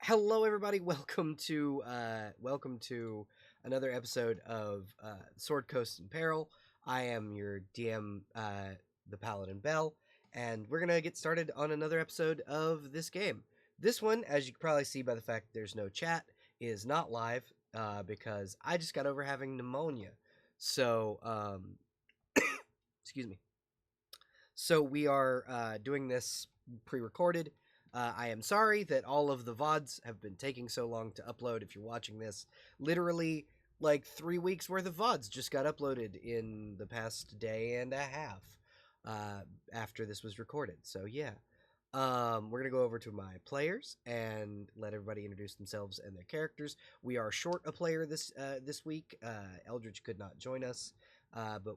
Hello, everybody. Welcome to another episode of Sword Coast and Peril. I am your DM, ThePaladinBelle, and we're gonna get started on another episode of this game. This one, as you can probably see by the fact there's no chat, is not live because I just got over having pneumonia. So, excuse me. So we are doing this pre-recorded. I am sorry that all of the VODs have been taking so long to upload. If you're watching this, literally like 3 weeks worth of VODs just got uploaded in the past day and a half after this was recorded. So yeah, we're gonna go over to my players and let everybody introduce themselves and their characters. We are short a player this week. Eldridge could not join us, but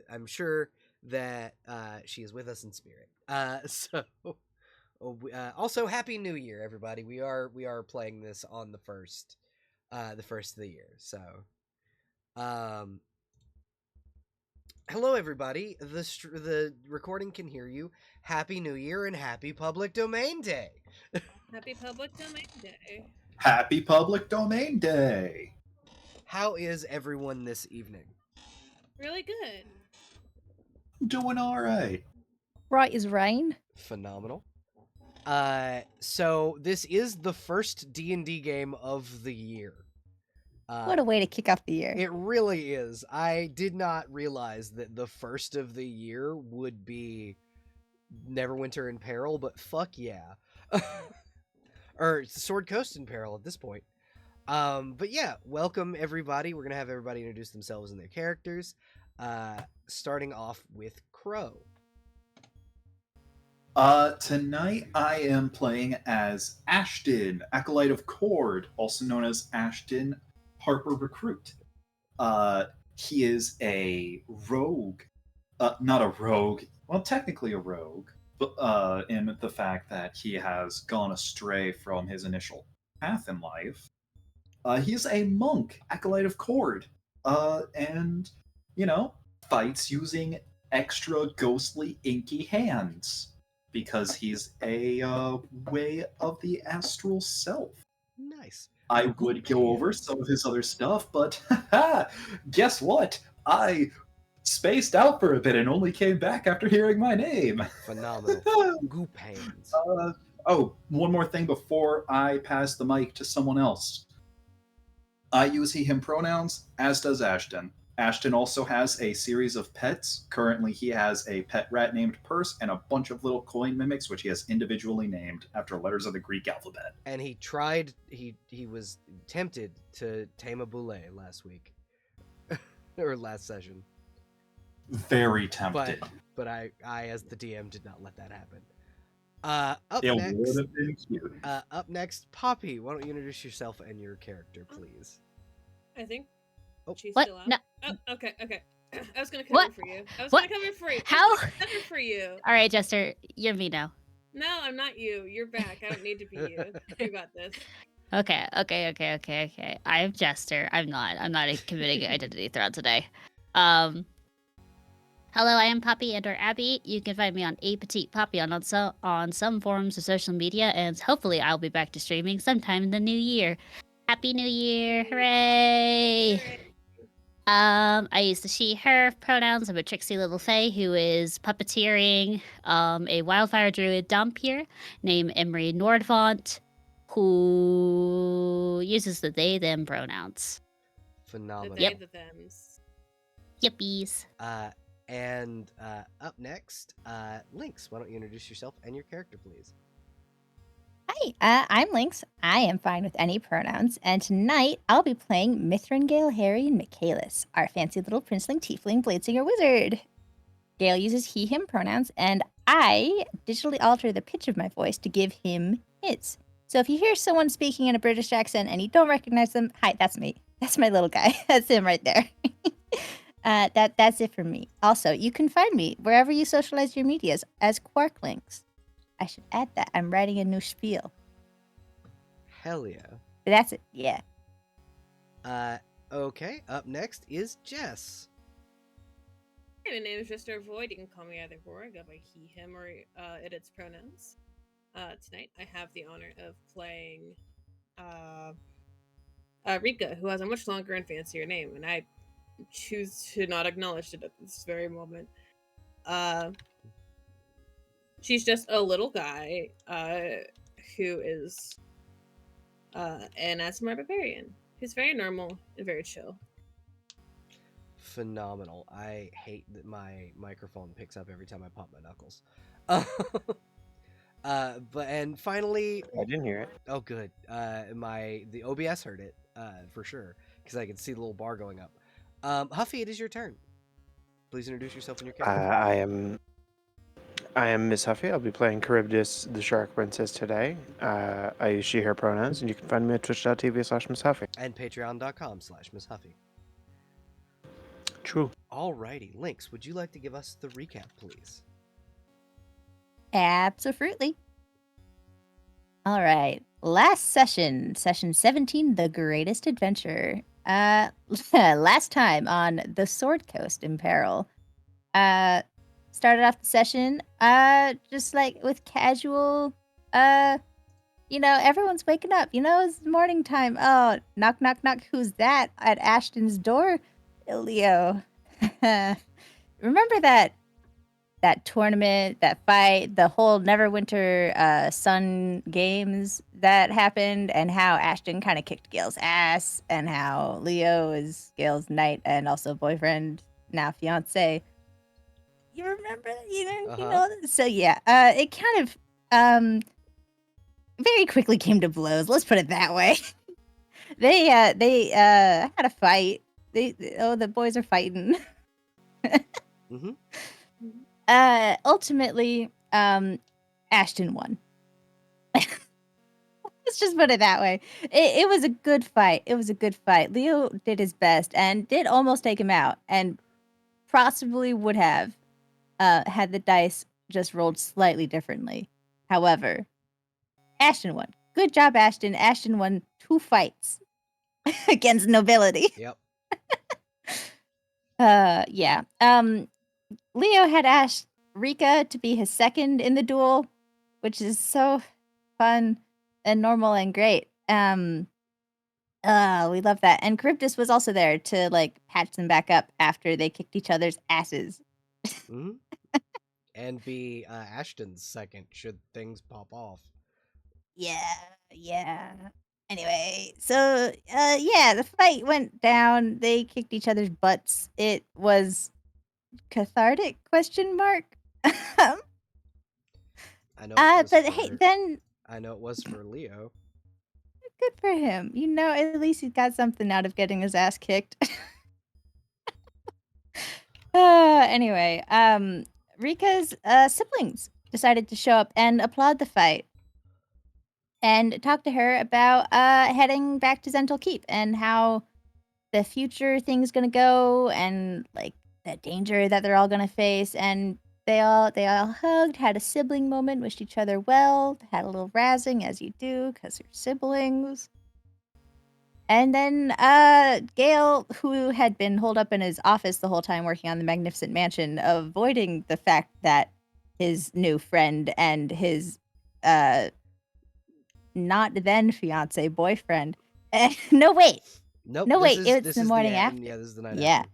I'm sure that she is with us in spirit. Also, Happy New Year, everybody. We are playing this on the first of the year. So, um, hello, everybody. The recording can hear you. Happy New Year and Happy Public Domain Day. Happy Public Domain Day. Happy Public Domain Day. How is everyone this evening? Really good. Doing all right. Right as rain. Phenomenal. So this is the first D&D game of the year. What a way to kick off the year. It really is. I did not realize that the first of the year would be Neverwinter in Peril, but fuck yeah. Or Sword Coast in Peril at this point. But yeah, welcome everybody. We're gonna have everybody introduce themselves and their characters. Starting off with Crow. Tonight I am playing as Ashton, Acolyte of Cord, also known as Ashton Harper Recruit. He is a rogue. Not a rogue. Well, technically a rogue, but in the fact that he has gone astray from his initial path in life. He's a monk, Acolyte of Cord, and, fights using extra ghostly inky hands. Because he's a way of the astral self. Nice. I would go over some of his other stuff, but guess what? I spaced out for a bit and only came back after hearing my name. Phenomenal. Goop hands. One more thing before I pass the mic to someone else. I use he, him pronouns, as does Ashton. Ashton also has a series of pets. Currently, he has a pet rat named Purse and a bunch of little coin mimics, which he has individually named after letters of the Greek alphabet. And he was tempted to tame a boulet last week. Or last session. Very tempted. But I as the DM did not let that happen. Would have been cute. Up next, Poppy. Why don't you introduce yourself and your character, please? I think she's What? still out. No. Oh, okay. I was gonna cover What? for you. What? Gonna cover for you. How? Cover for you. All right, Jester, you're me now. No, I'm not you. You're back. I don't need to be you. You got this. Okay. I'm Jester. I'm not committing identity threat today. Hello, I am Poppy and/or Abby. You can find me on A Petite Poppy on some forms of social media, and hopefully I'll be back to streaming sometime in the new year. Happy New Year! Hooray! I use the she, her pronouns. I'm a tricksy little fae who is puppeteering a wildfire druid Dampier named Emery Nordvont, who uses the they, them pronouns. Phenomenal. The they, the thems. Yippies. And up next, Lynx. Why don't you introduce yourself and your character, please? Hi, I'm Lynx. I am fine with any pronouns, and tonight I'll be playing Mithrangale, Harry, and Michaelis, our fancy little princeling, tiefling, bladesinger wizard. Gale uses he, him pronouns, and I digitally alter the pitch of my voice to give him his. So if you hear someone speaking in a British accent and you don't recognize them, hi, that's me. That's my little guy. That's him right there. That's it for me. Also, you can find me wherever you socialize your medias as Quarklings. I should add that. I'm writing a new spiel. Hell yeah. That's it. Yeah. Okay. Up next is Jess. Hey, my name is Jester Void. You can call me either or. I go by he, him, or it its pronouns. Tonight I have the honor of playing Rika, who has a much longer and fancier name, and I choose to not acknowledge it at this very moment. Uh, she's just a little guy who is an ASMR barbarian who's very normal and very chill. Phenomenal. I hate that my microphone picks up every time I pop my knuckles. But and finally, I didn't hear it. oh good. The OBS heard it for sure because I could see the little bar going up. Huffy, it is your turn. Please introduce yourself and your character. I am Miss Huffy. I'll be playing Charybdis, the Shark Princess today. I use she, her pronouns, and you can find me at twitch.tv/Miss Huffy. And patreon.com/Miss Huffy. True. Alrighty, Lynx, would you like to give us the recap, please? Absolutely. All right. Last session, session 17, The Greatest Adventure. Last time on the Sword Coast in Peril. Started off the session, just like with casual, everyone's waking up. It's morning time. Oh, knock, knock, knock. Who's that at Ashton's door? Leo. Remember that tournament, that fight, the whole Neverwinter Sun games that happened, and how Ashton kind of kicked Gale's ass, and how Leo is Gale's knight and also boyfriend, now fiance. You remember? So yeah, it kind of very quickly came to blows. Let's put it that way. They had a fight. The boys are fighting. Mm-hmm. Ultimately, Ashton won. Let's just put it that way. It was a good fight. Leo did his best and did almost take him out, and possibly would have had the dice just rolled slightly differently. However, Ashton won. Good job, Ashton. Ashton won 2 fights against nobility. Yep. Yeah. Leo had asked Rika to be his second in the duel, which is so fun and normal and great. We love that. And Charybdis was also there to patch them back up after they kicked each other's asses. Mm-hmm. And be Ashton's second should things pop off. Yeah. Anyway, so the fight went down. They kicked each other's butts. It was cathartic ? I know. But hey, then I know it was for Leo. good for him. At least he got something out of getting his ass kicked. Anyway, Rika's siblings decided to show up and applaud the fight and talk to her about heading back to Zental Keep and how the future thing's gonna go, and the danger that they're all gonna face. And they all hugged, had a sibling moment, wished each other well, had a little razzing, as you do because they're siblings. And then Gale, who had been holed up in his office the whole time working on the Magnificent Mansion, avoiding the fact that his new friend and his not then fiance boyfriend. No, wait. Nope. No, wait. This It's the is morning end. after. Yeah, this is the night Yeah. after. Or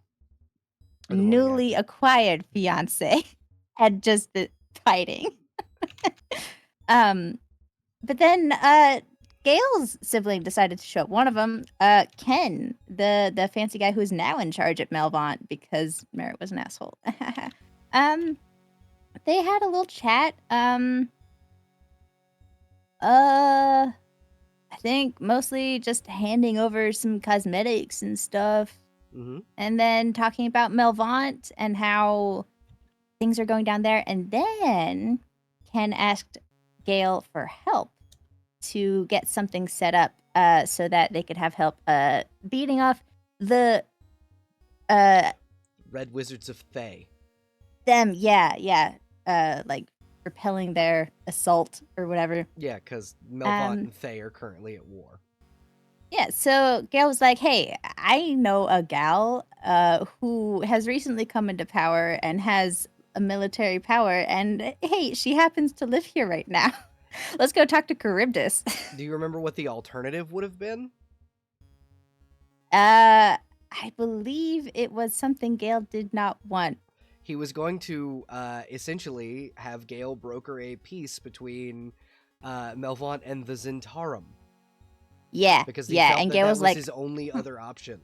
the morning Newly after. acquired fiance had just been fighting. But then Gale's sibling decided to show up. One of them, Ken, the fancy guy who's now in charge at Melvant because Merritt was an asshole. They had a little chat. I think mostly just handing over some cosmetics and stuff. Mm-hmm. And then talking about Melvant and how things are going down there. And then Ken asked Gale for help to get something set up so that they could have help beating off the Red Wizards of Thay. them. Yeah. Repelling their assault or whatever. Yeah, because Melvant and Thay are currently at war. Yeah, so Gale was like, hey, I know a gal who has recently come into power and has a military power, and hey, she happens to live here right now. Let's go talk to Charybdis. Do you remember what the alternative would have been? I believe it was something Gale did not want. He was going to essentially have Gale broker a peace between Melvaunt and the Zentarum. Yeah, Because he yeah, felt and that Gale that was was like, his only other option.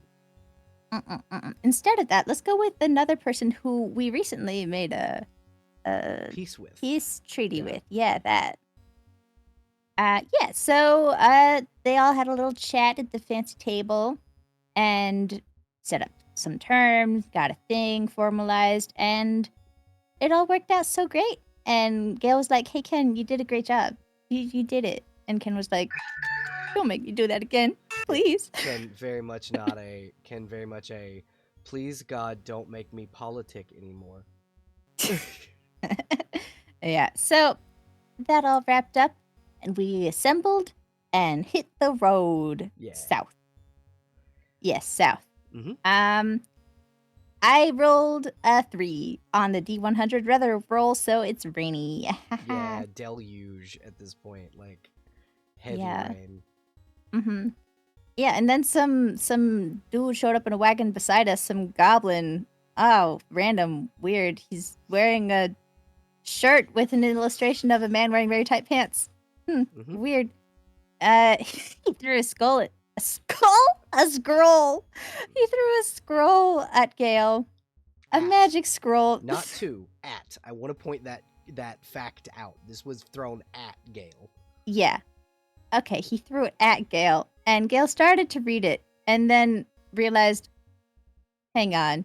Instead of that, let's go with another person who we recently made a Peace with. peace treaty Yeah. with. Yeah, that. Yeah, so they all had a little chat at the fancy table and set up some terms, got a thing formalized, and it all worked out so great. And Gail was like, "Hey Ken, you did a great job. You did it." And Ken was like, "Don't make me do that again, please." Ken very much a please God don't make me politic anymore. Yeah, so that all wrapped up, and we assembled and hit the road Yeah. south. Yes, south. Mhm. I rolled a 3 on the D100 weather roll, so it's rainy. Yeah, deluge at this point, like heavy Yeah. rain. Mm-hmm. Yeah, and then some dude showed up in a wagon beside us, some goblin. Oh, random, weird. He's wearing a shirt with an illustration of a man wearing very tight pants. Mhm. Weird. He threw a scroll. A scroll. He threw a scroll at Gale. A At. magic scroll. Not to, at. I want to point that fact out. This was thrown at Gale. Yeah. Okay, he threw it at Gale, and Gale started to read it, and then realized, hang on,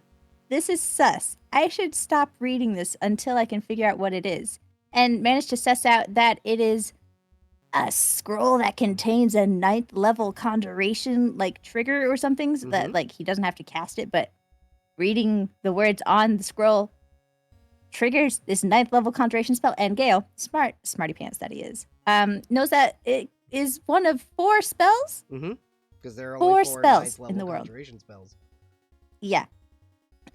this is sus. I should stop reading this until I can figure out what it is. And managed to suss out that it is a scroll that contains a 9th level conjuration, like, trigger or something, so that, like, he doesn't have to cast it, but reading the words on the scroll triggers this 9th level conjuration spell. And Gale, smarty pants that he is, knows that it is one of 4 spells. Mm-hmm. Because there are 4 only 4 spells ninth level in the world. conjuration spells. Yeah.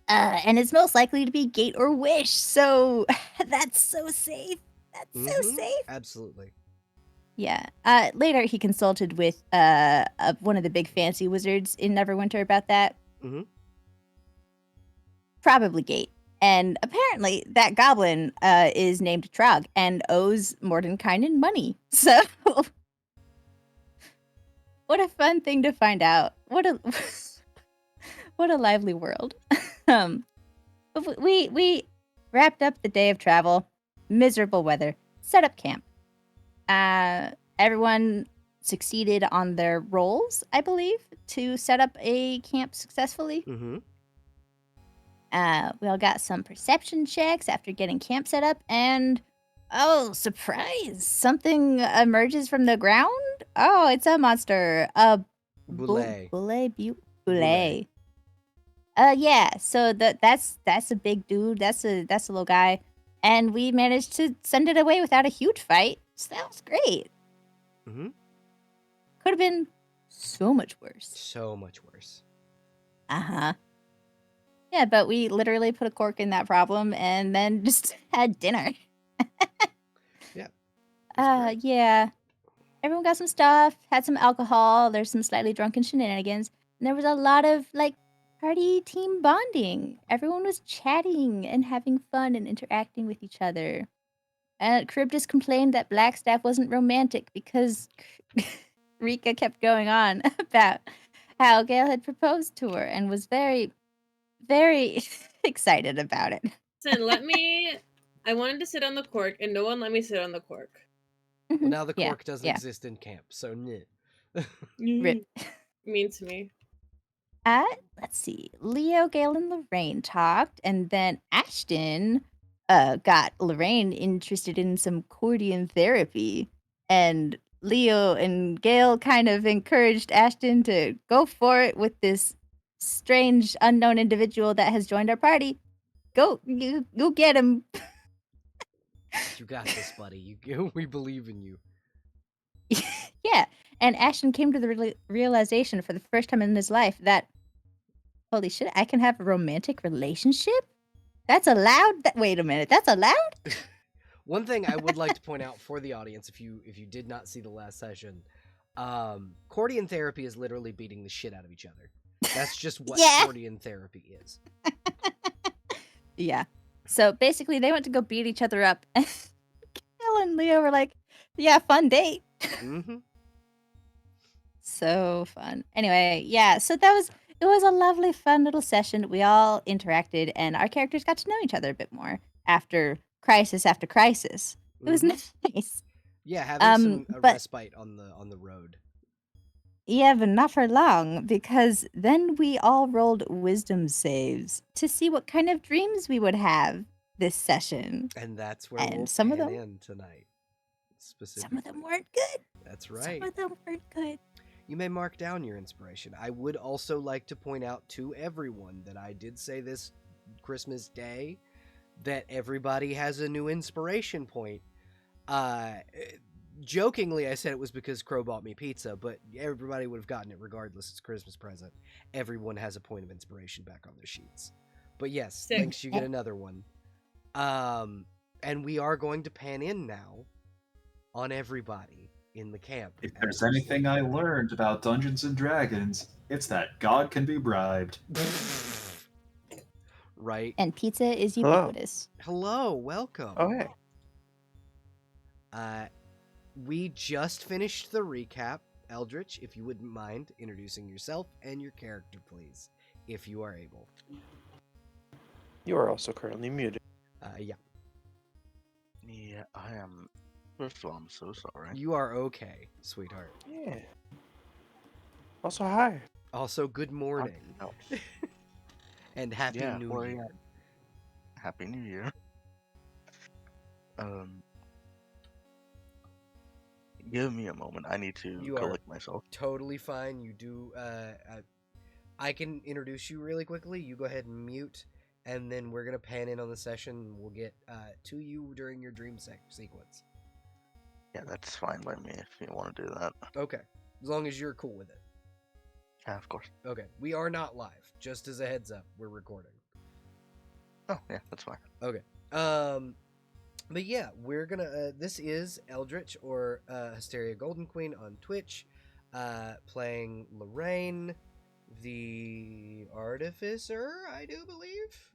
And it's most likely to be Gate or Wish, so that's so safe. That's so safe. Absolutely. Yeah. Later he consulted with one of the big fancy wizards in Neverwinter about that. Mhm. Probably Gate. And apparently that goblin is named Trog and owes Mordenkainen money. So what a fun thing to find out. What a what a lively world. But we wrapped up the day of travel, miserable weather, set up camp. Everyone succeeded on their roles, I believe, to set up a camp successfully. Mm-hmm. We all got some perception checks after getting camp set up, and oh, surprise! Something emerges from the ground. Oh, it's a monster. Boulet. Boulet. Yeah. So that's a big dude. That's a little guy, and we managed to send it away without a huge fight. So that was great. Mm-hmm. Could have been so much worse. So much worse. Uh-huh. Yeah, but we literally put a cork in that problem and then just had dinner. Yeah. Yeah. Everyone got some stuff, had some alcohol, there's some slightly drunken shenanigans, and there was a lot of, like, party team bonding. Everyone was chatting and having fun and interacting with each other. Charybdis complained that Blackstaff wasn't romantic because Rika kept going on about how Gale had proposed to her and was very, very excited about it. Listen, I wanted to sit on the cork, and no one let me sit on the cork. Well, now the Yeah, cork doesn't yeah. exist in camp, so nyeh. Rip. Mean to me. Let's see. Leo, Gale, and Lorraine talked, and then Ashton got Lorraine interested in some Cordian therapy, and Leo and Gale kind of encouraged Ashton to go for it with this strange unknown individual that has joined our party. Go get him. You got this, buddy. We believe in you. Yeah, and Ashton came to the realization for the first time in his life that, holy shit, I can have a romantic relationship? That's allowed? Wait a minute, that's allowed? One thing I would like to point out for the audience, if you did not see the last session, Cordian therapy is literally beating the shit out of each other. That's just what Yeah. Cordian therapy is. Yeah. So basically, they went to go beat each other up. And Kel and Leo were like, "Yeah, fun date." Mm-hmm. So fun. Anyway, yeah. So it was a lovely, fun little session. We all interacted, and our characters got to know each other a bit more after crisis after crisis. It was Mhm. nice. Yeah, having some But respite on the road. yeah, but not for long, because then we all rolled wisdom saves to see what kind of dreams we would have this session. And that's where And we'll some of pan them in tonight. some of them Specifically. weren't good. That's Some right. of them weren't good. You may mark down your inspiration. I would also like to point out to everyone that I did say this Christmas Day that everybody has a new inspiration point. Jokingly, I said it was because Crow bought me pizza, but everybody would have gotten it regardless. It's a Christmas present. Everyone has a point of inspiration back on their sheets. But yes, Sick. thanks, you get another one. And we are going to pan in now on everybody in the camp. If as there's we anything I learned about Dungeons and Dragons, it's that God can be bribed. Right. And pizza is Hello. ubiquitous. Hello, welcome. Oh, hey. We just finished the recap. Eldritch, if you wouldn't mind introducing yourself and your character, please, if you are able. You are also currently muted. Yeah. Yeah, I am. First of all, I'm so sorry. You are okay, sweetheart. Yeah. Also, hi. Also, good morning. No. And happy Yeah, New 4 Year. a.m. Happy New Year. Give me a moment. I need to You are collect myself. totally fine. You do. I can introduce you really quickly. You go ahead and mute, and then we're gonna pan in on the session. And we'll get to you during your dream sequence. Yeah, that's fine by me if you want to do that. Okay, as long as you're cool with it. Yeah, of course. Okay, we are not live. Just as a heads up, we're recording. Oh, yeah, that's fine. Okay. But yeah, we're gonna. This is Eldritch or Hysteria Golden Queen on Twitch, playing Lorraine, the Artificer, I do believe.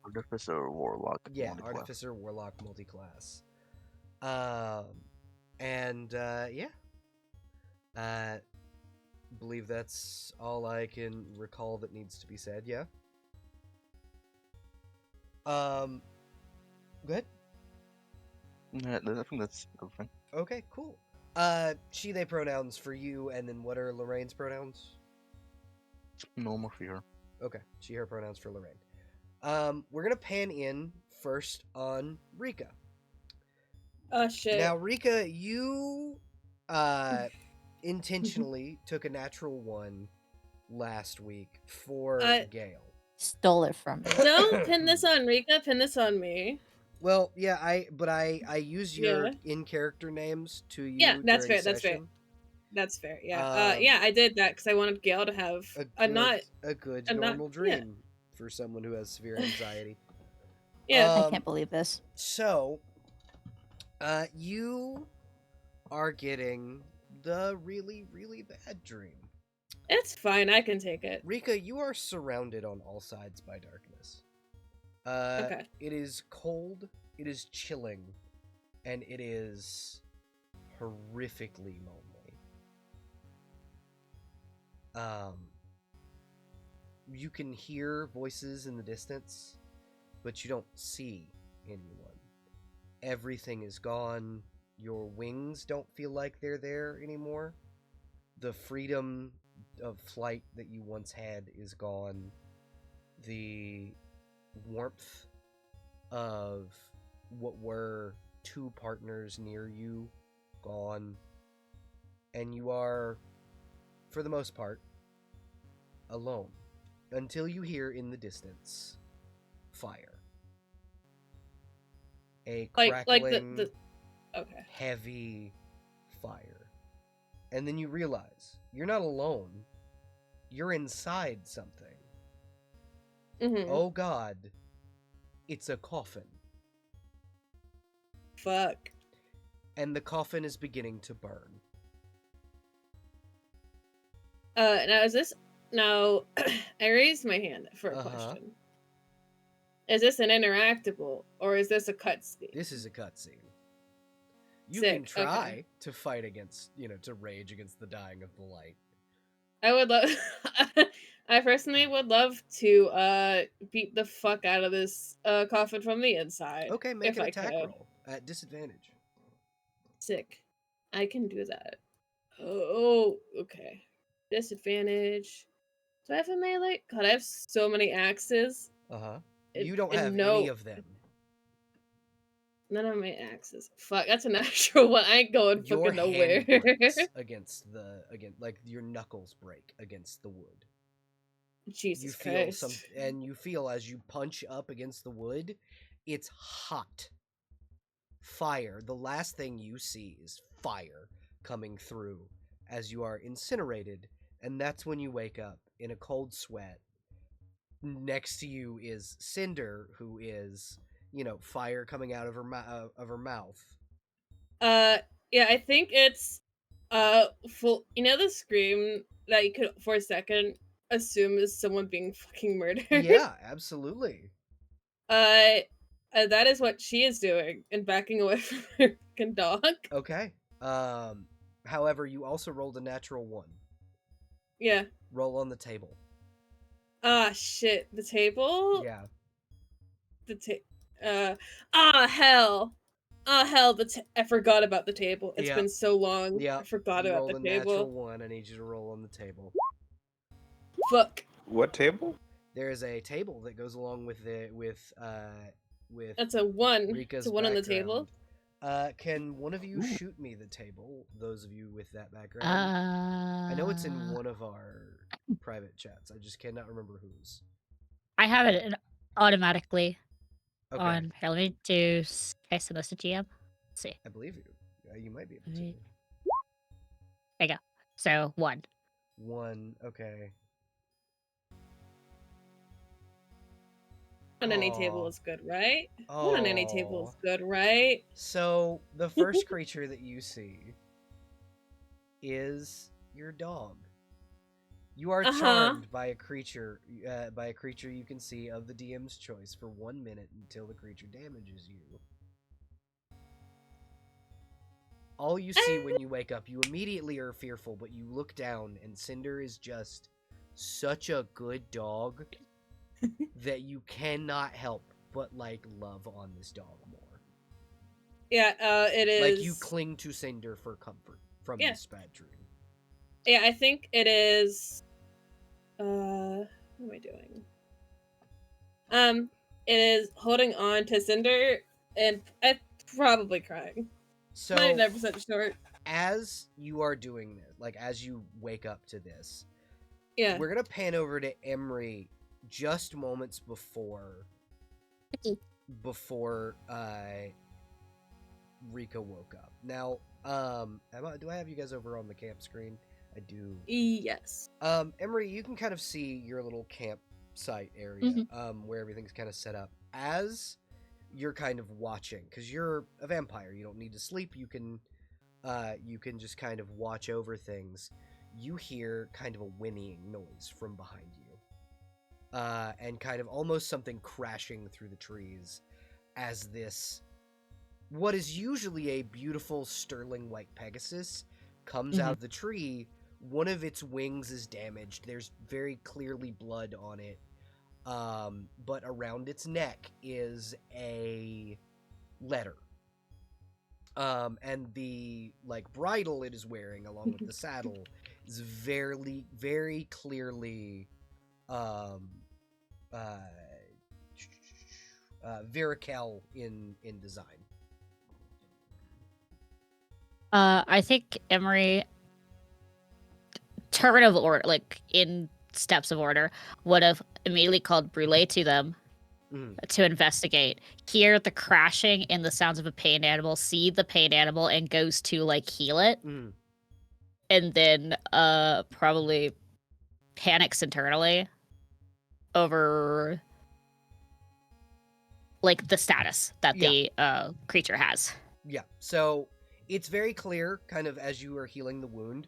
Artificer Warlock. Yeah, multi-class. Artificer Warlock multi-class. Believe that's all I can recall that needs to be said. Yeah. Go ahead. Yeah, I think that's everything. Okay, cool. She, they pronouns for you, and then what are Lorraine's pronouns? Normal for her. Okay, she, her pronouns for Lorraine. We're gonna pan in first on Rika. Oh shit. Now, Rika, you intentionally took a natural one last week for Gale. Stole it from me. Don't pin this on Rika, pin this on me. Well, yeah, I use your Yeah. in-character names to you. Yeah, that's during fair, that's fair. session. That's fair. Yeah. Yeah, I did that because I wanted Gail to have a good a not- normal dream for someone who has severe anxiety. Yeah. I can't believe this. So, you are getting the really, really bad dream. It's fine. I can take it. Rika, you are surrounded on all sides by darkness. Okay. It is cold, it is chilling, and it is horrifically lonely. You can hear voices in the distance, but you don't see anyone. Everything is gone. Your wings don't feel like they're there anymore. The freedom of flight that you once had is gone. The warmth of what were two partners near you, gone. And you are, for the most part, alone. Until you hear in the distance fire. A crackling, okay. heavy fire. And then you realize you're not alone. You're inside something. Mm-hmm. Oh God, it's a coffin. fuck. And the coffin is beginning to burn. Now is this now? I raised my hand for a question. Is this an interactable or is this a cutscene? This is a cutscene. You Sick, can try okay. to fight against, to rage against the dying of the light. I would love. I personally would love to beat the fuck out of this coffin from the inside. Okay, make if an I attack could. roll at disadvantage. Sick. I can do that. Oh, okay. Disadvantage. Do I have a melee? God, I have so many axes. You don't and have no, any of them. None of my axes. Fuck, that's a natural one. I ain't going Your fucking nowhere. hand breaks like your knuckles break against the wood. Jesus you feel Christ. and you feel as you punch up against the wood, it's hot. Fire. The last thing you see is fire coming through as you are incinerated, and that's when you wake up in a cold sweat. Next to you is Cinder, who is, fire coming out of her mouth. Yeah, I think it's full. You know the scream that you could for a second assume is someone being fucking murdered. Yeah, absolutely. That is what she is doing and backing away from her fucking dog. Okay. However, you also rolled a natural 1. Yeah. Roll on the table. Ah, shit. The table? Yeah. Hell. Hell. I forgot about the table. It's been so long. Yeah. I forgot you about the rolled a table. natural 1. I need you to roll on the table. Fuck. What table? There is a table that goes along with That's a 1. Rika's it's a 1 on the table. Can one of you shoot me the table? Those of you with that background. I know it's in one of our private chats. I just cannot remember whose. I have it automatically Okay. on. Here, let me do. Can I send this to GM? Let's see. I believe you. You might be able to. There you go. So 1. 1. Okay. On any table is good, right? One on any table is good, right? So the first creature that you see is your dog. You are charmed by a creature you can see of the DM's choice for 1 minute until the creature damages you. All you see when you wake up, you immediately are fearful, but you look down and Cinder is just such a good dog that you cannot help but love on this dog more. Yeah, it is. Like you cling to Cinder for comfort from this bad dream. Yeah, I think it is. What am I doing? It is holding on to Cinder and probably crying. So 99% sure. As you are doing this, as you wake up to this, we're gonna pan over to Emery just moments before Rika woke up. Now, do I have you guys over on the camp screen? I do. Yes. Emery, you can kind of see your little campsite area, where everything's kind of set up. As you're kind of watching, because you're a vampire, you don't need to sleep. You can just kind of watch over things. You hear kind of a whinnying noise from behind you, and kind of almost something crashing through the trees, as this, what is usually a beautiful sterling white Pegasus, comes out of the tree. One of its wings is damaged. There's very clearly blood on it. But around its neck is a letter. And the bridle it is wearing along with the saddle is very, very clearly Virakel in design. I think Emery, turn of order, in steps of order, would have immediately called Brûlé to them to investigate, hear the crashing and the sounds of a pain animal, see the pain animal, and goes to heal it, and then probably panics internally over the status that the creature has. Yeah. So it's very clear, kind of as you are healing the wound,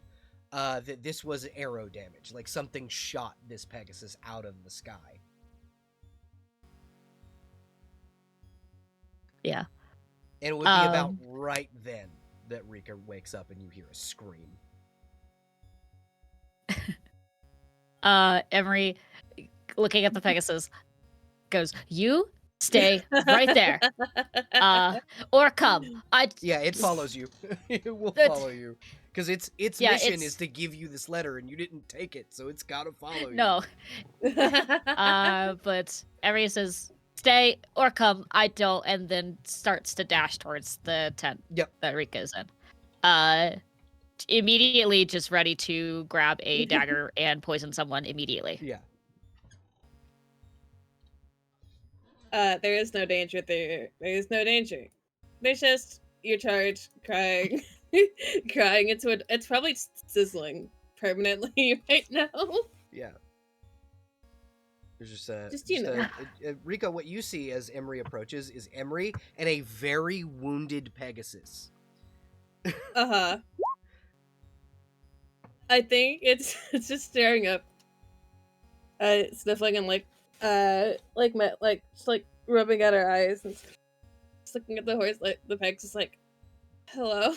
that this was arrow damage. Like something shot this Pegasus out of the sky. Yeah. And it would be about right then that Rika wakes up and you hear a scream. Emery, looking at the Pegasus, goes, "You stay right there. Or come. Yeah, it follows you. It will It- follow you. Because its Yeah, mission it's- is to give you this letter and you didn't take it, so it's gotta follow you. No. But Emery says, stay or come. I don't, and then starts to dash towards the tent that Rika is in. Immediately just ready to grab a dagger and poison someone immediately. Yeah. There is no danger there. There is no danger. There's just your charge crying, crying into it. It's probably sizzling permanently right now. Yeah. There's just you know. Rika, what you see as Emery approaches is Emery and a very wounded Pegasus. I think it's just staring up, sniffling and just rubbing at her eyes and just looking at the horse. Like the peg's just like, hello.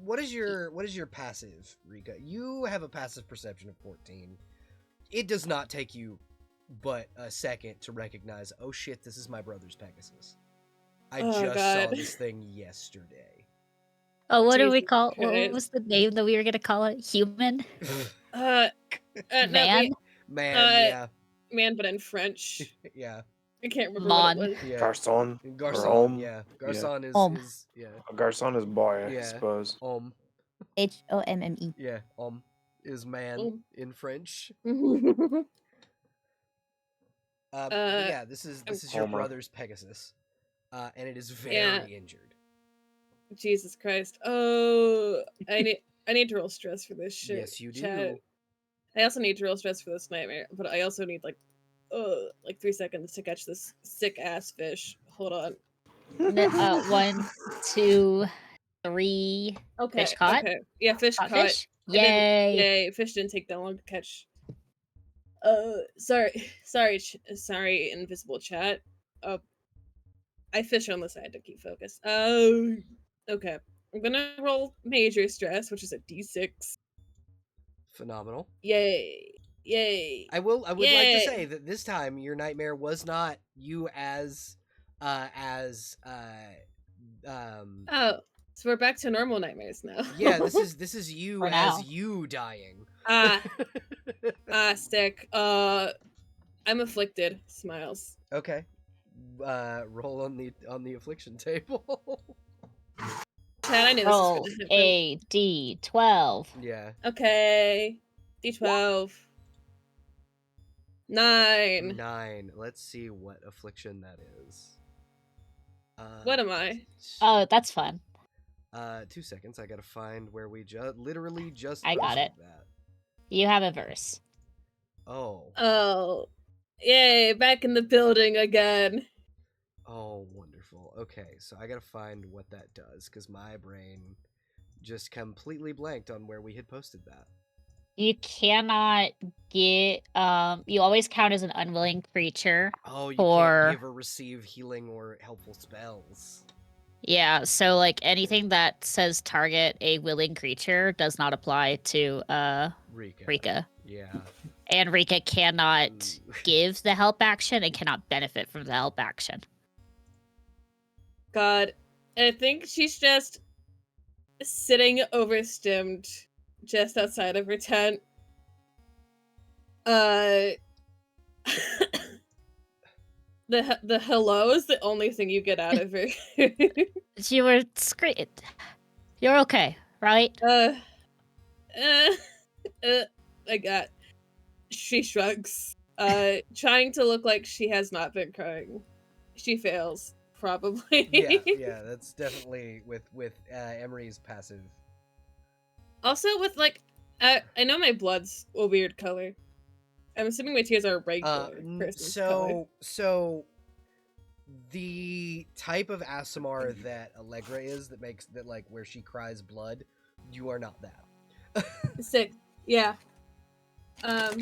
What is your passive, Rika? You have a passive perception of 14. It does not take you but a second to recognize, oh shit, this is my brother's Pegasus. I just saw this thing yesterday. Oh, what do we Jesus call? What Christ. was the name that we were gonna call it? Human? Man? Man, Man, but in French. yeah. I can't remember Mon. what it was. Yeah. Garçon. Garçon, yeah. Garçon is yeah. Garçon is boy, I Yeah. suppose. Homme. Yeah, is man in French. But yeah, this is your Homer. brother's Pegasus, and it is very injured. Jesus Christ! Oh, I need to roll stress for this shit. Yes, you do. Chat. I also need to roll stress for this nightmare, but I also need like 3 seconds to catch this sick ass fish. Hold on. 1, 2, 3. Okay. Fish caught? Okay. Yeah, fish Caught caught. fish? Yay! Yay! Fish didn't take that long to catch. Sorry, invisible chat. I fish on the side to keep focus. Okay. I'm gonna roll major stress, which is a D6. Phenomenal. Yay! I would like to say that this time your nightmare was not you as Oh, so we're back to normal nightmares now. yeah, this is you For as now. you dying. Stick. I'm afflicted. Smiles. Okay. Roll on the affliction table. Chad, I knew Roll this was gonna happen. a D12. Yeah. Okay. D12. 9. 9. Let's see what affliction that is. What am I? Oh, that's fun. 2 seconds. I gotta find where we literally just. I got it. That. You have a verse. Oh. Oh. Yay, back in the building again. Oh, wonderful. Okay, so I gotta find what that does because my brain just completely blanked on where we had posted that. You cannot get. You always count as an unwilling creature. Oh, you for... can't give or receive healing or helpful spells. Yeah, so like anything that says target a willing creature does not apply to Rika. Yeah. And Rika cannot give the help action and cannot benefit from the help action. God. I think she's just sitting overstimmed just outside of her tent. The hello is the only thing you get out of her. You were screaming. You're okay, right? I got. She shrugs, trying to look like she has not been crying. She fails, probably. yeah, that's definitely with Emery's passive. Also, with like, I know my blood's a weird color. I'm assuming my tears are regular. color. So The type of ASMR that Allegra is, that like where she cries blood, you are not that. Sick. Yeah. I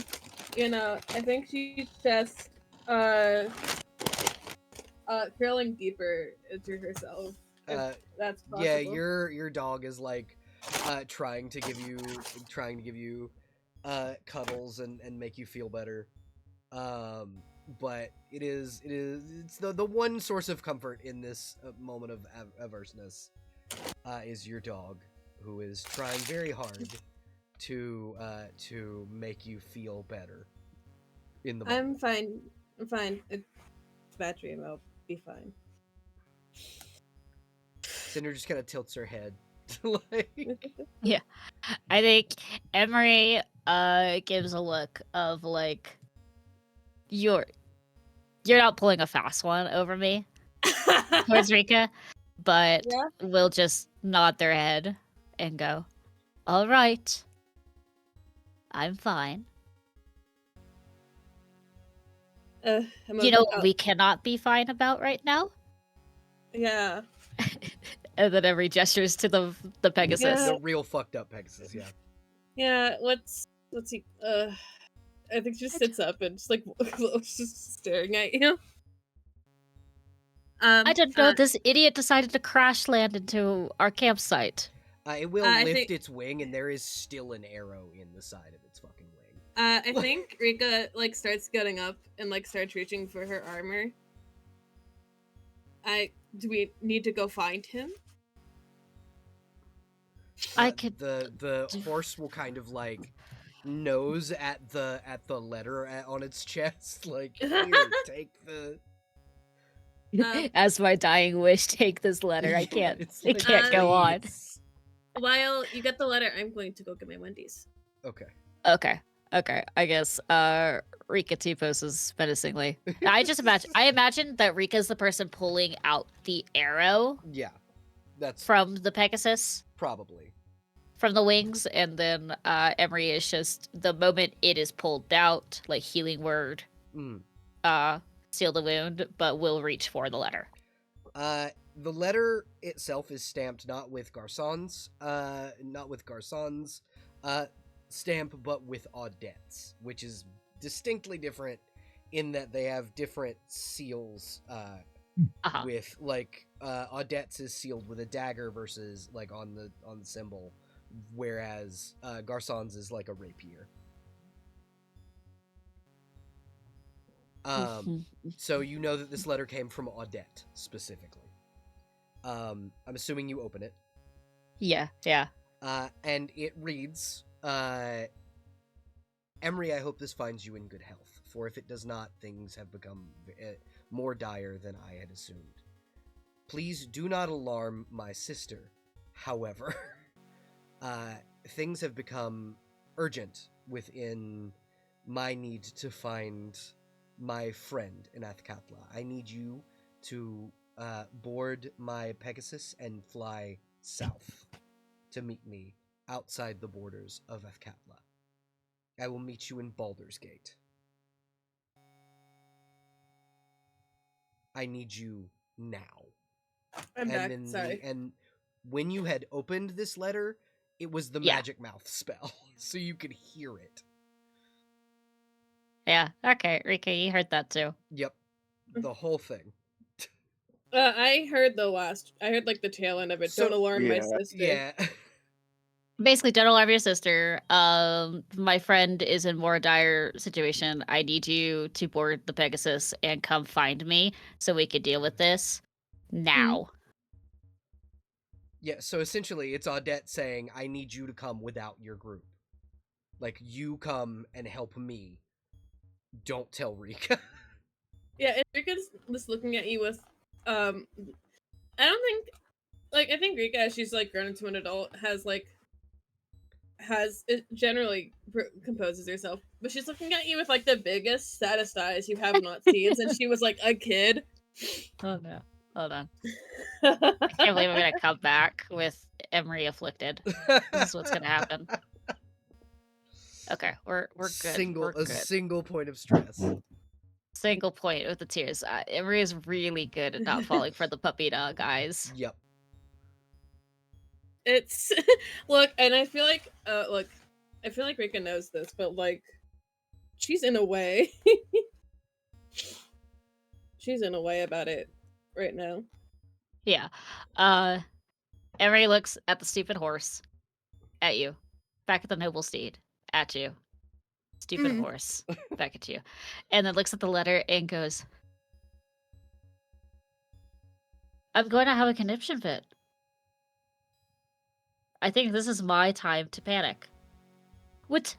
think she's just curling deeper into herself. If that's Yeah, possible. your dog is like trying to give you cuddles and make you feel better. But it's the one source of comfort in this moment of averseness is your dog, who is trying very hard to make you feel better in the moment. I'm fine. I'm fine. It's bad dream. I'll be fine. Cinder just kind of tilts her head. Like, I think Emery gives a look of like you're not pulling a fast one over me towards Rika, but Yeah. will just nod their head and go, "All right, I'm fine." I'm You know okay. what we cannot be fine about right now? Yeah. And then Emery gestures to the Pegasus. Yeah. the real fucked up Pegasus, yeah. Yeah. Let's see. I think she just sits up and just like just staring at you. I didn't know this idiot decided to crash land into our campsite. It will I lift think- its wing, and there is still an arrow in the side of its fucking wing. I think Rika like starts getting up and like starts reaching for her armor. Do we need to go find him? I could- The horse will kind of like nose at the letter on its chest, like, here, take the. As my dying wish, take this letter. I can't. It's It can't go on. please. While you get the letter, I'm going to go get my Wendy's. Okay. Okay. I guess Rika T-poses menacingly. I imagine that Rika's the person pulling out the arrow Yeah, that's from the Pegasus, probably. from the wings, and then Emery is just the moment it is pulled out, like healing word, Mm. seal the wound, but will reach for the letter. The letter itself is stamped not with Garçon's stamp, but with Audette's, which is distinctly different in that they have different seals. Uh-huh. With like Audette's is sealed with a dagger versus like on the symbol, whereas Garçon's is like a rapier. So you know that this letter came from Audette specifically. I'm assuming you open it. Yeah. And it reads, Emery, I hope this finds you in good health, for if it does not, things have become more dire than I had assumed. Please do not alarm my sister, however. Things have become urgent within my need to find my friend in Athkatla. I need you to board my Pegasus and fly south to meet me outside the borders of Athkatla. I will meet you in Baldur's Gate. I need you now. I'm back. Sorry. And when you had opened this letter, it was the Yeah. magic mouth spell, so you could hear it. Yeah. Okay, Rika, you heard that too. Yep, the whole thing. I heard like the tail end of it. Don't alarm my Yeah. sister. Yeah. Basically, don't alarm your sister. My friend is in more dire situation. I need you to board the Pegasus and come find me so we could deal with this now. Yeah, so essentially it's Audette saying, I need you to come without your group. Like, you come and help me. Don't tell Rika. Yeah, and Rika's just looking at you with, I don't think, like, I think Rika, as she's, like, grown into an adult, it generally composes herself, but she's looking at you with, like, the biggest, saddest eyes you have not seen since she was, like, a kid. Oh no. Hold on. I can't believe I'm gonna come back with Emery afflicted. This is what's gonna happen. Okay, we're good. Single We're good. single point of stress. single point with the tears. Emery is really good at not falling for the puppy dog eyes. Yep. It's look, and I feel like I feel like Rika knows this, but like she's in a way. She's in a way about it right now. Yeah. Emery looks at the stupid horse, at you, back at the noble steed, at you, stupid Mm. horse, back at you, and then looks at the letter and goes, I'm going to have a conniption fit. I think this is my time to panic. What?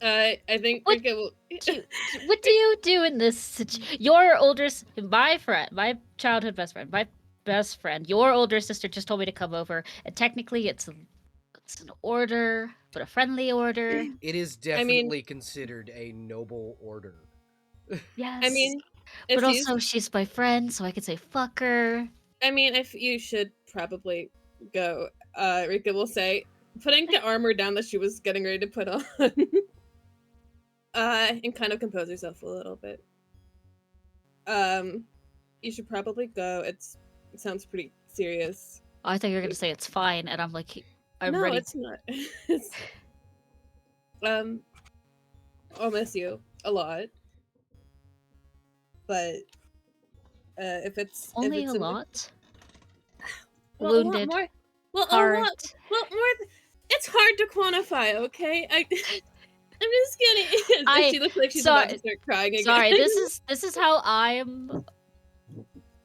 I think What Rika will. What do you do in this your my friend, my childhood best friend, my best friend, your older sister just told me to come over, and technically it's an order, but a friendly order. It is definitely considered a noble order. Yes. I mean, but also she's my friend, so I could say fuck her. I mean, if you should probably go, Rika will say, putting the armor down that she was getting ready to put on, and kind of compose herself a little bit. You should probably go. It sounds pretty serious. I thought you were gonna say it's fine, and I'm like, I'm no, ready. it's not. It's, I'll miss you a lot, but if it's only if it's a lot. well, Wounded. more, well, heart. a lot. Well, more. It's hard to quantify. Okay, I'm just kidding. She looks like she's about to start crying again. Sorry, this is how I'm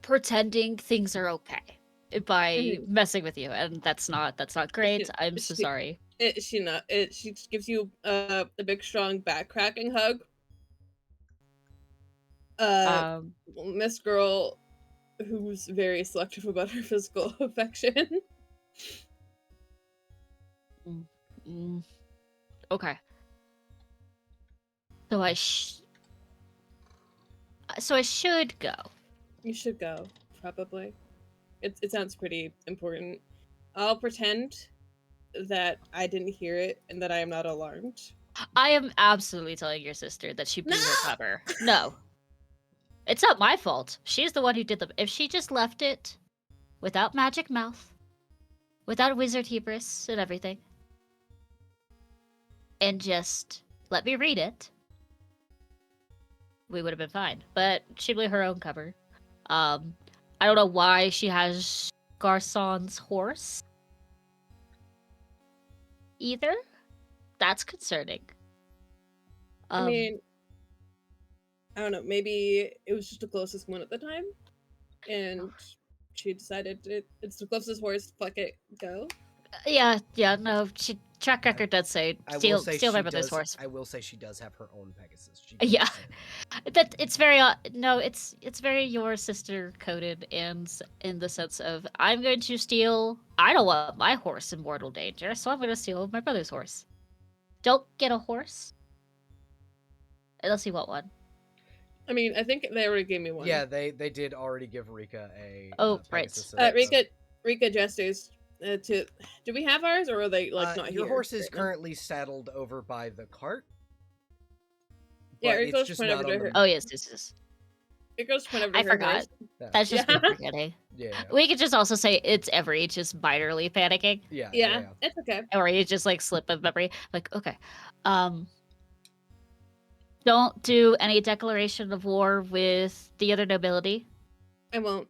pretending things are okay by messing with you, and that's not great. I'm so sorry. She gives you a big strong back cracking hug. Miss Girl, who's very selective about her physical affection. Okay. So I should go. You should go, probably. It sounds pretty important. I'll pretend that I didn't hear it and that I am not alarmed. I am absolutely telling your sister that she blew her cover. No. It's not my fault. She's the one who did them. If she just left it without magic mouth, without wizard hubris and everything, and just let me read it, we would have been fine. But she blew her own cover. I don't know why she has Garçon's horse either. That's concerning. I mean, I don't know. Maybe it was just the closest one at the time, and she decided it's the closest horse. Fuck it, go. Yeah. No, track record does say steal my brother's horse. I will say she does have her own Pegasus. Yeah, that it's very it's very your sister coded, and in the sense of I'm going to steal. I don't want my horse in mortal danger, so I'm going to steal my brother's horse. Don't get a horse unless you want one. I mean, I think they already gave me one. Yeah, they did already give Rika a Pegasus. Rika gestures to. Do we have ours, or are they not here? Your horse is currently saddled over by the cart. Yeah, Rika's point over to her. Oh yes. Rika's point over to her. I forgot. That's just me forgetting. Yeah. We could just also say it's Every just minorly panicking. Yeah. It's okay. Or you just like slip of memory. Like, okay. Don't do any declaration of war with the other nobility. I won't.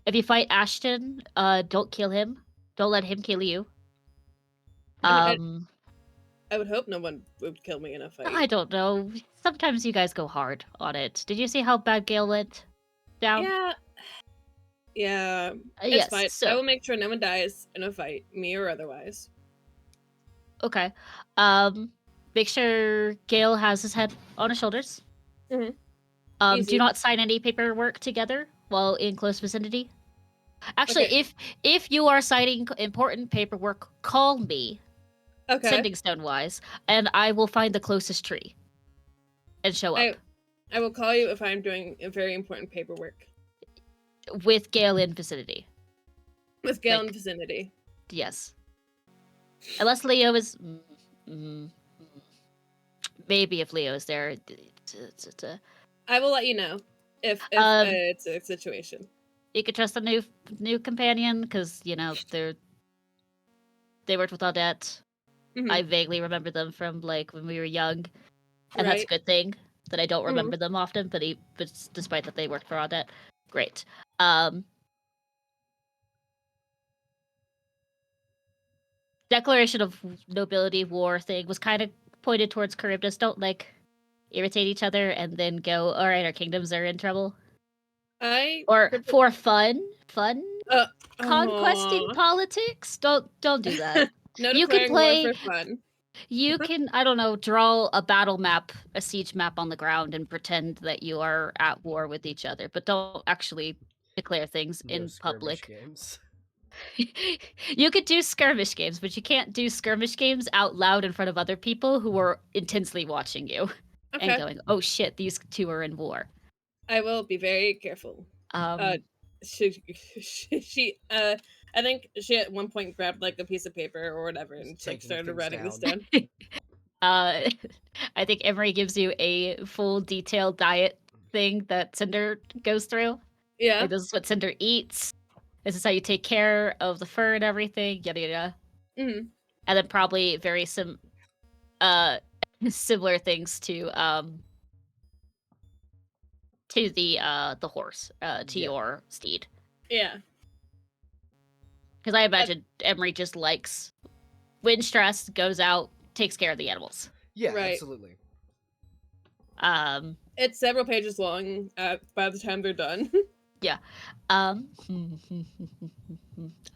If you fight Ashton, don't kill him. Don't let him kill you. I would hope no one would kill me in a fight. I don't know. Sometimes you guys go hard on it. Did you see how bad Gale went down? Yeah. It's yes, fine. so... I will make sure no one dies in a fight, me or otherwise. Okay. Make sure Gale has his head on his shoulders. Mm-hmm. Do not sign any paperwork together while in close vicinity. Actually, okay. if you are signing important paperwork, call me. Okay. Sending stone wise, and I will find the closest tree and show up. I will call you if I'm doing a very important paperwork. With Gale in vicinity. With Gale in vicinity. Yes. Unless Leo is. Maybe if Leo is there. I will let you know if Um, it's a situation. You could trust the new companion because they worked with Audette. Mhm. I vaguely remember them from like when we were young, and that's a Right. good thing that I don't Mhm. remember them often. But despite that they worked for Audette, great. Declaration of Nobility War thing was kind of pointed towards Charybdis. Don't like irritate each other and then go, all right, our kingdoms are in trouble. Or for fun conquesting Aw. politics. Don't do that. No You can declaring war play. for fun. You can, I don't know, draw a battle map, a siege map on the ground and pretend that you are at war with each other, but don't actually declare things No in skirmish public. games. You could do skirmish games, but you can't do skirmish games out loud in front of other people who are intensely watching you and Okay. going, "Oh shit, these two are in war." I will be very careful. She I think she at one point grabbed like a piece of paper or whatever and Just like taking started things writing this down. down. I think Emery gives you a full detailed diet thing that Cinder goes through. Yeah. Like, this is what Cinder eats. This is how you take care of the fur and everything. Yada yada. Mhm. And then probably very similar things to the horse, to Yeah. your steed. Yeah. Because I imagine Emery just likes when stressed, goes out, takes care of the animals. Yeah, Right. absolutely. It's several pages long by the time they're done. Yeah. I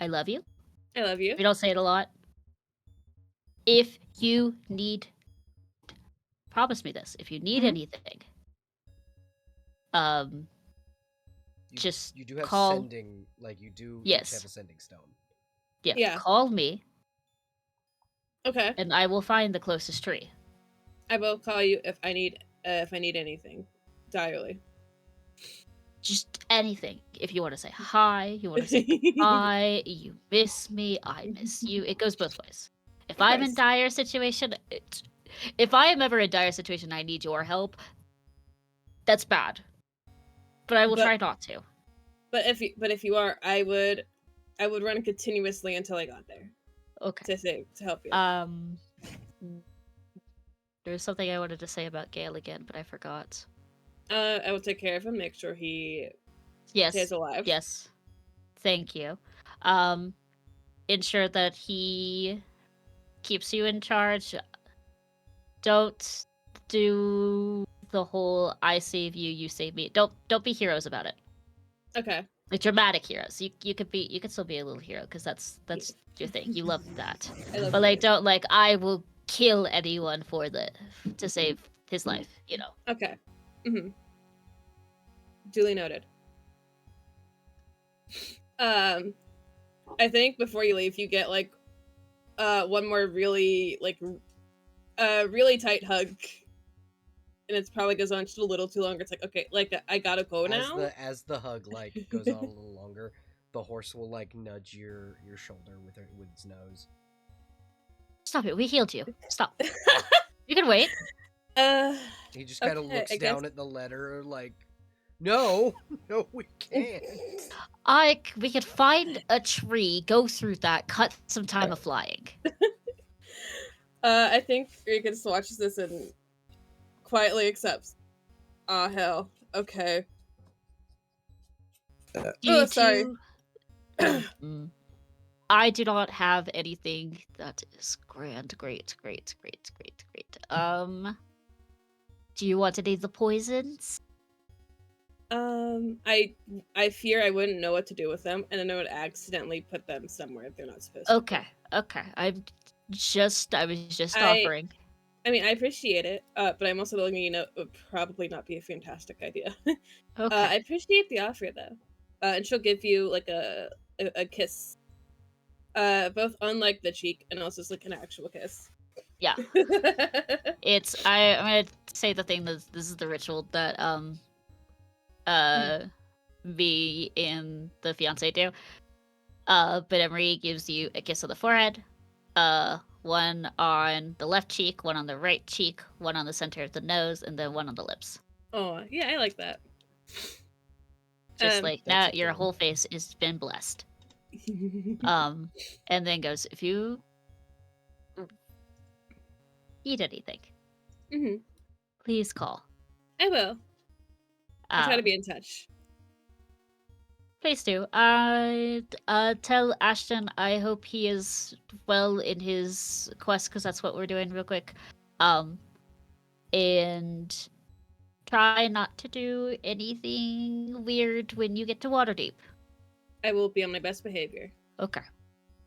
love you. I love you. We don't say it a lot. If you need, promise me this. If you need anything, just you do have call. sending, like you do Yes. each have a sending stone. Yeah. Call me, Okay. and I will find the closest tree. I will call you if I need anything. Direly. Just anything. If you want to say hi, you want to say goodbye, you miss me, I miss you. It goes both ways. If I'm in dire situation, if I am ever in dire situation, I need your help. That's bad, but I will try not to. But if you are, I would run continuously until I got there. Okay. To help you. There's something I wanted to say about Gale again, but I forgot. I will take care of him. Make sure he stays alive. Yes. Thank you. Ensure that he keeps you in charge. Don't do the whole I save you, you save me. Don't be heroes about it. Okay. Like dramatic heroes. You could still be a little hero because that's your thing. You love that. But like don't like I will kill anyone to save his life, you know. Okay. Duly noted. I think before you leave, you get like one more really really tight hug, and it probably goes on just a little too long. It's like, okay, like I gotta go now. As the hug like goes on a little longer, the horse will like nudge your shoulder with its nose. Stop it! We healed you. Stop. You can wait. He just kind of looks down at the letter like, no, we can't. We could find a tree, go through that, cut some time of flying. I think Rika just watches this and quietly accepts. Ah, hell. Okay. Sorry. I do not have anything that is great. Do you want any of the poisons? I fear I wouldn't know what to do with them, and then I would accidentally put them somewhere they're not supposed to. Okay. I was just offering. I mean, I appreciate it, but I'm also letting you know it would probably not be a fantastic idea. Okay. I appreciate the offer though, and she'll give you like a kiss, both on like the cheek and also just like an actual kiss. Yeah. I'm gonna say the thing that this is the ritual that me and the fiance do. But Emery gives you a kiss on the forehead, one on the left cheek, one on the right cheek, one on the center of the nose, and then one on the lips. Oh, yeah, I like that. Just like now, That's a your thing. whole face has been blessed. And then goes, if you need anything, Mhm. please call. I will. I'll try to Um, be in touch. Please do. Tell Ashton I hope he is well in his quest, because that's what we're doing real quick. And try not to do anything weird when you get to Waterdeep. I will be on my best behavior. Okay.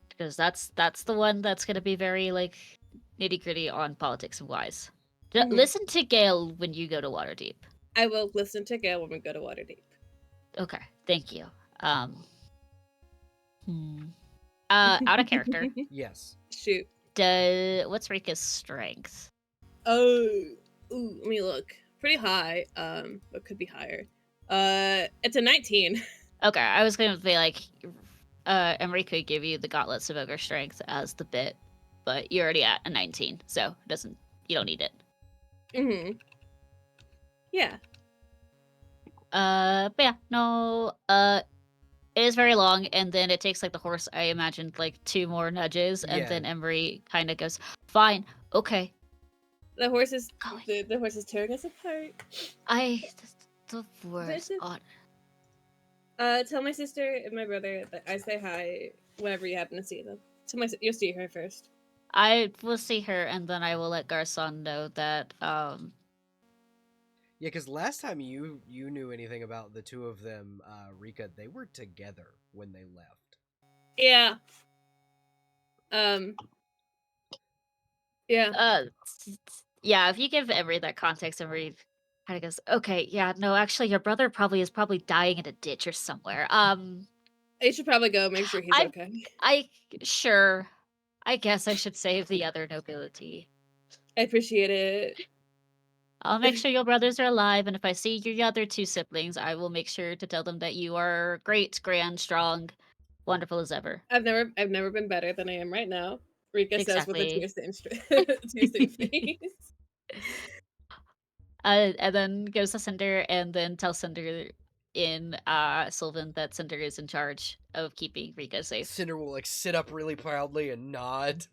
Because that's the one that's gonna be very, like, nitty-gritty on politics and wise. Mhm. Listen to Gale when you go to Waterdeep. I will listen to Gale when we go to Waterdeep. Okay, thank you. Out of character. Yes. Shoot. What's Rika's strength? Oh, ooh, let me look. Pretty high. But could be higher. It's a 19. Okay, I was gonna be like, Emery could give you the Gauntlets of Ogre Strength as the bit, but you're already at a 19, so you don't need it. Mm-hmm. Yeah. But yeah, no, it is very long, and then it takes, like, the horse, I imagined, like, 2 more nudges, and Yeah. then Emery kind of goes, fine, okay. The horse is Going. the horse is tearing us apart. The worst Listen. on. Tell my sister and my brother that I say hi whenever you happen to see them. You'll see her first. I will see her, and then I will let Garcon know that, Yeah, because last time you knew anything about the two of them, Rika, they were together when they left. Yeah. Yeah. Yeah, if you give Emery that context, Emery kind of goes, okay, yeah, no, actually, your brother is probably dying in a ditch or somewhere. You should probably go make sure he's I, okay. Sure, I guess I should save the other nobility. I appreciate it. I'll make sure your brothers are alive, and if I see your other 2 siblings, I will make sure to tell them that you are great, grand, strong, wonderful as ever. I've never been better than I am right now. Rika says with a Exactly. tear-stained face. And then goes to Cinder, and then tells Cinder in Sylvan that Cinder is in charge of keeping Rika safe. Cinder will like sit up really proudly and nod.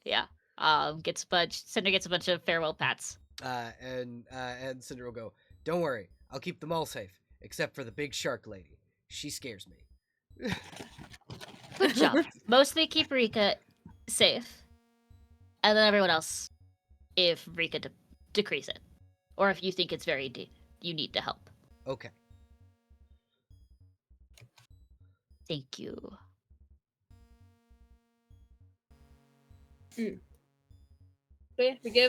Yeah. Cinder gets a bunch of farewell pats. And Cinder will go, "Don't worry, I'll keep them all safe, except for the big shark lady. She scares me." Good job. Mostly keep Rika safe, and then everyone else, if Rika decrease it, or if you think it's very you need to help. Okay. Thank you. But yeah,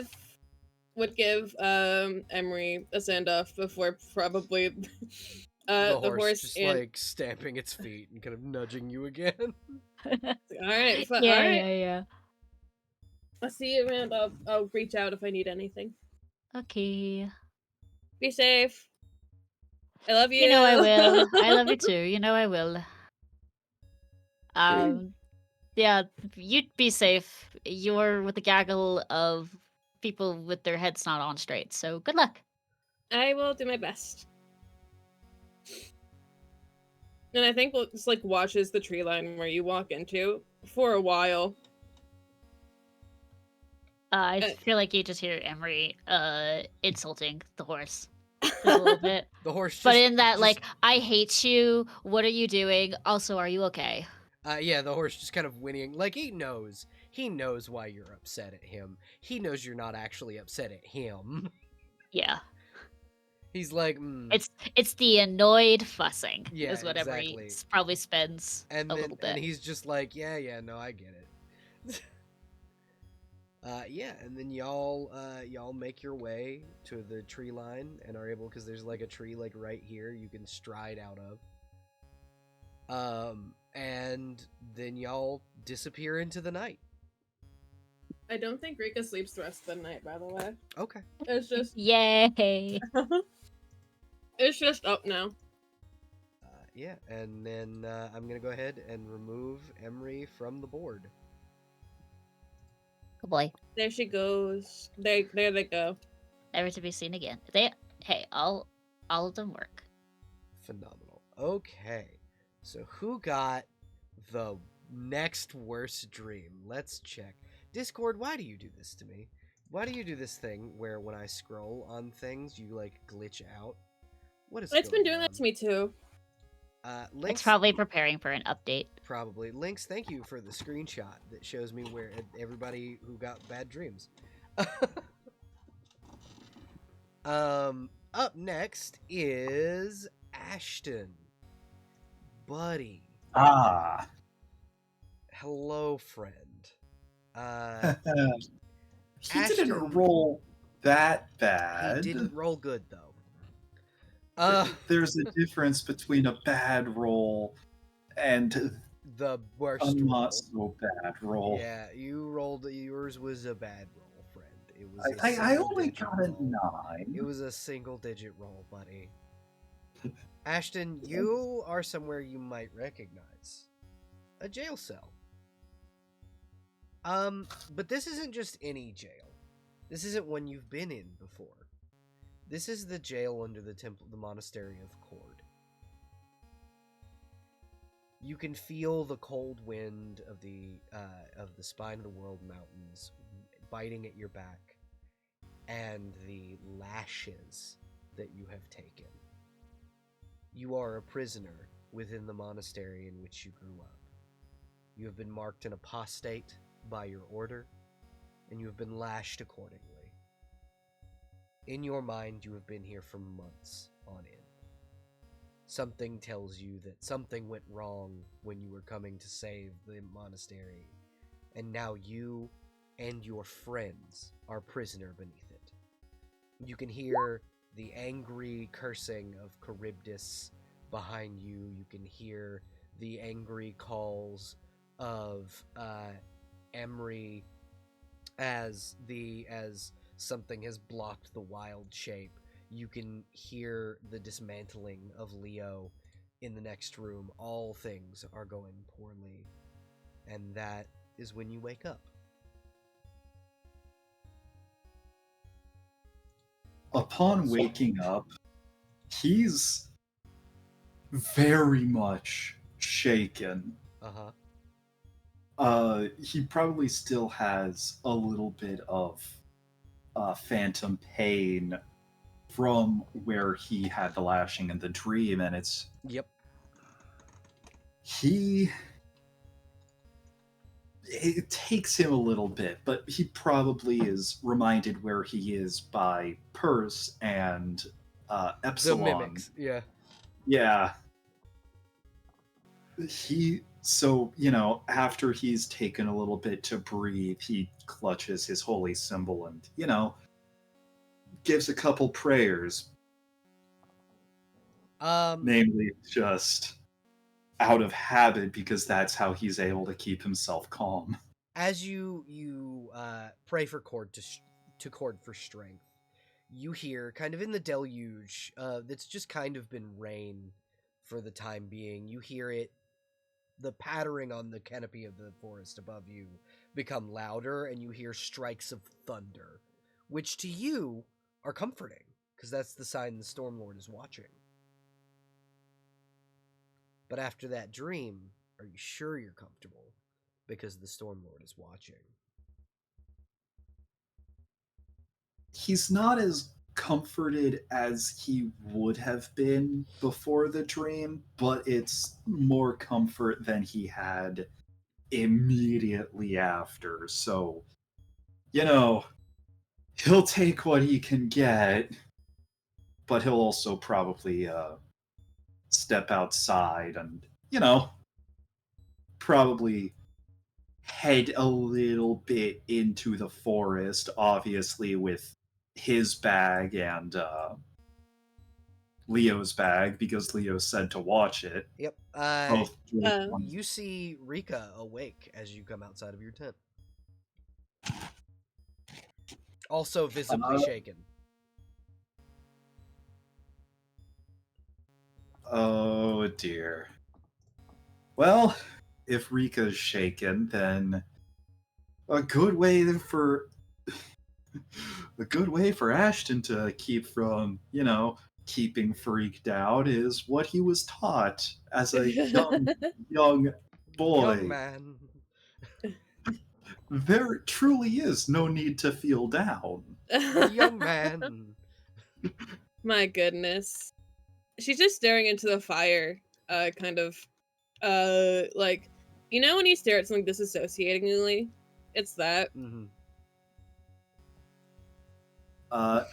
would give Emery a send off before probably The the horse horse just and like stamping its feet and kind of nudging you again. alright, Yeah, yeah. I'll see you around. I'll reach out if I need anything. Okay. Be safe. I love you. You know I will. I love you too. You know I will. Yeah, you'd be safe. You're with a gaggle of people with their heads not on straight, so good luck. I will do my best. And I think we'll just like watches the tree line where you walk into for a while. I feel like you just hear Emery insulting the horse just a little bit. The horse just But in that, just- like, I hate you. What are you doing? Also, are you okay? yeah, the horse just kind of whinnying. Like, he knows why you're upset at him. He knows you're not actually upset at him. Yeah. He's like, It's the annoyed fussing. Yeah, is what exactly. Emery probably spends and a then little bit. and he's just like, yeah, no, I get it. Yeah, and then y'all make your way to the tree line and are able, because there's like a tree like right here you can stride out of. And then y'all disappear into the night. I don't think Rika sleeps the rest of the night, by the way. Okay. It's just Yay! it's just up now. Yeah, and then I'm gonna go ahead and remove Emery from the board. Oh boy, There she goes. There they go. never to be seen again. Hey, all of them work. Phenomenal. Okay. So who got the next worst dream? Let's check. Discord, why do you do this to me? Why do you do this thing where when I scroll on things, you like glitch out? What is It's been going doing that on? to me too. It's Links, probably preparing for an update. probably. Links, thank you for the screenshot that shows me where everybody who got bad dreams. Up next is Ashton. Buddy. Ah. Hello, friend. He Ashton- didn't roll that He bad. didn't roll good though. There's a difference between a bad roll and The worst a roll. not so bad roll. Yeah, you rolled. Yours was a bad roll, friend. It was. I only got a 9. It was a single-digit roll, buddy. Ashton, you are somewhere you might recognize. A jail cell. But this isn't just any jail. This isn't one you've been in before. This is the jail under the monastery of Cord. You can feel the cold wind of the spine of the world mountains biting at your back, and the lashes that you have taken. You are a prisoner within the monastery in which you grew up. You have been marked an apostate by your order, and you have been lashed accordingly. In your mind, you have been here for months on end. Something tells you that something went wrong when you were coming to save the monastery, and now you and your friends are prisoner beneath it. You can hear the angry cursing of Charybdis behind you. You can hear the angry calls of Emery as something has blocked the wild shape. You can hear the dismantling of Leo in the next room. All things are going poorly, and that is when you wake up. Upon waking up, he's very much shaken. He probably still has a little bit of phantom pain from where he had the lashing in the dream, and it's Yep. it takes him a little bit, but he probably is reminded where he is by Purse and The Epsilon. mimics. Yeah. Yeah. After he's taken a little bit to breathe, he clutches his holy symbol and, gives a couple prayers. Namely, just out of habit, because that's how he's able to keep himself calm. As you pray for Cord to Cord for strength, you hear kind of in the deluge that's just kind of been rain for the time being. You hear it, the pattering on the canopy of the forest above you become louder, and you hear strikes of thunder, which to you are comforting, because that's the sign the Stormlord is watching. But after that dream, are you sure you're comfortable? Because the Stormlord is watching. He's not as comforted as he would have been before the dream, but it's more comfort than he had immediately after. So, he'll take what he can get, but he'll also probably step outside and, probably head a little bit into the forest, obviously with his bag and Leo's bag, because Leo said to watch it. Yep. Both You see Rika awake as you come outside of your tent. Also visibly shaken. Oh dear. Well, if Rika's shaken, then a good way for a good way for Ashton to keep from, keeping freaked out is what he was taught as a young Young boy. man. There truly is no need to feel down. Young man. My goodness. She's just staring into the fire, kind of, like, you know when you stare at something disassociatingly? It's that. Mm-hmm.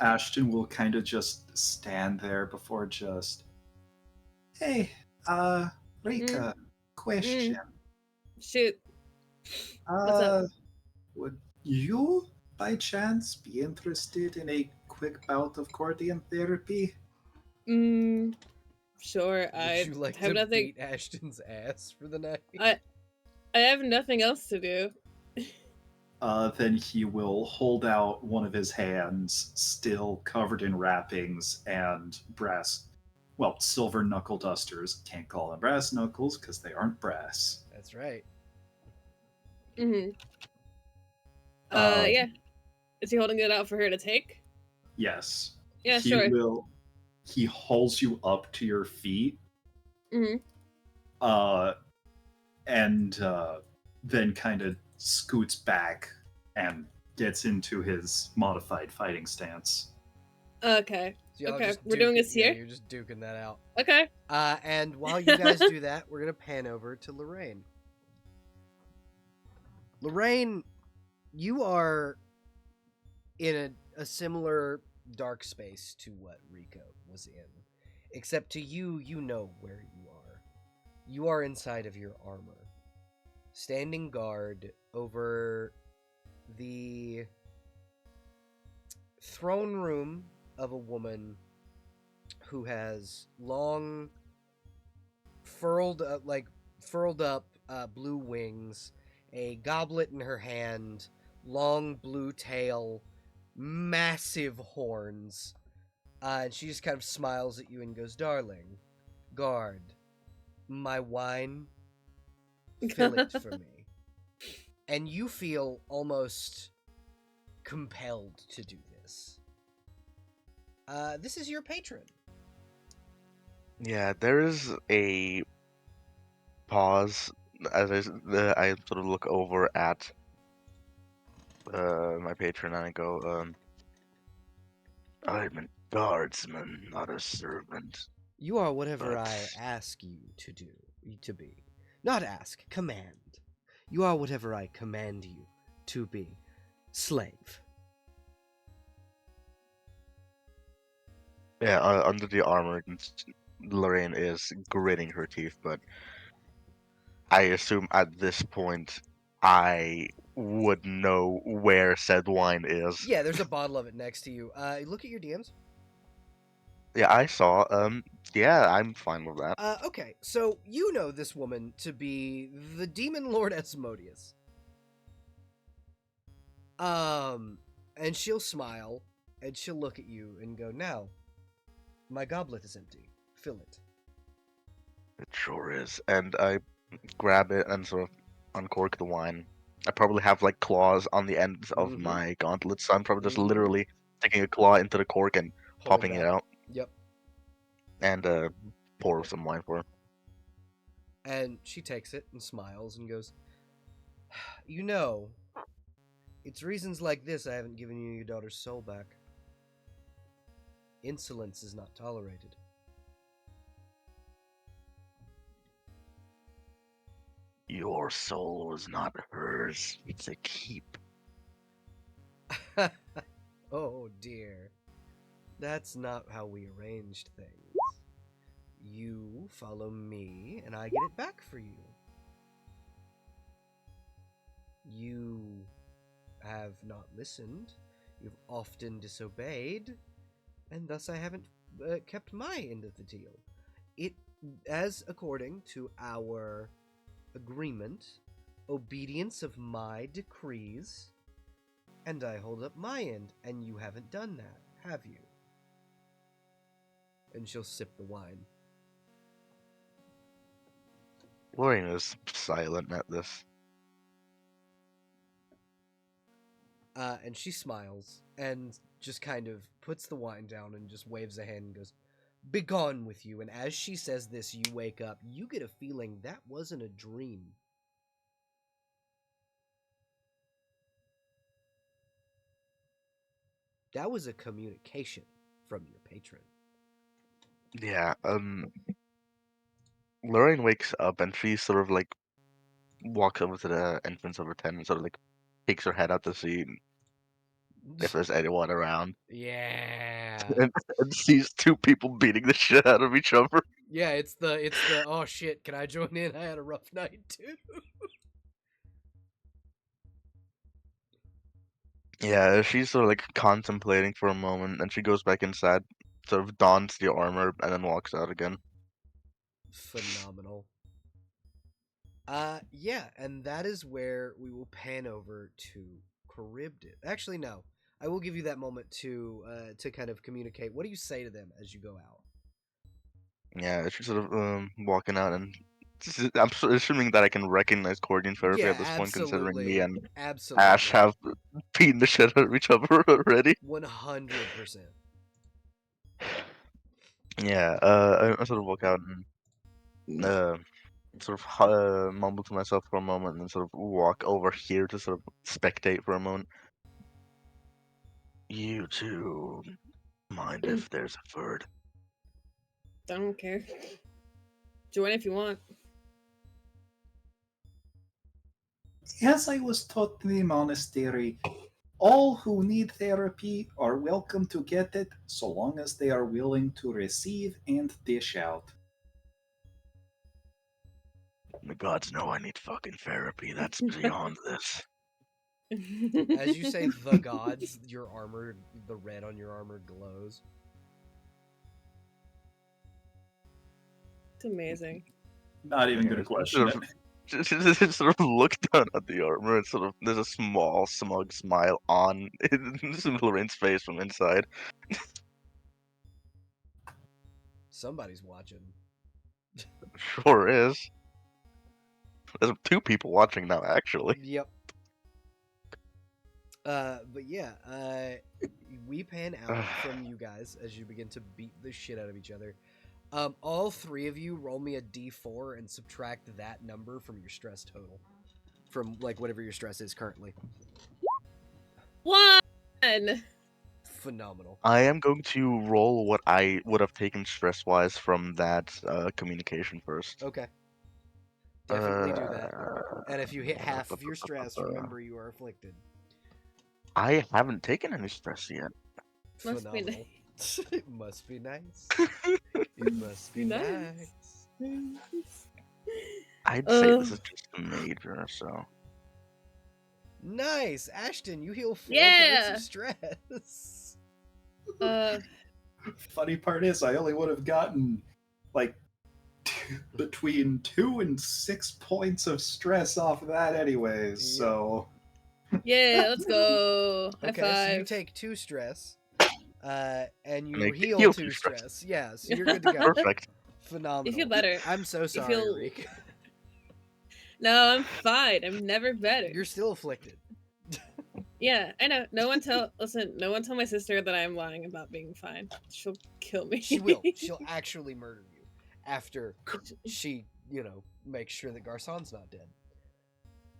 Ashton will kind of just stand there before just, hey, Rika, question. Shoot. What's up? Would you, by chance, be interested in a quick bout of Cordian therapy? Sure. Would I you like have to nothing. beat Ashton's ass for the night? I have nothing else to do. Then he will hold out one of his hands, still covered in wrappings and silver knuckle dusters. Can't call them brass knuckles because they aren't brass. That's right. Mm-hmm. Um, Yeah. Is he holding it out for her to take? Yes. Yeah, he sure. will. He hauls you up to your feet. Mm-hmm. And then kind of scoots back and gets into his modified fighting stance. Okay. So y'all Okay, just we're doing this yeah, here? you're just duking that out. Okay. And while you guys do that, we're gonna pan over to Lorraine. Lorraine, you are in a similar dark space to what Rico was in. Except to you, you know where you are. You are inside of your armor, standing guard over the throne room of a woman who has long furled up blue wings, a goblet in her hand, long blue tail, massive horns, and she just kind of smiles at you and goes, "Darling, guard, my wine, fill it for me." And you feel almost compelled to do this. This is your patron. Yeah, there is a pause as I sort of look over at my patron and I go, I'm a guardsman, not a servant. You are whatever But I ask you to be. Not ask, command. You are whatever I command you to be. Slave. yeah, under the armor, Lorraine is gritting her teeth, but I assume at this point I would know where said wine is. Yeah, there's a bottle of it next to you. Look at your DMs. Yeah, I saw. Yeah, I'm fine with that. Okay, so you know this woman to be the demon lord Asmodeus. And she'll smile, and she'll look at you and go, "Now, my goblet is empty. Fill it." It sure is. And I grab it and sort of uncork the wine. I probably have like claws on the ends of Mhm. my gauntlets, so I'm probably just Mhm. literally sticking a claw into the cork and Hold popping it that. out Yep. and pour some wine for her. And she takes it and smiles and goes, "You know, it's reasons like this I haven't given you your daughter's soul back. Insolence is not tolerated." Your soul was not hers. It's a keep. Oh dear. That's not how we arranged things. You follow me, and I get it back for you. You have not listened. You've often disobeyed, and thus I haven't kept my end of the deal. It, as according to our agreement, obedience of my decrees, and I hold up my end, and you haven't done that, have you? And she'll sip the wine. Lorraine is silent at this. And she smiles and just kind of puts the wine down and just waves a hand and goes, "Begone with you." And as she says this, you wake up. You get a feeling that wasn't a dream. That was a communication from your patron. Yeah. Lorraine wakes up and she sort of like walks over to the entrance of her tent and sort of like peeks her head out to see if there's anyone around, Yeah. and sees two people beating the shit out of each other. Yeah, it's the oh shit, can I join in? I had a rough night too. Yeah, she's sort of like contemplating for a moment, and she goes back inside, sort of dons the armor, and then walks out again. Phenomenal. Yeah, and that is where we will pan over to Charybdis. Actually, no. I will give you that moment to kind of communicate. What do you say to them as you go out? Yeah, she's sort of walking out, and I'm assuming that I can recognize Cordian therapy Yeah, at this point, considering me absolutely. and Ash Absolutely. have beaten the shit out of each other already. 100%. Yeah, I sort of walk out and sort of mumble to myself for a moment, and then sort of walk over here to sort of spectate for a moment. You two mind if there's a third? I don't care. Join if you want. As I was taught in the monastery, all who need therapy are welcome to get it so long as they are willing to receive and dish out. The gods know I need fucking therapy. That's beyond this. As you say the gods, your armor, the red on your armor glows. It's amazing. Not even Yeah, gonna it's question sort it. of, just sort of look down at the armor, and sort of there's a small, smug smile on Lorraine's face from inside. Somebody's watching. Sure is. There's two people watching now, actually. Yep. But yeah, we pan out from you guys as you begin to beat the shit out of each other. All three of you roll me a d4 and subtract that number from your stress total. From, like, whatever your stress is currently. 1! Phenomenal. I am going to roll what I would have taken stress-wise from that communication first. Okay. Definitely do that. And if you hit half of your stress, remember you are afflicted. I haven't taken any stress yet. Must be Phenomenal. It must be nice. It must be nice. I'd say this is just a major, so. Nice! Ashton, you heal 4 points Yeah! of stress. Funny part is, I only would have gotten like between 2 and 6 points of stress off of that, anyways. Yeah. So Yeah, let's go. High Okay, five. so you take 2 stress. And you Make heal heal 2 2 stress. stress. Yeah, so you're good to go. Perfect. Phenomenal. You feel better. I'm so sorry, feel- Reek. No, I'm fine. I'm never better. You're still afflicted. Yeah, I know. No one tell my sister that I'm lying about being fine. She'll kill me. She will. She'll actually murder you after she, makes sure that Garçon's not dead.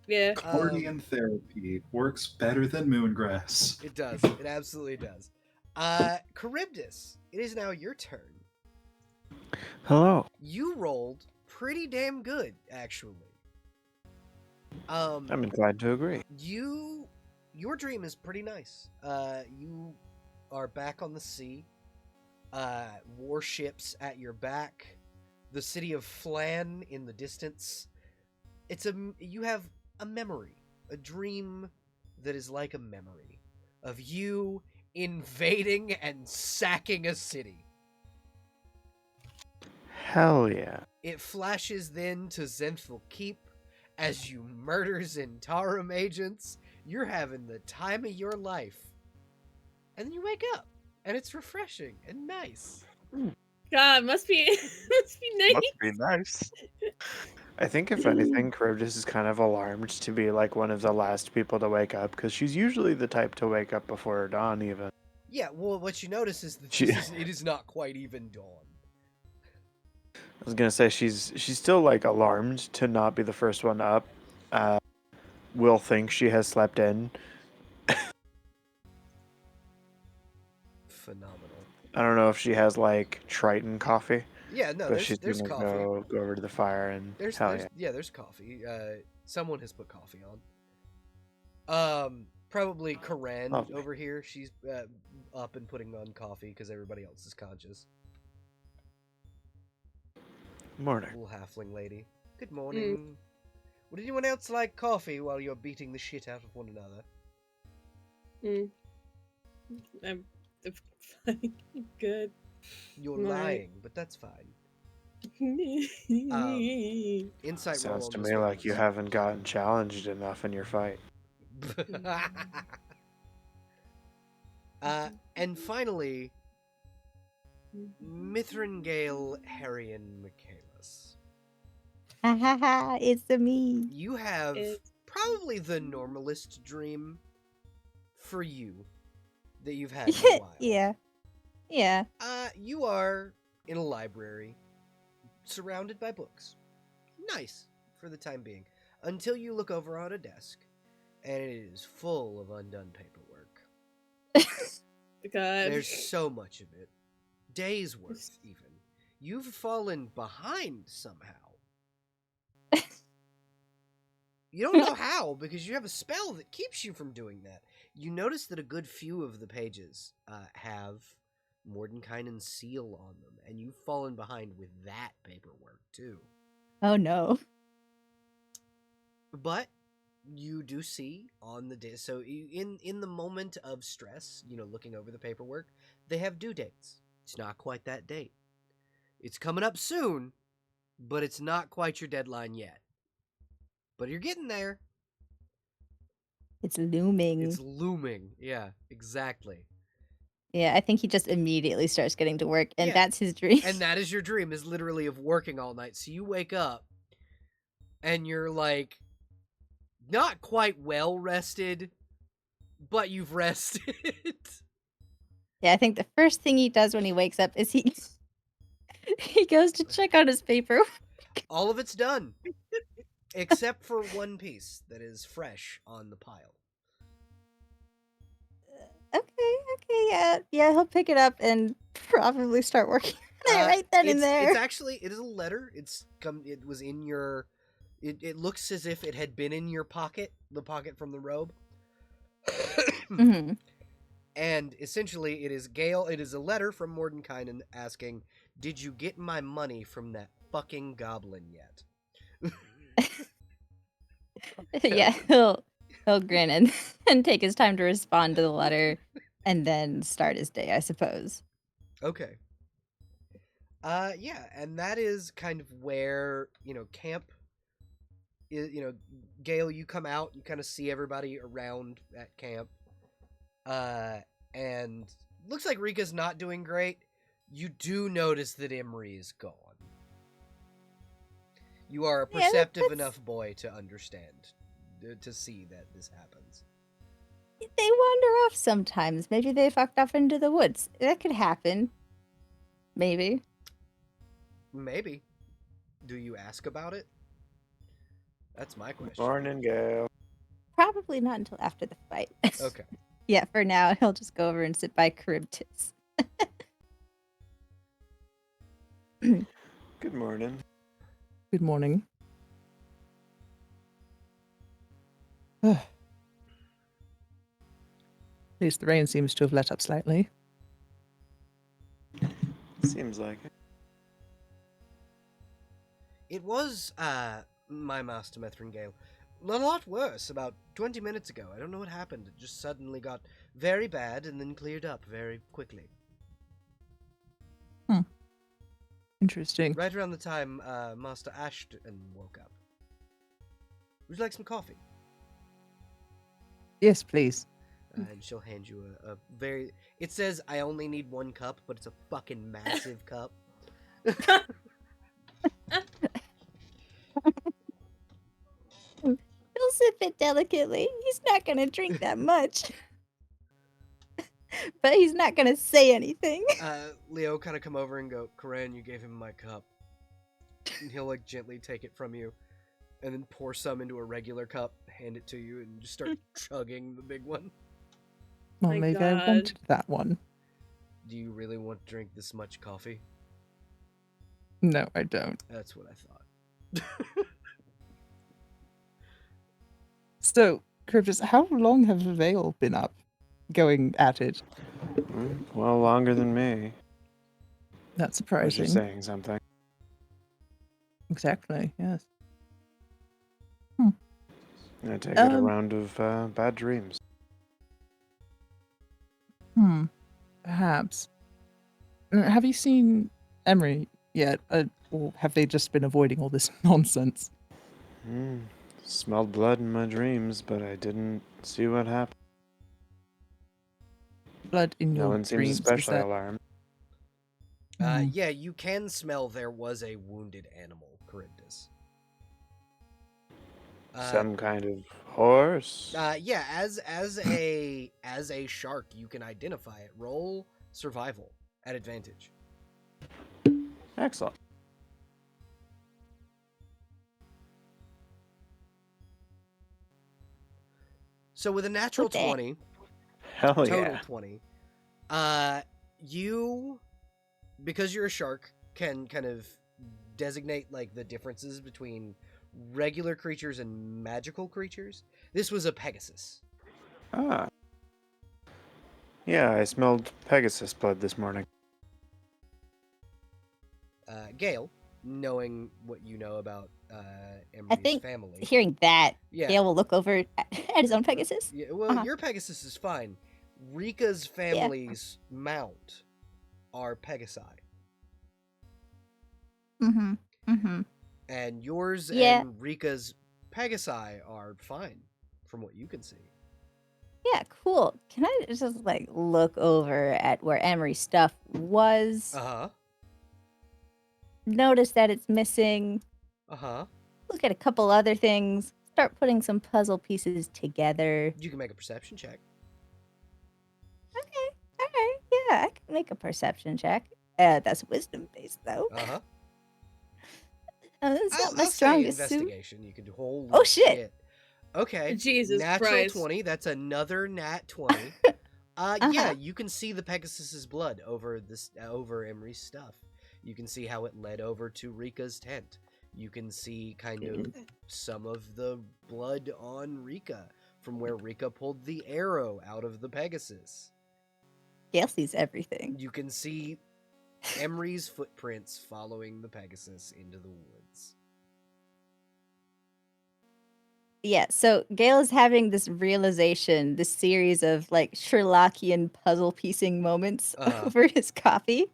Yeah. Cordian therapy works better than moongrass. It does. It absolutely does. Charybdis, it is now your turn. Hello. You rolled pretty damn good, actually. I'm inclined to agree. Your dream is pretty nice. You are back on the sea. Warships at your back. The city of Flan in the distance. You have a memory, a dream that is like a memory of you invading and sacking a city. Hell yeah. It flashes then to Zenthal Keep as you murder Zentarum agents. You're having the time of your life. And then you wake up, and it's refreshing and nice. God, must be nice. Must be nice. I think if anything, Charybdis is kind of alarmed to be like one of the last people to wake up because she's usually the type to wake up before dawn even. Yeah, well, what you notice is that She- it is not quite even dawn. I was gonna say she's still like alarmed to not be the first one up. Will think she has slept in. Phenomenal. I don't know if she has like Triton coffee, Yeah, no, but she's there's gonna coffee. go over to the fire and hell yeah. Yeah, there's coffee. Someone has put coffee on. Probably Karen Lovely. over here. She's up and putting on coffee because everybody else is conscious. Morning. Little halfling lady. Good morning. Would anyone else like coffee while you're beating the shit out of one another? I'm fine. Good. You're All right. lying, but that's fine. Insight roll Sounds on to this me one, like you please. haven't gotten challenged enough in your fight. And finally, Mithrangale Harrion Michaelis. Ha ha ha! It's the me. You have It's- probably the normalest dream for you that you've had in a while. Yeah. Yeah. You are in a library, surrounded by books. Nice for the time being, until you look over on a desk, and it is full of undone paperwork. God. There's so much of it, days worth even. You've fallen behind somehow. You don't know how, because you have a spell that keeps you from doing that. You notice that a good few of the pages have Mordenkainen's seal on them, and you've fallen behind with that paperwork too. Oh no. But you do see on the day, so in the moment of stress, looking over the paperwork, they have due dates. It's not quite that date. It's coming up soon, but it's not quite your deadline yet. But you're getting there. It's looming. It's looming. Yeah, exactly. Yeah, I think he just immediately starts getting to work, and Yeah. that's his dream. And that is your dream, is literally of working all night. So you wake up, and you're like, not quite well rested, but you've rested. Yeah, I think the first thing he does when he wakes up is he goes to check on his paper. All of it's done. Except for one piece that is fresh on the pile. Okay, yeah, he'll pick it up and probably start working on it right then and there. It is a letter. It was in your. It looks as if it had been in your pocket, the pocket from the robe. Mhm. And essentially, it is a letter from Mordenkainen asking, "Did you get my money from that fucking goblin yet?" Yeah, he'll grin and take his time to respond to the letter, and then start his day, I suppose. Okay. Yeah, and that is kind of where, camp is, Gale, you come out, you kind of see everybody around at camp. And looks like Rika's not doing great. You do notice that Imri is gone. You are a perceptive enough boy to understand, to see that this happens. They wander off sometimes. Maybe they fucked off into the woods. That could happen. Maybe. Maybe. Do you ask about it? That's my question. Morning, Gale. Probably not until after the fight. Okay. Yeah, for now, he'll just go over and sit by Charybdis. Good morning. Good morning. At least the rain seems to have let up slightly. Seems like it. It was, my master Mithrangale, a lot worse about 20 minutes ago. I don't know what happened. It just suddenly got very bad and then cleared up very quickly. Interesting. Right around the time Master Ashton woke up. Would you like some coffee? Yes, please. And she'll hand you a very... It says, I only need 1 cup, but it's a fucking massive cup. sip it delicately. He's not gonna drink that much. But he's not gonna say anything. Leo kind of come over and go, Corinne, you gave him my cup. And he'll like gently take it from you and then pour some into a regular cup, hand it to you, and just start chugging the big one. Well, My maybe I God. wanted that one. Do you really want to drink this much coffee? No, I don't. That's what I thought. So, Cryptus, how long have the Veil been up, going at it? Well, longer than me. That's Which is surprising. saying something. Exactly, yes. I take it a Um, round of bad dreams. Perhaps. Have you seen Emery yet? Or have they just been avoiding all this nonsense? Smelled blood in my dreams, but I didn't see what happened. Blood in No your one seems dreams, is especially that... alarmed. Yeah, you can smell there was a wounded animal, Charybdis. Some kind of horse? Yeah, as a shark, you can identify it. Roll survival at advantage. Excellent. So with a natural Okay. 20, Hell total yeah. 20, you, because you're a shark, can kind of designate like the differences between regular creatures and magical creatures. This was a Pegasus. Ah. Yeah, I smelled Pegasus blood this morning. Gale, knowing what you know about I Emery's think family. hearing that, Yeah. Gale will look over at his own Pegasus. Yeah, well, Uh-huh. your Pegasus is fine. Rika's family's mount are Pegasi. Mm-hmm. Mm-hmm. And yours Yeah. and Rika's Pegasi are fine, from what you can see. Yeah, cool. Can I just like look over at where Emery's stuff was? Uh-huh. Notice that it's missing. Uh-huh. Look at a couple other things. Start putting some puzzle pieces together. You can make a perception check. Okay. All right. Yeah, I can make a perception check. That's wisdom based though. Uh-huh. It's not my I'll say strongest suit. investigation. You could hold. Oh, shit. Okay. Jesus Natural Christ. 20. That's another nat 20. Yeah, Uh-huh. you can see the Pegasus's blood over Emery's stuff. You can see how it led over to Rika's tent. You can see kind of some of the blood on Rika from where Rika pulled the arrow out of the Pegasus. Gale sees everything. You can see Emery's footprints following the Pegasus into the woods. Yeah, so Gale is having this realization, this series of like Sherlockian puzzle piecing moments over his coffee.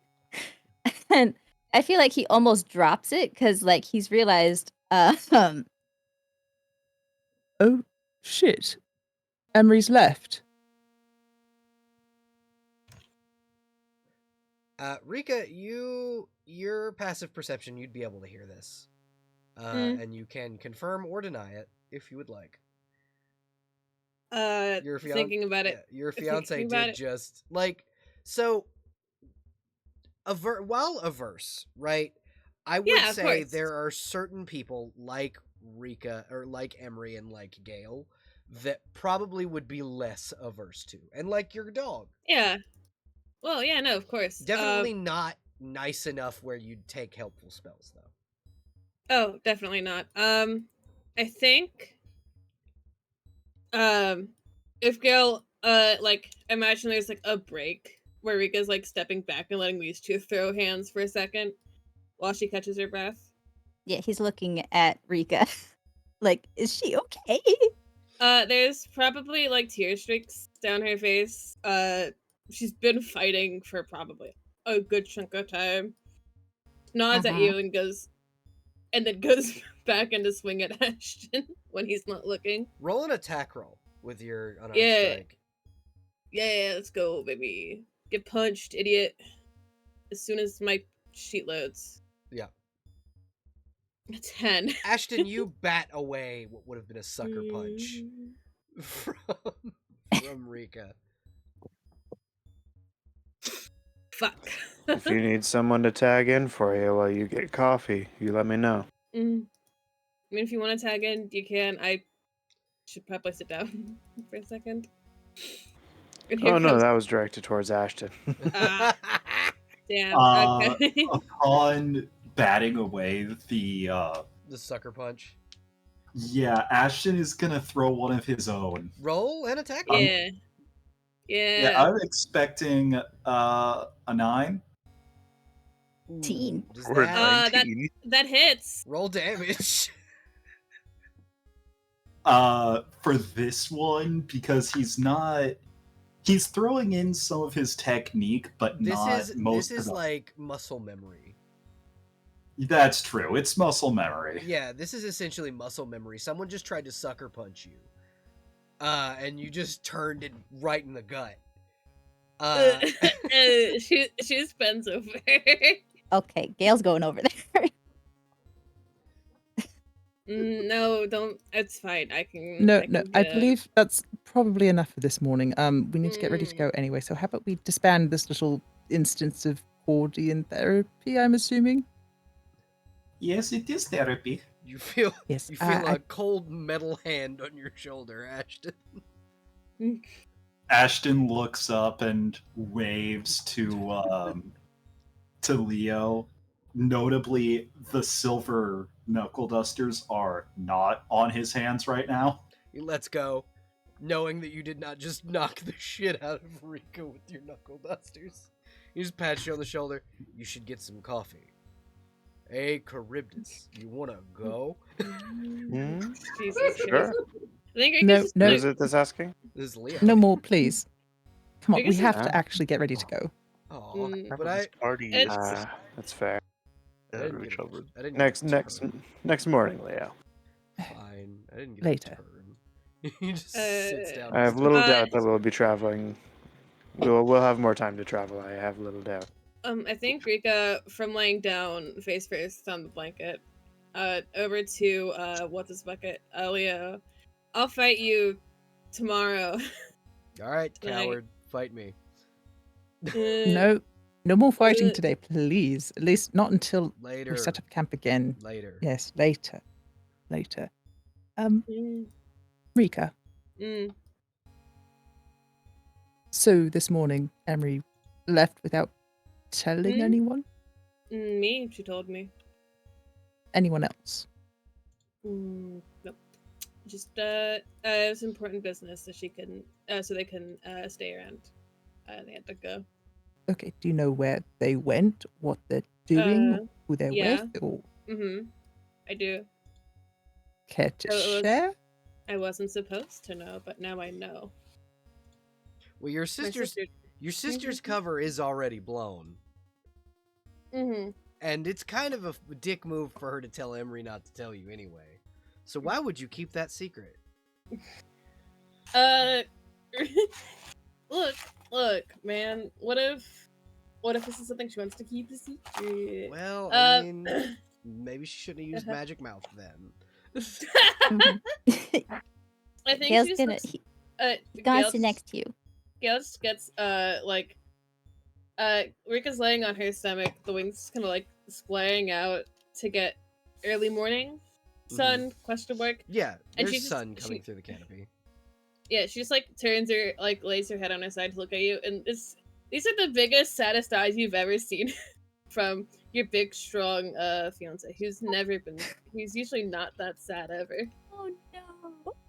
And I feel like he almost drops it because like he's realized Oh, shit. Emery's left. Rika, your passive perception, you'd be able to hear this. And you can confirm or deny it if you would like. Thinking about it. Your fiance thinking about did it. just like so. While averse, right? I would Yeah, of say course. there are certain people like Rika or like Emery and like Gale that probably would be less averse to, and like your dog. Yeah. Well, yeah, no, of course. Definitely not nice enough where you'd take helpful spells though. Oh, definitely not. I think if Gale like imagine there's like a break where Rika's like stepping back and letting these two throw hands for a second while she catches her breath. yeah, he's looking at Rika. Like, is she okay? There's probably like tear streaks down her face. She's been fighting for probably a good chunk of time. Nods at Uh-huh. you and then goes back into swing at Ashton when he's not looking. Roll an attack roll with your unarmed Yeah. strike. Yeah, let's go, baby. Get punched, idiot. As soon as my sheet loads. Yeah. A 10. Ashton, you bat away what would have been a sucker punch from Rika. Fuck. If you need someone to tag in for you while you get coffee, you let me know. I mean, if you want to tag in, you can. I should probably sit down for a second. And here Oh no, comes. that was directed towards Ashton. Damn. Okay. Upon batting away the sucker punch. yeah, Ashton is gonna throw one of his own. Roll and attack. Yeah. Yeah, I'm expecting a 9. Teen. Does We're that 19. that hits. roll damage? For this one, because he's throwing in some of his technique, but not most this is of it. like muscle memory. That's true. It's muscle memory. Yeah, this is essentially muscle memory. Someone just tried to sucker punch you. And you just turned it right in the gut. She's bends over. Okay, Gail's going over there. No, don't. It's fine. I can. No, can no, do I it. believe that's probably enough for this morning. We need to get ready to go anyway. So how about we disband this little instance of Cordian therapy? I'm assuming. Yes, it is therapy. You feel Yes. you feel a cold metal hand on your shoulder, Ashton. Ashton looks up and waves to Leo. Notably, the silver knuckle dusters are not on his hands right now. He lets go, knowing that you did not just knock the shit out of Rika with your knuckle dusters. He just pats you on the shoulder. You should get some coffee. Hey, Charybdis, you wanna go? Jesus Sure. Christ. I think No, Rika's no. Who is it that's asking? This is Leo. No more, please. Come on, we Because have it's- to actually get ready to go. Aw, but This party It's- is That's fair. I didn't get recovered. I didn't Next, get a next, turn. next morning, Leo. Fine. I didn't get Later. a turn. He just sits down. I have and little Uh, doubt that we'll be traveling. We'll have more time to travel. I have little doubt. I think Rika, from laying down face first on the blanket, over to what's his bucket, Leo. I'll fight you tomorrow. All right, Like- coward, fight me. No, no more fighting today, please. At least not until Later. we set up camp again. Later. Yes, later. Later. Mm, Rika. mm. So this morning, Emery left without telling anyone? Me, she told me. Anyone else? Nope. Just it's important business so she can so they can stay around. They had to go. Okay, do you know where they went, what they're doing, who they're yeah. with, or I do. care to So it was- share? I wasn't supposed to know, but now I know. Well, your sister's cover is already blown, and it's kind of a dick move for her to tell Emery not to tell you anyway. So why would you keep that secret? Look, man. What if this is something she wants to keep a secret? Well, I mean, maybe she shouldn't have used magic mouth then. I think Gail's she's gonna. looks- He, Gail God's sit next to you. Gail just gets Rika's laying on her stomach, the wings kind of like splaying out to get early morning sun question mark. Yeah, And there's she just- sun coming she- through the canopy. Yeah, she just like turns her lays her head on her side to look at you, and these are the biggest, saddest eyes you've ever seen from your big, strong fiance, who's he's usually not that sad ever. Oh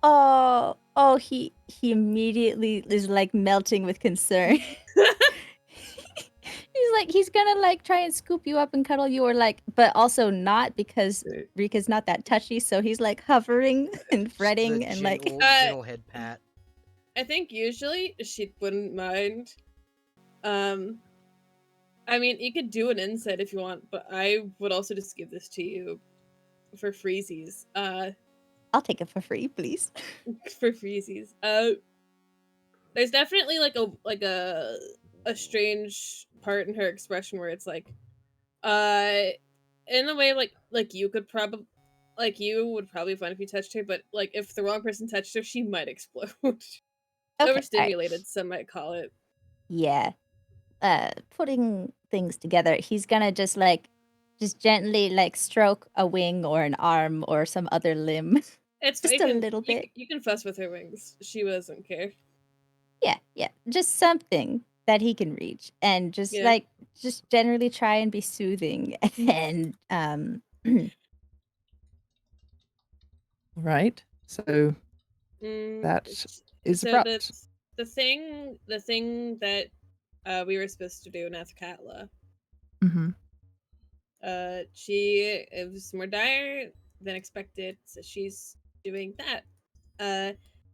no! Oh! He immediately is like melting with concern. He's gonna like try and scoop you up and cuddle you, or like, but also not because Rika's not that touchy. So he's like hovering and fretting The and like. gentle head pat. I think usually she wouldn't mind. I mean, you could do an insight if you want, but I would also just give this to you for freezies. I'll take it for free, please. For freezies. There's definitely like a strange part in her expression where it's like, in a way, like you could probably, like you would probably find if you touched her, but like if the wrong person touched her, she might explode. Okay, all right. Overstimulated, some might call it. Yeah. Putting things together, he's gonna just gently like stroke a wing or an arm or some other limb. It's Just a little bit. You can fuss with her wings. She doesn't care. Yeah. Just something that he can reach. And just Yeah. just generally try and be soothing. And Right. So that is So abrupt. the thing that we were supposed to do in Athkatla, Mm-hmm. it was more dire than expected, so she's doing that.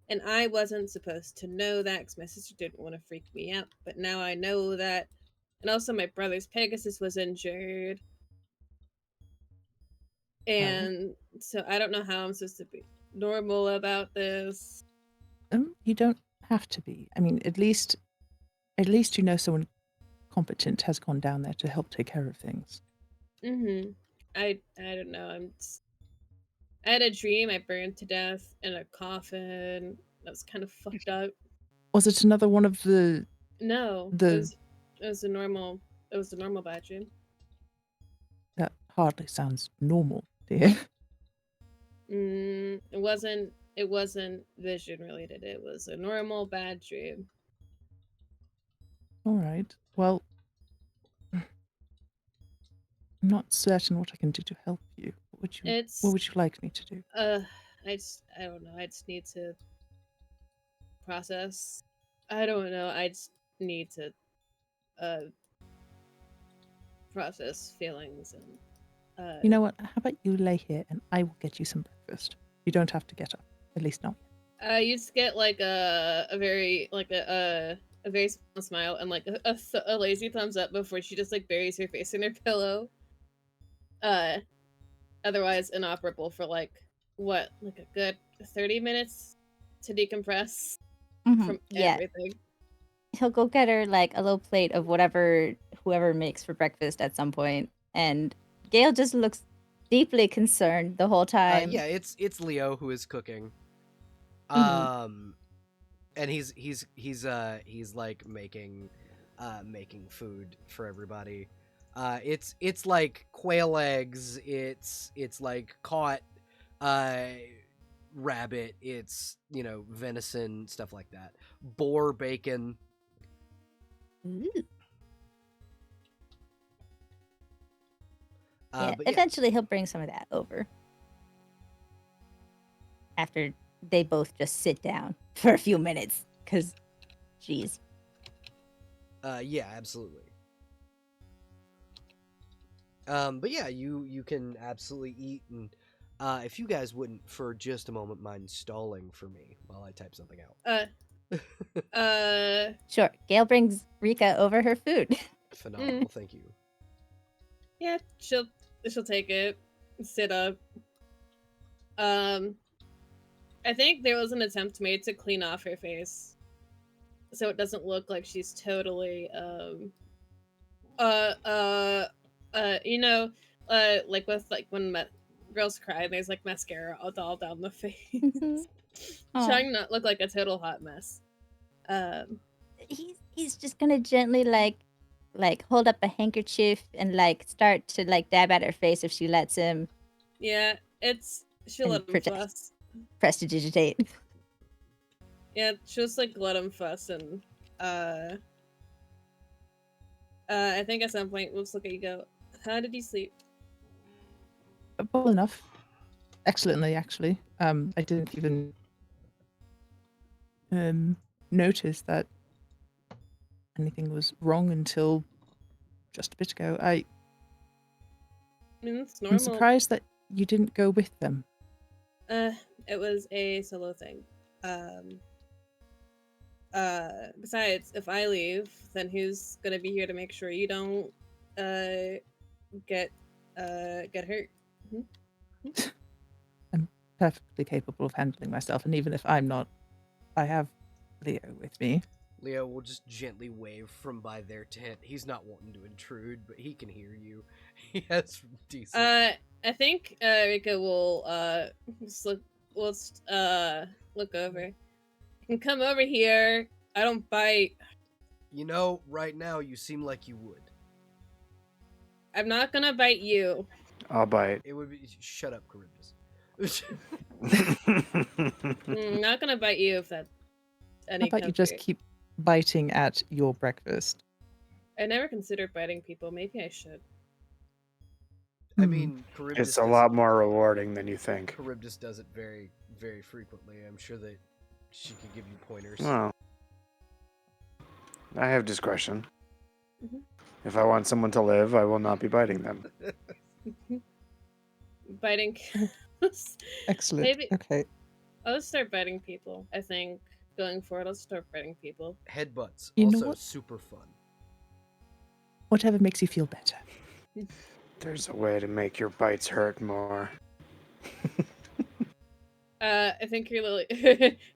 And I wasn't supposed to know that because my sister didn't want to freak me out, but now I know that. And also, my brother's Pegasus was injured, and so I don't know how I'm supposed to be normal about this. You don't have to be. I mean, at least you know someone competent has gone down there to help take care of things. I don't know. I had a dream I burned to death in a coffin. That was kind of fucked up. Was it another one of the? No, The it was a normal bad dream. that hardly sounds normal, dear. It wasn't vision related. It was a normal bad dream. All right. Well, I'm not certain what I can do to help you. What would you like me to do? I don't know. I just need to process. I don't know. I just need to process feelings and You know what? How about you lay here and I will get you some breakfast. You don't have to get up. At least not yet. you just get like a very small smile and like a lazy thumbs up before she just like buries her face in her pillow. Otherwise inoperable for like a good 30 minutes to decompress from everything. He'll go get her like a little plate of whatever whoever makes for breakfast at some point, and Gail just looks deeply concerned the whole time. Yeah, it's Leo who is cooking. And he's like making food for everybody. It's like quail eggs, it's like caught rabbit, it's, you know, venison, stuff like that. Boar bacon. Ooh. But eventually he'll bring some of that over. After they both just sit down for a few minutes, because, geez. Yeah, absolutely. But yeah, you can absolutely eat, and if you guys wouldn't for just a moment mind stalling for me while I type something out. Sure. Gail brings Rika over her food. Phenomenal, thank you. Yeah, she'll take it, sit up. I think there was an attempt made to clean off her face, so it doesn't look like she's totally you know, like with like when girls cry, there's like mascara all down the face. Trying not look like a total hot mess. He's just gonna gently like hold up a handkerchief and like start to like dab at her face if she lets him. Yeah, she'll let him fuss. Prestidigitate. Yeah, she'll just like let him fuss, and I think at some point we'll just look at you go, how did you sleep? Well enough. Excellently, actually. I didn't even notice that anything was wrong until just a bit ago. I mean, it's normal. I'm surprised that you didn't go with them. It was a solo thing. Besides, if I leave, then who's gonna be here to make sure you don't get hurt? I'm perfectly capable of handling myself, and even if I'm not, I have Leo with me. Leo will just gently wave from by their tent. He's not wanting to intrude, but he can hear you. He has decent. I think Rika will just look over. You can come over here. I don't bite. You know, right now you seem like you would. I'm not gonna bite you. I'll bite. It would be. Shut up, Charybdis. Not gonna bite you if that's How any about you just comfort. keep biting at your breakfast? I never considered biting people. Maybe I should. I mean, Charybdis. It's a lot more rewarding than you think. Charybdis does it very, very frequently. I'm sure that she could give you pointers. Well, I have discretion. Mhm. If I want someone to live, I will not be biting them. Biting. Excellent. Maybe Okay. I'll just start biting people. I think going forward, I'll start biting people. Headbutts, You know also what? super fun. Whatever makes you feel better. There's a way to make your bites hurt more. I think her little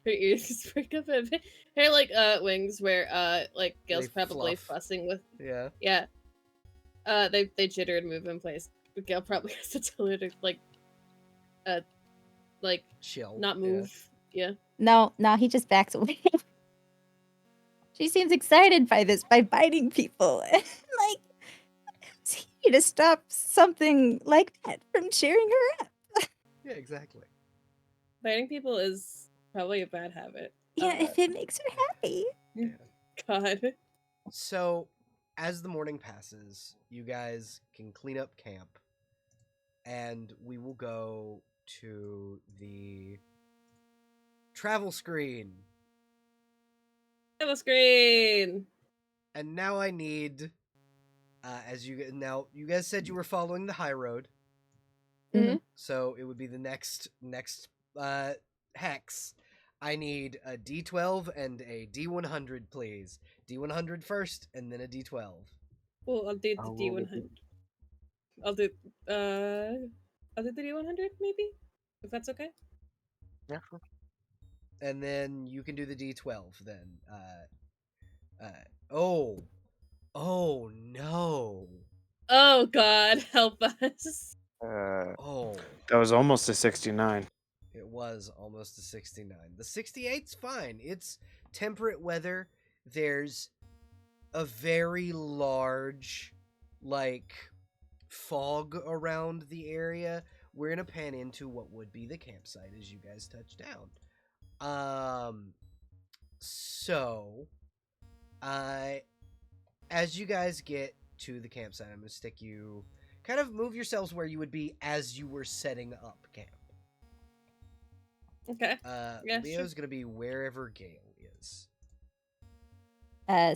her ears just break up a bit. Her like wings where like Gail's They probably fluff. fussing with. Yeah. Yeah. They jitter and move in place. But Gail probably has to tell her to like Chill. not move. Yeah. No, he just backs away. She seems excited by this, by biting people. Like, it's easy to stop something like that from cheering her up. Yeah, exactly. Biting people is probably a bad habit. Yeah, if it makes her happy. God. So, as the morning passes, you guys can clean up camp, and we will go to the travel screen. Have a screen. And now I need, you guys said you were following the high road, Mhm. so it would be the next hex. I need a D12 and a D100, please. D100 first, and then a D12. Well, I'll do the I'll roll D100. I'll do the D100 maybe, if that's okay. Yeah, sure. And then you can do the D12 then. Oh no. Oh God, help us. Oh, That was almost a 69. it was almost a 69. The 68's fine. It's temperate weather. There's a very large, like, fog around the area. We're gonna pan into what would be the campsite as you guys touch down. So, as you guys get to the campsite, I'm gonna stick you. Kind of move yourselves where you would be as you were setting up camp. Okay. Yeah, Leo's sure. gonna be wherever Gale is.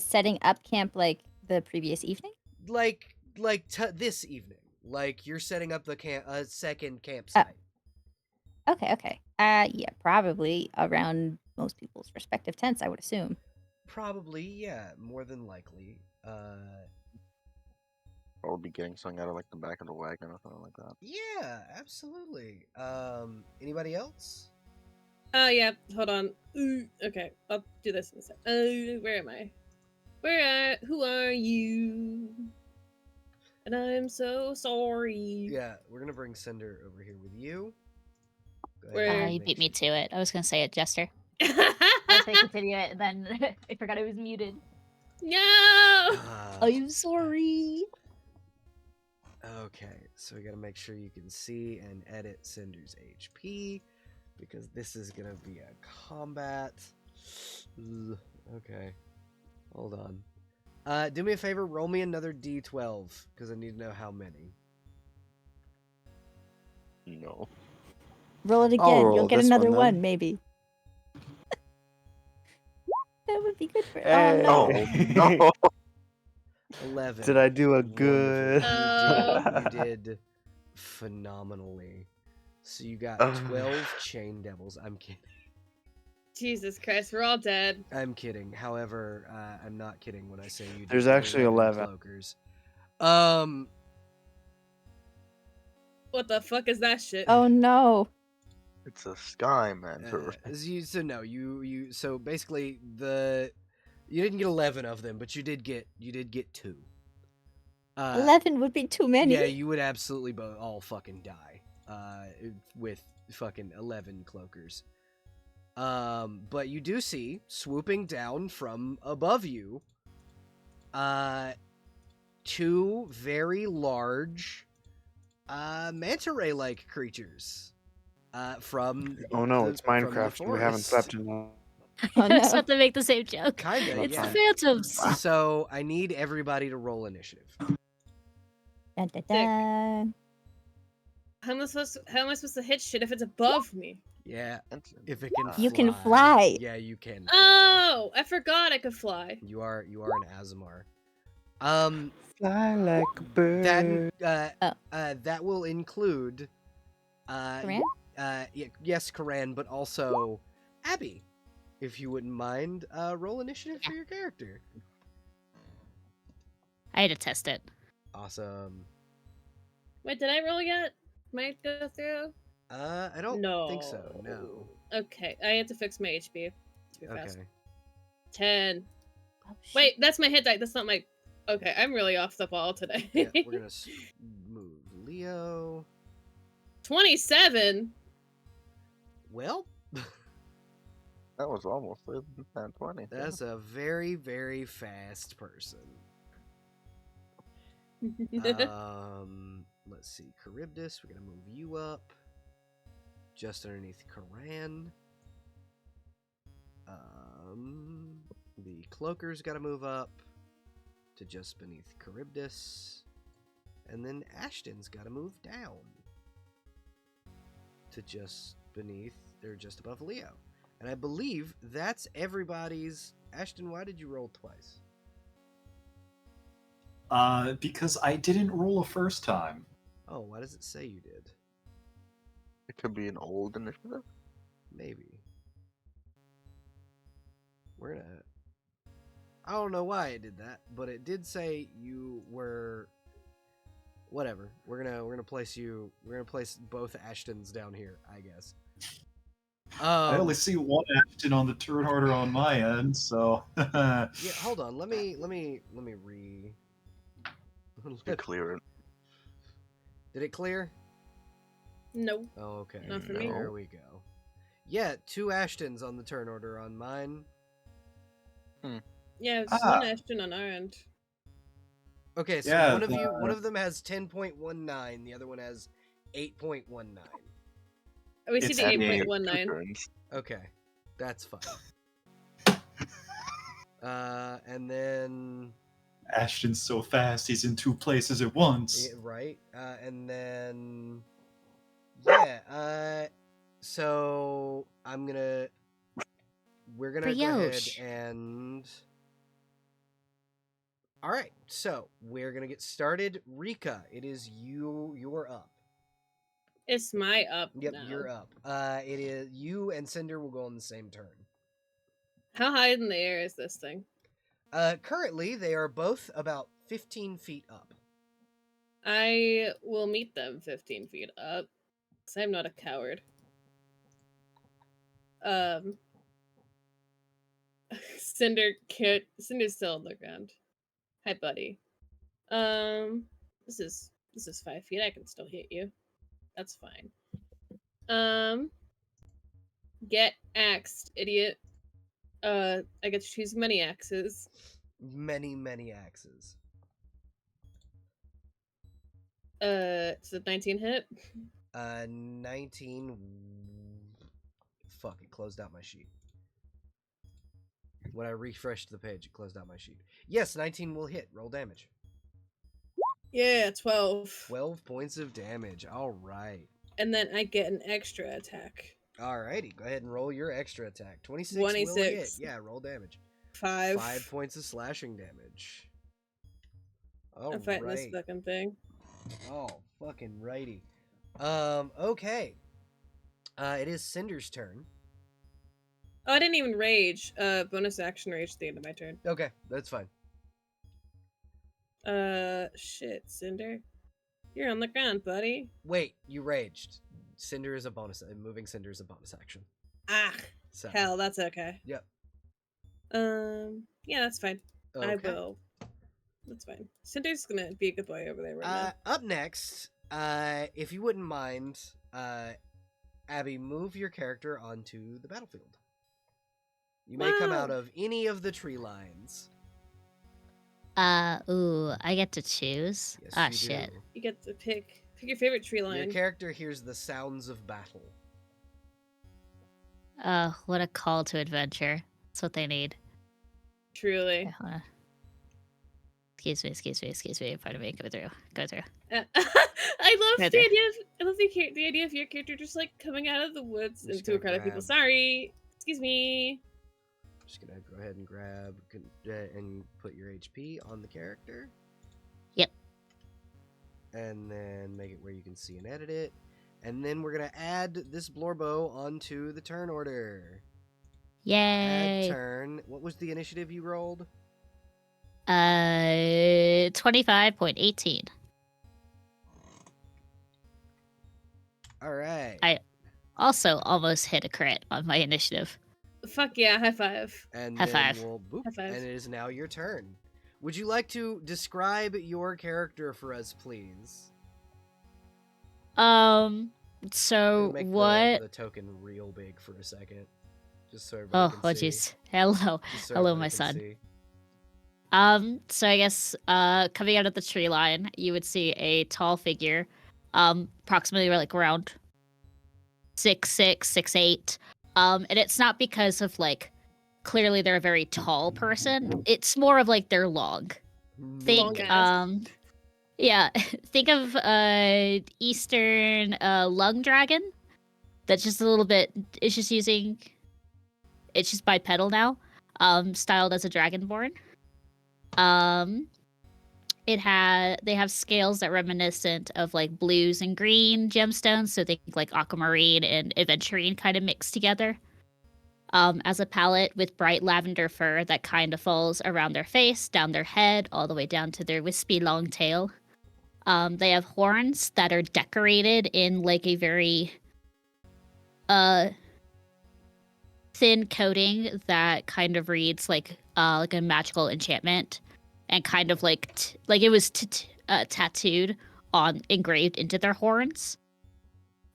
Setting up camp like the previous evening? Like this evening. Like you're setting up the second campsite. Okay. Yeah, probably around most people's respective tents, I would assume. Probably, yeah, more than likely. Or be getting something out of like the back of the wagon or something like that. Yeah, absolutely. Anybody else? Yeah. Hold on. Okay, I'll do this in a sec. Where am I? Who are you? And I'm so sorry. Yeah, we're gonna bring Cinder over here with you. Go ahead Where- and You make beat me sure- to it. I was gonna say it, Jester. I was gonna continue it, and then I forgot I was muted. No. I'm sorry. Okay, so we gotta make sure you can see and edit Cinder's HP because this is gonna be a combat. Ugh, okay, hold on. Do me a favor, roll me another D12 because I need to know how many. No. Roll it I'll again. roll You'll get this another one, one, then. maybe. That would be good for. Hey. Oh no. No. 11. Did I do a Wonderful. good? You did phenomenally. So you got 12 chain devils. I'm kidding. Jesus Christ, we're all dead. I'm kidding. However, I'm not kidding when I say you did. There's actually 11. cloakers. What the fuck is that shit? Oh no. It's a sky manter. So basically You didn't get 11 of them, but you did get 2. 11 would be too many. Yeah, you would absolutely all fucking die. With fucking 11 cloakers. But you do see swooping down from above you, 2 very large, manta ray-like creatures. From Oh no, the, it's from the Minecraft and we haven't forest. slept in long. Oh, I was no. about to make the same joke. Kinda, It's yeah. the phantoms. So I need everybody to roll initiative. Dun, dun, dun. How am I supposed to hit shit if it's above me? Yeah, if it can fly. You can fly. Yeah, you can. Fly. Oh, I forgot I could fly. You are an Azamar. Fly like a bird. That will include Karan? yes, Karan, but also Abby, if you wouldn't mind, roll initiative for your character. I had to test it. Awesome. Wait, did I roll yet? Might go through? I don't think so. No. Okay, I had to fix my HP. Too fast. Okay. 10. Oh, shit. Wait, that's my hit die. That's not my. Okay, I'm really off the ball today. Yeah, we're gonna move Leo. 27. Well, That was almost 20. that's a very, very fast person. Let's see, Charybdis, we're gonna move you up, just underneath Karan. The Cloaker's gotta move up to just beneath Charybdis, and then Ashton's gotta move down to just beneath, or just above Leo. And I believe that's everybody's. Ashton, why did you roll twice? Because I didn't roll a first time. Oh, why does it say you did? It could be an old initiative. Maybe. We're gonna. I don't know why it did that, but it did say you were. Whatever. We're gonna place you. We're gonna place both Ashtons down here, I guess. I only see one Ashton on the turn order on my end, so. Yeah, hold on. Let me re. To clear it. Did it clear? No. Oh, okay. Not for me. There we go. Yeah, 2 Ashtons on the turn order on mine. Yeah, it's one Ashton on our end. Okay, so Yeah, one of them has 10.19, the other one has 8.19. We see It's the at 8.19. Turns. Okay, that's fine. And then Ashton's so fast, he's in 2 places at once. yeah, right, and then yeah, so we're gonna go ahead Brioche. and. All right, so we're gonna get started. Rika, it is you. You're up. It's my up Yep, now. you're up. It is you and Cinder will go on the same turn. How high in the air is this thing? Currently, they are both about 15 feet up. I will meet them 15 feet up, because I'm not a coward. Cinder's still on the ground. Hi, buddy. This is 5 feet. I can still hit you. That's fine. Get axed, idiot. I get to choose many axes. Many, many axes. It's a 19 hit. 19. Fuck, it closed out my sheet. When I refreshed the page, it closed out my sheet. Yes, 19 will hit. Roll damage. Yeah, 12. 12 points of damage. All right. And then I get an extra attack. Alrighty, go ahead and roll your extra attack. 26 will hit. 26. Yeah, roll damage. 5. 5 points of slashing damage. I'm fighting this fucking thing. Oh, fucking righty. Okay. It is Cinder's turn. Oh, I didn't even rage. Bonus action rage at the end of my turn. Okay, that's fine. Shit, Cinder. You're on the ground, buddy. Wait, you raged. Cinder is a bonus. Moving Cinder is a bonus action. Ah, So, hell, that's okay. Yep. Yeah, that's fine. I Okay. will. That's fine. Cinder's gonna be a good boy over there right now. Up next, if you wouldn't mind, Abby, move your character onto the battlefield. You may come out Wow. of any of the tree lines. Ooh, I get to choose. Yes, Ah, you shit. do. You get to pick your favorite tree Your line. character hears the sounds of battle. What a call to adventure. That's what they need. Truly. Okay, hold on. Excuse me. Pardon me. Go through. I love Right the there. idea of the idea of your character just like coming out of the woods I'm just into a gonna crowd of people. grab- Sorry, excuse me. Just gonna go ahead and grab and put your HP on the character. Yep. And then make it where you can see and edit it. And then we're gonna add this Blorbo onto the turn order. Add Yay. turn. What was the initiative you rolled? 25.18. All right. Also almost hit a crit on my initiative. Fuck yeah, high five. And High then five. we'll boop. High five. And it is now your turn. Would you like to describe your character for us, please? So Make what? the token real big for a second, just so Oh, everybody can see. jeez. Hello. Just so Hello, everybody my can son. see. So I guess coming out of the tree line, you would see a tall figure, approximately like around 6'6", 6'8". And it's not because of like clearly they're a very tall person. It's more of like they're long. Think Long ass. yeah, think of Eastern lung dragon. That's just a little bit. It's just bipedal now. Styled as a dragonborn. They have scales that reminiscent of like blues and green gemstones, so think like aquamarine and aventurine kind of mixed together. As a palette with bright lavender fur that kind of falls around their face, down their head, all the way down to their wispy long tail. They have horns that are decorated in like a very thin coating that kind of reads like a magical enchantment, and kind of like it was tattooed on engraved into their horns.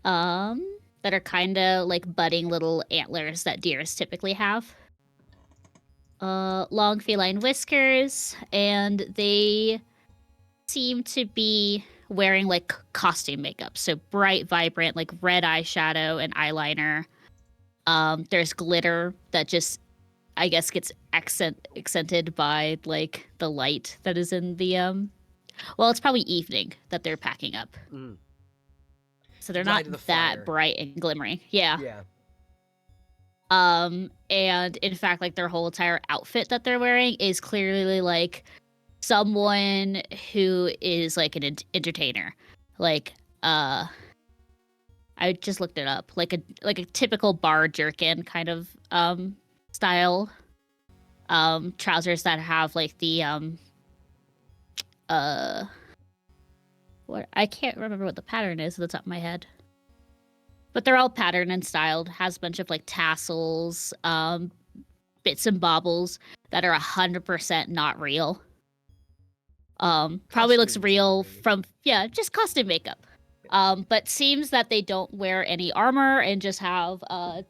That are kind of like budding little antlers that deers typically have. Long feline whiskers, and they seem to be wearing like costume makeup, so bright, vibrant, like red eyeshadow and eyeliner. There's glitter that just, I guess, gets accented by like the light that is in the well, it's probably evening that they're packing up. Mm. So they're Light not of the that fire. bright and glimmering. Yeah. Yeah. And in fact, like their whole entire outfit that they're wearing is clearly like someone who is like an entertainer. Like, I just looked it up. Like a typical bar jerkin kind of style. Trousers that have like the what, I can't remember what the pattern is at the top of my head. But they're all patterned and styled. Has a bunch of like tassels, bits and baubles that are 100% not real. Probably looks Costume real jewelry. from just costume makeup. But seems that they don't wear any armor and just have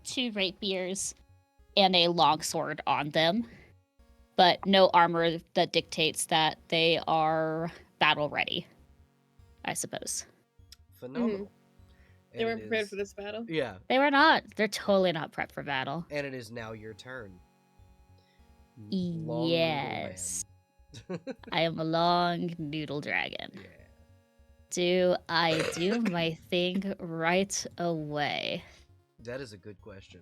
2 rapiers and a longsword on them. But no armor that dictates that they are battle ready, I suppose. Phenomenal. They weren't prepared for this battle. Yeah. They were not. They're totally not prepped for battle. And it is now your turn. Long noodle Yes. man. I am a long noodle dragon. Yeah. Do I do my thing right away? That is a good question.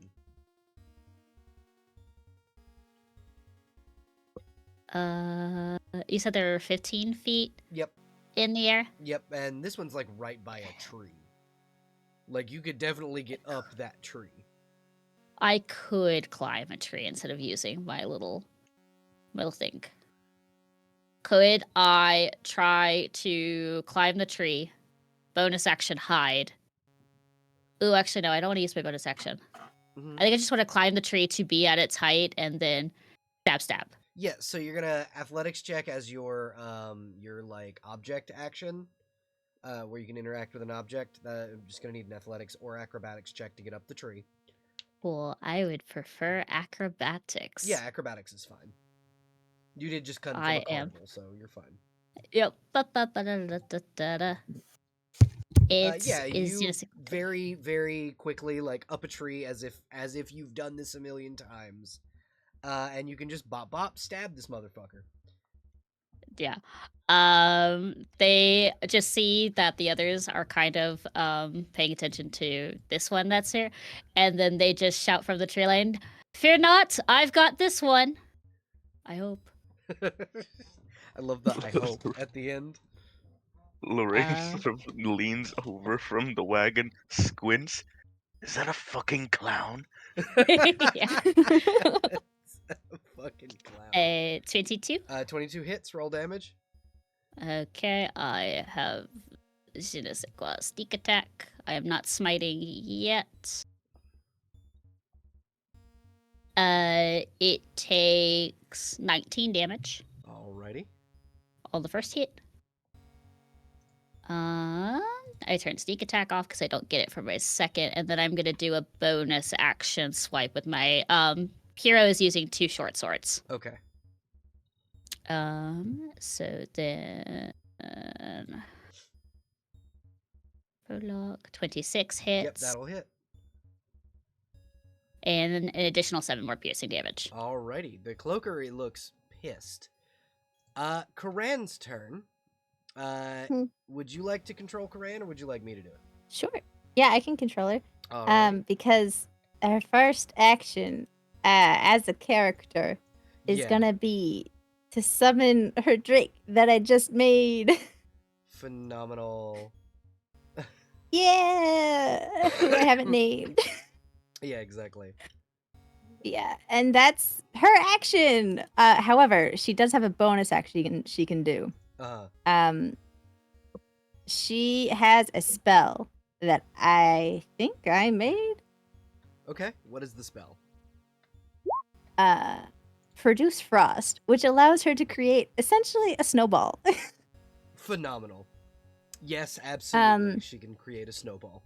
You said there were 15 feet Yep. in the air? Yep. And this one's like right by a tree. Like you could definitely get up that tree. I could climb a tree instead of using my little thing. Could I try to climb the tree? Bonus action hide. Ooh, actually no, I don't want to use my bonus action. Mhm. I think I just want to climb the tree to be at its height and then Stab. Yeah, so you're gonna athletics check as your like object action, where you can interact with an object. I'm just gonna need an athletics or acrobatics check to get up the tree. Well, I would prefer acrobatics. Yeah, acrobatics is fine. You did just come from I a am. carnival, so you're fine. Yep. Ba-ba-ba-da-da-da-da. It Yeah, is you just very, very quickly like up a tree as if you've done this a million times, and you can just bop stab this motherfucker. yeah. They just see that the others are kind of paying attention to this one that's here, and then they just shout from the tree line, "Fear not, I've got this one." I hope. I love the "I hope" at the end. Lorraine sort of leans over from the wagon, squints. Is that a fucking clown? Yeah. Fucking clown. 22. 22 hits. Roll damage. Okay, I have je ne sais quoi, sneak attack. I am not smiting yet. It takes 19 damage Alrighty. on the first hit. I turn sneak attack off because I don't get it for my second, and then I'm gonna do a bonus action swipe with my hero is using 2 short swords. Okay. So then prologue 26 hits. Yep, that'll hit. And an additional 7 more piercing damage. Alrighty. The cloaker looks pissed. Karan's turn. Would you like to control Karan, or would you like me to do it? Sure. Yeah, I can control her. Alrighty. Because her first action as a character is Yeah. gonna be to summon her Drake that I just made. Phenomenal. Yeah, who I haven't named. Yeah, exactly. Yeah, and that's her action. However, she does have a bonus action she can do. She has a spell that I think I made. Okay, what is the spell? Produce frost, which allows her to create essentially a snowball. Phenomenal. Yes, absolutely. She can create a snowball.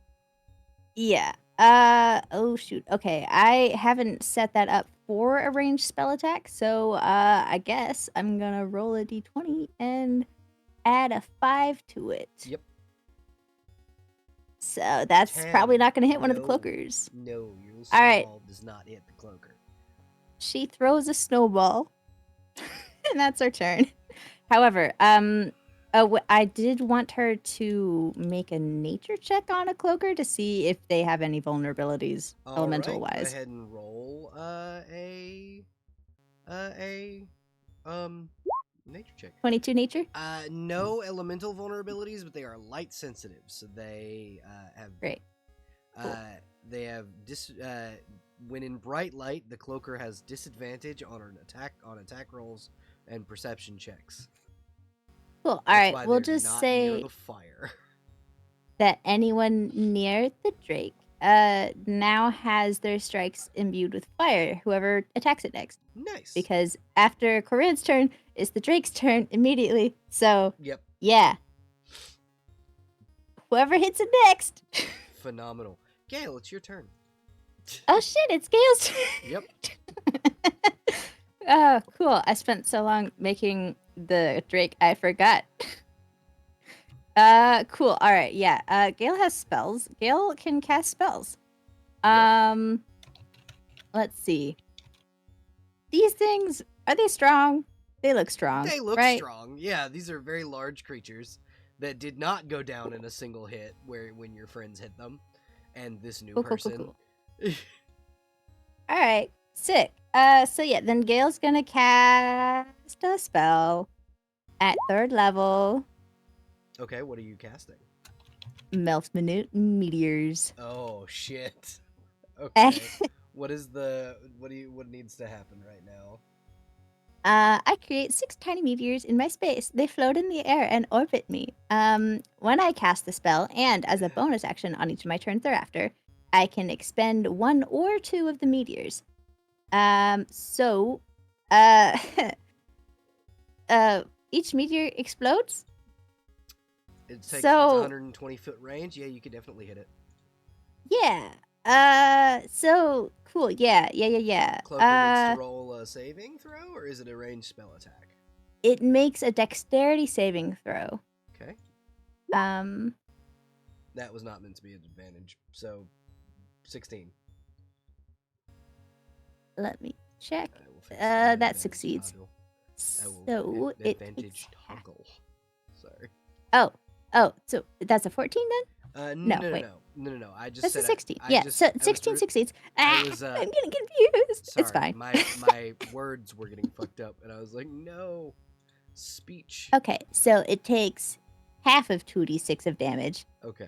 Yeah. Oh shoot. Okay, I haven't set that up for a ranged spell attack, so I guess I'm gonna roll a d20 and add a 5 to it. Yep. So that's 10. probably not gonna hit one of the No. cloakers. No, your All snowball right. does not hit the cloaker. She throws a snowball, and that's her turn. However, I did want her to make a nature check on a cloaker to see if they have any vulnerabilities, elemental Alright, wise. Go ahead and roll a nature check. 22 nature. No elemental vulnerabilities, but they are light sensitive, so they have Great. They have when in bright light, the cloaker has disadvantage on attack rolls and perception checks. Cool. All That's right, why we'll they're just not say near the fire. that anyone near the Drake now has their strikes imbued with fire, whoever attacks it next. Nice. Because after Corinne's turn, it's the Drake's turn immediately. So, Yep. yeah. Whoever hits it next. Phenomenal. Gale, it's your turn. Oh shit, it's Gale's turn. Yep. Oh, cool. I spent so long making the Drake, I forgot. Cool. All right, yeah. Gale has spells. Gale can cast spells. Yep. Let's see. These things, are they strong? They look strong. They look right? strong. Yeah, these are very large creatures that did not go down in a single hit when your friends hit them. And this new person. Cool. All right, sick. So yeah, then Gale's gonna cast a spell at 3rd level. Okay, what are you casting? Melt meteors. Oh shit. Okay. What needs to happen right now? I create 6 tiny meteors in my space. They float in the air and orbit me. When I cast the spell, and as a bonus action on each of my turns thereafter, I can expend 1 or 2 of the meteors. So Uh, each meteor explodes. It's a So 120-foot range. Yeah, you could definitely hit it. yeah. So cool. Yeah. Cloaker needs to roll a saving throw, or is it a ranged spell attack? It makes a dexterity saving throw. Okay. That was not meant to be an advantage. So, 16. Let me check. I will fix That succeeds. toggle. So it advantage toggle. Sorry. Oh, so that's a 14 then? No, No, wait. No. I just That's said a 16. I Yeah, just, so I was 16 re- succeeds. I Ah, was, I'm getting confused. Sorry, It's fine. my words were getting fucked up, and I was like, no, speech. Okay, so it takes half of 2d6 of damage. Okay.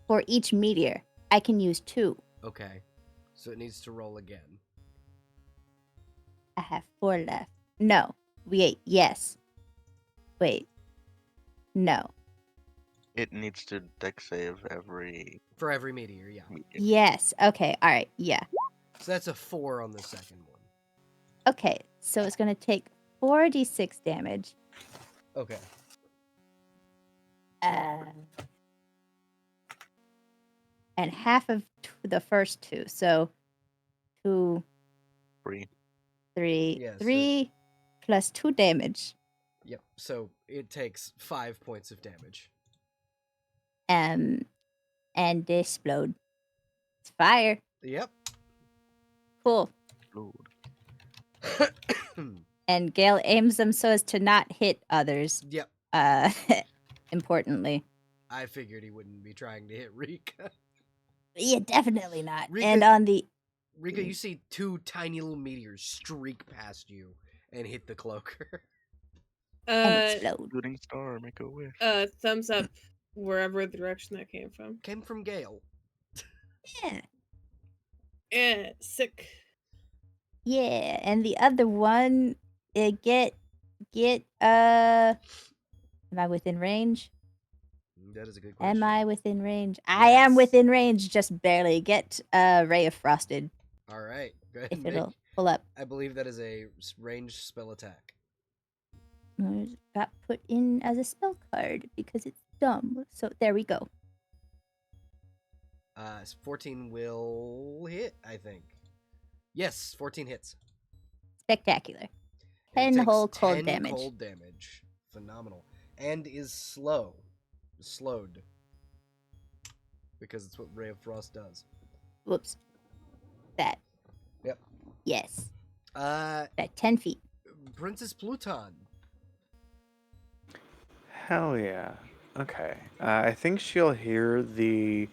For each meteor, I can use 2. Okay. So it needs to roll again. I have 4 left. No. Wait, yes. Wait. No. It needs to dex save For every meteor, yeah. Yes. Okay, alright, yeah. So that's a 4 on the second one. Okay, so it's going to take 4d6 damage. Okay. And half of the first 2. So 2, 3. 3, Yeah, so- 3 plus 2 damage. Yep. So it takes 5 points of damage. And they explode. It's fire. Yep. Cool. Lord. And Gale aims them so as to not hit others. Yep. Importantly. I figured he wouldn't be trying to hit Rika. Yeah, definitely not. Rika- And on the Rika, you see 2 tiny little meteors streak past you and hit the cloaker. and explode. Shooting star, make a wish. Thumbs up wherever the direction that came from. Came from Gale. Yeah. Yeah, sick. Yeah, and the other one, get am I within range? That is a good question. Am I within range? I am Yes. within range, just barely. Get Ray of Frosted All right. Go ahead if and it'll make. pull up. I believe that is a ranged spell attack. It got put in as a spell card because it's dumb. So there we go. 14 will hit, I think. Yes, 14 hits. Spectacular. And 10 it takes whole cold 10 damage. cold damage. Phenomenal. And is slowed. Because it's what Ray of Frost does. Whoops. That. Yep. Yes. That 10 feet. Princess Pluton. Hell yeah. Okay. I think she'll hear the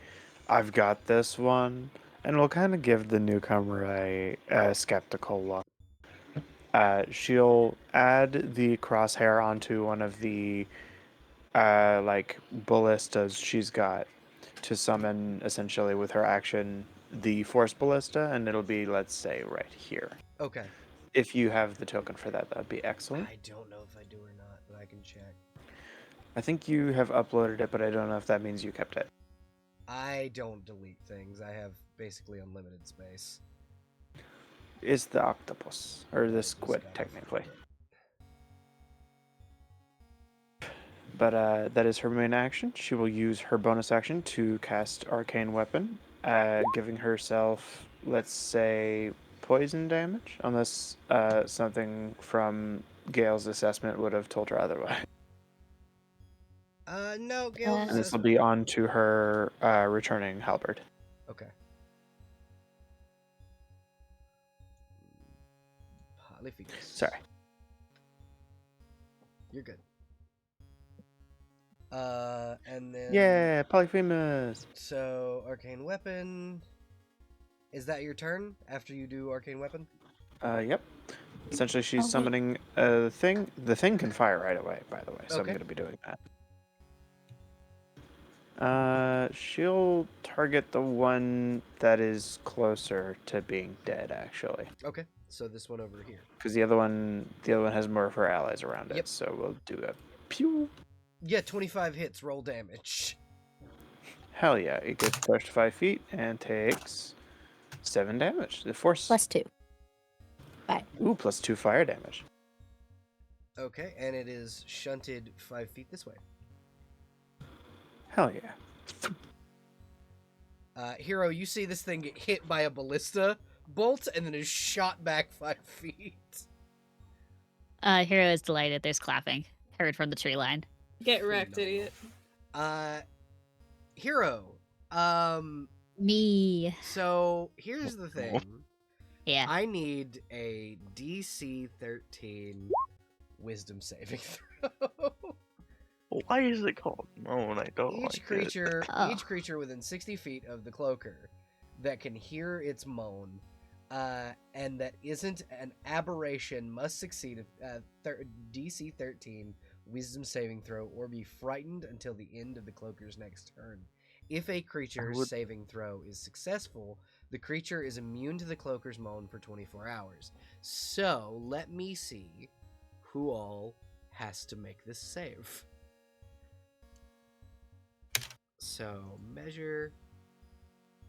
I've got this one, and will kind of give the newcomer a skeptical look. She'll add the crosshair onto one of the ballistas she's got to summon, essentially with her action, the force ballista, and it'll be, let's say, right here. Okay. If you have the token for that, that'd be excellent. I don't know if I do or not, but I can check. I think you have uploaded it, but I don't know if that means you kept it. I don't delete things. I have basically unlimited space. It's the octopus, or I the just squid, gotta technically. find it. But that is her main action. She will use her bonus action to cast Arcane Weapon, giving herself, let's say, poison damage, unless something from Gale's assessment would have told her otherwise. No, Gale. And And this will be on to her returning halberd. Okay. Polyphemus. Sorry. You're good. And then. Yeah, Polyphemus! So, Arcane Weapon. Is that your turn after you do Arcane Weapon? Yep. Essentially, she's Oh, wait. summoning a thing. The thing can fire right away, by the way, so I'm Okay. going to be doing that. She'll target the one that is closer to being dead, actually, Okay. So this one over here. because the other one has more of her allies around it. Yep. So we'll do a pew. Yeah, 25 hits. Roll damage. Hell yeah! It gets pushed 5 feet and takes 7 damage. The force Plus 2. 5. Ooh, plus 2 fire damage. Okay, and it is shunted 5 feet this way. Hell yeah. Hero, you see this thing get hit by a ballista bolt and then is shot back 5 feet. Hero is delighted. There's clapping heard from the tree line. Get wrecked, Phenomenal. idiot. Hero, Me. so here's the thing. Yeah. I need a DC 13 wisdom saving throw. Why is it called moan? I don't like Each creature Oh. within 60 feet of the cloaker that can hear its moan and that isn't an aberration must succeed DC 13 wisdom saving throw or be frightened until the end of the cloaker's next turn. If a creature's would- saving throw is successful, the creature is immune to the cloaker's moan for 24 hours. So let me see who all has to make this save. So measure.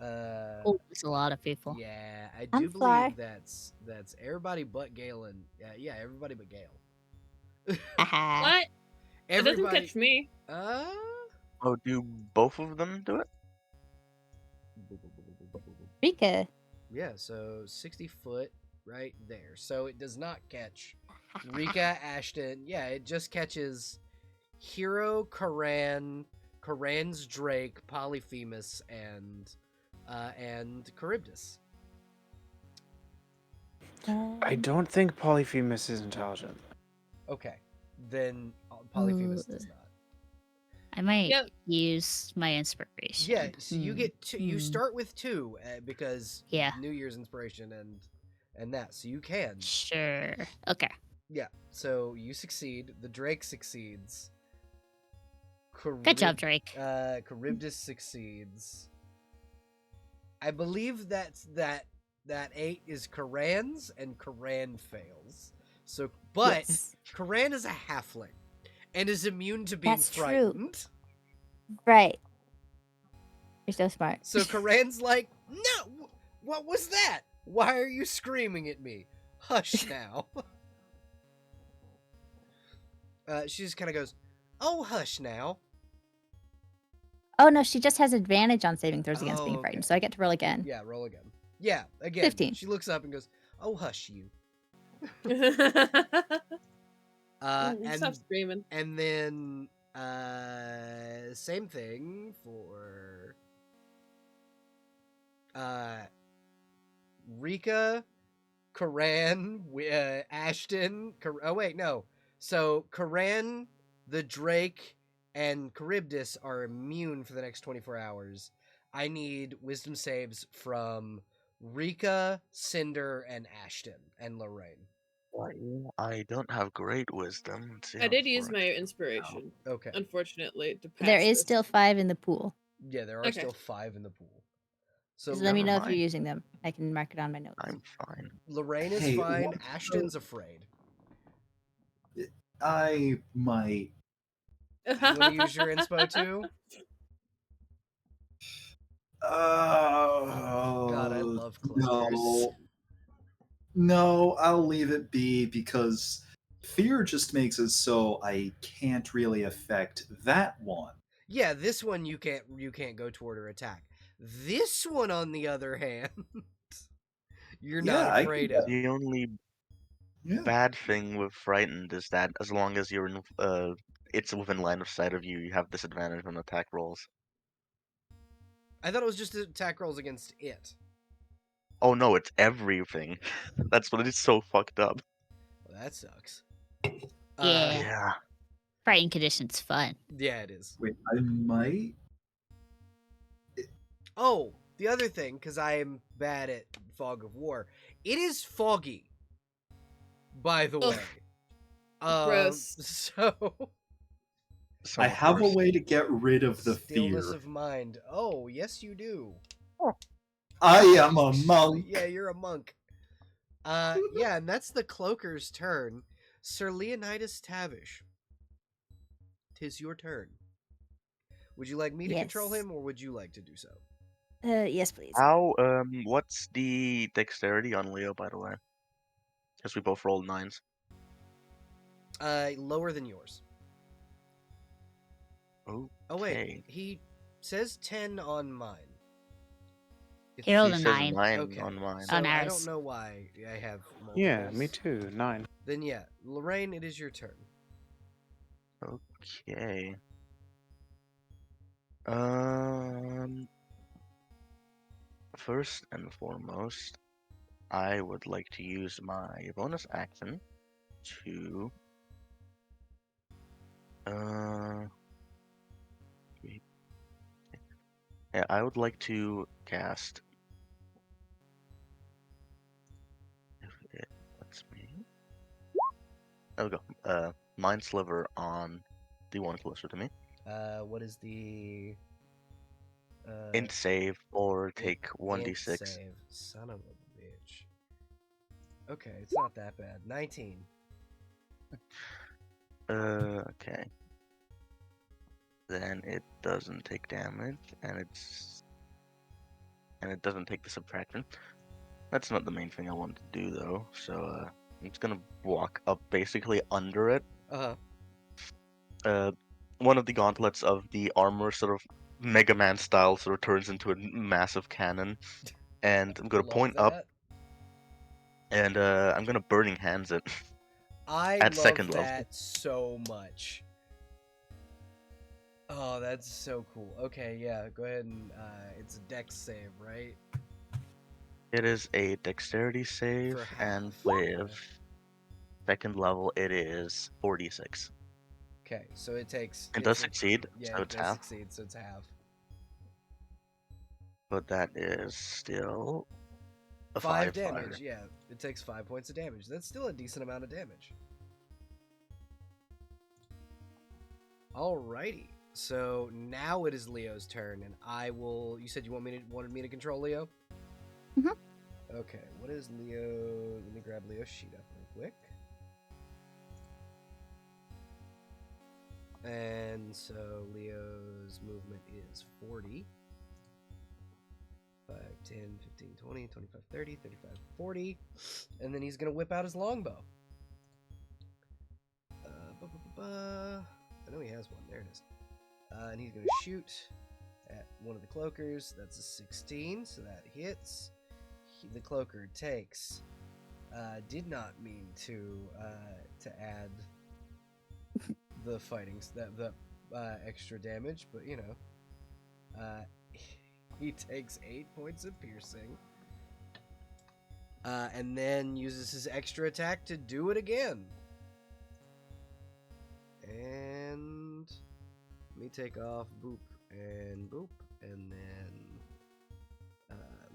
Oh, there's a lot of people. Yeah, I I'm do fly. believe that's everybody but Gale and yeah, everybody but Gale. Haha. What? It doesn't Everybody. catch me. Oh, do both of them do it? Rika. Yeah, so 60 foot right there. So it does not catch Rika, Ashton. Yeah, it just catches Hero, Karan's Drake, Polyphemus, and Charybdis. I don't think Polyphemus is intelligent. Okay, then Polyphemus Ooh. does not. I might Yep. use my inspiration. Yeah, so you get two. You start with 2 because Yeah. New Year's inspiration and that. So you can. Sure. Okay. Yeah. So you succeed. The Drake succeeds. Good job, Drake. Charybdis succeeds. I believe that 8 is Karan's and Karan fails. So, but Yes. Karan is a halfling and is immune to being That's true. frightened. Right. You're so smart. So Karan's like, no, what was that? Why are you screaming at me? Hush now. She just kind of goes, oh, hush now. Oh no, she just has advantage on saving throws against being Oh, frightened, okay. so I get to roll again. Yeah, roll again. Yeah, again. 15. She looks up and goes, oh, hush you. Stop And screaming. and then same thing for Rika, Karan, Ashton. Oh wait, no. So Karan, the Drake, and Charybdis are immune for the next 24 hours. I need wisdom saves from Rika, Cinder, and Ashton, and Lorraine. I don't have great wisdom. Let's see I how did this use works. my inspiration. Okay. Unfortunately, to pass There is this. still 5 in the pool. Yeah, there are Okay. still 5 in the pool. So Just let me never know if you're mind. using them. I can mark it on my notes. I'm fine. Lorraine is Hey, fine. what- Ashton's afraid. I might. You want to use your inspo too? God, I love cloakers. No, I'll leave it be because fear just makes it so I can't really affect that one. Yeah, this one you can't go toward or attack. This one, on the other hand, you're Yeah, not I afraid can- of. The only Yeah. bad thing with frightened is that as long as you're in, it's within line of sight of you, you have disadvantage on attack rolls. I thought it was just attack rolls against it. Oh no, it's everything. That's what is so fucked up. Well, that sucks. Yeah. Yeah. Frightened condition's fun. Yeah, it is. Wait, I might. Oh, the other thing, because I am bad at Fog of War, it is foggy. By the Ugh. way, Gross. So I Of have a course. way to get rid of the stillness fear. of mind. Oh, yes, you do. I am a monk. Yeah, you're a monk. Yeah, and that's the cloaker's turn. Sir Leonidas Tavish, 'tis your turn. Would you like me to control Yes. him, or would you like to do so? Yes, please. How, what's the dexterity on Leo, by the way? Because we both rolled 9s. Lower than yours. Okay. Oh wait, he says 10 on mine. He rolled He a says 9. 9 Okay, on mine. so On I ours. don't know why I have multiples. Yeah, me too. 9. Then yeah, Lorraine, it is your turn. Okay. Um. First and foremost, I would like to use my bonus action to yeah, I would like to cast, if it lets me. There we go. Mind Sliver on the one closer to me. What is the Int save or take int 1d6. save? Son of a bitch. Okay, it's not that bad. 19. Okay. Then it doesn't take damage, and it doesn't take the subtraction. That's not the main thing I wanted to do though. So I'm just gonna walk up basically under it. Uh-huh. One of the gauntlets of the armor sort of Mega Man style sort of turns into a massive cannon, and I'm gonna Love point up, that. and I'm gonna burning hands it I at love second level. that so much. Oh, that's so cool. Okay, yeah, go ahead and it's a dex save, right? It is a dexterity save, For and half. with second level it is 46. Okay, so it takes. It does succeed, Yeah, so it it's does half, succeed, so it's half. but that is still a 5 5 damage, fire. yeah. It takes 5 points of damage. That's still a decent amount of damage. Alrighty. So now it is Leo's turn, and I will. You said you wanted me to control Leo? Mhm. Okay, what is Leo? Let me grab Leo's sheet up real quick. And so Leo's movement is 40. 5, 10, 15, 20, 25, 30, 35, 40. And then he's going to whip out his longbow. I know he has one. There it is. And he's going to shoot at one of the cloakers. That's a 16, so that hits. The cloaker takes. Did not mean to add the the extra damage, but you know, he takes 8 points of piercing, and then uses his extra attack to do it again. And let me take off boop, and then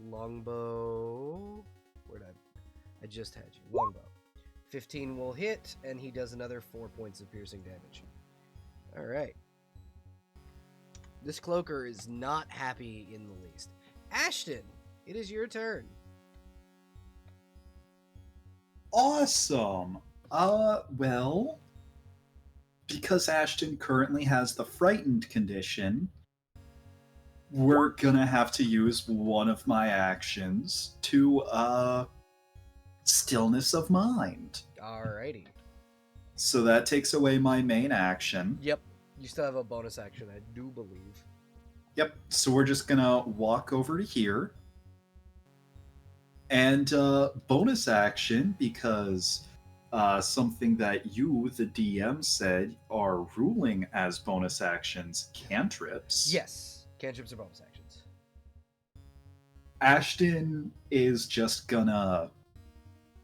longbow. Where'd I just had you. Longbow. 15 will hit, and he does another 4 points of piercing damage. Alright. This cloaker is not happy in the least. Ashton, it is your turn. Awesome. Well, because Ashton currently has the frightened condition, we're gonna have to use one of my actions to, stillness of mind. Alrighty. So that takes away my main action. Yep. You still have a bonus action, I do believe. Yep, so we're just gonna walk over to here. And bonus action, because something that you, the DM, said are ruling as bonus actions, cantrips. Yes. Cantrips are bonus actions. Ashton is just gonna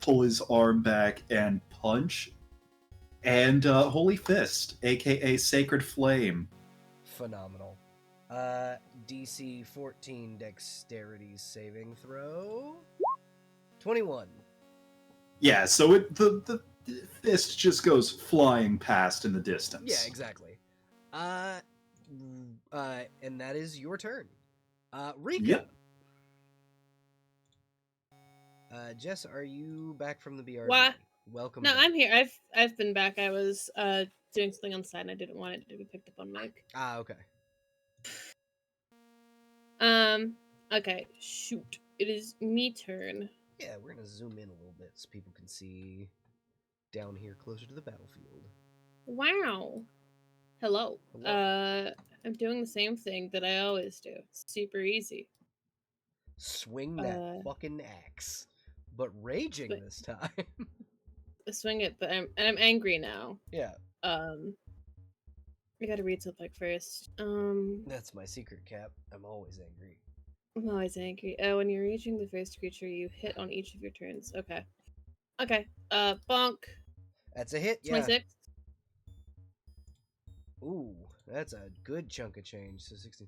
pull his arm back and punch. And Holy Fist, aka Sacred Flame. Phenomenal. DC 14 dexterity saving throw. 21. Yeah, so the fist just goes flying past in the distance. Yeah, exactly. And that is your turn. Rika. Yep. Jess, are you back from the BRB? Why? Welcome. No, back. I'm here. I've been back. I was doing something on the side and I didn't want it to be picked up on mic. Okay. Okay, shoot. It is me turn. Yeah, we're gonna zoom in a little bit so people can see down here closer to the battlefield. Wow. Hello. Hello. I'm doing the same thing that I always do. It's super easy. Swing that fucking axe, but raging Swi- this time. Swing it, but I'm angry now. Yeah, I gotta read something first. that's my secret, Cap. I'm always angry. I'm always angry. When you're reaching the first creature, you hit on each of your turns. Okay. Okay. Bonk. That's a hit. Yeah. 26. Ooh, that's a good chunk of change. So 16,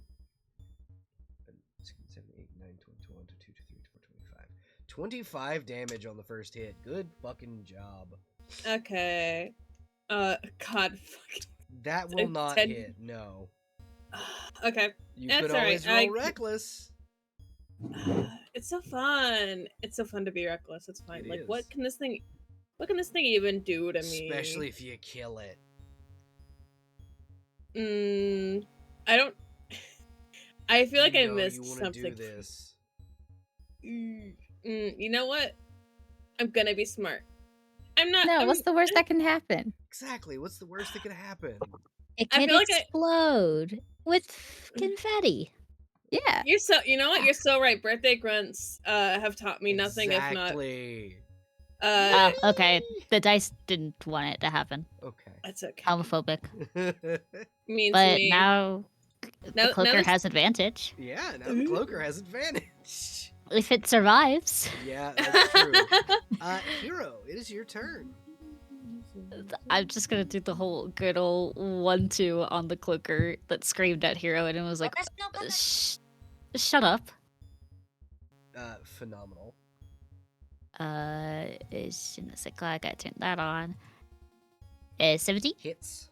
7, 8, 9, 20, 21, 22, 23, 24, 25. 25 damage on the first hit. Good fucking job. Okay. God, fuck. That will not 10. hit. No. Okay. You That's could all always right. roll reckless. It's so fun. It's so fun to be reckless. It's fine. It Like, is. what can this thing even do to me? Especially if you kill it. I don't. I feel like I You missed want to something. do this. You know what? I'm gonna be smart. I'm not. No, what's the worst that can happen? Exactly. What's the worst that could happen? It I can feel like explode with confetti. Yeah. You're so. You know what? You're so right. Birthday grunts have taught me nothing Exactly. if not. Okay, the dice didn't want it to happen. Okay. That's okay. Homophobic. Means But me. now the cloaker has advantage. Yeah, now the cloaker has advantage. If it survives. Yeah, that's true. Hero, it is your turn. I'm just gonna do the whole good old 1-2 on the cloaker that screamed at Hero and it was like, shut up. Phenomenal. Is in the cycle, I gotta turn that on. 70? Hits.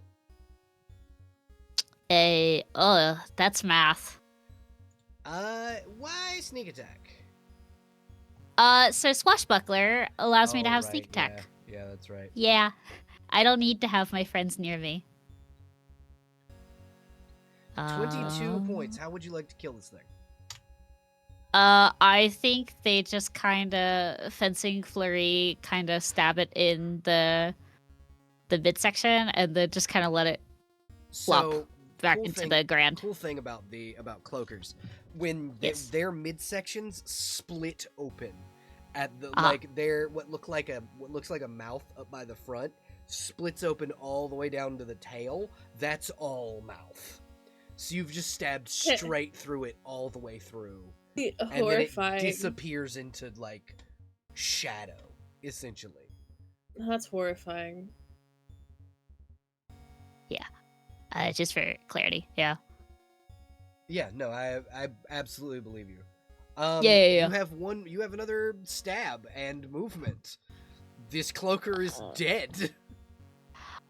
Oh, that's math. Why sneak attack? So Swashbuckler allows me to have sneak attack. Yeah, that's right. Yeah. I don't need to have my friends near me. 22 points. How would you like to kill this thing? I think they just kinda fencing flurry, kinda stab it in the midsection, and then just kinda let it flop back into the ground. Cool thing about cloakers, when Yes. their midsections split open at the Ah. like their what looks like a mouth up by the front splits open all the way down to the tail. That's all mouth. So you've just stabbed straight through it all the way through. And then it disappears into like shadow, essentially. That's horrifying. Yeah. Just for clarity, yeah. Yeah, no, I absolutely believe you. Yeah. You have another stab and movement. This cloaker is dead.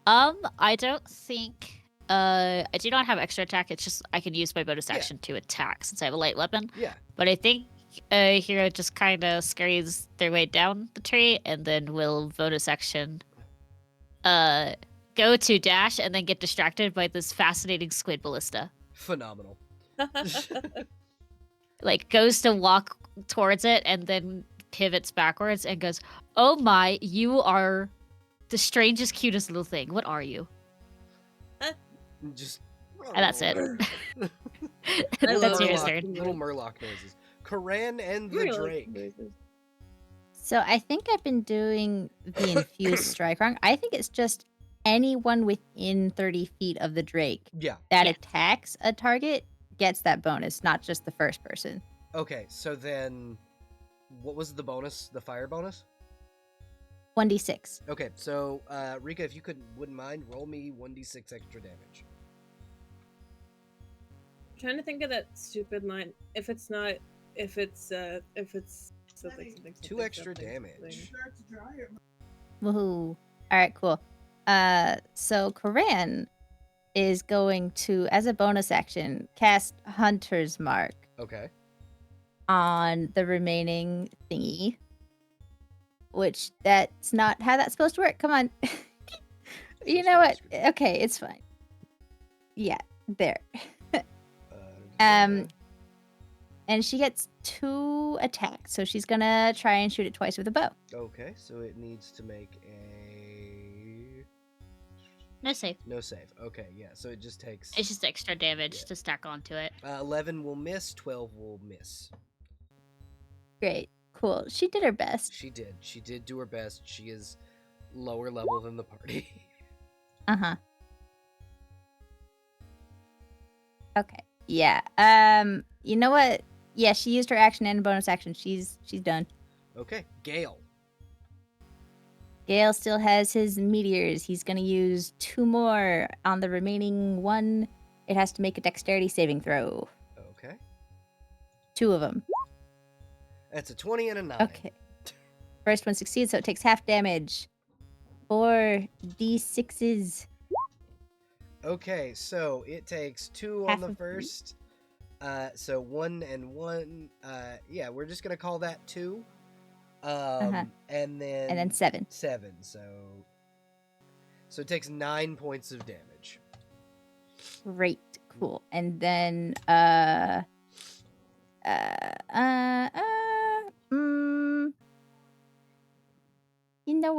I don't think I do not have extra attack. It's just I can use my bonus action to attack since I have a light weapon. Yeah. But I think Hero just kind of scurries their way down the tree and then will bonus action go to dash and then get distracted by this fascinating squid ballista. Phenomenal. Like goes to walk towards it and then pivots backwards and goes, "Oh my, you are the strangest, cutest little thing. What are you?" Just And that's it. I That's love your it. turn. Little Murloc noises. Koran and the Drake. So I think I've been doing the infused strike wrong. I think it's just anyone within 30 feet of the Drake Yeah. that attacks a target gets that bonus, not just the first person. Okay, so then what was the bonus? The fire bonus? 1d6. Okay, so Rika, if you wouldn't mind, roll me 1d6 extra damage. I'm trying to think of that stupid line. If it's something. 2 extra damage. Woohoo. All right, cool. So Koran is going to, as a bonus action, cast Hunter's Mark Okay. on the remaining thingy. Which that's not how that's supposed to work. Come on. You know what? Okay, it's fine. Yeah, there. and she gets 2 attacks. So she's gonna try and shoot it twice with a bow. Okay, so it needs to make a No save. no save. Okay, yeah. So it just takes It's just extra damage Yeah. to stack onto it. 11 will miss, 12 will miss. Great, cool. She did her best. She did. She did do her best. She is lower level than the party. Uh-huh. Okay. Yeah. You know what? Yeah, she used her action and bonus action. She's done. Okay, Gale. Gale still has his meteors. He's gonna use 2 more on the remaining one. It has to make a dexterity saving throw. Okay. 2 of them. That's a 20 and a 9. Okay. First one succeeds, so it takes half damage. 4 d6s. Okay, so it takes 2 Half on the of 3. first. So 1 and 1. Yeah, we're just gonna call that 2. And then 7. 7. So it takes 9 points of damage. Great, cool. And then you know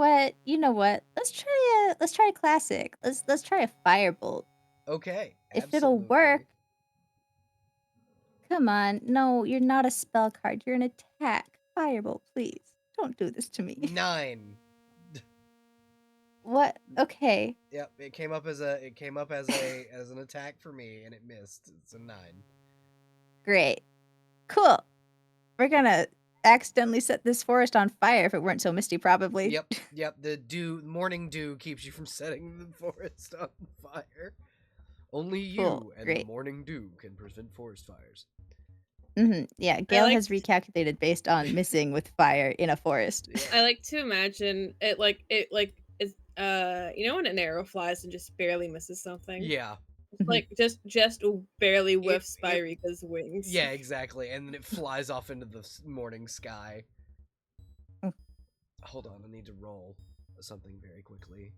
what? Let's try a classic. Let's try a firebolt. Okay. If it'll absolutely. work. Come on. No, you're not a spell card. You're an attack. Firebolt, please. Don't do this to me. 9. What? Okay. Yep, it came up as an attack for me and it missed. It's a 9. Great. Cool. We're gonna accidentally set this forest on fire if it weren't so misty, probably. Yep. The morning dew keeps you from setting the forest on fire. Only you Cool, and great. the morning dew can prevent forest fires. Yeah, Gale like has recalculated based on missing with fire in a forest. Yeah. I like to imagine it like is you know when an arrow flies and just barely misses something? Yeah. Like just barely whiffs It- by Rika's wings. Yeah, exactly. And then it flies off into the morning sky. Mm. Hold on, I need to roll something very quickly.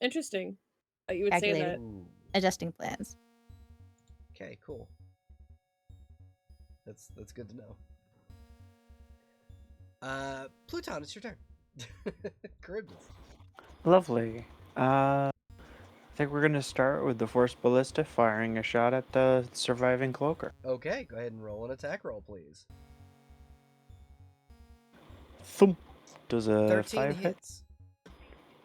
Interesting. You would say Calculated. that. Ooh. Adjusting plans. Okay, cool. That's good to know. Pluton, it's your turn. Charybdis. Lovely. I think we're gonna start with the Force Ballista firing a shot at the surviving cloaker. Okay, go ahead and roll an attack roll, please. Thump. Does a 13 5 hit? hits.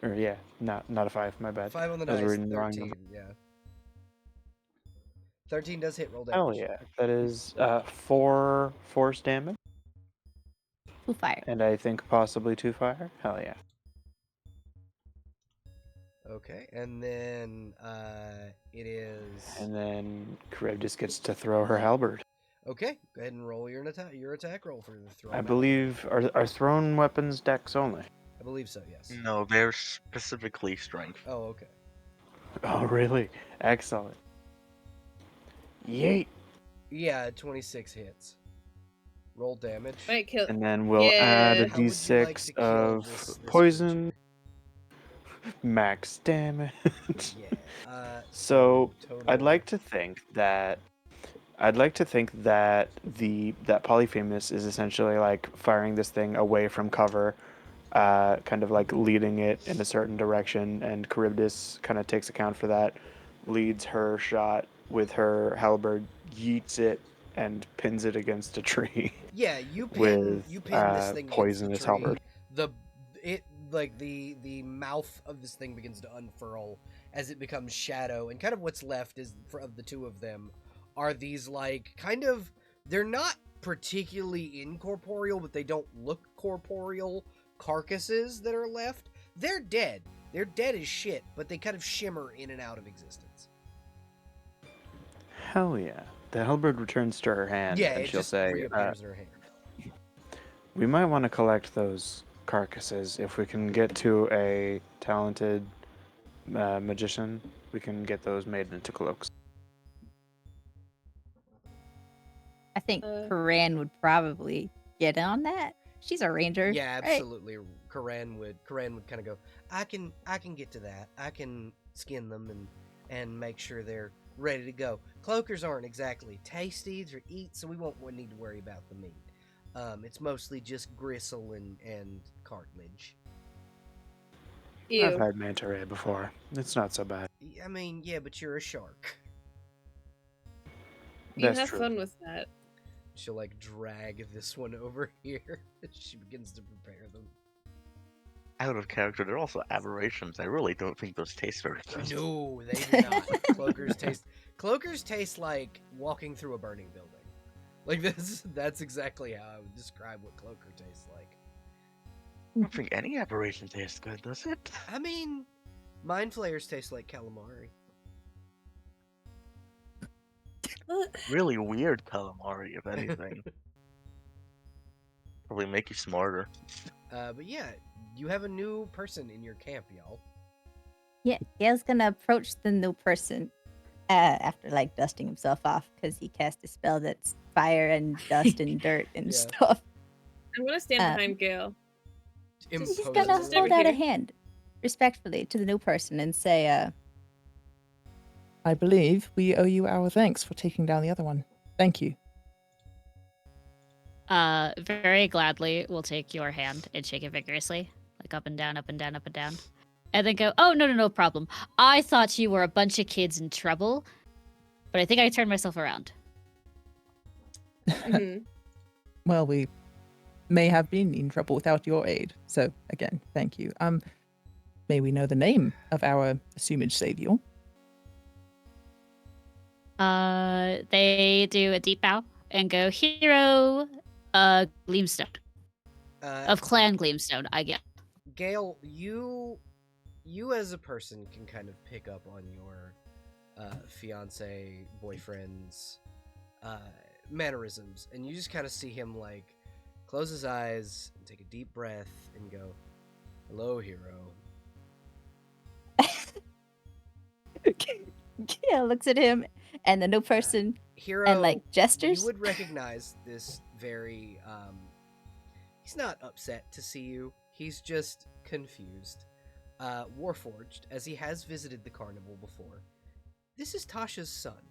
Or yeah, not a 5. My bad. 5 on the I was dice, reading the wrong 13, number. yeah. 13 does hit, roll damage. Hell yeah, that is 4 force damage, 2 fire. and I think possibly 2 fire. Hell yeah. Okay, and then it is. And then Charybdis gets to throw her halberd. Okay, go ahead and roll your attack roll for the throw. I believe are thrown weapons dex only. I believe so. Yes. No, they're specifically strength. Oh, okay. Oh really? Excellent. Yay! Yeah, 26 hits. Roll damage. Might kill. And then we'll add a Yeah. How would you d6 like to kill of this poison, creature? max damage. Yeah. So total- I'd like to think that that Polyphemus is essentially like firing this thing away from cover, kind of like leading it in a certain direction, and Charybdis kind of takes account for that, leads her shot with her halberd, yeets it, and pins it against a tree. Yeah, you pin with, this thing poisonous against the tree. halberd. The mouth of this thing begins to unfurl as it becomes shadow, and kind of what's left is of the two of them are these like kind of, they're not particularly incorporeal, but they don't look corporeal carcasses that are left. They're dead. They're dead as shit, but they kind of shimmer in and out of existence. Hell yeah. The halberd returns to her hand, Yeah, and it she'll just say, reappears in her hand. we might want to collect those carcasses. If we can get to a talented magician, we can get those made into cloaks. I think Uh, Corinne would probably get on that. She's a ranger. Yeah, right? absolutely. Corinne would kind of go, I can get to that. I can skin them and make sure they're ready to go. Cloakers aren't exactly tasty to eat, so we won't need to worry about the meat. It's mostly just gristle and cartilage. I've Ew. had manta ray before. It's not so bad. I mean, yeah, but you're a shark. You That's have true. fun with that. She'll like drag this one over here. She begins to prepare them. Out of character, they're also aberrations. I really don't think those taste very good. No, they do not. Cloakers taste like walking through a burning building. Like that's exactly how I would describe what cloaker tastes like. I don't think any aberration tastes good, does it? I mean, mind flayers taste like calamari. Really weird calamari, if anything. Probably make you smarter. But yeah, you have a new person in your camp, y'all. Yeah, Gale's gonna approach the new person after like dusting himself off because he cast a spell that's fire and dust and dirt and Yeah. stuff. I'm gonna stand behind Gale. He's Impose gonna Just it. hold out a here. hand respectfully to the new person and say, I believe we owe you our thanks for taking down the other one. Thank you. Very gladly will take your hand and shake it vigorously, like up and down, up and down, up and down. And then go, oh, no problem. I thought you were a bunch of kids in trouble, but I think I turned myself around. Mhm. Well, we may have been in trouble without your aid. So again, thank you. May we know the name of our assumed savior? They do a deep bow and go, Hero, Gleamstone. Of Clan Gleamstone, I get. Gale, you as a person can kind of pick up on your fiance, boyfriend's mannerisms, and you just kind of see him like close his eyes and take a deep breath and go, "Hello, hero." Gale looks at him and the new person Hero, and like gestures. You would recognize this very. He's not upset to see you. He's just confused. Warforged, as he has visited the carnival before. This is Tasha's son.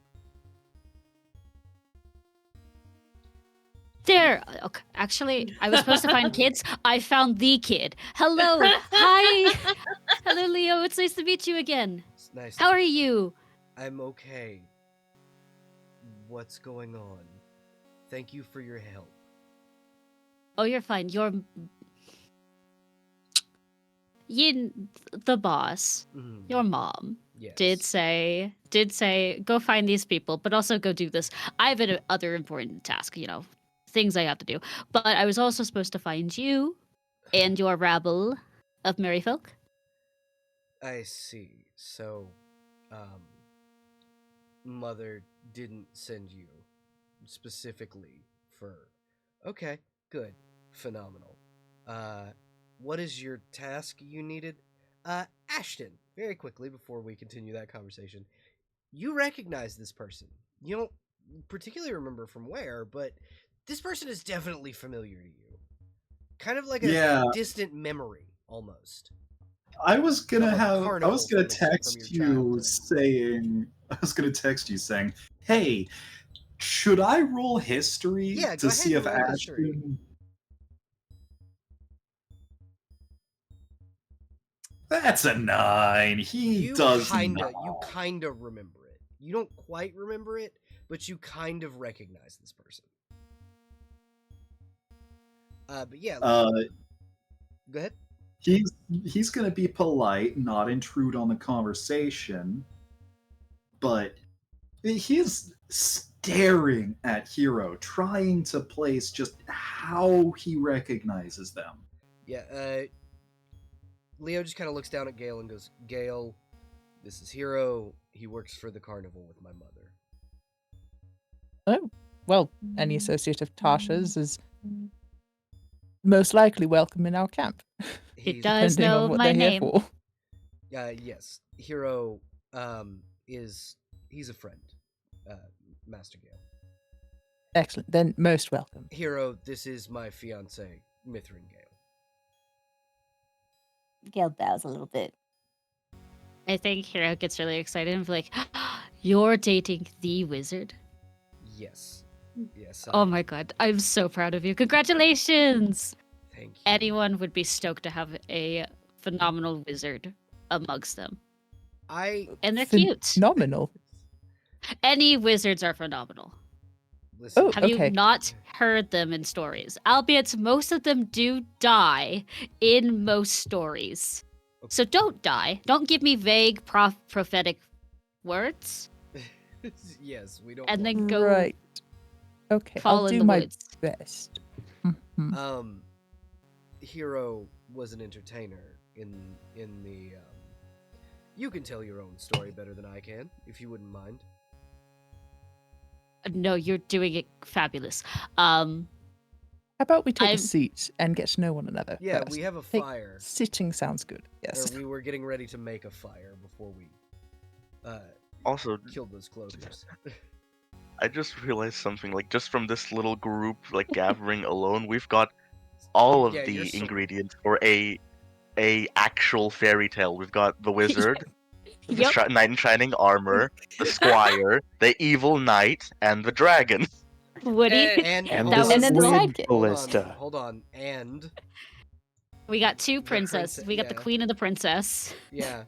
There. Okay, actually, I was supposed to find kids. I found the kid. Hello. Hi. Hello, Leo. It's nice to meet you again. It's nice. How are you? I'm okay. What's going on? Thank you for your help. Oh, you're fine. The boss, Mhm. your mom, Yes. did say, go find these people, but also go do this. I have other important task, things I have to do. But I was also supposed to find you and your rabble of merry folk. I see. So, Mother didn't send you specifically for. Okay, good. Phenomenal. What is your task you needed? Ashton, very quickly before we continue that conversation, you recognize this person. You don't particularly remember from where, but this person is definitely familiar to you. Kind of like a Yeah. distant memory, almost. I was gonna Of a have. I carnival was gonna from text your you childhood. saying. I was gonna text you saying, "Hey, should I roll history Yeah, to go see ahead if and roll history. Ashton?" That's a 9. He does not. You kinda remember it. You don't quite remember it, but you kind of recognize this person. But yeah. Go ahead. He's gonna be polite, not intrude on the conversation, but he's staring at Hero, trying to place just how he recognizes them. Yeah, Leo just kind of looks down at Gale and goes, Gale, this is Hero. He works for the carnival with my mother. Oh, well, any associate of Tasha's is most likely welcome in our camp. It does depending know on what my they're name. here for. Yes. Hero he's a friend, Master Gale. Excellent. Then most welcome. Hero, this is my fiance, Mithrin Gale. Gale bows a little bit. I think Hero gets really excited and be like, You're dating the wizard? Yes. Yes. Oh my god, I'm so proud of you. Congratulations! Thank you. Anyone would be stoked to have a phenomenal wizard amongst them. And they're cute. Phenomenal. Any wizards are phenomenal. Listen. Oh, Have you okay. not heard them in stories? Albeit most of them do die in most stories. So don't die. Don't give me vague prophetic words Yes, we don't. and want then go Right. Okay, fall I'll in do the my woods. best. Mhm. Hero was an entertainer in the. You can tell your own story better than I can, if you wouldn't mind. No, you're doing it fabulous. How about we take I'm- a seat and get to know one another? Yeah, first? we have a Hey, fire. sitting sounds good. Yes. Or we were getting ready to make a fire before we Also, killed those cloakers. I just realized something. Like, just from this little group, like gathering alone, we've got all of Yeah, you're the so- ingredients for a actual fairy tale. We've got the wizard, the Yep. knight in shining armor, the squire, the evil knight, and the dragon. Woody. And And hold that the on, was And then the squid sidekick. ballista. Hold on, and We got two The princesses. We got the yeah. queen and the princess. yeah,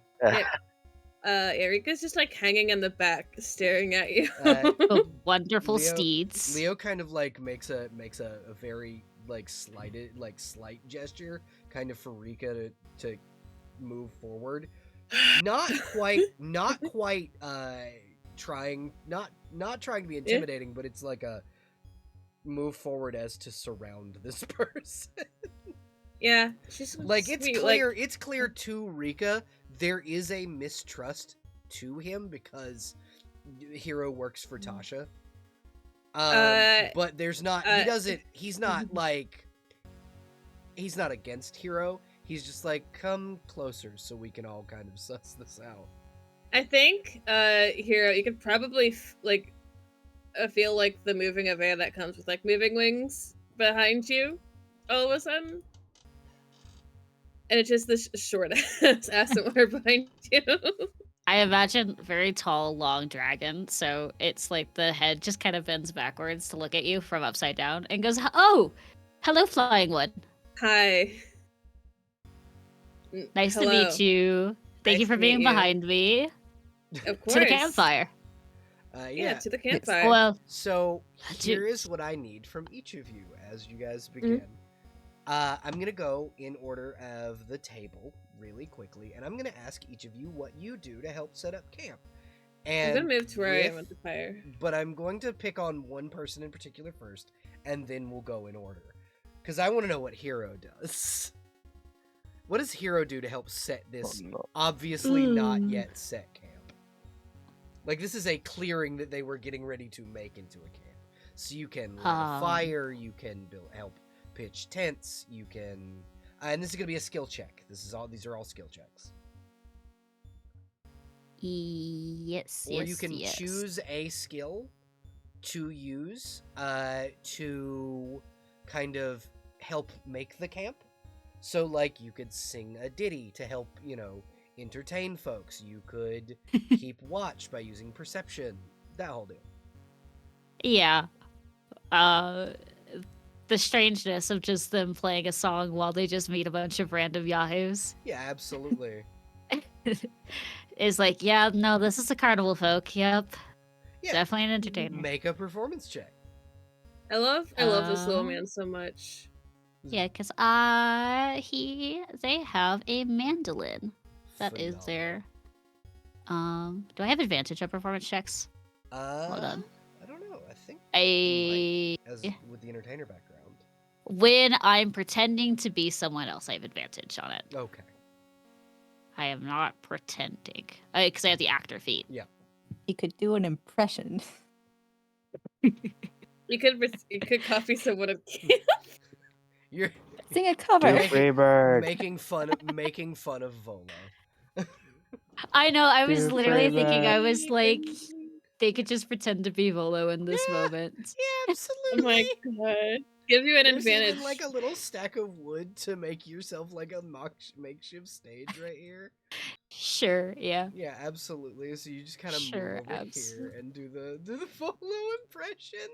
Erika's just like hanging in the back, staring at you. The wonderful Leo- steeds. Leo kind of like makes a very like slight gesture, kind of for Rika to move forward. Not quite trying not trying to be intimidating, but it's like a move forward as to surround this person. Yeah, she's Like it's sweet, clear it's clear to Rika there is a mistrust to him because Hero works for Tasha. But there's not he's not like he's not against Hero. He's just like, come closer so we can all kind of suss this out. I think, Hero, you could probably feel like the moving of air that comes with like moving wings behind you, all of a sudden, and it's just this short ass Asimar behind you. I imagine very tall, long dragon. So it's like the head just kind of bends backwards to look at you from upside down and goes, "Oh, hello, flying one. Hi. Nice Hello. to meet you. Thank Nice you for to meet being you. behind me. Of course. To the campfire." Yeah, to the campfire. Well, So here Dude. is what I need from each of you as you guys begin. I'm gonna go in order of the table really quickly, and I'm gonna ask each of you what you do to help set up camp. And I'm gonna move to where I am with the fire. But I'm going to pick on one person in particular first, and then we'll go in order. Because I want to know what Hero does. What does Hero do to help set this obviously not yet set camp? Like, this is a clearing that they were getting ready to make into a camp. So you can light a fire, you can help pitch tents, you can... and this is going to be a skill check. These are all skill checks. yes, Or yes, you can yes. choose a skill to use to kind of help make the camp. So, like, you could sing a ditty to help, entertain folks. You could keep watch by using perception. That whole deal. Yeah. The strangeness of just them playing a song while they just meet a bunch of random yahoos Yeah, absolutely. is like, yeah, no, this is a carnival folk. Yep. Yeah. Definitely an entertainer. Make a performance check. I love this little man so much. Yeah, because they have a mandolin. That is their. Do I have advantage on performance checks? Hold on. I don't know. I think As with the entertainer background. when I'm pretending to be someone else, I have advantage on it. Okay. I am not pretending because I have the actor feat. Yeah. You could do an impression. You could copy someone of camp. You're Sing a cover. Do Freebird. making fun of Volo. I know. I was Dear literally thinking. Freeman. I was like, they could just pretend to be Volo in this moment. Yeah, Oh absolutely. my god. Give you an There's advantage. even like a little stack of wood to make yourself like a makeshift stage right here. Sure, yeah. Yeah, absolutely. So you just kind of Sure, move over here and do the Volo impression.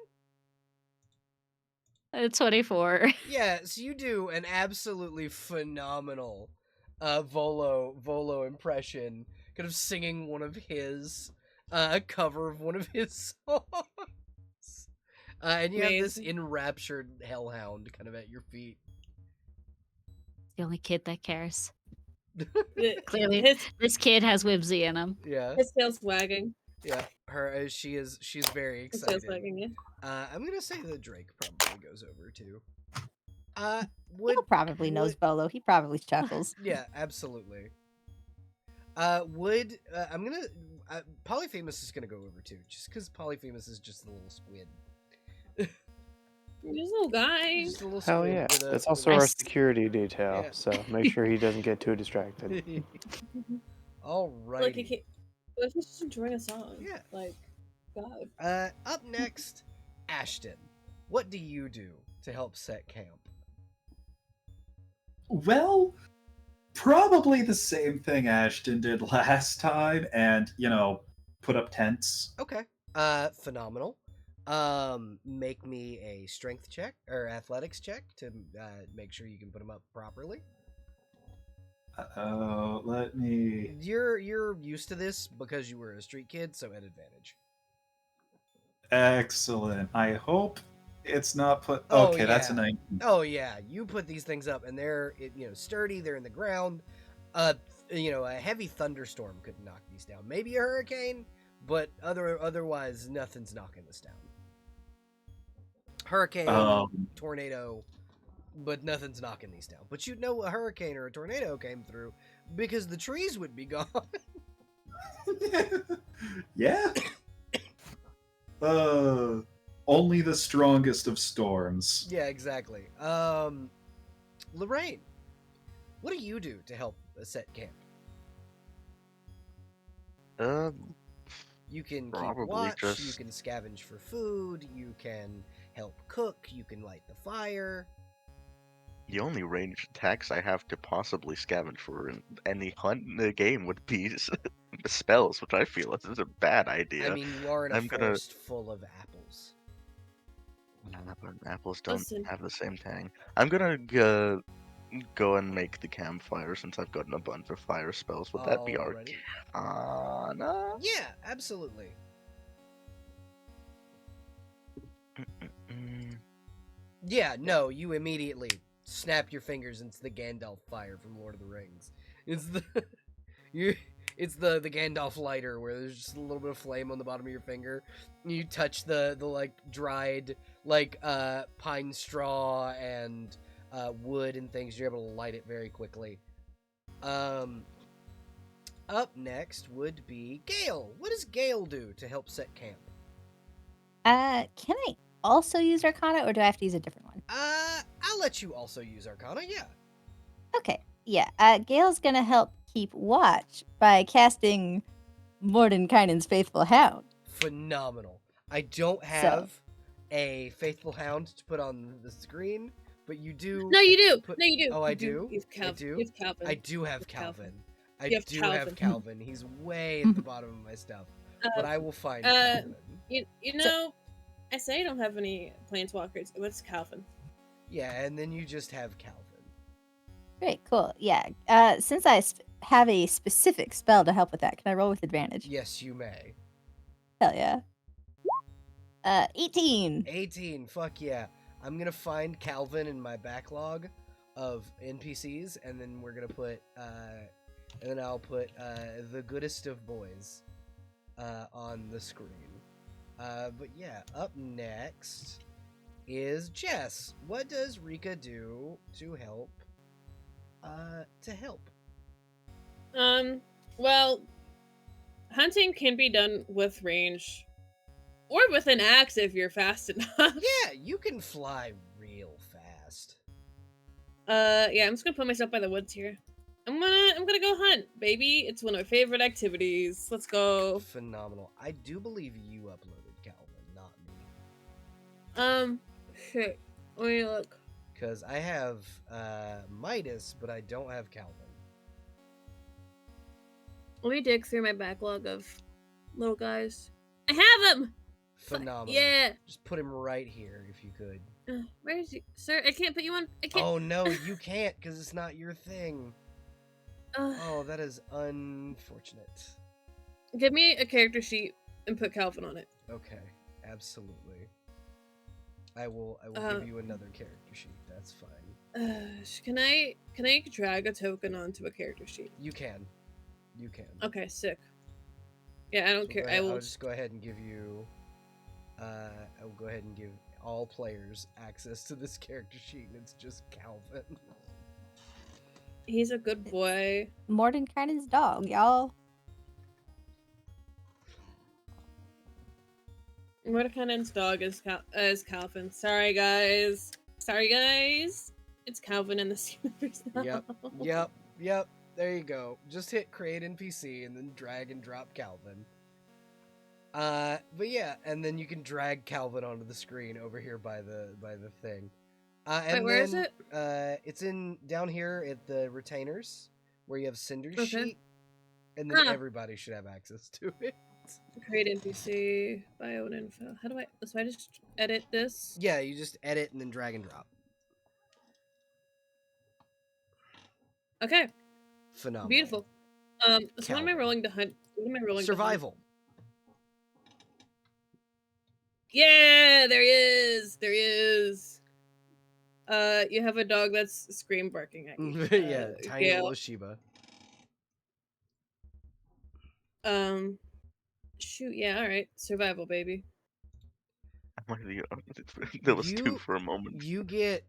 24. Yeah, so you do an absolutely phenomenal Volo impression, kind of singing one of his a cover of one of his songs. And you have this Amazing. enraptured hellhound kind of at your feet. The only kid that cares. The- Clearly, His this kid has whimsy in him. Yeah, his tail's wagging. yeah. She's very His tail's excited. wagging. Yeah. I'm gonna say that Drake probably goes over too. He probably knows Bolo. He probably chuckles. Yeah, absolutely. I'm gonna Polyphemus is gonna go over too, just because Polyphemus is just a little squid. Just a little guy. Just a little Hell squid yeah. with a. That's with also a- our security detail, Yeah. so make sure he doesn't get too distracted. All right. Like, he's just enjoying a song. Yeah. Like, God. Up next, Ashton. What do you do to help set camp? Well, probably the same thing Ashton did last time, and put up tents. Okay. Phenomenal. Make me a strength check or athletics check to make sure you can put them up properly. Let me. You're used to this because you were a street kid, so at advantage. Excellent. I hope it's not put. Oh, Okay, that's a yeah. 19. Oh yeah, you put these things up, and they're sturdy. They're in the ground. A heavy thunderstorm could knock these down. Maybe a hurricane, but otherwise nothing's knocking this down. Hurricane, tornado, but nothing's knocking these down. But you'd know a hurricane or a tornado came through because the trees would be gone. Yeah. Only the strongest of storms. Yeah, exactly. Lorraine, what do you do to help set camp? You can keep Probably watch, you just- can scavenge for food, you can help cook, you can light the fire. The only ranged attacks I have to possibly scavenge for in any hunt in the game would be spells, which I feel is a bad idea. I mean, you are in a I'm gonna- forest full of apples. But apples don't Listen. have the same tang. I'm gonna go and make the campfire since I've gotten a bunch of fire spells. Would that be Alrighty. Arcana? Yeah, absolutely. Mm, Yeah, no, you immediately snap your fingers into the Gandalf fire from Lord of the Rings. It's the it's the Gandalf lighter where there's just a little bit of flame on the bottom of your finger. You touch the like dried pine straw and wood and things. You're able to light it very quickly. Up next would be Gale. What does Gale do to help set camp? Can I also use Arcana, or do I have to use a different one? I'll let you also use Arcana, yeah. Okay, yeah. Gale's gonna help keep watch by casting Mordenkainen's Faithful Hound. Phenomenal. I don't have a Faithful Hound to put on the screen, but you do. No, you do. put- No, you do. Oh, I You do? You have I Calvin. do? You have Calvin. I do have With Calvin. Calvin. I You have do have Calvin. Calvin. He's way at the bottom of my stuff, but I will find Calvin. You know, I say I don't have any planeswalkers. What's Calvin? Yeah, and then you just have Calvin. Great, cool. Yeah. Since I have a specific spell to help with that, can I roll with advantage? Yes, you may. Hell yeah. 18. 18. Fuck yeah. I'm gonna find Calvin in my backlog of NPCs, and then we're gonna put and then I'll put the goodest of boys on the screen. But yeah, up next is Jess. What does Rika do to help? Well, hunting can be done with range, or with an axe if you're fast enough. Yeah, you can fly real fast. Yeah, I'm just gonna put myself by the woods here. I'm gonna go hunt, baby. It's one of my favorite activities. Let's go. Phenomenal. I do believe you uploaded Calvin, not me. Shit. Let me look. Because I have Midas, but I don't have Calvin. Let me dig through my backlog of little guys. I have him! Phenomenal. Yeah! Just put him right here if you could. Where is he? Sir, I can't put you on. I can't. Oh no, you can't because it's not your thing. Oh, that is unfortunate. Give me a character sheet and put Calvin on it. Okay, absolutely. I will give you another character sheet. That's fine. Can I drag a token onto a character sheet? You can. You can. Okay, sick. Yeah, I don't care. I will I'll just go ahead and give you. I will go ahead and give all players access to this character sheet, and it's just Calvin. He's a good boy. Mordenkainen's dog, y'all. Mordenkainen's dog is Calvin. Sorry, guys. It's Calvin in this universe now. Yep. There you go. Just hit create NPC and then drag and drop Calvin. But yeah, and then you can drag Calvin onto the screen over here by the thing. And Wait, where is it? It's in down here at the retainers where you have Cinder's Okay. sheet, and then everybody should have access to it. Create NPC, bio and info. How do I? So I just edit this? Yeah, you just edit and then drag and drop. Okay. Phenomenal. Beautiful. So what am I rolling to hunt? What am I rolling? Survival. Yeah, there he is. You have a dog that's scream barking at you. Yeah, tiny Gale. little Shiba. Shoot, yeah, all right. Survival, baby. There was two for a moment. You're able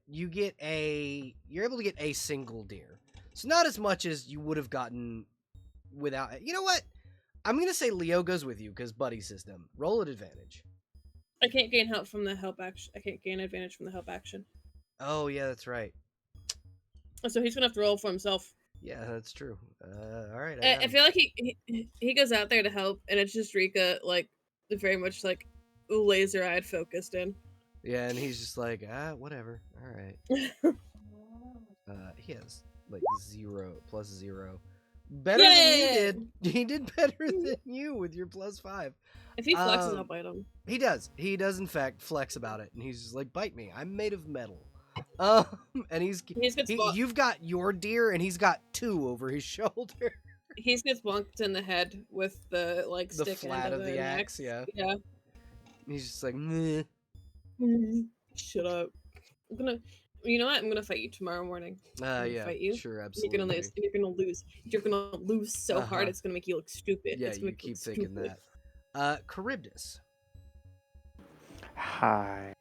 to get a single deer. So not as much as you would have gotten without. You know what? I'm gonna say Leo goes with you because buddy system. Roll at advantage. I can't gain help from the help action. I can't gain advantage from the help action. Oh yeah, that's right. So he's gonna have to roll for himself. Yeah, that's true. All right. I feel like he goes out there to help, and it's just Rika, like very much like laser-eyed, focused in. Yeah, and he's just like, whatever. All right. He has like 0+0. Better than you did. He did better than you with your +5. If he flexes, I'll bite him. He does. He does, in fact, flex about it, and he's just like, "Bite me. I'm made of metal." And you've got your deer, and he's got 2 over his shoulder. He gets bonked in the head with the The stick flat end of the axe. Yeah. Yeah. He's just like, meh. Shut up. You know what? I'm gonna fight you tomorrow morning. Yeah. Fight you. Sure, absolutely. You're gonna lose. You're gonna lose so hard. It's gonna make you look stupid. Yeah, it's gonna you keep thinking that. Charybdis. Hi.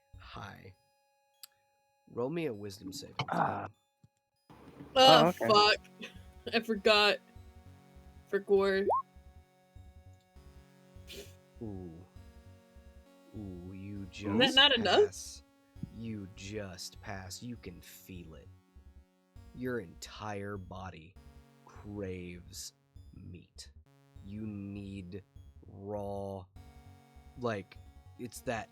Roll me a wisdom saving. Oh, okay. fuck. I forgot. For gore. Ooh, you just Is that not enough? You just pass. You can feel it. Your entire body craves meat. You need raw, like, it's that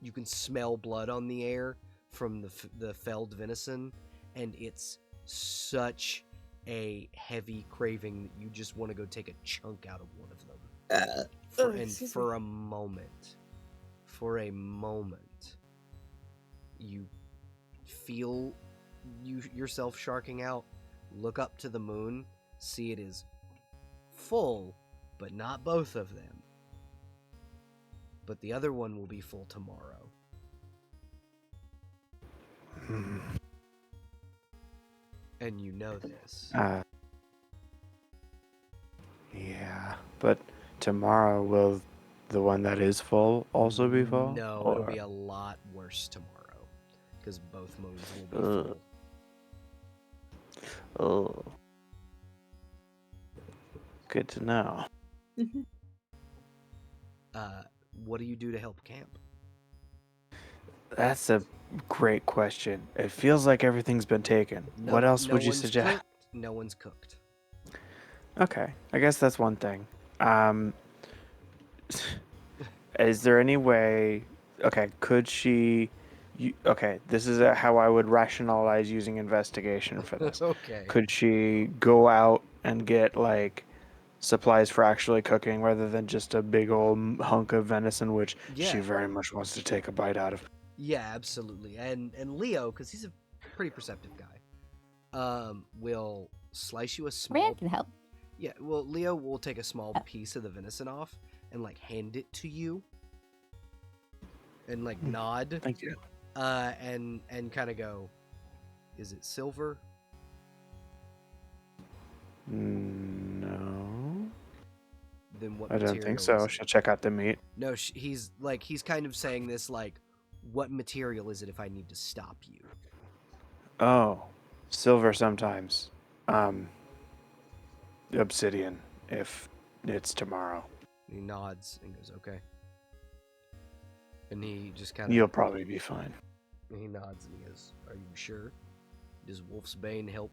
you can smell blood on the air from the felled venison, and it's such a heavy craving that you just want to go take a chunk out of one of them. For a moment, you feel yourself sharking out, look up to the moon, see it is full, but not both of them. But the other one will be full tomorrow. And you know this. Yeah, but tomorrow will the one that is full also be full? No, or... it'll be a lot worse tomorrow because both moons will be full. Oh, good to know. What do you do to help camp? That's a great question. It feels like everything's been taken. What else would you suggest? No one's cooked. Okay, I guess that's one thing. Is there any way? Okay, could she? Okay, this is how I would rationalize using investigation for this. Okay. Could she go out and get like supplies for actually cooking rather than just a big old hunk of venison, which she Yeah. very much wants to take a bite out of. Yeah, absolutely. And Leo, because he's a pretty perceptive guy, will slice you a small. Rand can help. Yeah, well, Leo will take a small Oh. piece of the venison off and like hand it to you, and like nod, Thank you. and kind of go, "Is it silver?" No, Then what I material? don't think is so. it? She'll check out the meat. No, he's kind of saying this like, "What material is it if I need to stop you?" Oh, silver sometimes. Obsidian if it's tomorrow. And he nods and goes, "Okay." And he just kind of You'll probably be fine. he nods and he goes, "Are you sure? Does Wolf's Bane help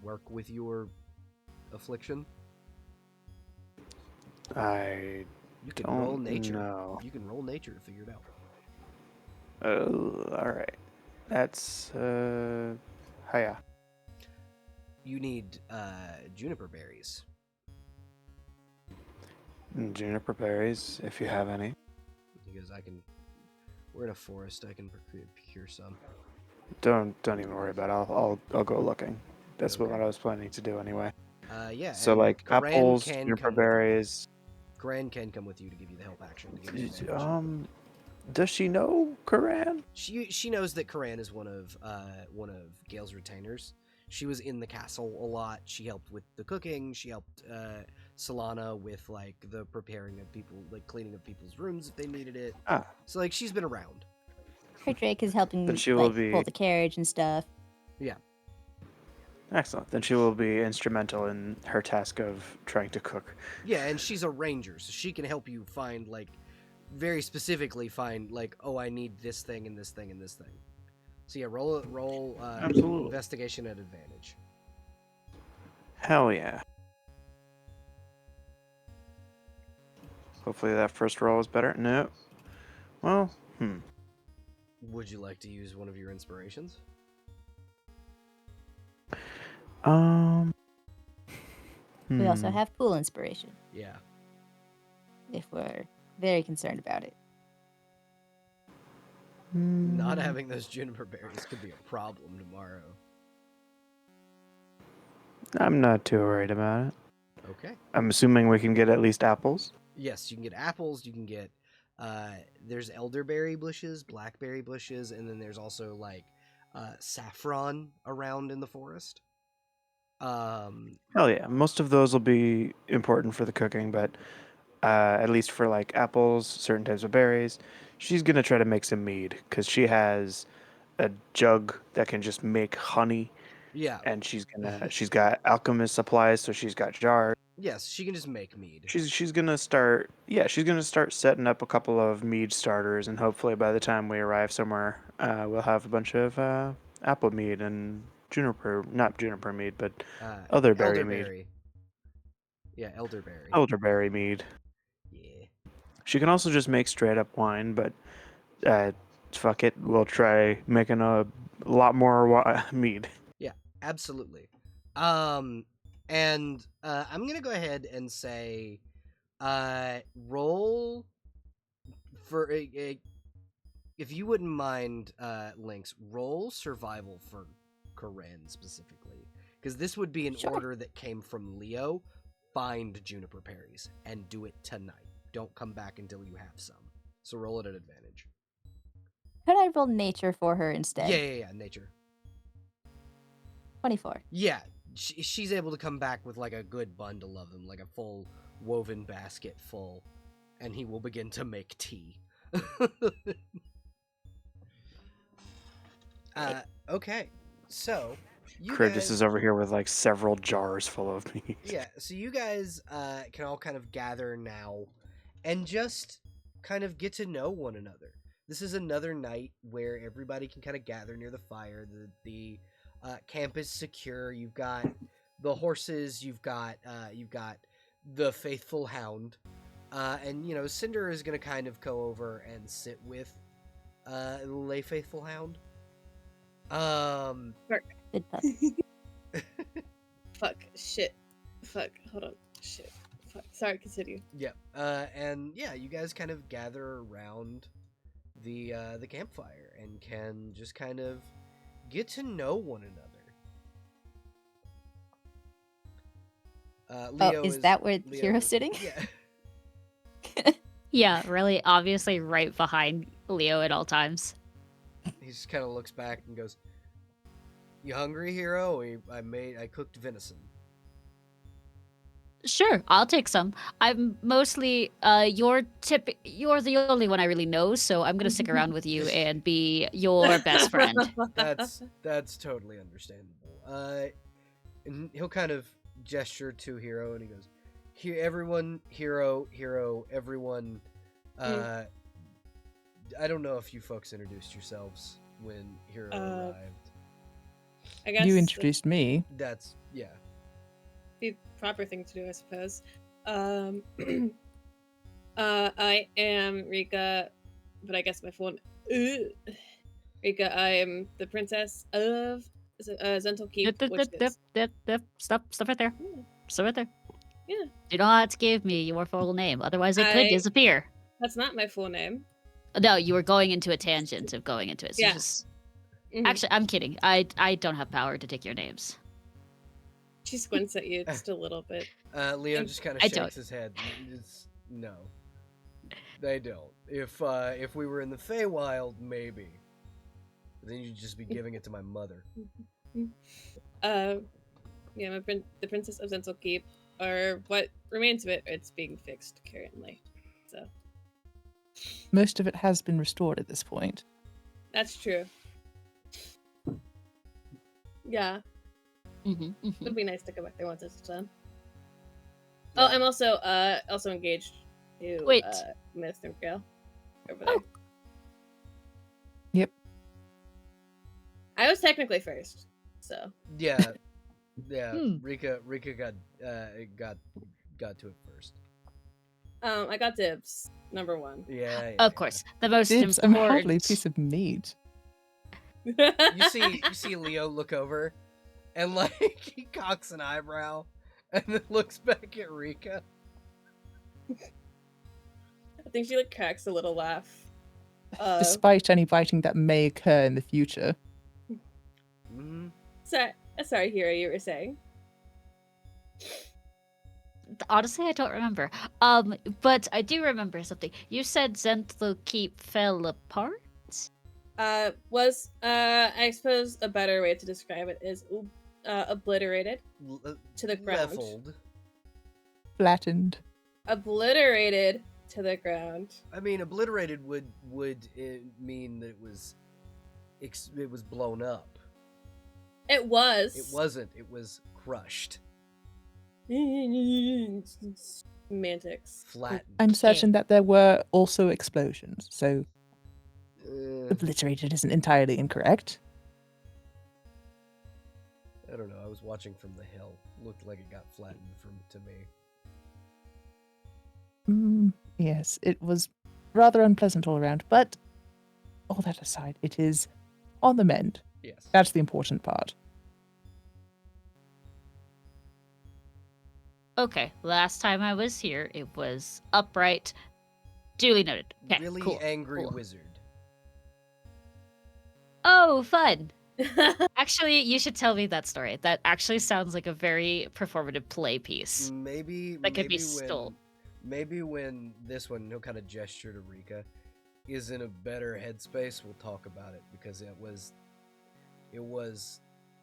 work with your affliction?" I You can don't roll nature. know. You can roll nature to figure it out. Oh, all right. That's hiya. You need juniper berries. Juniper berries, if you have any. He goes, "I can. We're in a forest. I can procure some." Don't even worry about it. I'll go looking. That's Okay. what I was planning to do anyway. Yeah. So and like Karan apples, can juniper come with you. berries. Karan can come with you to give you the help action. To give you advantage. Does she know Karan? She knows that Karan is one of Gale's retainers. She was in the castle a lot. She helped with the cooking. She helped Solana with like the preparing of people, like cleaning of people's rooms if they needed it. Ah. So like she's been around. Her Drake is helping Then she will like be- pull the carriage and stuff. Yeah. Excellent. Then she will be instrumental in her task of trying to cook. Yeah, and she's a ranger, so she can help you find like very specifically find like, oh, I need this thing and this thing and this thing. So yeah, roll Absolutely. investigation at advantage. Hell yeah. Hopefully that first roll is better. No. Well, Would you like to use one of your inspirations? We also have pool inspiration Yeah. if we're very concerned about it. Not having those juniper berries could be a problem tomorrow. I'm not too worried about it. Okay. I'm assuming we can get at least apples. Yes, you can get apples. You can get there's elderberry bushes, blackberry bushes, and then there's also like saffron around in the forest. Hell yeah. Most of those will be important for the cooking, but at least for like apples, certain types of berries, she's gonna try to make some mead because she has a jug that can just make honey, Yeah. and she's got alchemist supplies, so she's got jars. Yes, she can just make mead. She's gonna start setting up a couple of mead starters, and hopefully by the time we arrive somewhere, we'll have a bunch of apple mead and not juniper mead, but other berry mead. Elderberry. Yeah, elderberry. Elderberry mead. Yeah. She can also just make straight up wine, but fuck it, we'll try making a lot more mead. Yeah, absolutely. And I'm gonna go ahead and say, roll for if you wouldn't mind, Lynx, roll survival for Corinne specifically, because this would be an Sure. order that came from Leo. Find juniper berries and do it tonight. Don't come back until you have some. So roll it at advantage. Could I roll nature for her instead? Yeah, nature. 24. Yeah, she's able to come back with like a good bundle of them, like a full woven basket full, and he will begin to make tea. Okay, so you Curtis guys, is over here with like several jars full of mead. yeah, so you guys can all kind of gather now and just kind of get to know one another. This is another night where everybody can kind of gather near the fire. The camp is secure. You've got the horses. You've got the faithful hound, and you know Cinder is gonna kind of go over and sit with Lay Faithful Hound. Good pup. Fuck. Shit. Fuck. Hold on. Shit. Sorry, continue. Yeah. And yeah, you guys kind of gather around the campfire and can just kind of get to know one another. Leo is that where Leo Hero's is- sitting? Yeah. Yeah, really obviously right behind Leo at all times. He just kind of looks back and goes, "You hungry, hero? I cooked venison." Sure, I'll take some. I'm mostly you're the only one I really know, so I'm gonna stick around with you and be your best friend. That's totally understandable. And he'll kind of gesture to Hero, and he goes, "Here, everyone, Hero, everyone. I don't know if you folks introduced yourselves when Hero arrived. I guess You introduced me. That's yeah. the proper thing to do, I suppose. I am Rika, but I guess my full Rika. I am the princess of Zental Keep, which is Stop right there. Stop right there. Yeah. You don't have to give me your full name, otherwise it could I- disappear. that's not my full name. No, you were going into a tangent of going into it. So Yeah. just... Mhm. Actually, I'm kidding. I don't have power to take your names. She squints at you just a little bit. Leo just kind of I shakes don't. his head. No, they don't. If we were in the Feywild, maybe. But then you'd just be giving it to my mother. Yeah, the princess of Zental Keep, or what remains of it. It's being fixed currently, so Most of it has been restored at this point. that's true. Yeah, it'd be nice to go back there once it's done. Oh, I'm also engaged to Wait. Mr. Gale over there. Yep. I was technically first, so Yeah. Hmm. Rika got to it first. I got dibs. Number one. Yeah. Of course, the most Dibs, I'm hardly a important. piece of meat. You see Leo look over, and like he cocks an eyebrow, and then looks back at Rika. I think she like cracks a little laugh. Despite any biting that may occur in the future. Mm-hmm. Sorry, Hero, you were saying. Honestly, I don't remember. But I do remember something. You said Zentlo Keep fell apart? Was I suppose a better way to describe it is obliterated to the ground. Leveled. Flattened. Obliterated to the ground. I mean, obliterated would mean that it was blown up. It was. It wasn't. It was crushed, Semantics. flattened. I'm certain that there were also explosions, so Uh, obliterated isn't entirely incorrect. I don't know. I was watching from the hill. Looked like it got flattened to me. Yes, it was rather unpleasant all around, but all that aside, it is on the mend. Yes. That's the important part. Okay, last time I was here, it was upright. Duly noted. Okay, Really cool, angry cool. wizard. Oh, fun. Actually, you should tell me that story. That actually sounds like a very performative play piece. Maybe That could be maybe stole. Maybe when this one, he'll kind of gesture to Rika, is in a better headspace, we'll talk about it, because it was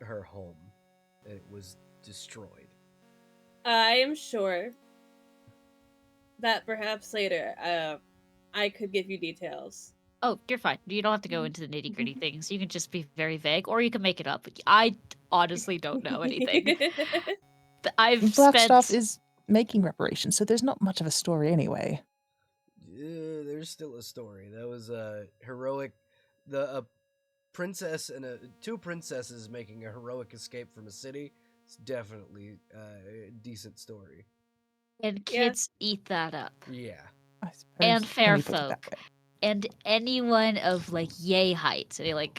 her home. It was destroyed. I am sure that perhaps later I could give you details. Oh, you're fine. You don't have to go into the nitty gritty things. You can just be very vague, or you can make it up. I honestly don't know anything. I've Blackstaff spent. is making reparations, so there's not much of a story anyway. There's still a story. That was a heroic, a princess and two princesses making a heroic escape from a city. It's definitely a decent story. And kids eat that up. Yeah. I suppose. And when fair you put it that folk. way. And anyone of like yay height. And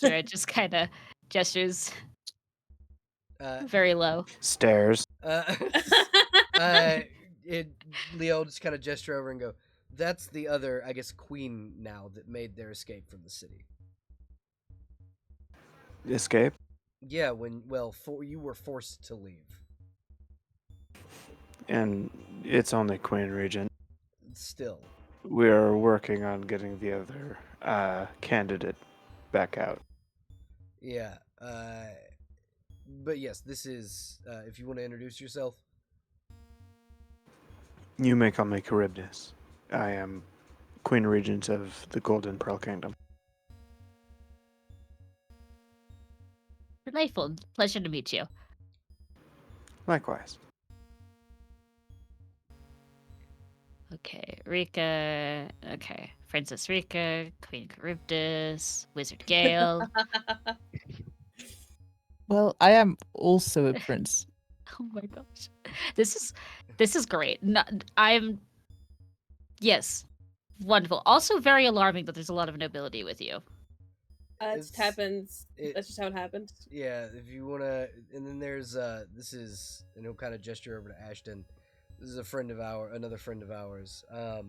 it just kind of gestures Uh, very low. Stairs. uh, Leo just kind of gesture over and go, "That's the other, I guess, queen now that made their escape from the city." Escape? Yeah, you were forced to leave. And it's only Queen Regent. Still, We are working on getting the other candidate back out. yeah. But yes, this is. If you want to introduce yourself, You may call me Charybdis. I am Queen Regent of the Golden Pearl Kingdom. Delightful. Pleasure to meet you. Likewise. Okay, Rika. Okay, Princess Rika, Queen Charybdis, Wizard Gale. Well, I am also a prince. Oh my gosh, this is great. Yes, wonderful. Also very alarming that there's a lot of nobility with you. It just happens. it- That's just how it happed. yeah. If you wanna, and then there's this is, and he'll kind of gesture over to Ashton. This is another friend of ours. If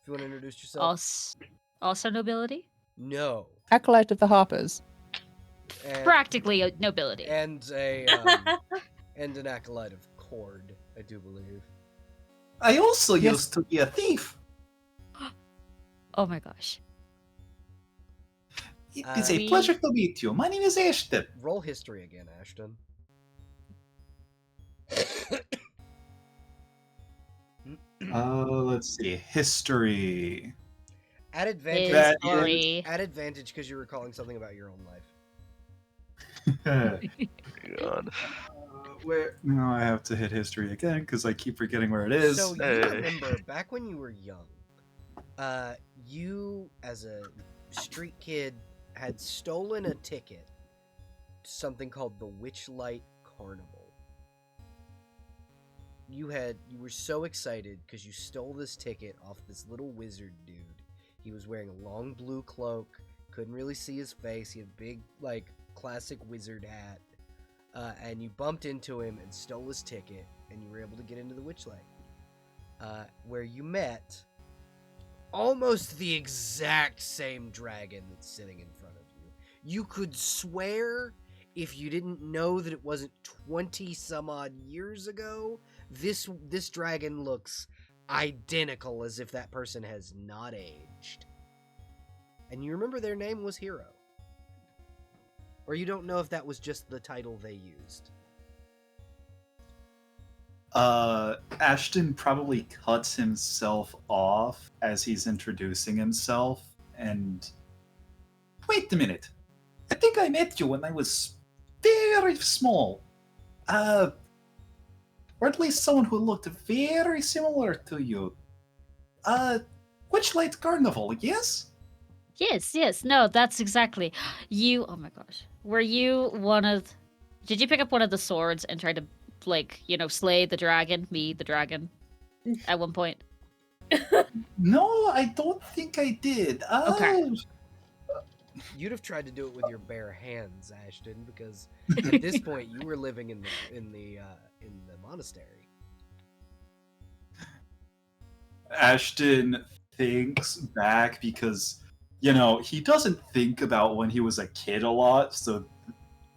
you want to introduce yourself, Also nobility. no, Acolyte of the Harpers. and, Practically a nobility. and and an acolyte of Cord, I do believe. I also Yes. used to be a thief. Oh my gosh. It is a We- pleasure to meet you. My name is Ashton. Roll history again, Ashton. Let's see. History. At advantage. That is- History. At advantage because you're recalling something about your own life. God. Where? No, I have to hit history again because I keep forgetting where it is. So you Hey. remember back when you were young, you as a street kid had stolen a ticket to something called the Witchlight Carnival. You were so excited because you stole this ticket off this little wizard dude. He was wearing a long blue cloak, couldn't really see his face. He had a big, like, classic wizard hat. And you bumped into him and stole his ticket, and you were able to get into the Witchlight, where you met almost the exact same dragon that's sitting in front of you. You could swear, if you didn't know that it wasn't 20 some odd years ago, this dragon looks identical as if that person has not aged. And you remember their name was Hero. Or you don't know if that was just the title they used. Ashton probably cuts himself off as he's introducing himself, and wait a minute. I think I met you when I was very small. Or at least someone who looked very similar to you. Witchlight Carnival, yes? Yes. No, that's exactly. You. Oh my gosh. Were you one of? Did you pick up one of the swords and try to, slay the dragon? Me, the dragon. At one point. No, I don't think I did. Okay. You'd have tried to do it with your bare hands, Ashton, because at this point you were living in the monastery. Ashton thinks back because, he doesn't think about when he was a kid a lot, so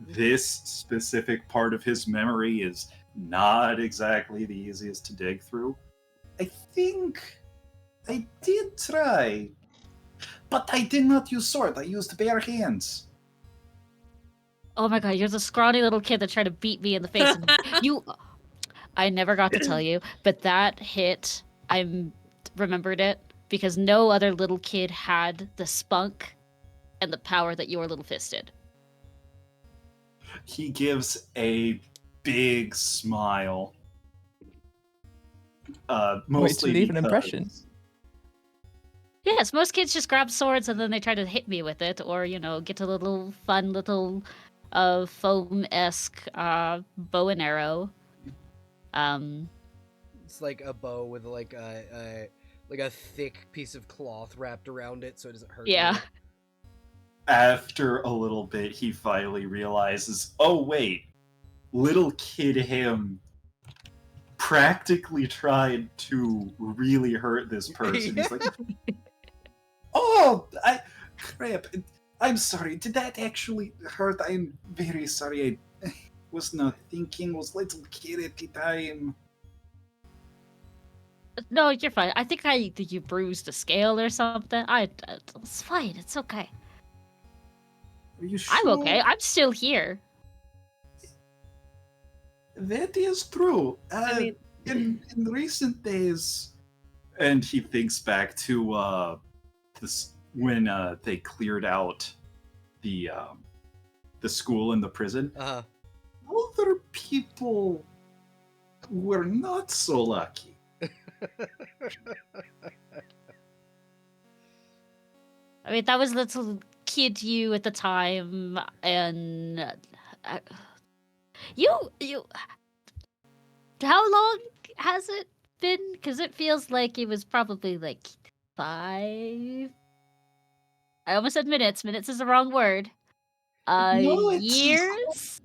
this specific part of his memory is not exactly the easiest to dig through. I think I did try, but I did not use sword. I used bare hands. Oh my god, you're the scrawny little kid that tried to beat me in the face. And I never got to tell you, but that hit. I remembered it because no other little kid had the spunk and the power that your little fist did. He gives a big smile. Mostly leave an because- impression. Yes, most kids just grab swords and then they try to hit me with it, or get a little fun little foam-esque bow and arrow. It's like a bow with like a thick piece of cloth wrapped around it so it doesn't hurt Yeah. you. After a little bit, he finally realizes, oh wait, little kid him practically tried to really hurt this person. He's like, Yeah. oh, crap. I'm sorry. Did that actually hurt? I'm very sorry. I was not thinking. Was little kid at the time. No, you're fine. I think you bruised a scale or something. It's fine. It's okay. Are you I'm sure? okay. I'm still here. That is true. I mean, In recent days, and he thinks back to this when they cleared out the school and the prison. Uh-huh. Other people were not so lucky. I mean, that was little kid you at the time, and you. How long has it been? Because it feels like it was probably like 5. I almost said minutes. Minutes is the wrong word. No, it's Years.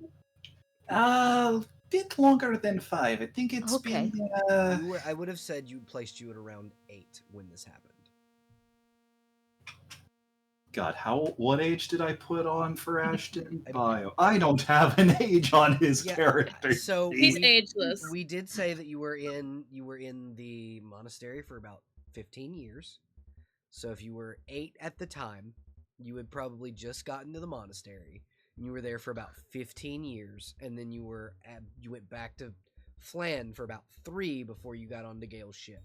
bit longer than 5. I think it's Okay. been. I would have said placed you at around 8 when this happened. God, what age did I put on for Ashton? I- Bio. I don't have an age on his Yeah, character. So he's sheet. ageless. We did say that you were in the monastery for about 15 years. So if you were 8 at the time, you had probably just gotten to the monastery, and you were there for about 15 years, and then you went back to Flan for about 3 before you got onto Gale's ship.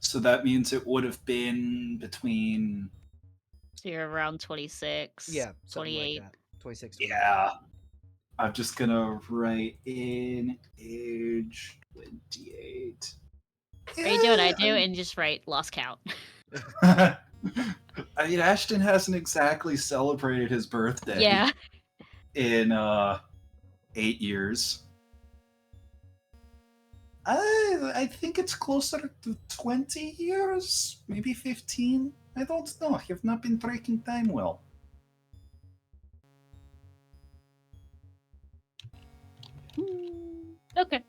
So that means it would have been between. So you're around 26. Yeah, something 28. like that. 26. 28. Yeah. I'm just gonna write in age 28. Are you doing what I do Yeah, and just write lost count? I mean, Ashton hasn't exactly celebrated his birthday Yeah. in 8 years. I think it's closer to 20 years, maybe 15. I don't know. I've not been tracking time well. Okay.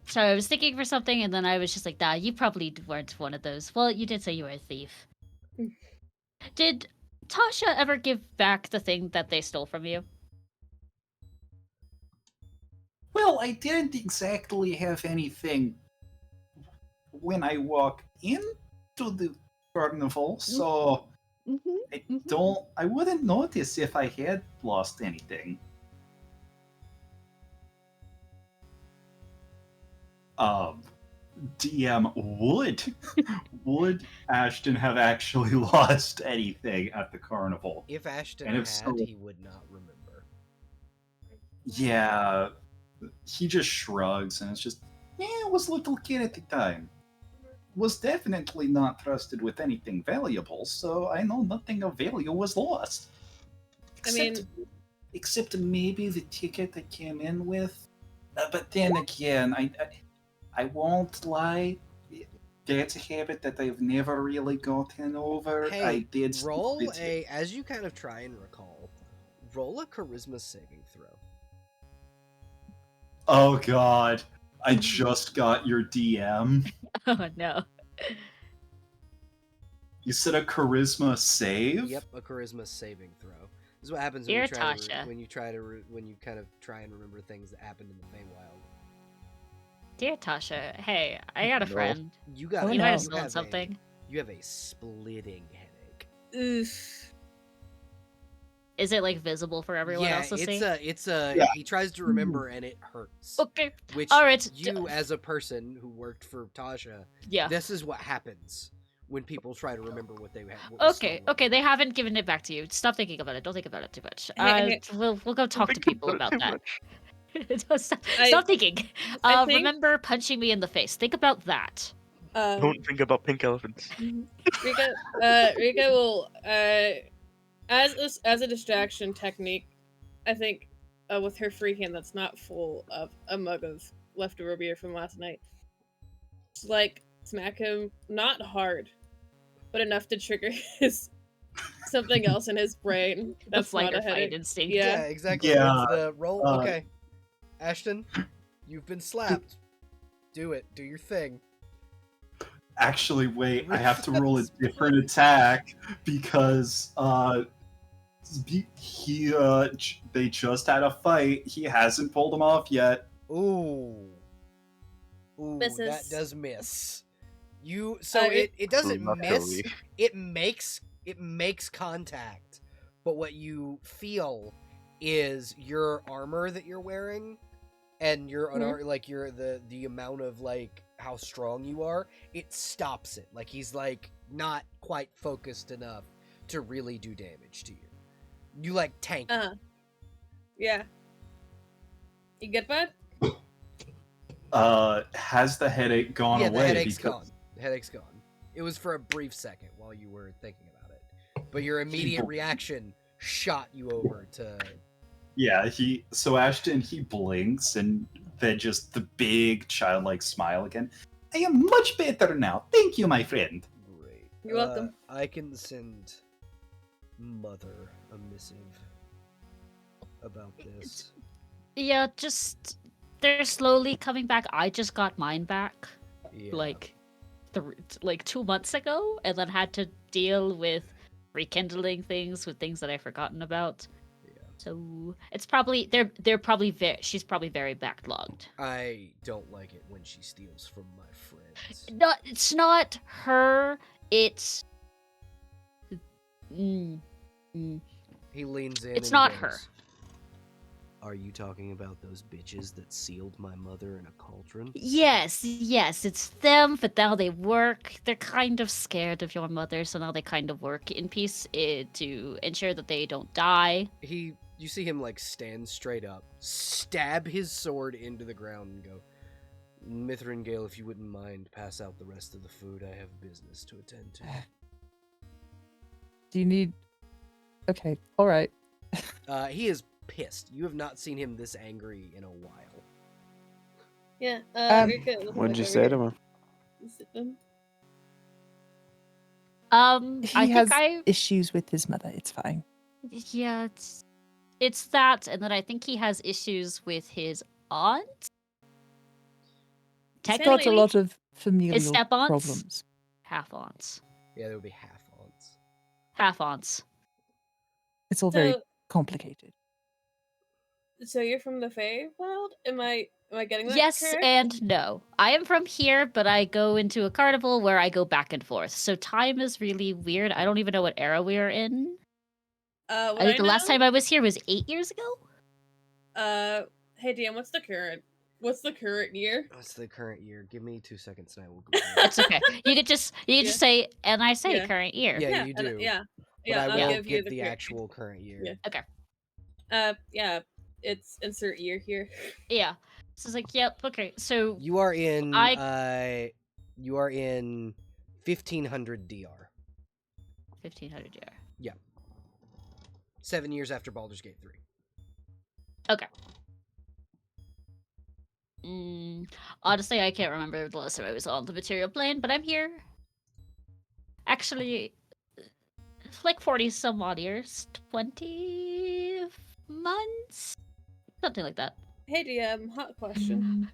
So I was thinking for something, and then I was just like, nah, you probably weren't one of those. Well, you did say you were a thief. Did Tasha ever give back the thing that they stole from you? Well, I didn't exactly have anything when I walked into the carnival, so I wouldn't notice if I had lost anything. DM, would Ashton have actually lost anything at the carnival? If Ashton And had, if so- he would not remember. Yeah, he just shrugs and it's just, I was a little kid at the time. Was definitely not trusted with anything valuable, so I know nothing of value was lost. Except maybe the ticket I came in with. But then again, I won't lie. That's a habit that I've never really gotten over. Hey, I did roll as you kind of try and recall, roll a charisma saving throw. Oh god, I just got your DM. Oh no. You said a charisma save? Yep, a charisma saving throw. This is what happens Dear when you try Tasha. when you kind of try and remember things that happened in the Feywild. Dear Tasha, hey, I got a No. friend. You got Oh, You no. might you have stolen have something. You have a splitting headache. Oof. Is it like visible for everyone yeah, else to see? it's a. Yeah. He tries to remember and it hurts. Okay. Which All right. you, as a person who worked for Tasha, Yeah. this is what happens when people try to remember what they had. What was Okay, stolen. okay, they haven't given it back to you. Stop thinking about it. Don't think about it too much. Hey. We'll go talk to Think people about it about too that. much. Stop thinking. I think- Remember punching me in the face. Think about that. Don't think about pink elephants. Rika will as a distraction technique, I think with her free hand that's not full of a mug of leftover beer from last night, just, like smack him not hard, but enough to trigger his something else in his brain. The That's flight not or a fight headache. instinct. Yeah, Yeah. exactly. Yeah, It's the roll. uh, Okay, Ashton, you've been slapped. Do it. Do your thing. Actually, wait, I have to roll a different attack because they just had a fight. He hasn't pulled him off yet. Ooh. Ooh, that Misses. does miss. You so it- it doesn't miss. Luckily. It makes contact, but what you feel is your armor that you're wearing and your like your the amount of like how strong you are, it stops it. Like he's like not quite focused enough to really do damage to you. You like tank. Yeah. You good, bud? Has the headache gone Yeah, away? the headache's because gone. The headache's gone. It was for a brief second while you were thinking about it, but your immediate reaction shot you over to. Yeah, Ashton, he blinks and then just the big childlike smile again. I am much better now. Thank you, my friend. Great. You're welcome. I can send Mother a missive about this. Yeah, just they're slowly coming back. I just got mine back Yeah. like 2 months ago, and then had to deal with rekindling things with things that I've forgotten about. Yeah. So it's probably she's probably very backlogged. I don't like it when she steals from my friends. No, it's not her. It's mm, mm. He leans in. It's and not goes, her. Are you talking about those bitches that sealed my mother in a cauldron? Yes, it's them, but now they work. They're kind of scared of your mother, so now they kind of work in peace to ensure that they don't die. You see him like stand straight up, stab his sword into the ground, and go, Mithrangale, if you wouldn't mind, pass out the rest of the food. I have business to attend to. Do you need? Okay, all right. He is pissed. You have not seen him this angry in a while. Yeah. Rika, What'd you say to him? He I has think issues with his mother. It's fine. yeah, it's that, and then I think he has issues with his aunt. He's got a Technically, lot of familial step-aunts? problems. half aunts, Yeah, there would be half aunts. half aunts. It's all very complicated. So you're from the Fae world? Am I getting that Yes correct? and no. I am from here, but I go into a carnival where I go back and forth. So time is really weird. I don't even know what era we are in. What I think the last know- time I was here was 8 years ago. Hey DM, what's the current year? What's the current year? Give me 2 seconds and I will Google It's okay. You could just just say, and I say Yeah. current year. Yeah, you and- do. yeah. But I I'll will give you get the current- actual current year. Yeah. Okay. Yeah. It's insert year here. Yeah. So it's like, yep. Okay. So You are in I- 1500 DR. 1500 year. 7 years after Baldur's Gate 3. Okay. Honestly, I can't remember the last time I was on the material plane, but I'm here. Actually, like 40 some odd years, 20 months, something like that. Hey DM, hot question.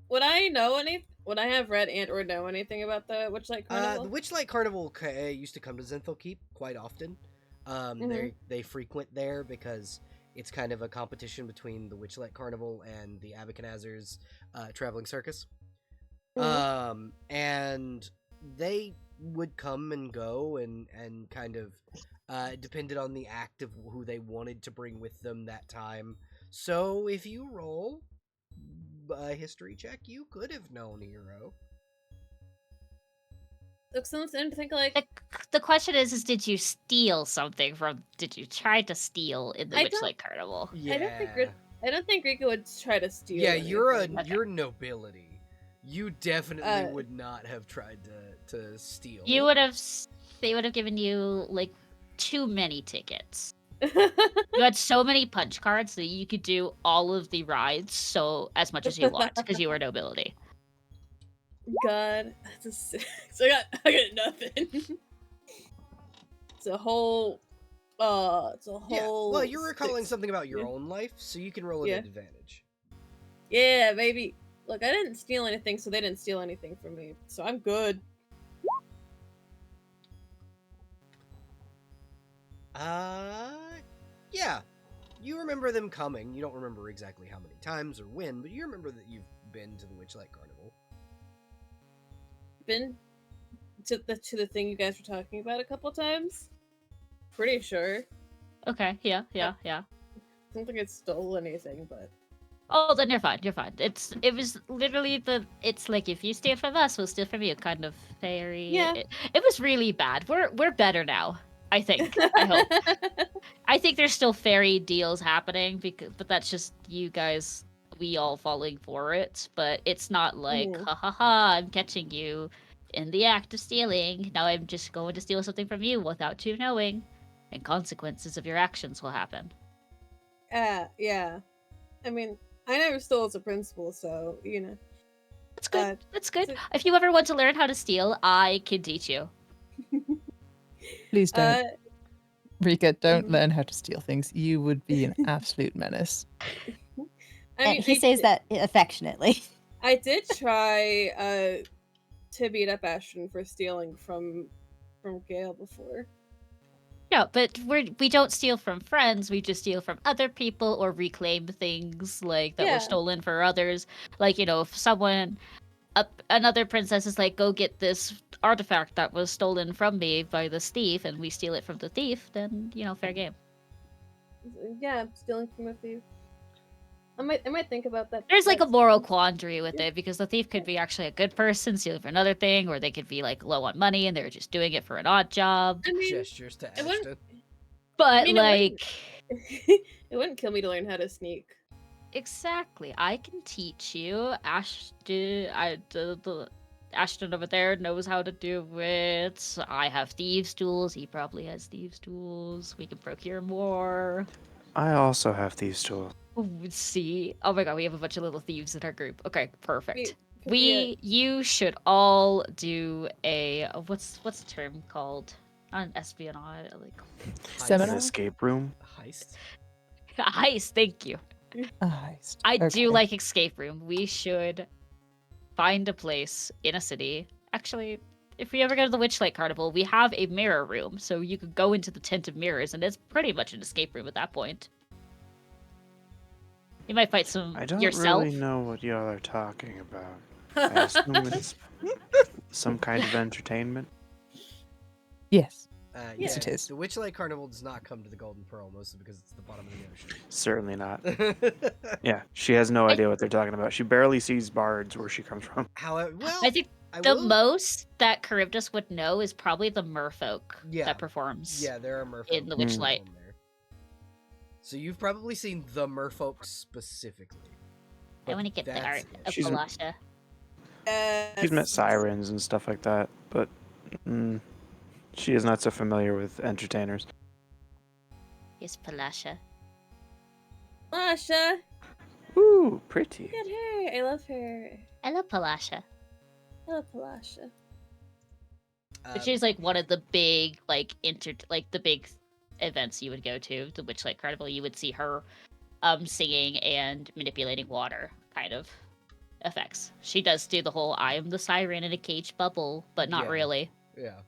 Would I have read and or know anything about the Witchlight Carnival? The Witchlight Carnival used to come to Zenthal Keep quite often. They frequent there because it's kind of a competition between the Witchlight Carnival and the Abacanazar's traveling circus. And they would come and go and kind of depended on the act of who they wanted to bring with them that time. So if you roll a history check, you could have known Hero. Looks something to think like. The question is did you steal something from? Did you try to steal in the I don't- Witchlight Carnival? Yeah. I don't think Rika would try to steal. Yeah, you're anything. you're nobility. You definitely would not have tried to steal. You would have. They would have given you like too many tickets. You had so many punch cards that you could do all of the rides so as much as you want because you were nobility. God, that's a 6. I got nothing. It's a whole. It's a Yeah. whole. Well, you're recalling 6. something about your Yeah. own life, so you can roll it Yeah. at advantage. Yeah, maybe. Look, I didn't steal anything, so they didn't steal anything from me, so I'm good. Yeah. You remember them coming. You don't remember exactly how many times or when, but you remember that you've been to the Witchlight Carnival. Been to the thing you guys were talking about a couple times. Pretty sure. Okay, yeah. I don't think I stole anything, but Oh, then you're fine. You're fine. It was literally it's like if you steal from us, we'll steal from you kind of fairy. yeah. It was really bad. We're better now. I think. I hope. I think there's still fairy deals happening but that's just you guys we all falling for it. But it's not like Mhm. ha ha ha, I'm catching you in the act of stealing. Now I'm just going to steal something from you without you knowing. And consequences of your actions will happen. Yeah. I mean, I never stole as a principal, so you know. That's good. That's good. so- If you ever want to learn how to steal, I can teach you. Please don't, Rika. Don't mhm. learn how to steal things. You would be an absolute menace. I mean, And he says that affectionately. I did try to beat up Ashton for stealing from Gale before. No, but we don't steal from friends. We just steal from other people or reclaim things like that were Yeah. stolen for others. Like if someone, another princess is like, go get this artifact that was stolen from me by this thief, and we steal it from the thief, then fair game. Yeah, stealing from a thief. I might think about that. There's like a next moral time. quandary with it because the thief could be actually a good person stealing for another thing, or they could be like low on money and they're just doing it for an odd job. I mean, Gestures to it wouldn't- Ashton. But it like, it wouldn't kill me to learn how to sneak. exactly, I can teach you. Ashton over there knows how to do it. I have thieves' tools. He probably has thieves' tools. We can procure more. I also have these tools. Ooh, see, oh my god, we have a bunch of little thieves in our group. Okay, perfect. Could be You should all do a what's the term called? Not an espionage, like An Seminar? escape room. Heist. a heist. Thank you. A heist. I Okay. do like escape room. We should find a place in a city. Actually, if we ever go to the Witchlight Carnival, we have a mirror room, so you could go into the tent of mirrors, and it's pretty much an escape room at that point. You might fight some I don't yourself. really know what y'all are talking about. I assume it's some kind of entertainment. Yes. Yes, it is. The Witchlight Carnival does not come to the Golden Pearl, mostly because it's the bottom of the Certainly not. ocean. Yeah, she has no idea what they're talking about. She barely sees bards where she comes from. However, well, I think the most that Charybdis would know is probably the merfolk that performs. Yeah, there are merfolk in the Witchlight. there. So you've probably seen the merfolk specifically. I want to get the art of She's- Palasha. She's met sirens and stuff like that, but she is not so familiar with entertainers. Yes, Palasha. Lasha, Ooh, pretty. look at her. I love her. I love Palasha. I love Lasha. But she's like one of the big the big events you would go to, the Witchlight Carnival. You would see her singing and manipulating water kind of effects. She does do the whole I am the siren in a cage bubble, but not really. Yeah.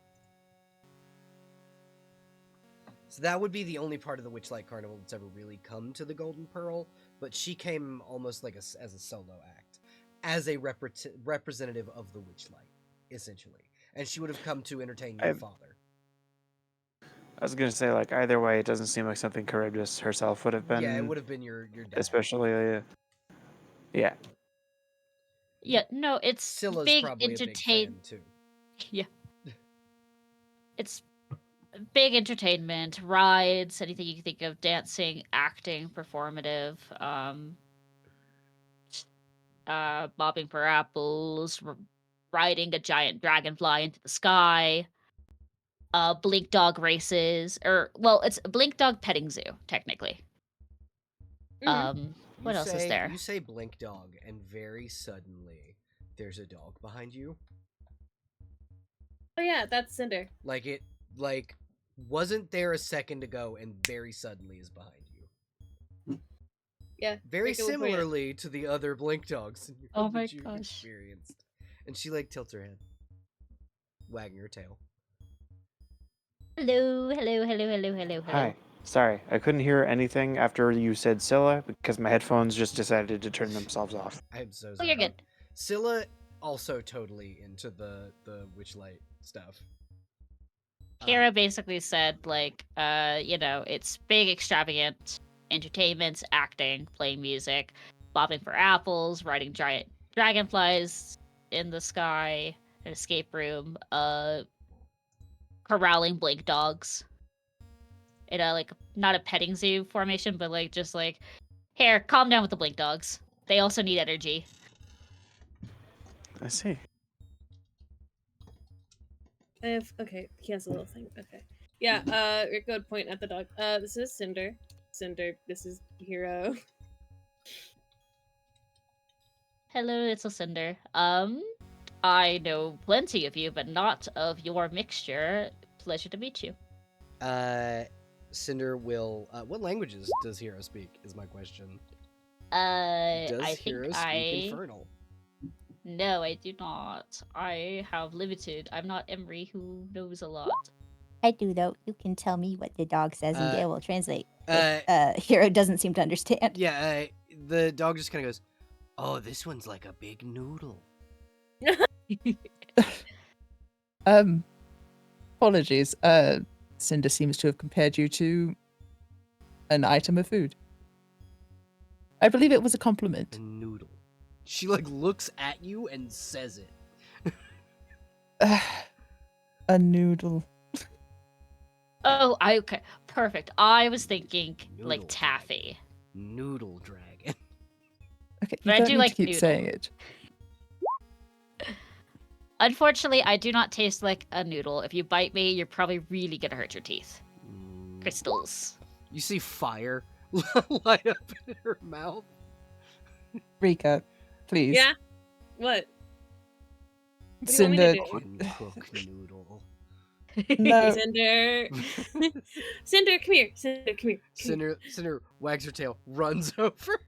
So that would be the only part of the Witchlight Carnival that's ever really come to the Golden Pearl, but she came almost like as a solo act, as a representative of the Witchlight, essentially. And she would have come to entertain your father. I was gonna say, like, either way, it doesn't seem like something Charybdis herself would have been. Yeah, it would have been your dad. Especially, yeah. Yeah, no, it's Scylla's big probably a big fan too. Yeah. It's big entertainment, rides, anything you can think of, dancing, acting, performative, bobbing for apples, riding a giant dragonfly into the sky, blink dog races, it's a blink dog petting zoo, technically. What else is there? You say blink dog, and very suddenly, there's a dog behind you. Oh yeah, that's Cinder. It wasn't there a second ago and very suddenly is behind you. Yeah. Very Draco will point it. similarly to the other blink dogs in your Oh world my that you've gosh. experienced. And she tilts her head, wagging her tail. Hello, hello, hello, hello, hello, hello. Hi. Sorry, I couldn't hear anything after you said Scylla because my headphones just decided to turn themselves off. I'm so Oh, sorry. you're good. Scylla also totally into the witchlight stuff. Kira basically said, like, it's big, extravagant entertainment, acting, playing music, bobbing for apples, riding giant dragonflies in the sky, an escape room, corralling blink dogs. In a, not a petting zoo formation, but, here, calm down with the blink dogs. They also need energy. I see. Okay, he has a little thing. Okay. Yeah, Rico would point at the dog. This is Cinder. Cinder, this is Hero. Hello, little Cinder. I know plenty of you, but not of your mixture. Pleasure to meet you. Cinder will. What languages does Hero speak? Is my question. Does I Hero think speak Infernal? No, I do not. I have limited. I'm not Emery, who knows a lot. I do though. You can tell me what the dog says, and Gale will translate. Uh, Hero doesn't seem to understand. Yeah, the dog just kind of goes, "Oh, this one's like a big noodle." Apologies. Cinder seems to have compared you to an item of food. I believe it was a compliment. A noodle. She looks at you and says it. A noodle. Oh, okay, perfect. I was thinking Noodle taffy. Noodle dragon. Okay, But I you don't do need like to keep noodle. saying it. Unfortunately, I do not taste like a noodle. If you bite me, you're probably really gonna hurt your teeth. Crystals. You see fire light up in her mouth. Rika, please. Yeah? What? What do you want me to Cinder, do? Cook noodle. no. Cinder. Cinder, come here. Cinder, come here. Cinder wags her tail, runs over.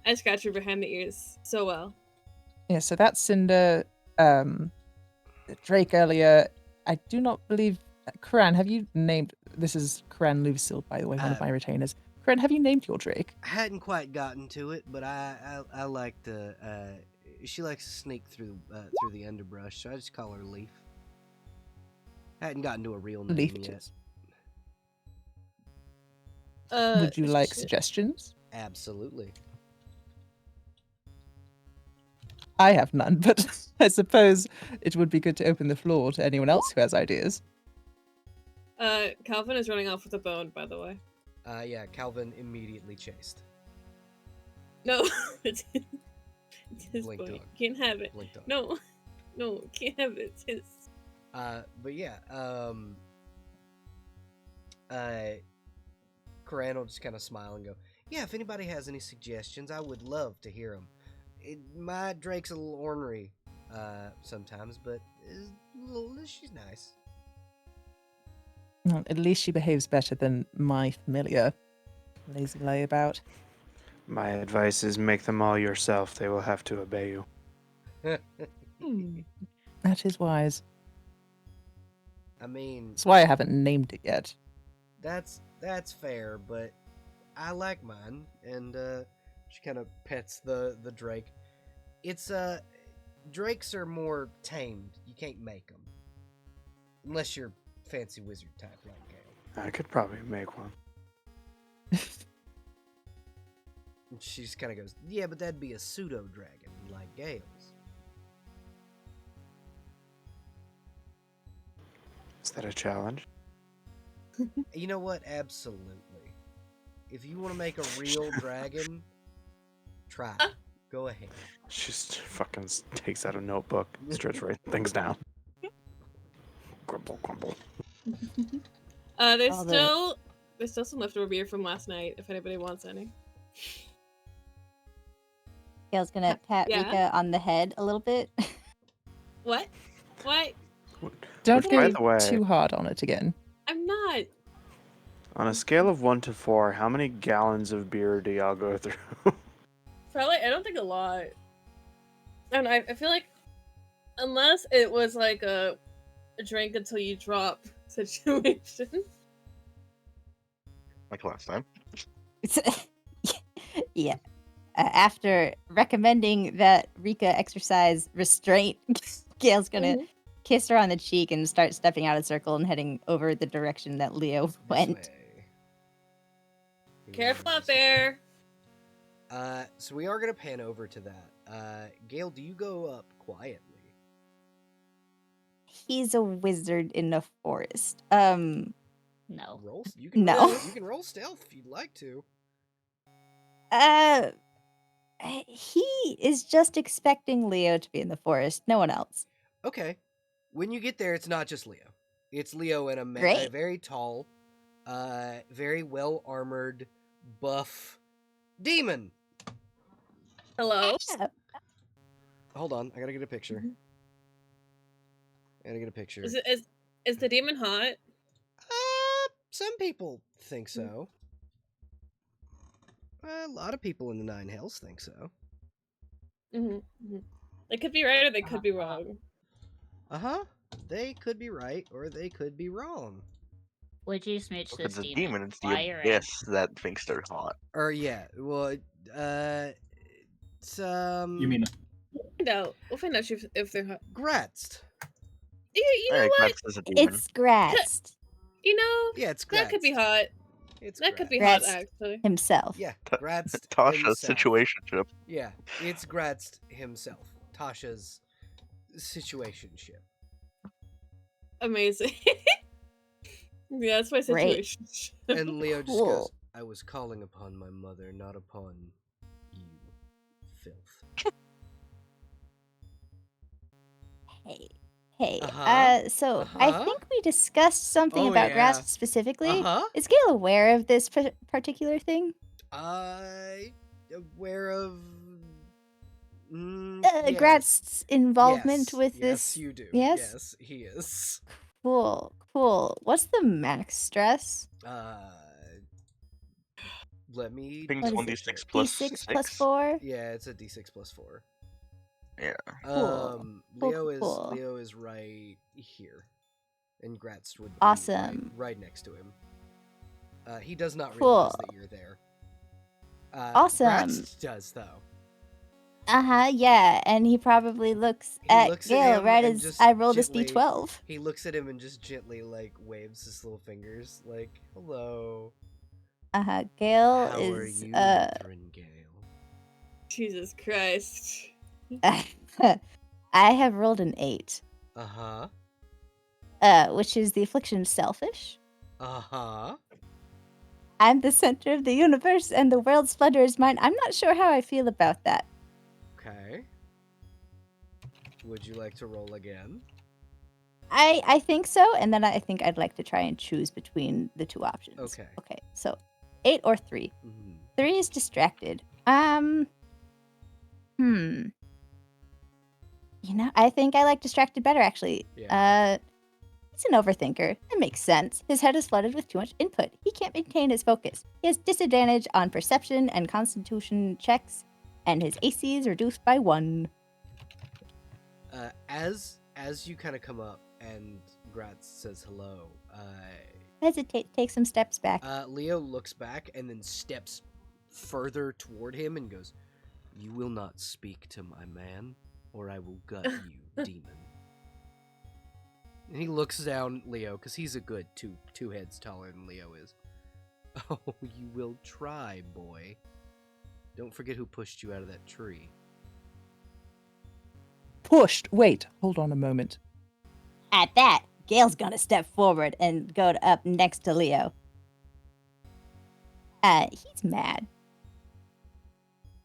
I scratch her behind the ears so well. Yeah, so that's Cinder. Drake earlier. I do not believe. Karan, have you named? This is Karan Lucille, by the way, one of my retainers. Karan, have you named your Drake? I hadn't quite gotten to it, but I like to. She likes to sneak through the underbrush, so I just call her Leaf. I hadn't gotten to a real name Leaf yet. Would you like suggestions? Absolutely. I have none, but I suppose it would be good to open the floor to anyone else who has ideas. Calvin is running off with a bone, by the way. Yeah, Calvin immediately chased. No, it's his Blink bone. dog. Can't have it. Blink dog. No, can't have it. It's his. But yeah, Karan will just kind of smile and go, "Yeah, if anybody has any suggestions, I would love to hear them. My Drake's a little ornery, sometimes, but she's nice." Well, at least she behaves better than my familiar. Lazy layabout. My advice is make them all yourself. They will have to obey you. That is wise. I mean, That's why I haven't named it yet. that's fair, but I like mine, and she kind of pets the Drake. It's Drakes are more tamed. You can't make them unless you're fancy wizard type like Gale. I could probably make one. And she just kind of goes, "Yeah, but that'd be a pseudo dragon like Gale's." Is that a challenge? You know what? Absolutely. If you want to make a real dragon, try. Go ahead. She just fucking takes out a notebook, starts writing things down. Grumble, grumble. There's All still some leftover beer from last night. If anybody wants any. Gail's gonna pat Yeah? Rika on the head a little bit. What? What? Don't Which, by go the way, too hard on it again. I'm not. on a scale of 1 to 4, how many gallons of beer do y'all go through? Probably, I don't think a lot. And I feel like, unless it was like a drink until you drop situation. Like last time. Yeah. After recommending that Rika exercise restraint, Gail's gonna Mhm. kiss her on the cheek and start stepping out of the circle and heading over the direction that Leo This went. way. Careful out Yes. there. So we are gonna pan over to that. Gail, do you go up quietly? He's a wizard in the forest. No. Roll. You can No. roll. You can roll stealth if you'd like to. He is just expecting Leo to be in the forest. No one else. Okay. When you get there, it's not just Leo. It's Leo and a Great. very tall, very well armored, buff demon. Hello? Yeah. Hold on, I gotta get a picture. Mhm. I gotta get a picture. Is the demon hot? Some people think so. A lot of people in the Nine Hells think so. Mm-hmm. They could be right or they could be wrong. Uh-huh. They could be right or they could be wrong. Would you smooch Look at this the demon? demon. It's the While you're abyss that thinks they're hot. Or yeah, well, it's You mean We'll find out if they're hot. Gratzt. You know Hey, what? Gratz is a demon. It's Gratz You know, Yeah, it's Gratzt. that could be hot. It's That could be Gratz. hot, actually. himself. Yeah, Gratzt Tasha's himself. situationship. Yeah, it's Gratzt himself. Tasha's situationship. Amazing. Yeah, that's my Great. situation. And Leo just Cool. goes, I was calling upon my mother, not upon you, filth. Hey. Uh-huh. So I Uh-huh. think we discussed something Oh, about yeah. Grasp specifically. Uh-huh. Is Gail aware of this particular thing? Aware of... yes. Gratz's involvement Yes. with Yes, this? you do. Yes? Yes, he is. Cool. What's the max stress? Let me... I think What it's is it? 1d6 plus D6 6. plus 4? Yeah, it's a d6 plus 4. Yeah. Cool. Leo is right here. And Gratz would be Awesome. right next to him. He does not Cool. realize that you're there. Awesome. Gratz does, though. Yeah, and he probably looks He at looks at Gail him right and as just I roll this gently- D12. He looks at him and just gently, waves his little fingers, hello. Gail How are is, you, Mithrin Gale? Jesus Christ. I have rolled an 8, Uh-huh. which is the affliction of selfish. Uh-huh. I'm the center of the universe and the world's splendor is mine. I'm not sure how I feel about that. Okay. Would you like to roll again? I think so, and then I think I'd like to try and choose between the two options. Okay. Okay, so 8 or 3. Mm-hmm. 3 is distracted. I think I like distracted better, actually. Yeah. He's an overthinker. It makes sense. His head is flooded with too much input. He can't maintain his focus. He has disadvantage on perception and constitution checks, and his AC is reduced by 1. As you kind of come up and Gratz says hello, Hesitate, take some steps back. Leo looks back and then steps further toward him and goes, "You will not speak to my man, or I will gut you, demon." And he looks down Leo, because he's a good two heads taller than Leo is. "Oh, you will try, boy. Don't forget who pushed you out of that tree." Pushed. Wait, hold on a moment. At that, Gail's gonna step forward and go up next to Leo. He's mad.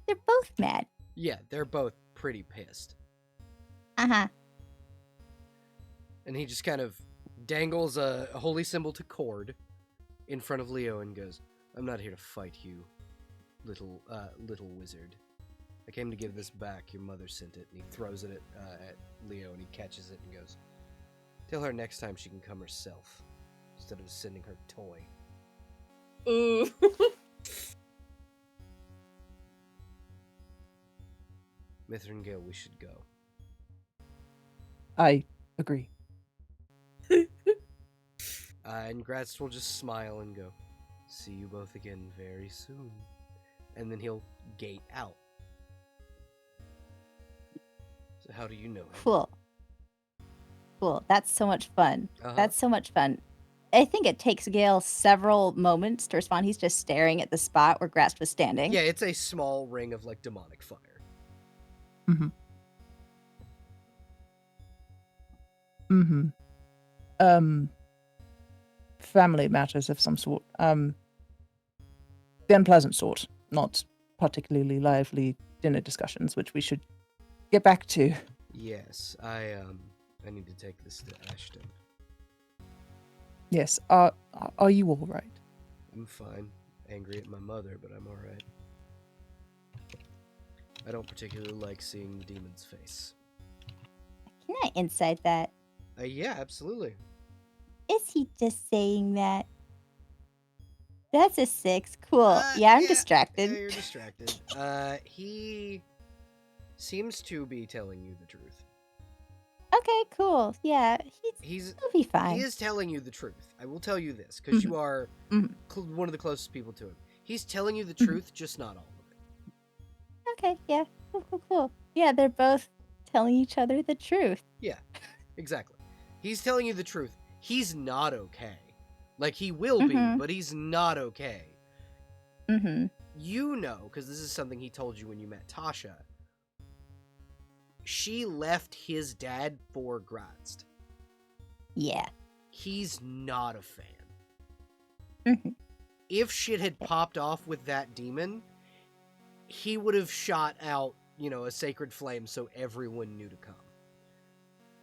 They're both mad. Yeah, they're both pretty pissed. Uh-huh. And he just kind of dangles a holy symbol to Cord in front of Leo and goes, "I'm not here to fight you, little wizard." I came to give this back. Your mother sent it. And he throws it at Leo, and he catches it and goes, "Tell her next time she can come herself, instead of sending her toy." Ooh. Mithrangale, we should go. I agree. And Gratz will just smile and go, "See you both again very soon." And then he'll gate out. So how do you know him? Cool. Cool. That's so much fun. Uh-huh. That's so much fun. I think it takes Gale several moments to respond. He's just staring at the spot where Grast was standing. Yeah, it's a small ring of like demonic fire. Mm-hmm. Mm-hmm. Family matters of some sort. The unpleasant sort, not particularly lively dinner discussions, which we should get back to. Yes, I need to take this to Ashton. Yes. Are you all right? I'm fine. Angry at my mother, but I'm alright. I don't particularly like seeing the demon's face. Can I insight that? Yeah, absolutely. Is he just saying that? That's a 6. Cool. Yeah, I'm distracted. Yeah, you're distracted. He seems to be telling you the truth. Okay, cool. Yeah, he'll be fine. He is telling you the truth. I will tell you this, because you are one of the closest people to him. He's telling you the truth, just not all of it. Okay, yeah. Cool. Yeah, they're both telling each other the truth. Yeah, exactly. He's telling you the truth. He's not okay. Like, he will be, but he's not okay. Mm-hmm. You know, because this is something he told you when you met Tasha. She left his dad for Grazd. Yeah. He's not a fan. Mm-hmm. If shit had popped off with that demon, he would have shot out, a sacred flame so everyone knew to come.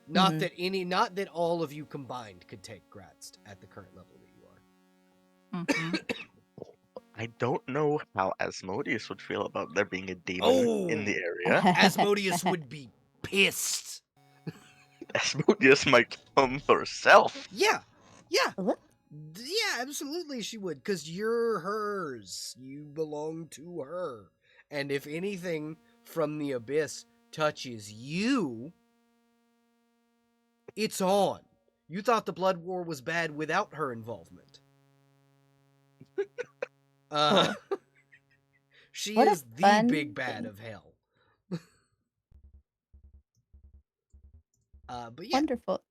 Not that all of you combined could take Grazd at the current level that you are. I don't know how Asmodeus would feel about there being a demon in the area. Asmodeus would be pissed. Asmodeus might come herself. Yeah. What? Yeah, absolutely she would, because you're hers. You belong to her. And if anything from the abyss touches you, it's on. You thought the Blood War was bad without her involvement. She What a is the fun big bad thing. of hell. But yeah. Wonderful.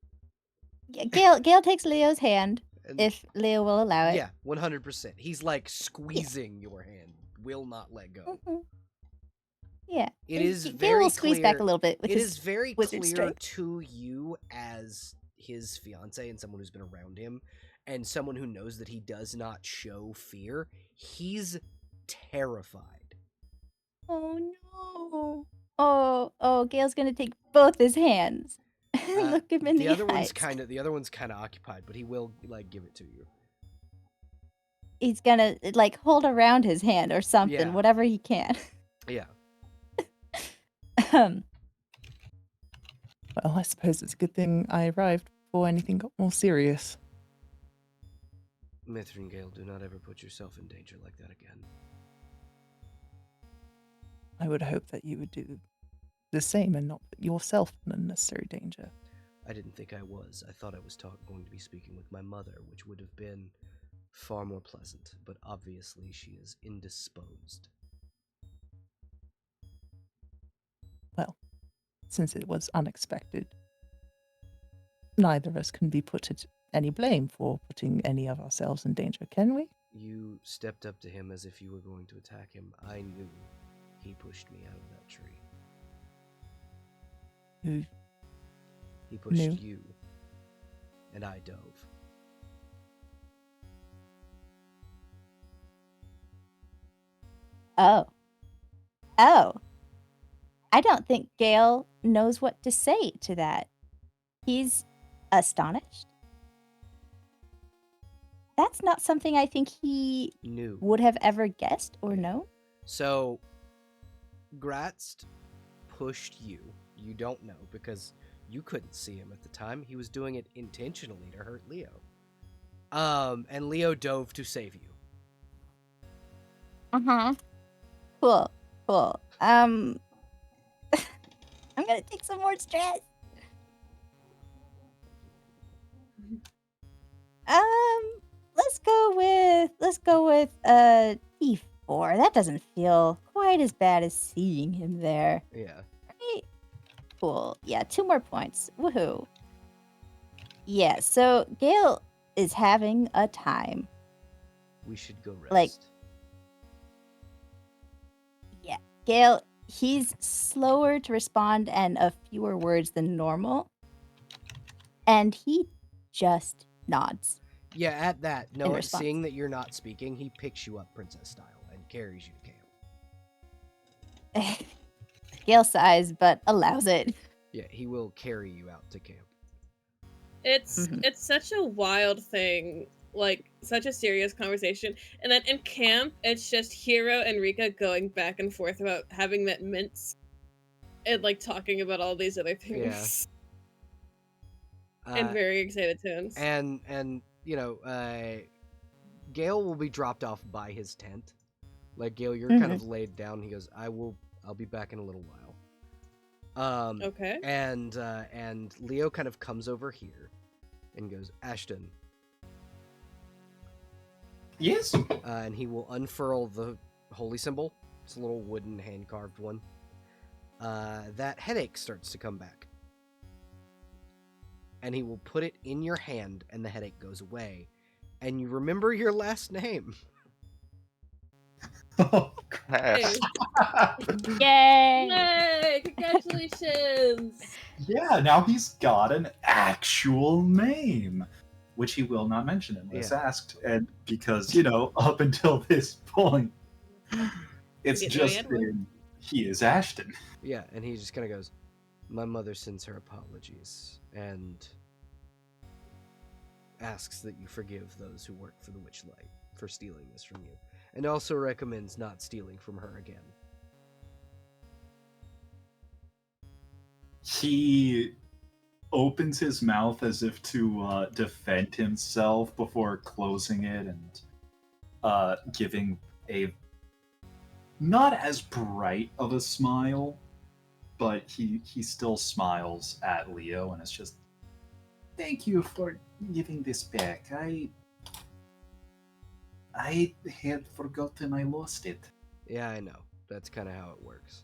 Yeah, Gale takes Leo's hand, if Leo will allow it. Yeah, 100%. He's like squeezing your hand. Will not let go. Yeah. It is Gale very will squeeze clear. back a little bit with It his is very wizard clear strength. to you as his fiance and someone who's been around him and someone who knows that he does not show fear. He's terrified. Oh no. Oh, Gale's gonna take both his hands. Look him in the other eyes. The other one's kind of occupied, but he will give it to you. He's gonna hold around his hand or something, Yeah. whatever he can. Yeah. Well, I suppose it's a good thing I arrived before anything got more serious. Mithrangale, do not ever put yourself in danger like that again. I would hope that you would do the same and not put yourself in unnecessary danger. I didn't think I was. I thought I was going to be speaking with my mother, which would have been far more pleasant, but obviously she is indisposed. Well, since it was unexpected, neither of us can be put at any blame for putting any of ourselves in danger, can we? You stepped up to him as if you were going to attack him. I knew he pushed me out of that tree. He pushed knew? you, and I dove. Oh. I don't think Gale knows what to say to that. He's astonished. That's not something I think he Knew. would have ever guessed or known. So, Gratz pushed you. You don't know because you couldn't see him at the time. He was doing it intentionally to hurt Leo. And Leo dove to save you. Cool. I'm gonna take some more stress. Let's go with D4. That doesn't feel quite as bad as seeing him there. Yeah. Right? Cool. Yeah, 2 more points. Woohoo. Yeah, so Gale is having a time. We should go rest. Like- Yeah. Gale, he's slower to respond and a fewer words than normal. And he just nods. Yeah, at that, response. seeing that you're not speaking, he picks you up princess style and carries you to camp. Gale sighs, but allows it. Yeah, he will carry you out to camp. It's Mhm. it's such a wild thing, like such a serious conversation, and then in camp it's just Hiro and Rika going back and forth about having met mints and like talking about all these other things in very excited tones. And Gale will be dropped off by his tent. Like, Gale, you're kind of laid down. He goes, I'll be back in a little while. Okay. And Leo kind of comes over here and goes, Ashton. Yes. And he will unfurl the holy symbol. It's a little wooden hand-carved one. That headache starts to come back. And he will put it in your hand, and the headache goes away. And you remember your last name. Oh, Yes. Yay! Yay! Congratulations! yeah, now he's got an actual name, which he will not mention unless asked. And because, up until this point, it's He didn't just know he had one. been, he is Ashton. Yeah, and he just kind of goes, my mother sends her apologies and asks that you forgive those who work for the Witchlight for stealing this from you, and also recommends not stealing from her again. He opens his mouth as if to defend himself before closing it and giving a not as bright of a smile, but he still smiles at Leo, and it's just, thank you for giving this back. I had forgotten I lost it. Yeah, I know. That's kind of how it works.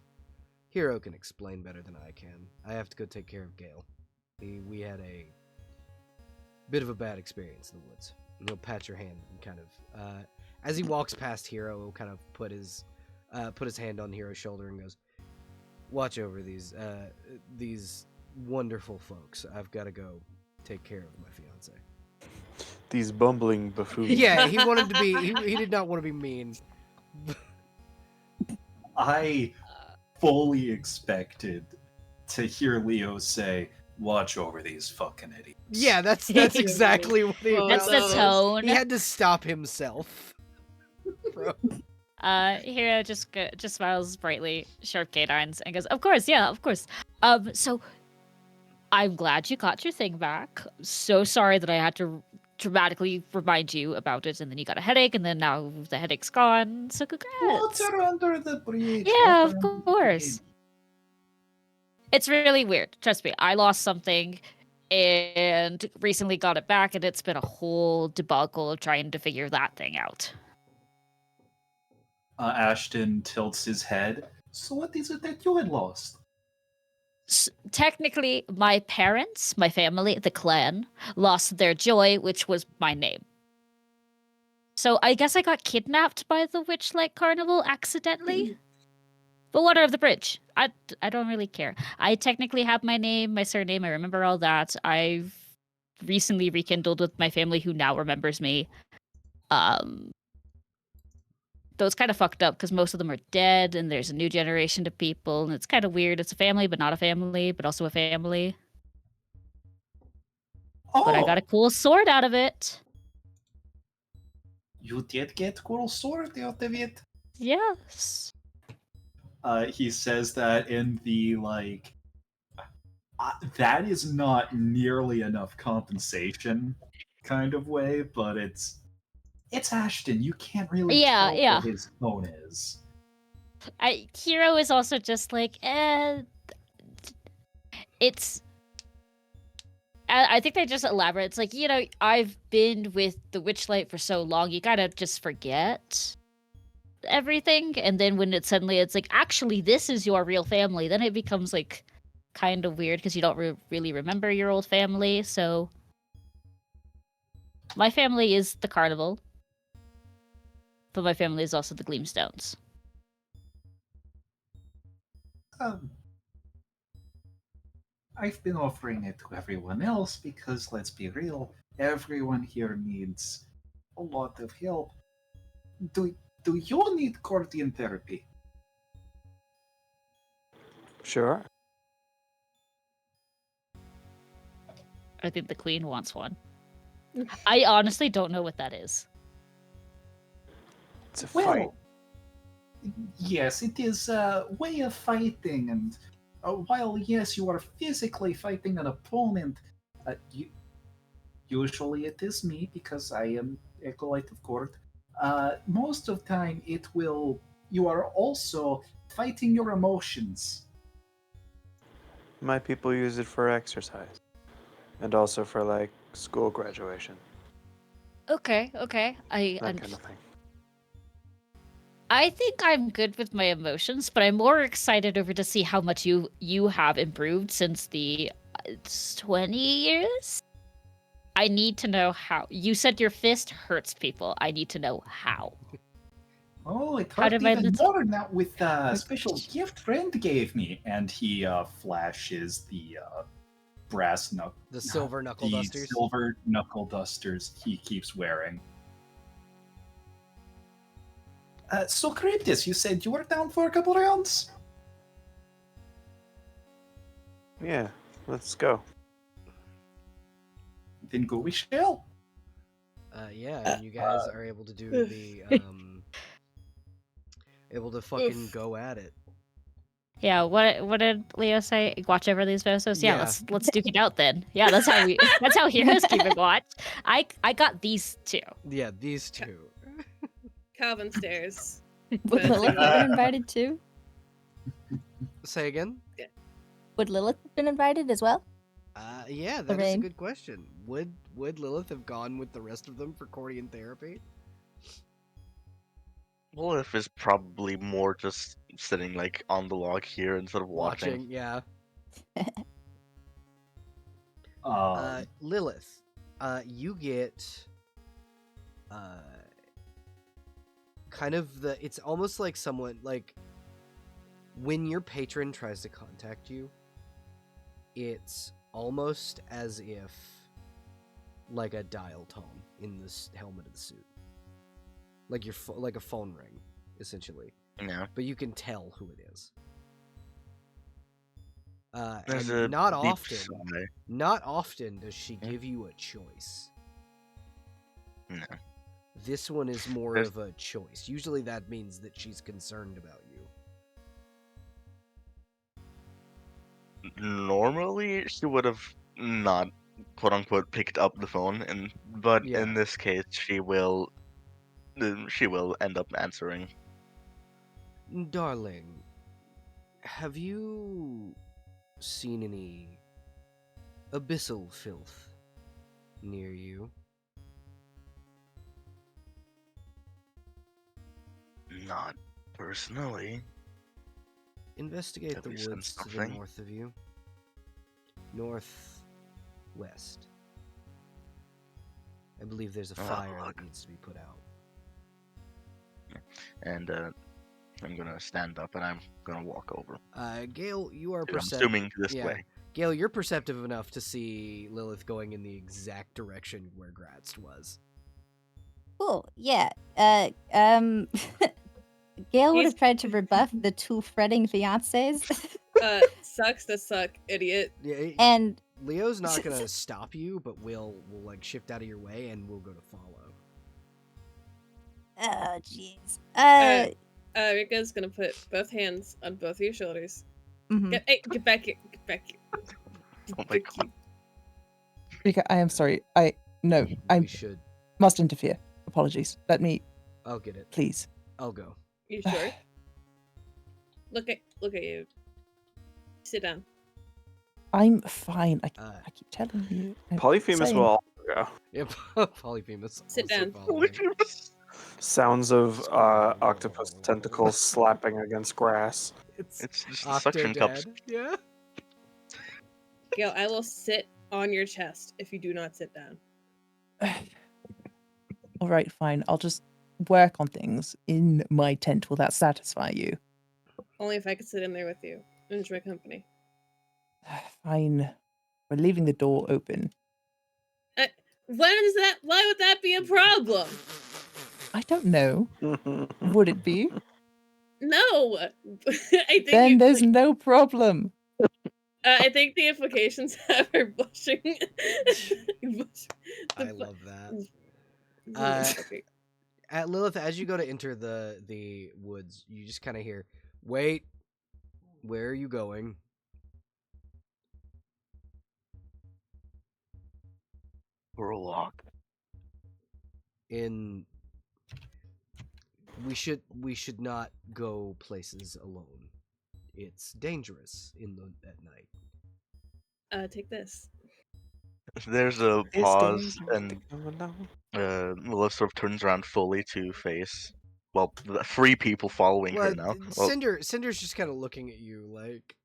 Hiro can explain better than I can. I have to go take care of Gale. We had a bit of a bad experience in the woods. And he'll pat your hand and kind of, as he walks past Hiro, he'll kind of put his hand on Hiro's shoulder and goes, watch over these wonderful folks. I've got to go take care of my fiance. These bumbling buffoons. Yeah, he wanted to be. He did not want to be mean. I fully expected to hear Leo say, watch over these fucking idiots. Yeah, that's exactly what he. That's That's the tone. He had to stop himself. Bro. Hiro just smiles brightly, sharp canines, and goes, "Of course, yeah, of course." So I'm glad you got your thing back. So sorry that I had to dramatically remind you about it, and then you got a headache, and then now the headache's gone. So congrats. Water under the bridge. Yeah, water of under the course. bridge. It's really weird. Trust me, I lost something and recently got it back, and it's been a whole debacle of trying to figure that thing out. Ashton tilts his head. So what is it that you had lost? Technically, my parents, my family, the clan, lost their joy, which was my name. So I guess I got kidnapped by the Witchlight Carnival accidentally. But water of the bridge. I don't really care. I technically have my name, my surname, I remember all that. I've recently rekindled with my family who now remembers me. Though it's kind of fucked up because most of them are dead and there's a new generation of people and it's kind of weird. It's a family, but not a family, but also a family. Oh, But I got a cool sword out of it. You did get cool sword out of it. Yes. He says that in the that is not nearly enough compensation kind of way, but it's Ashton. You can't really Yeah, tell yeah. what his tone is. Hero is also just like, it's. I think they just elaborate. It's like, I've been with the Witchlight for so long, you gotta just forget everything. And then when it's like, actually, this is your real family, then it becomes like kind of weird because you don't really remember your old family. So my family is the Carnival, but my family is also the Gleamstones. I've been offering it to everyone else because, let's be real, everyone here needs a lot of help. Do you need Cordian therapy? Sure. I think the Queen wants one. I honestly don't know what that is. It's a fight. Yes, it is a way of fighting, and while yes, you are physically fighting an opponent, usually it is me because I am Acolyte of Court. Most of time, you are also fighting your emotions. My people use it for exercise. And also for, like, school graduation. Okay. That kind of thing. I think I'm good with my emotions, but I'm more excited over to see how much you have improved since the 20 years. I need to know how. You said your fist hurts people. I need to know how. Oh, it How hurt did my even little- more now with a special gift friend gave me. And he flashes the brass knuckle, The silver knuckle the dusters. silver knuckle dusters he keeps wearing. So, Cryptus, you said you were down for a couple rounds? Yeah, let's go. Then go we shall. Yeah, and you guys are able to do the able to fucking go at it. Yeah, what did Leo say? Watch over these versos? Yeah, Yeah. let's duke it out then. Yeah, that's how heroes keep it watch. I got these two. Yeah, these two. Calvin stares. Would Lilith have been invited too? Say again? Would Lilith have been invited as well? Yeah, that is a Lorraine? good question. Would Lilith have gone with the rest of them for Cordian therapy? Wolf is probably more just sitting like on the log here instead of watching. Yeah. Um, Lilith, you get kind of it's almost like someone like when your patron tries to contact you, it's almost as if like a dial tone in this helmet of the suit, like like a phone ring, essentially. Yeah. But you can tell who it is. There's And a not deep often, sigh. not often does she give you a choice. No. This one is more There's- of a choice. Usually that means that she's concerned about you. Normally she would have not quote unquote picked up the phone, but Yeah. in this case she will end up answering. Darling, have you seen any abyssal filth near you? Not personally. Investigate Have the you seen woods to the something? north of you. Northwest. I believe there's a fire look. that needs to be put out. And I'm gonna stand up and I'm gonna walk over. Gale, you are I'm assuming this yeah. way. Gale, you're perceptive enough to see Lilith going in the exact direction where Gratz was. Cool. Yeah. Gail would He's- have tried to rebuff the two fretting fiancés. Sucks to suck, idiot. Yeah, And Leo's not gonna stop you, but we'll like shift out of your way and we'll go to follow. oh jeez. Rika's gonna put both hands on both of your shoulders. Mhm. Get back here. Get back here. Oh my god. Rika, I am sorry. No, I We should. must interfere. Apologies. Let me, I'll get it. please. I'll go. You sure? Look at you. Sit down. I'm fine. I Uh, keep telling you. I'm Polyphemus saying- will also go. Yep. Polyphemus. Sit also down. following. Sounds of octopus tentacles slapping against grass. It's It's just the suction cups. Octodad. Yeah. Gail, I will sit on your chest if you do not sit down. All right, fine. I'll just work on things in my tent. Will that satisfy you? Only if I could sit in there with you and enjoy company. Fine. We're leaving the door open. Why would that be a problem? I don't know. Would it be? No. I think Then there's no problem. I think the implications have her blushing. I love that. Okay. Lilith, as you go to enter the woods, you just kind of hear, "Wait, where are you going?" Warlock. We should not go places alone. It's dangerous at night. Take this. There's a It's pause, dangerous and to go alone. Melissa sort of turns around fully to face. Well, the 3 people following her now. Well, Cinder's just kind of looking at you like,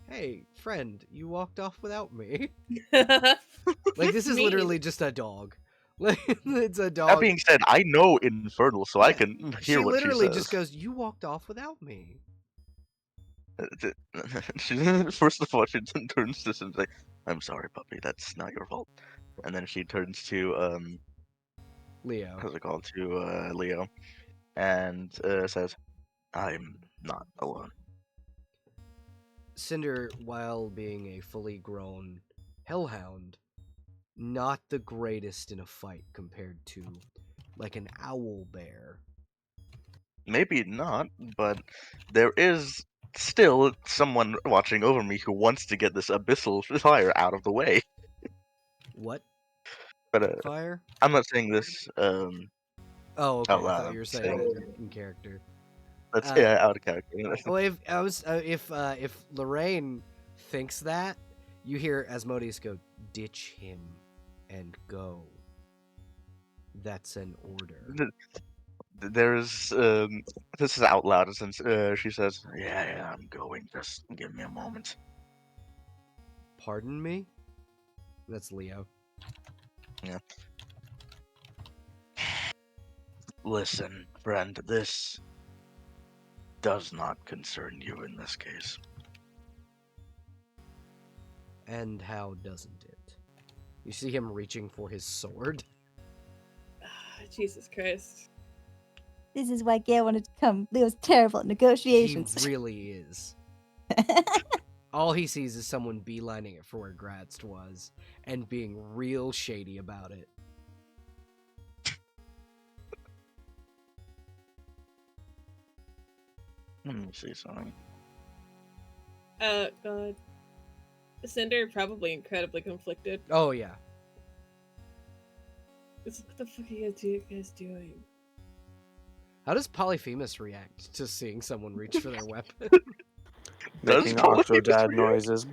"Hey, friend, you walked off without me." Like this is Mean. literally just a dog. Like it's a dog. that being said, I know Infernal, so I Yeah, can hear she what literally she says. just goes, "You walked off without me." First of all, she turns to us and like, "I'm sorry, puppy. That's not your fault." And then she turns to Leo. how's it called, to Leo, and says, "I'm not alone." Cinder, while being a fully grown hellhound, not the greatest in a fight compared to like an owl bear. Maybe not, but there is still someone watching over me who wants to get this abyssal fire out of the way. What But fire? I'm not saying this Oh, okay. out I loud. thought I'm you were just saying saying it in character. that's Uh, out of character. Well, if Lorraine thinks that, you hear Asmodeus go, "Ditch him and go." That's an order. There's this is out loud since she says, "Yeah, I'm going. Just give me a moment." Pardon me? That's Leo. Listen, friend, this does not concern you in this case. And how doesn't it? You see him reaching for his sword. Jesus Christ. This is why Gail wanted to come. Leo's terrible at He negotiations. really is. All he sees is someone beelining it for where Gratz was and being real shady about it. Let me see something. God. Cinder probably incredibly conflicted. Oh yeah. What the fuck are you guys doing? How does Polyphemus react to seeing someone reach for their weapon? Does Making Polyphemus octodad react? noises.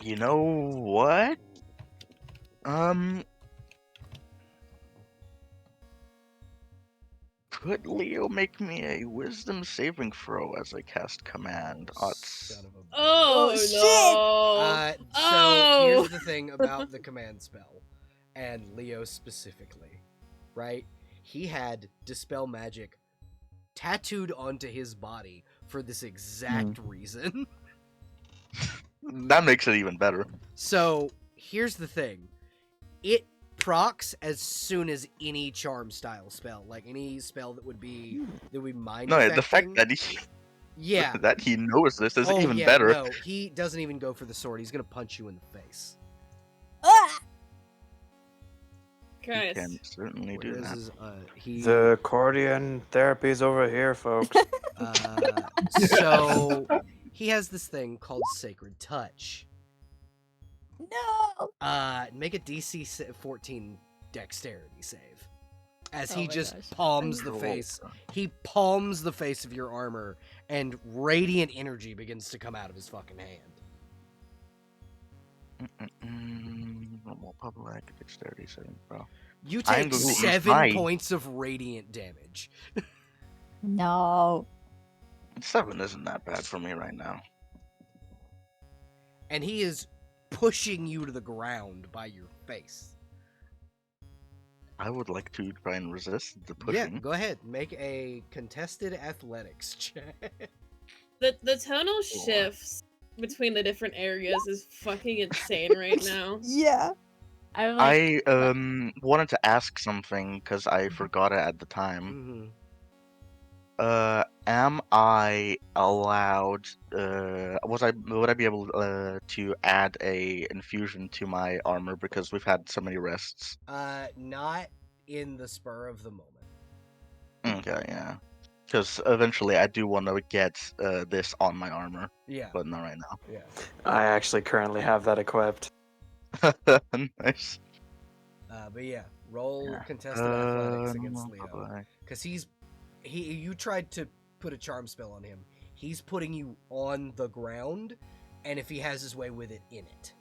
You know what? Could Leo make me a wisdom saving throw as I cast command? Son of a Oh, shit! no! So here's the thing about the command spell, and Leo specifically, right? He had Dispel Magic tattooed onto his body for this exact reason. That makes it even better. So here's the thing. It procs as soon as any charm style spell, like any spell that would be mind No, the affecting. fact that he Yeah. that he knows this is Oh, even yeah, better. No, he doesn't even go for the sword. He's gonna punch you in the face. Ah! He Christ. can certainly Where do is that. his, he, The accordion therapy's over here, folks. so he has this thing called Sacred Touch. No. Make a DC 14 dexterity save. As Oh he my just gosh. palms the Control. face. He palms the face of your armor, and radiant energy begins to come out of his fucking hand. Normal public dexterity saving throw. You I'm take going to use 7 my- points of radiant damage. No. 7 isn't that bad for me right now. And he is pushing you to the ground by your face. I would like to try and resist the Yeah, pushing. go ahead. Make a contested athletics check. The tonal shifts between the different areas is fucking insane right now. Yeah. I'm like, I wanted to ask something because I forgot it at the time. Am I allowed? Would I be able to add a infusion to my armor because we've had so many rests? Not in the spur of the moment. Okay, yeah. Because eventually I do want to get this on my armor, Yeah, but not right now. yeah. I actually currently have that equipped. Nice. But yeah, roll Yeah. contested athletics against normal Leo. public. Because you tried to put a charm spell on him. He's putting you on the ground, and if he has his way with it, in it.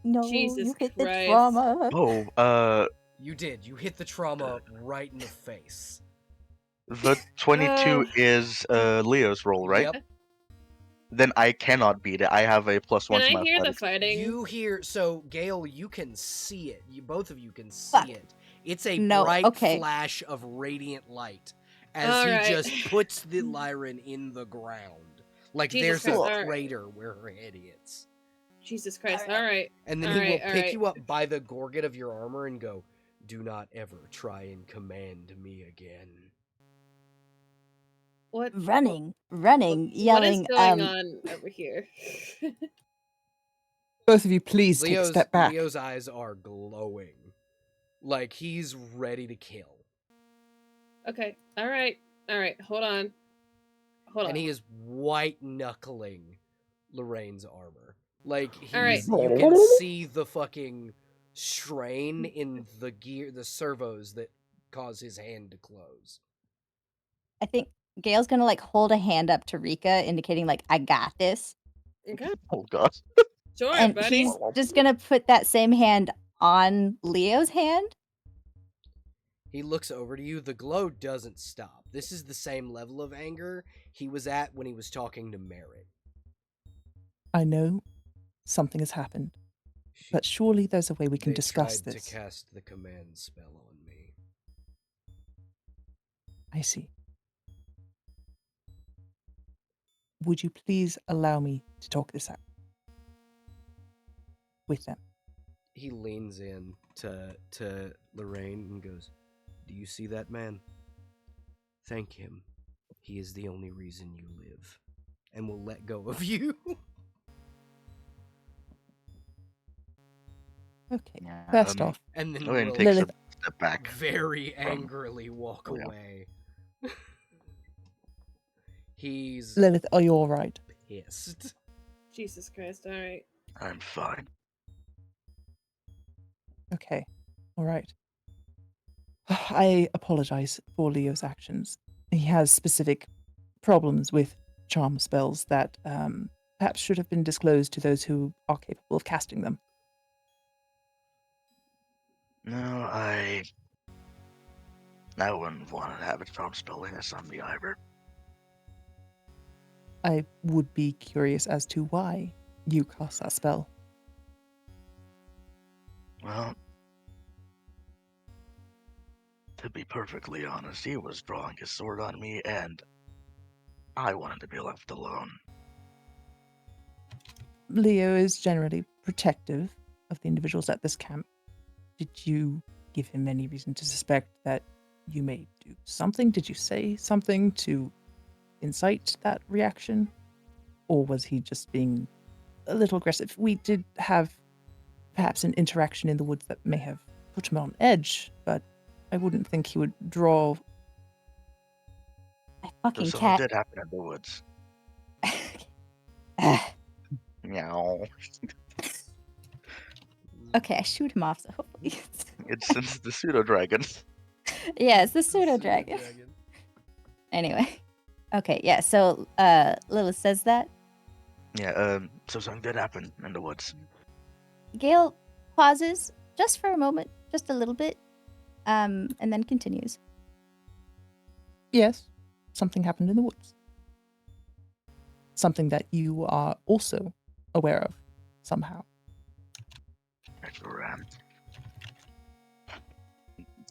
No. Jesus you hit the Christ. trauma. Oh, You did. You hit the trauma right in the face. the 22 is Leo's roll, right? Yep. Then I cannot beat it. I have a +1 Can to I my hear the athletics. fighting? You hear, so Gale, you can see it. Both of you can see Fuck. it. It's a No, bright okay. flash of radiant light as All he right. just puts the Lyran in the ground. Like Jesus there's a Christ, all right. crater where her head hits. Jesus Christ. Alright. All right. And then All he right, will all pick right. you up by the gorget of your armor and go, "Do not ever try and command me again." What? Running, What yelling. is going on over here? Both of you, please take a step back. Leo's eyes are glowing. Like he's ready to kill. Okay. All right. All right. Hold on. Hold on. And he is white knuckling Lorraine's armor. Like All right. you can see the fucking strain in the gear, the servos that cause his hand to close. I think Gail's gonna like hold a hand up to Rika, indicating like I got this, Okay. Oh god. Sure, and buddy. he's just gonna put that same hand on Leo's hand. He looks over to you. The glow doesn't stop. This is the same level of anger he was at when he was talking to Merritt. I know something has happened, but surely there's a way we can discuss tried this. to cast the command spell on me. I see. Would you please allow me to talk this out with them? He leans in to Lorraine and goes, "Do you see that man? Thank him. He is the only reason you live, and will let go of you." Okay. Yeah. First off, And then Lorraine will takes Lilith- a step back. very from- angrily walk Oh, yeah. away. He's Lilith, are you all right? pissed. Jesus Christ. All right. I'm fine. Okay. All right. I apologize for Leo's actions. He has specific problems with charm spells that perhaps should have been disclosed to those who are capable of casting them. No, I wouldn't want to have a charm spell like this on me either. I would be curious as to why you cast that spell. Well, to be perfectly honest, he was drawing his sword on me, and I wanted to be left alone. Leo is generally protective of the individuals at this camp. Did you give him any reason to suspect that you may do something? Did you say something to incite that reaction? Or was he just being a little aggressive? We did have perhaps an interaction in the woods that may have put him on edge, but I wouldn't think he would draw. My So fucking something cat. did happen in the woods. Meow. Okay, I shoot him off, so hopefully. It's the pseudo dragon. Yeah, it's the pseudo dragon. Anyway. Okay, yeah, so Lilith says that. Yeah, so something did happen in the woods. Gale pauses just for a moment, just a little bit, and then continues. Yes, something happened in the woods. Something that you are also aware of somehow. That's right.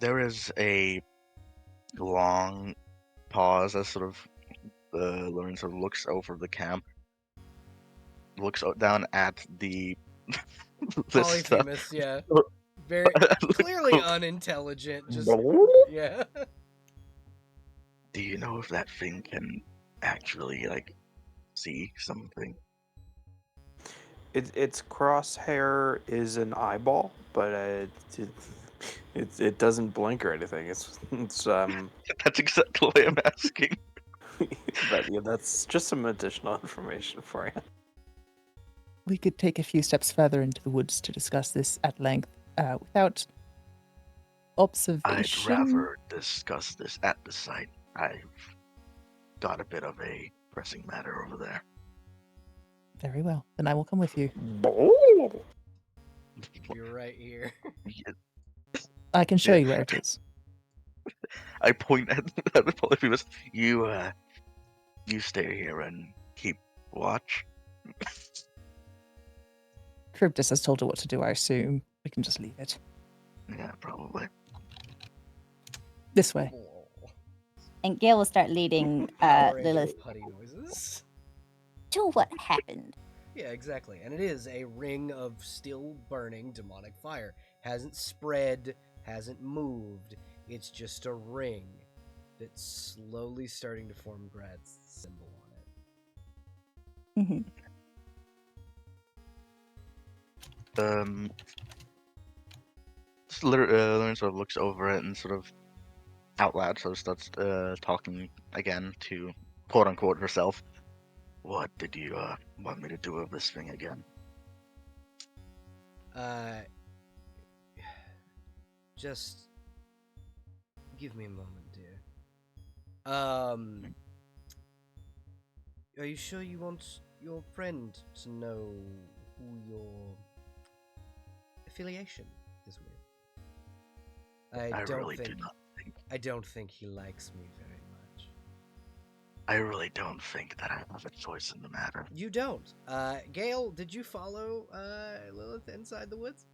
There is a long pause as sort of Lauren sort of looks over the camp, looks down at the this stuff. Polyphemus, yeah. Very clearly unintelligent. Just yeah. Do you know if that thing can actually like see something? Its crosshair is an eyeball, but it doesn't blink or anything. It's That's exactly what I'm asking. but yeah, that's just some additional information for you. We could take a few steps further into the woods to discuss this at length without I'd observation. rather discuss this at the site. I've got a bit of a pressing matter over there. Very well. Then I will come with you. You're right here. I can show Yeah. you where it is. I point at the Polyphemus. You stay here and keep watch. Cryptus has told her what to do, I assume. We can just leave it. Yeah, probably. This way. And Gale will start leading Power Ranger Lilith putty noises. to what happened. Yeah, exactly. And it is a ring of still burning demonic fire. Hasn't spread, hasn't moved. It's just a ring that's slowly starting to form Grad's symbol on it. Mm-hmm. Lauren sort of looks over it and sort of out loud sort of starts talking again to quote unquote herself. What did you want me to do with this thing again? Just give me a moment, dear. Are you sure you want your friend to know who your affiliation is with? I really do not think. I don't think he likes me very much. I really don't think that I have a choice in the matter. You don't. Gale, did you follow Lilith inside the woods?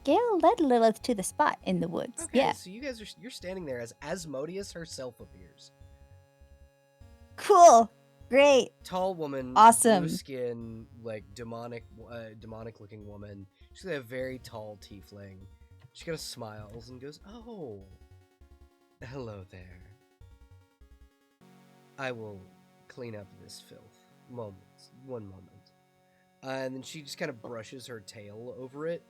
Gale led Lilith to the spot in the woods. Okay, Yeah. so you're standing there as Asmodeus herself appears. Cool. Great. Tall woman, Awesome. blue skin, like demonic looking woman. She's got a very tall tiefling. She kind of smiles and goes, "Oh, hello there. I will clean up this filth. One moment." And then she just kind of brushes her tail over it,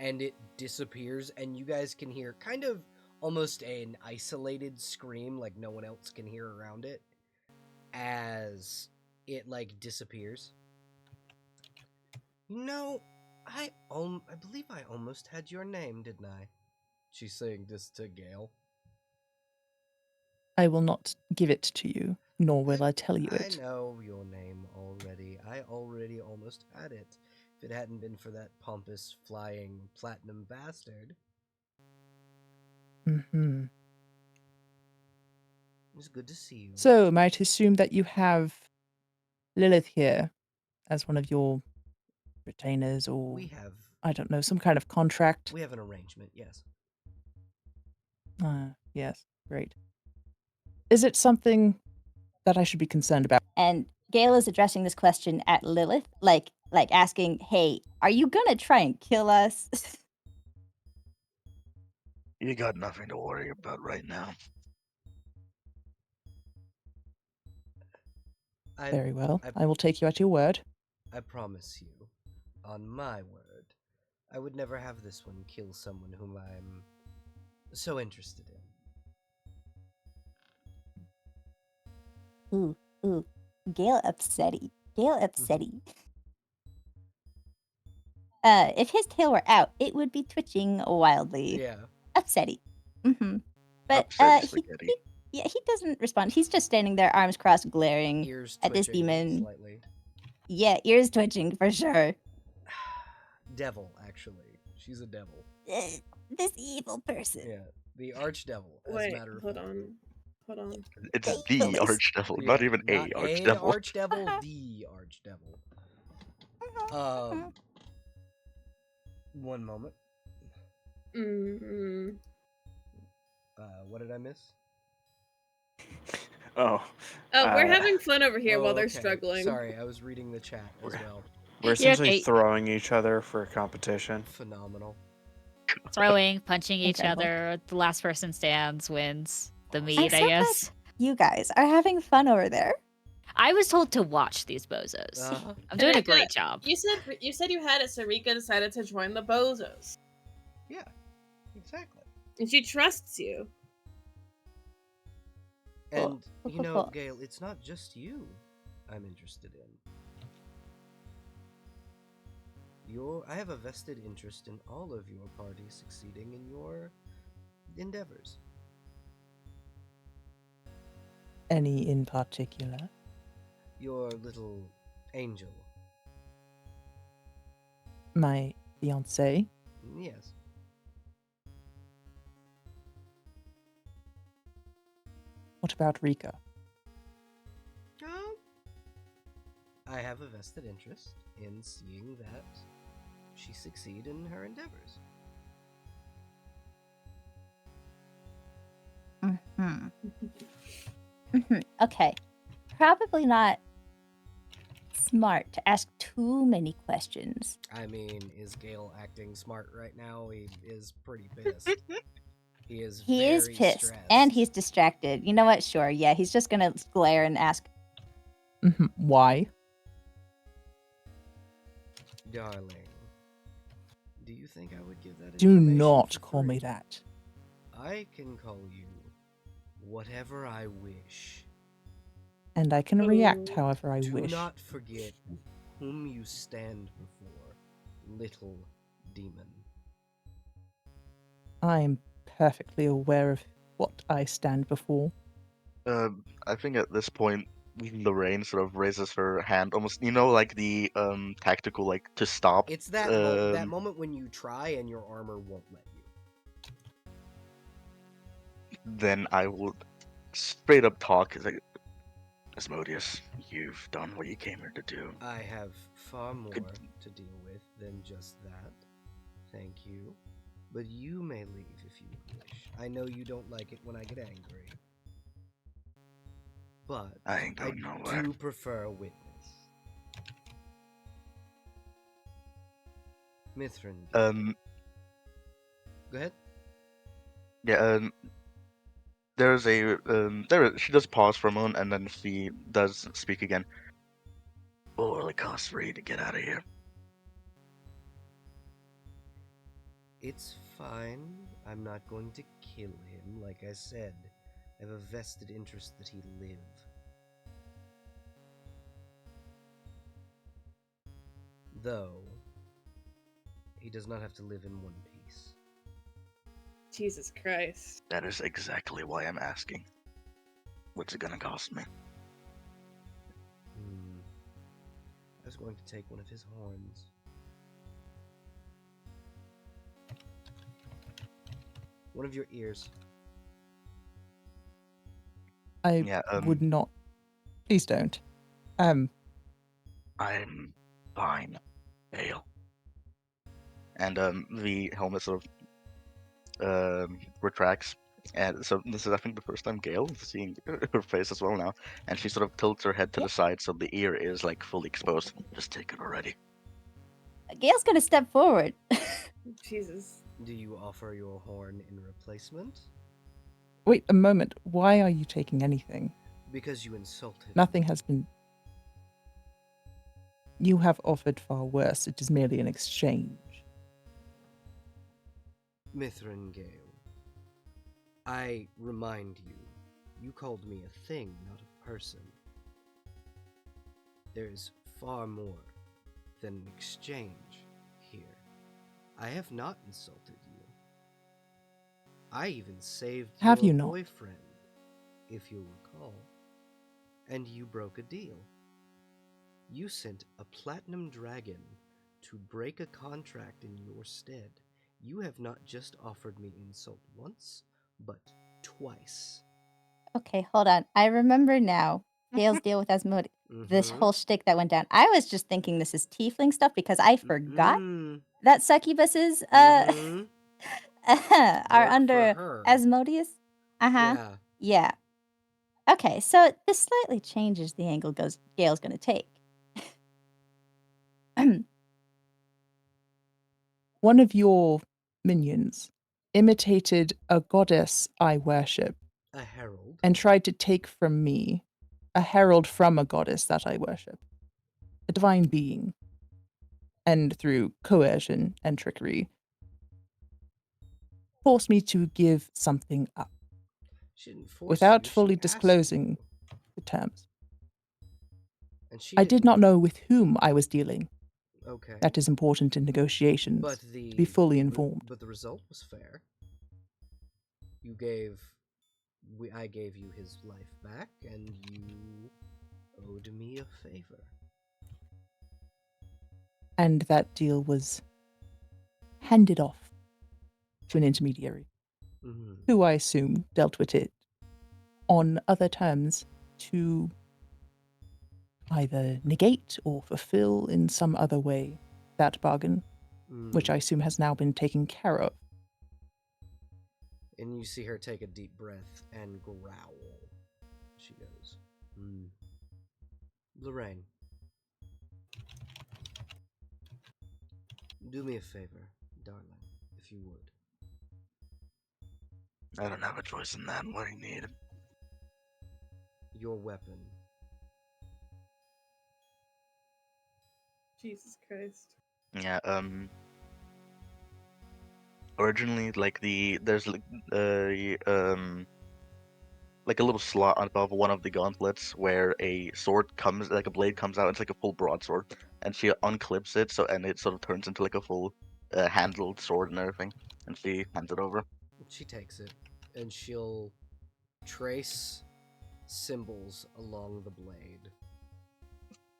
and it disappears. And you guys can hear kind of almost an isolated scream, like no one else can hear around it, as it like disappears. You know, I believe I almost had your name, didn't I? She's saying this to Gale. I will not give it to you, nor will I tell you I it. know your name already. I already almost had it. If it hadn't been for that pompous, flying, platinum bastard. Mm-hmm. It was good to see you. So, might assume that you have Lilith here as one of your retainers, or We have I don't know, some kind of contract. we have an arrangement, yes. Yes, great. Is it something that I should be concerned about? And Gale is addressing this question at Lilith, like asking, "Hey, are you gonna try and kill us?" You got nothing to worry about right now. Very well. I will take you at your word. I promise you, on my word, I would never have this one kill someone whom I'm so interested in. Ooh. Gale upsetty. Gale upsetty. If his tail were out, it would be twitching wildly. Yeah. Upsetty. But Upsetty he spaghetti. yeah, he doesn't respond. He's just standing there, arms crossed, glaring Ears at this twitching demon. slightly. Yeah, ears twitching for sure. Devil, actually. She's a devil. This evil person. Yeah. The archdevil, as a Wait, matter of hold fact. on. Hold on. It's the Thankfully. archdevil, Yeah, not even a an archdevil. archdevil, the archdevil. One moment. Mm-hmm. What did I miss? Oh. Oh, we're Uh, having fun over here while they're okay. struggling. Sorry, I was reading the chat as well. We're essentially okay. throwing each other for competition. Phenomenal. Throwing, punching each Incredible. other. The last person stands wins the Awesome. meat, I'm I so glad guess. you guys are having fun over there. I was told to watch these bozos. I'm doing a Sarika, great job. You said you had it. Sarika decided to join the Bozos, Yeah, exactly. and she trusts you. And, Cool, you cool, know, cool. Gale, it's not just you I'm interested in. I have a vested interest in all of your party succeeding in your endeavors. Any in particular? Your little angel. My fiance. Yes. What about Rika? I have a vested interest in seeing that she succeed in her endeavors. Okay. Probably not smart to ask too many questions. I mean, is Gale acting smart right now? He is pretty pissed. He is He is very pissed stressed. and he's distracted. You know what? Sure. Yeah, he's just gonna glare and ask, Why? Darling, do you think I would give that Do information not for call me free? that. I can call you whatever I wish. And I can react Ooh. however I Do wish. not forget whom you stand before, little demon. I am perfectly aware of what I stand before. I think at this point, Lorraine sort of raises her hand, almost, like the tactical, like, to stop. It's that moment when you try and your armor won't let you. Then I will straight up talk. It's like, Asmodeus, you've done what you came here to do. I have far more to deal with than just that. Thank you. But you may leave if you wish. I know you don't like it when I get angry. But I ain't going nowhere. do prefer a witness. Mithrin. Go ahead. Yeah, she does pause for a moment, and then she does speak again. What will it cost for you to get out of here? It's fine. I'm not going to kill him. Like I said, I have a vested interest that he live. Though, he does not have to live in one piece. Jesus Christ. That is exactly why I'm asking. What's it gonna cost me? I was going to take one of his horns. One of your ears. I Yeah, would not. Please don't. I'm fine, Bale. And the helmet sort of retracts. And so this is, I think, the first time Gale is seeing her face as well now. And she sort of tilts her head to the side so the ear is like fully exposed. Just take it already. Gale's gonna step forward. Jesus. Do you offer your horn in replacement? Wait a moment. Why are you taking anything? Because you insulted Nothing me. has been. You have offered far worse. It is merely an exchange. Mithrangale, I remind you, you called me a thing, not a person. There's far more than an exchange here. I have not insulted you. I even saved Have your you not? boyfriend, if you'll recall. And you broke a deal. You sent a platinum dragon to break a contract in your stead. You have not just offered me insult once, but twice. Okay, hold on. I remember now. Gale's deal with Asmodeus. This Mhm. whole shtick that went down. I was just thinking this is tiefling stuff because I forgot Mm-mm. that succubuses Mhm. are Work for under her. Asmodeus. Uh-huh. Yeah. Yeah. Okay, so this slightly changes the angle Gale's gonna take. One of your minions imitated a goddess I worship A herald. and tried to take from me a herald from a goddess that I worship, a divine being, and through coercion and trickery, forced me to give something up She didn't force without you, fully she asked disclosing you. the terms. And she I didn't. did not know with whom I was dealing. Okay. That is important in negotiations, But to be fully informed. But the result was fair. You gave. I gave you his life back, and you owed me a favor. And that deal was handed off to an intermediary, Mm-hmm. who I assume dealt with it on other terms to either negate or fulfill in some other way that bargain, which I assume has now been taken care of. And you see her take a deep breath and growl. She goes, Lorraine, do me a favor, darling, if you would. I don't have a choice in that. What do you need? Your weapon. Jesus Christ. Yeah, originally, like there's like like a little slot above one of the gauntlets where a sword comes, like a blade comes out. It's like a full broadsword, and she unclips it, and it sort of turns into like a full handled sword and everything, and she hands it over. She takes it, and she'll trace symbols along the blade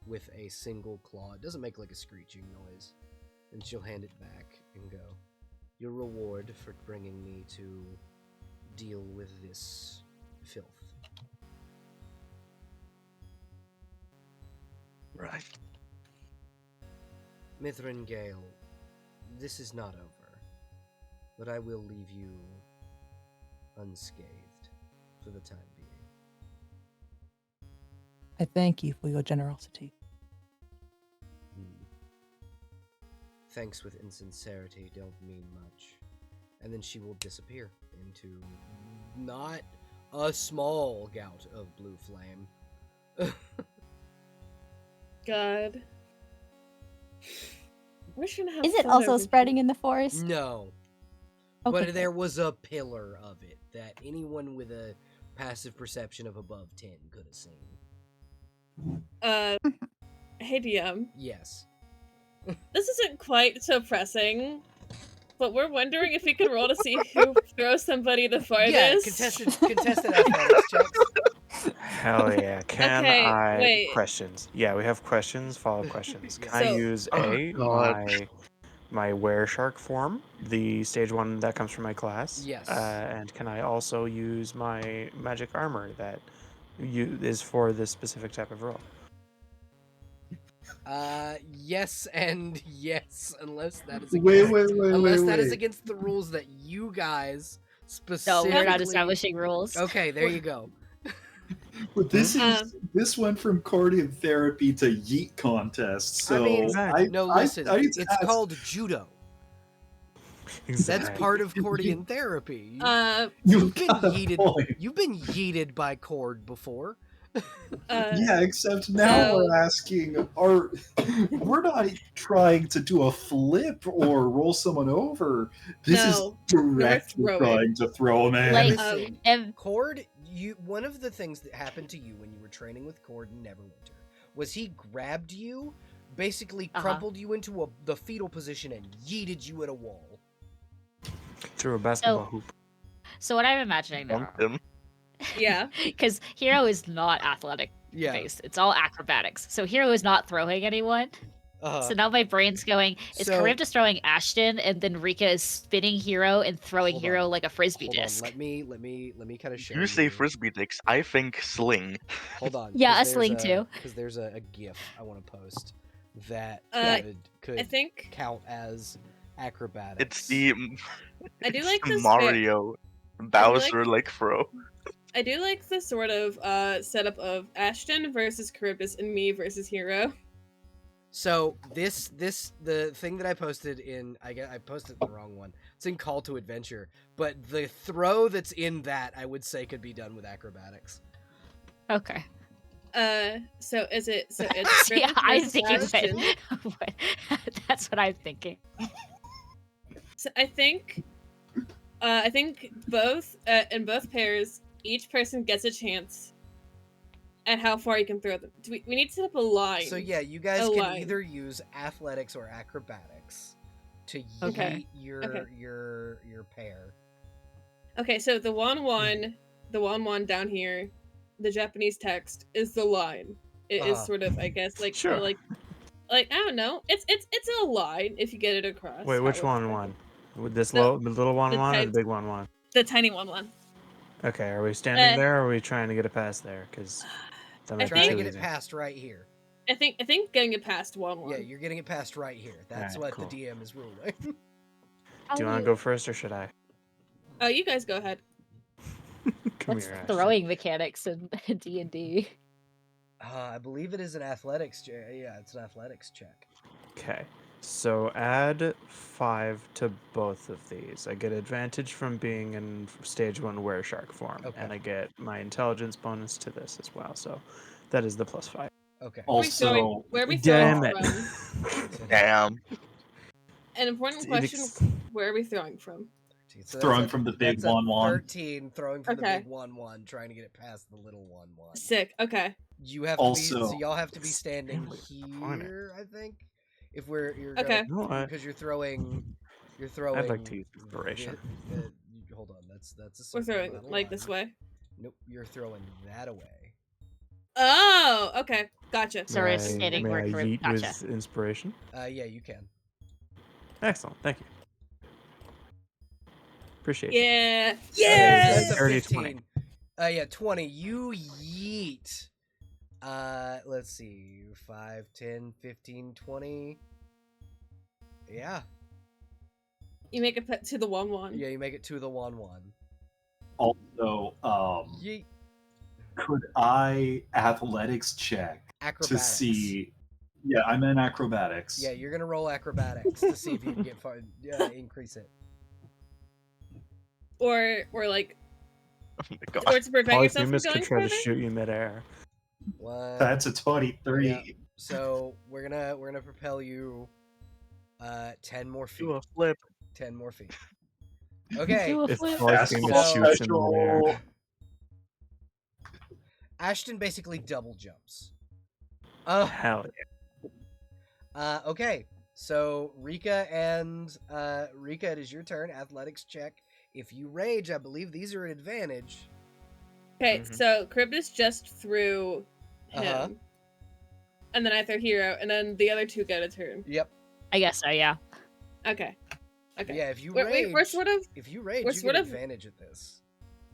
with a single claw. It doesn't make like a screeching noise. And she'll hand it back and go, your reward for bringing me to deal with this filth. Right. Mithrangale, this is not over, but I will leave you unscathed for the time being. I thank you for your generosity. Thanks with insincerity don't mean much. And then she will disappear into not a small gout of blue flame. God. We're just gonna have Is it fun also over spreading here. in the forest? No. Okay, But there was a pillar of it that anyone with a passive perception of above 10 could have seen. Hey DM. Yes. This isn't quite so pressing, but we're wondering if we can roll to see who throws somebody the farthest. Yeah, contested athletics checks. Hell yeah. Can Okay, I... wait. Questions. Yeah, we have questions, follow-up questions. Can I So- use Oh, God. my were-shark form, the stage 1 that comes from my class? Yes. And can I also use my magic armor that is for this specific type of role? Yes and yes, unless that is Wait, against, unless that is wait. against the rules that you guys No, specifically. we're not establishing rules. Okay, there you go. But this went from cardiac therapy to yeet contest. So I mean, Exactly. no, listen, I need to it's ask- called judo. That's part of Cordian therapy. You You've been got a yeeted. point. You've been yeeted by Cord before. Yeah, except now we're asking, we're not trying to do a flip or roll someone over. This is No, directly throwing. trying to throw him in. Like, Listen, if Cord, one of the things that happened to you when you were training with Cord in Neverwinter was he grabbed you, basically crumpled you into the fetal position and yeeted you at a wall. Through a basketball hoop. so what I'm imagining now, Dunked him. Yeah. because Hero is not athletic Yeah. based, it's all acrobatics. So Hero is not throwing anyone. So now my brain's going, is So- Charybdis throwing Ashton, and then Rika is spinning Hero and throwing Hold Hero on. like a frisbee Hold disc. on, let me kind of show You say frisbee dicks. I think sling. Hold on. Yeah, a sling too. Because there's a GIF I want to post that could I think count as acrobatics. It's the I do it's like the this Mario Bowser like throw. I do like the sort of setup of Ashton versus Charybdis and me versus Hero. So the thing that I posted in I posted the wrong one. It's in Call to Adventure, but the throw that's in that I would say could be done with acrobatics. Okay. So it's Charybdis Yeah, I'm versus thinking Ashton. that's what I'm thinking. So I think both in both pairs, each person gets a chance at how far you can throw them. We need to set up a line. So yeah, you guys A can line. either use athletics or acrobatics to yeet Okay. your pair. Okay, so the one down here, the Japanese text is the line. It is sort of, I guess, like Sure. like I don't know. It's a line if you get it across. Wait, which however. one? With this The- the little one the or the type- big one? The tiny one. Okay, are we standing Uh, there or are we trying to get it past there? Because that I might be Trying to too get easy. it past right here. I think getting it past one. Yeah, you're getting it past right here. That's Alright, what cool. the DM is ruling. Do you want to go first or should I? Oh, you guys go ahead. Come What's here, the Ashton. throwing mechanics in D&D? I believe it is an athletics check. Yeah, it's an athletics check. Okay, so add 5 to both of these. I get advantage from being in stage 1 were shark form, Okay. and I get my intelligence bonus to this as well. So that is the +5. Okay. Also, Where are we Damn throwing it! from? Damn. An important question: where are we throwing from? So throwing that's from the big that's a 1-1. 13, throwing from the Okay. big 1-1, trying to get it past the little 1-1. Sick. Okay. You have to be, Also- so y'all have to be standing Stanley, the pointer. here, I think. If you're Okay. No, because you're throwing. I'd like to use inspiration. Hold on, that's a We're circle, throwing not a like this line. way. Nope, you're throwing that away. Oh, okay. Gotcha. So we're May I- standing may where I Charybdis. yeet Gotcha. with inspiration? Yeah, you can. Excellent, thank you. Appreciate it. Yeah. Okay, Yeah. so that's a Dirty 15. Yeah, 20. You yeet. Let's see. 5, 10, 15, 20. Yeah. You make it to the 1-1. Yeah, you make it to the 1-1. Also, Yeet. could I athletics check Acrobatics. to see? Yeah, I'm in acrobatics. Yeah, you're gonna roll acrobatics to see if you can get far. Increase it. Or like, Oh my god. or to prevent yourself from Polyphemus going could try to further. shoot you midair. One. That's a 23. Yeah. So we're gonna propel you 10 more feet. Do a flip. 10 more feet. Okay. Do a If flip. Basketball Polyphemus shoots in special. midair. Ashton basically double jumps. Hell yeah. Okay. So Rika, it is your turn. Athletics check. If you rage, I believe these are an advantage. Okay, Mhm. so Charybdis just threw him, Uh-huh. and then I throw Hero, and then the other two get a turn. Yep. I guess so, yeah. Okay. Okay. Yeah, if you We're, rage, we're sort of if you rage, we're you sort get of- advantage at this.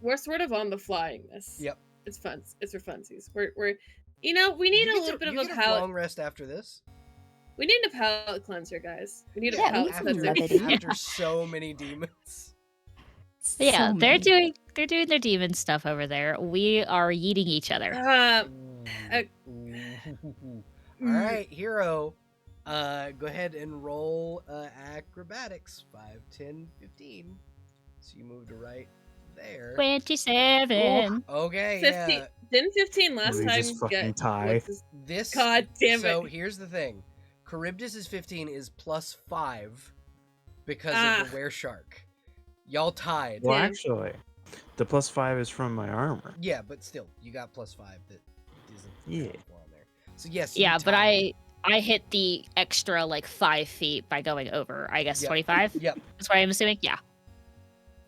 on the flying this. Yep. It's fun. It's for funsies. We're we need You a get little to- bit of you a get palate. long rest after this. We need a palate cleanser, guys. We need a Yeah, we palate need some cleanser. levity. After so many demons. Yeah, So they're many. doing their demon stuff over there. We are yeeting each other. All right, Hero. Go ahead and roll acrobatics. 5, 10, 15. So you move to right there. 27. Okay, 50. yeah. Didn't 15 last We time just fucking get tie. what's his... This God damn it. So here's the thing. Charybdis' 15 is +5 because Ah. of the were shark. Y'all tied. Well, Damn. actually, the +5 is from my armor. Yeah, but still, you got +5 that isn't Yeah. on there. So yes, you Yeah, but tied. I hit the extra like 5 feet by going over. I guess Yep. 25. Yep. That's what I'm assuming. Yeah,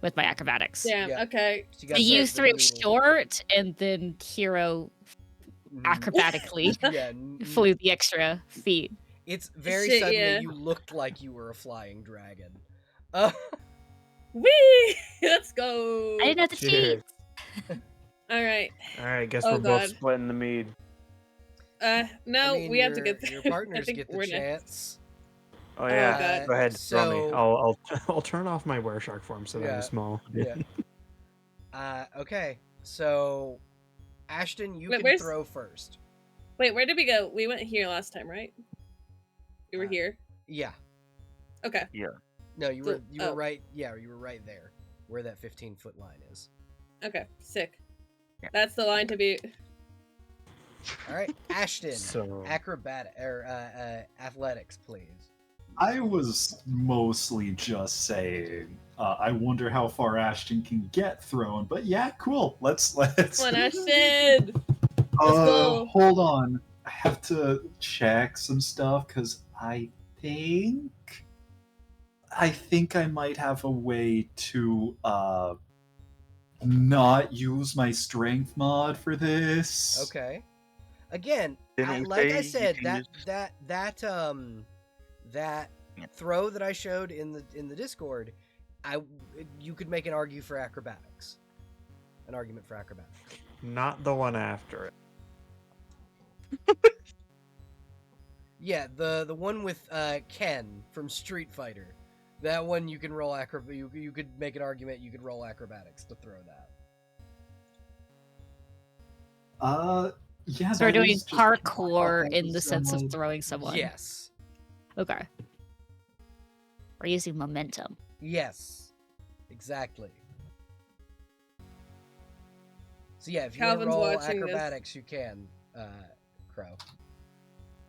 with my acrobatics. Damn, Yeah. okay. So you got So the- you the threw noodle. short, and then Hero acrobatically Yeah, flew the extra feet. it's very Shit, suddenly yeah. you looked like you were a flying dragon. Whee! Let's go. I didn't have to Cheers. All right. All right, guess Oh, we're both God. splitting the mead. No, I mean, we have to get there. your I partners think get the we're next. chance. Oh yeah, God. go ahead, throw me. So- I'll turn off my were shark form so that Yeah. I'm small. Yeah. Okay. So, Ashton, you Wait, can where's- throw first. Wait, where did we go? We went here last time, right? We were here. Yeah. Okay. No, you were Oh. right. Yeah, you were right there, where that 15-foot line is. Okay. Sick. That's the line to be. All right, Ashton. So athletics, please. I was mostly just saying, I wonder how far Ashton can get thrown. But yeah, cool. Let's. Come on, Ashton. Let's go. Hold on. I have to check some stuff because I think I might have a way to not use my strength mod for this. Okay. Again, Didn't you like I say you said, can that Yeah. throw that I showed in the Discord, you could make an argument for acrobatics. not the one after it. Yeah, the one with Ken from Street Fighter. That one you can roll you could make an argument you could roll acrobatics to throw that. Yeah. So we're that doing is just- parkour in the sense of Someone- throwing someone. Yes. Okay. We're using momentum. Yes. Exactly. So yeah, if you Calvin's want to roll watching this. acrobatics, you can, Crow.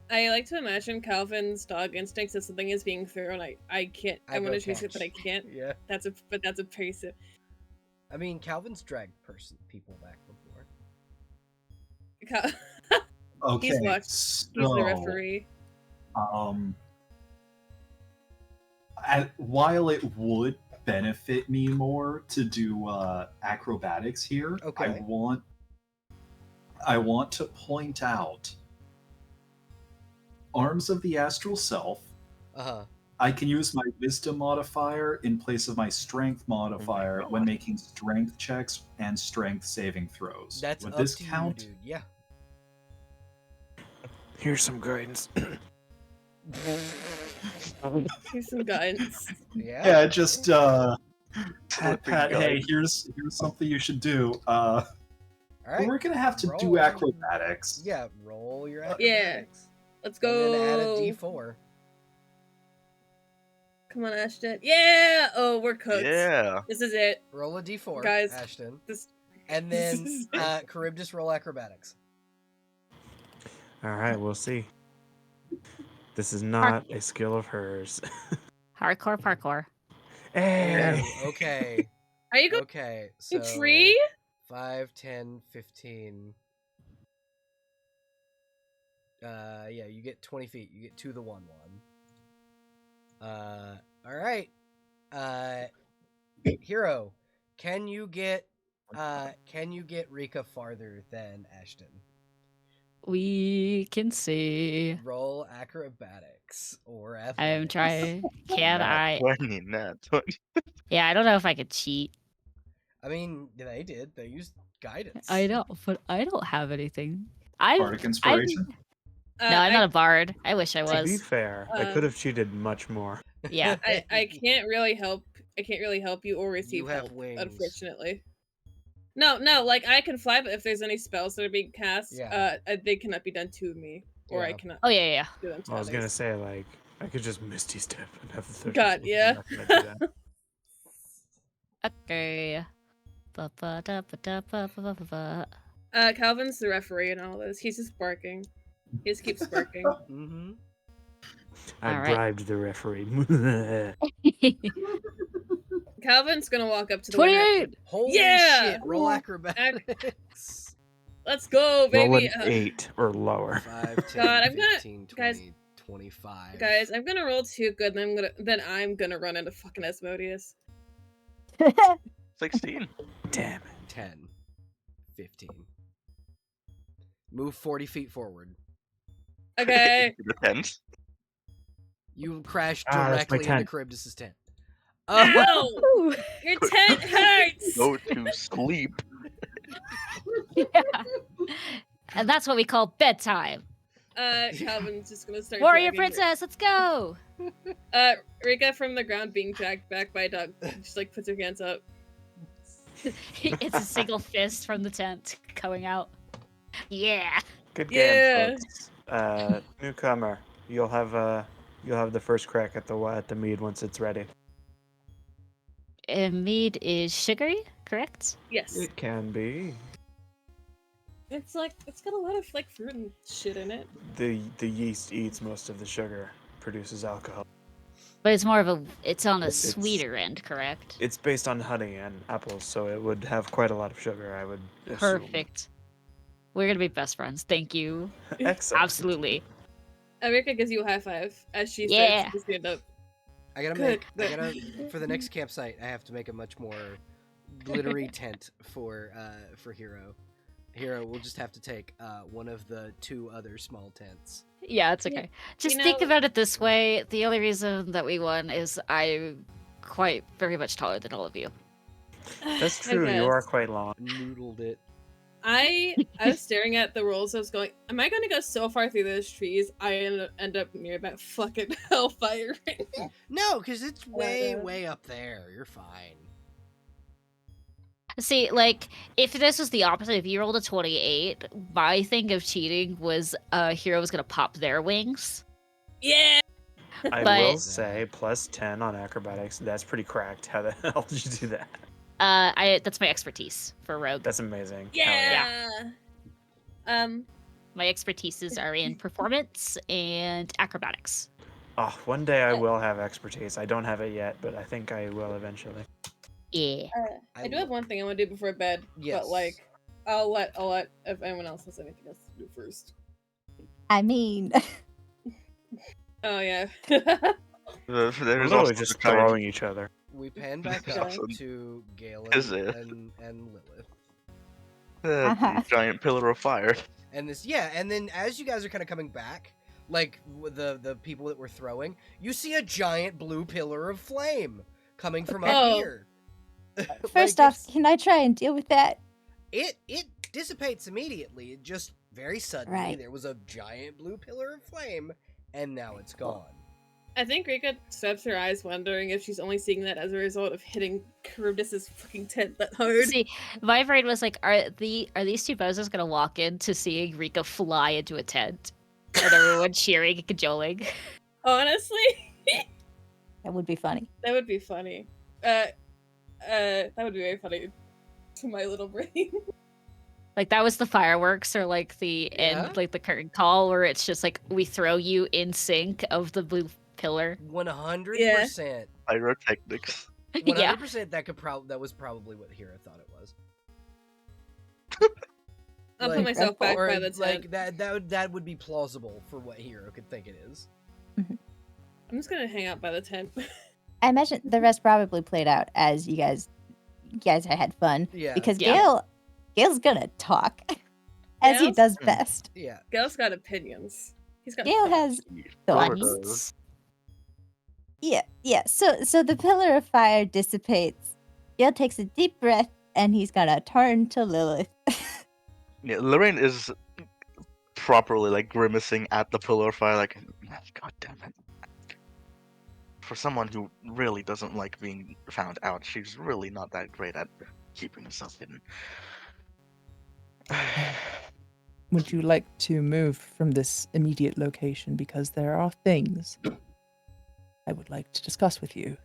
I like to imagine Calvin's dog instincts if something is being thrown. I can't. I want go to chase it, but I catch. can't. Yeah. That's a pace. I mean, Calvin's dragged people back before. Okay. He's watched. So, He's the referee. While it would benefit me more to do acrobatics here, Okay. I want to point out Arms of the Astral Self. Uh-huh. I can use my Wisdom modifier in place of my Strength modifier when making Strength checks and Strength saving throws. That's Would up this to count? you, dude. Yeah. Here's some guidance. Here's some guidance. Yeah. Yeah, just pat, Flipping hey, guidance. here's something you should do. All right. We're gonna have to Roll. do acrobatics. Yeah, roll your Yeah. acrobatics. Let's And go. then add a d4. Come on, Ashton. Yeah. Oh, we're cooked. Yeah. This is it. Roll a d4, Guys. Ashton. This. And then Charybdis roll acrobatics. All right, we'll see. This is not a skill of hers. Hardcore parkour. Hey. Oh, okay. Are you going Okay. So tree? 5, 10, 15. Yeah, you get 20 feet. You get to the 1-1. All right. Hero, can you get Rika farther than Ashton? We can see. Roll acrobatics or athletics. I am trying. Can Nat I? 20, nat 20. Yeah, I don't know if I could cheat. I mean, they did. They used guidance. I know, but I don't have anything. I Bardic inspiration. no, I'm not a bard. I wish I To be was. fair, I could have cheated much more. Yeah. I can't really help. I can't really help you or receive You have help, wings. unfortunately. No, like I can fly, but if there's any spells that are being cast, they cannot be done to me, or I Yeah. cannot Oh yeah, yeah. do them to I was gonna others. say like I could just Misty Step and have the 30 God, feet. yeah. I'm not gonna do that. Okay. Ba-ba-da-ba-da-ba-ba-ba-ba. Calvin's the referee in all this. He's just barking. He just keeps barking. Mm-hmm. I All right. bribed the referee. Calvin's gonna walk up to the winner. 28! Holy Yeah! shit! Roll acrobatics. Let's go, Roll baby. an 8 or lower. 5, 10, God, I'm gonna- 15, 20, guys- 25. Guys, I'm gonna roll too good, then I'm gonna run into fucking Asmodeus. 16. Damn it. 10, 15. Move 40 feet forward. Okay. It depends. You crash Ah, that's my directly into tent. Charybdis' tent. Ow! Ooh. Your tent hurts! Go to sleep. Yeah. And that's what we call bedtime. Calvin's just gonna start Warrior dragging princess, let's go! Rika from the ground being dragged back by Doug just like puts her hands up. It's a single fist from the tent going out. Yeah. Good Yeah. game, folks. Newcomer, you'll have the first crack at the mead once it's ready. Mead is sugary, correct? Yes. It can be. It's got a lot of like fruit and shit in it. The yeast eats most of the sugar, produces alcohol. But it's more of it's on the sweeter end, correct? It's based on honey and apples, so it would have quite a lot of sugar, I would assume. Perfect. We're gonna be best friends. Thank you. Excellent. Absolutely. Rika gives you a high five as she Yeah. starts to stand up. I gotta for the next campsite. I have to make a much more glittery tent for Hero. Hero will just have to take one of the 2 other small tents. Yeah, it's okay. Just think about it this way. The only reason that we won is I'm quite very much taller than all of you. That's I true, you are guess. quite long. Noodled it. I was staring at the rolls. I was going, am I gonna go so far through those trees? I end up near that fucking hellfire. No, because it's way, Yeah. way up there. You're fine. See, like, if this was the opposite, if you rolled a 28, my thing of cheating was Hero was gonna pop their wings. Yeah. I But- will say, plus 10 on acrobatics, that's pretty cracked. How the hell did you do that? That's my expertise for rogue. That's amazing. Hell Yeah. My expertises are in performance and acrobatics. Oh, one day I will have expertise. I don't have it yet, but I think I will eventually. Yeah. I do have one thing I want to do before bed, Yes. but like, I'll let if anyone else has anything else to do first. I mean, Oh yeah. We're There's literally also just the giant- throwing each other. We pan back up Awesome. to Galen Is it? and Lilith. Uh-huh. giant pillar of fire. And this, yeah, and then as you guys are kind of coming back, like the people that were throwing, you see a giant blue pillar of flame coming from up Oh. here. first Like, off, can I try and deal with that? it dissipates immediately. It just very suddenly Right. there was a giant blue pillar of flame, and now it's gone. I think Rika steps her eyes, wondering if she's only seeing that as a result of hitting Charybdis' fucking tent that hard. See, my brain was like, are these 2 bozos gonna walk in to seeing Rika fly into a tent? And everyone cheering and cajoling? Honestly, That would be funny. that would be funny. That would be very funny to my little brain. Like, that was the fireworks or like the Yeah. end, like the curtain call where it's just like, we throw you in sync of the blue pillar. 100%. Pyrotechnics. 100% that was probably what Hero thought it was. I'll Like, put myself back or by the tent. like that would be plausible for what Hero could think it is. I'm just gonna hang out by the tent. I imagine the rest probably played out as you guys had fun Yeah. because Yeah. Gail's gonna talk as he Gale's- does best. Yeah. Gale's got opinions. He's got Gale has Flora thoughts. does. Yeah. So the pillar of fire dissipates. Gale takes a deep breath and he's gonna turn to Lilith. Yeah, Lorraine is properly like grimacing at the pillar of fire, like, God damn it. For someone who really doesn't like being found out, she's really not that great at keeping herself hidden. Would you like to move from this immediate location? Because there are things I would like to discuss with you.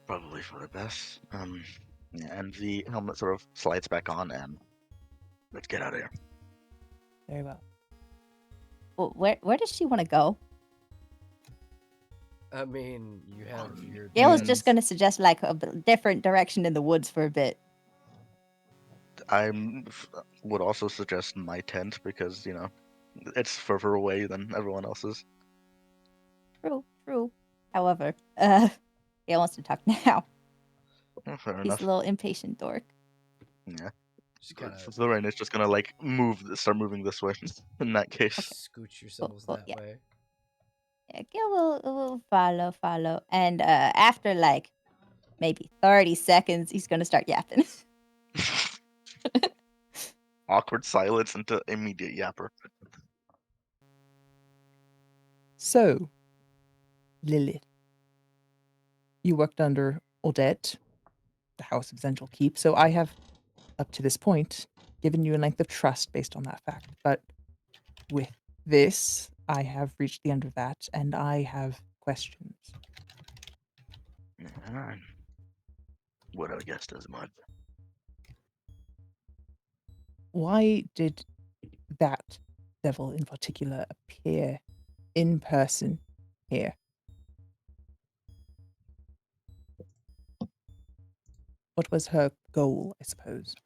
Probably for the best. Yeah, and the helmet sort of slides back on, and Let's get out of here. Very well. Well, where does she want to go? I mean, you have your. Gail was Mm. just going to suggest like a different direction in the woods for a bit. I would also suggest my tent because, it's further away than everyone else's. True. However, Gail wants to talk now. Fair He's enough. a little impatient dork. Yeah. Just kind of Lorraine is just gonna like start moving this way. In that case, scooch yourselves Well, that yeah. way. Yeah, Gail will follow. And after like maybe 30 seconds, he's going to start yapping. awkward silence into immediate yapper. So, Lilith, you worked under Odette, the House of Central Keep, so I have, up to this point, given you a length of trust based on that fact. But with this, I have reached the end of that, and I have questions. Yeah, would have guessed as much. Why did that devil in particular appear in person here? What was her goal, I suppose?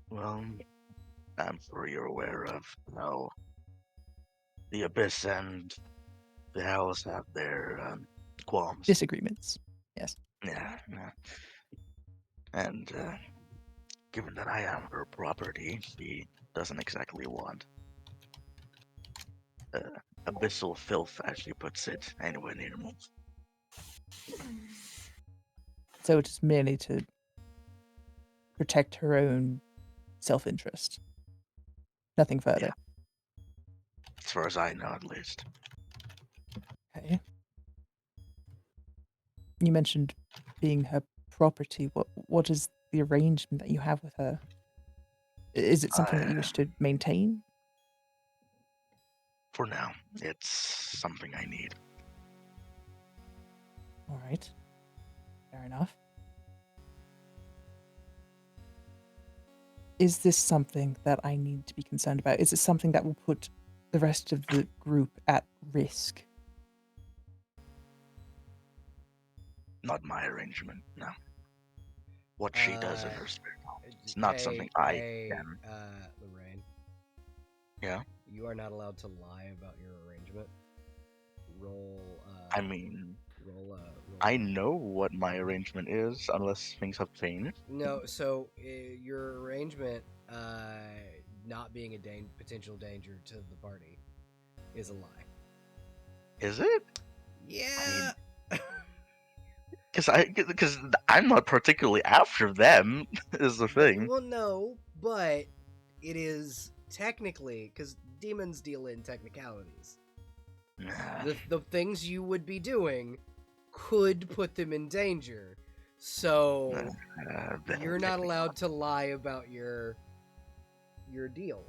Well, I'm sure you're aware of how the Abyss and the Hells have their qualms. Disagreements. Yes. Yeah. And given that I am her property, she doesn't exactly want abyssal filth, as she puts it, anywhere near me. So it is merely to protect her own self-interest. Nothing further. As far as I know, at least. Okay. You mentioned being her property. What is the arrangement that you have with her? Is it something that you wish to maintain? For now, it's something I need. All right. Fair enough. Is this something that I need to be concerned about? Is it something that will put the rest of the group at risk? Not my arrangement, no. What she does in her spirit home. It's Hey, not something I can. Lorraine. Yeah? You are not allowed to lie about your arrangement. Roll. I mean, Roll. I know what my arrangement is, unless things have changed. No, so your arrangement, not being a potential danger to the party, is a lie. Is it? Yeah. Because I'm not particularly after them, is the thing. Well, no, but it is technically because demons deal in technicalities. The things you would be doing could put them in danger, so you're not allowed to lie about your deal.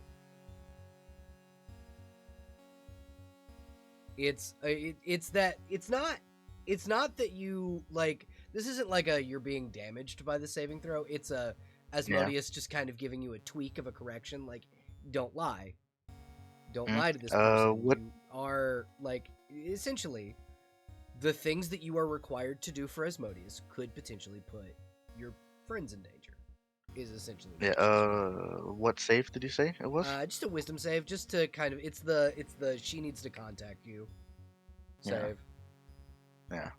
It's not that you like, this isn't like you're being damaged by the saving throw. It's Asmodeus just kind of giving you a tweak of a correction, like, don't lie. Don't lie to this person. What? You are, like, essentially, the things that you are required to do for Asmodeus could potentially put your friends in danger. Is essentially what what save did you say it was? just a wisdom save, just to kind of, it's the she needs to contact you save. Yeah.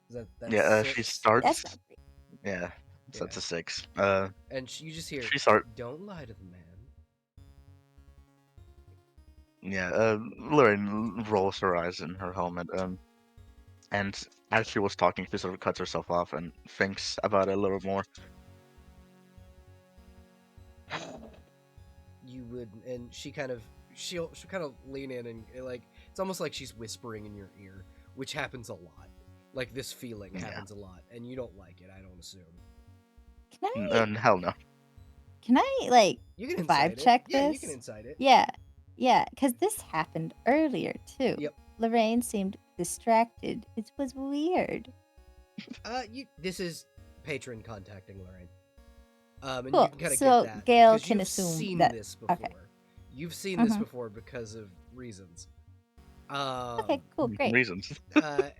That's She six? starts. That's not great. Yeah, so that's a 6. And you just hear, don't lie to the man. Yeah, Lauren rolls her eyes in her helmet, and as she was talking, she sort of cuts herself off and thinks about it a little more. You would, and she'll kind of lean in and, like, it's almost like she's whispering in your ear, which happens a lot. Like, this feeling happens a lot, and you don't like it, I don't assume. Can I? Hell no. Can I like You can vibe incite check it. this? Yeah, you can incite it. Yeah, because this happened earlier too. Yep. Lorraine seemed distracted. It was weird. This is patron contacting Lorraine. And Cool. you can kind of get So that Gail because can you've assume seen that. this before. Okay. You've seen this Mhm. before because of reasons. Okay. Cool. Great. Reasons.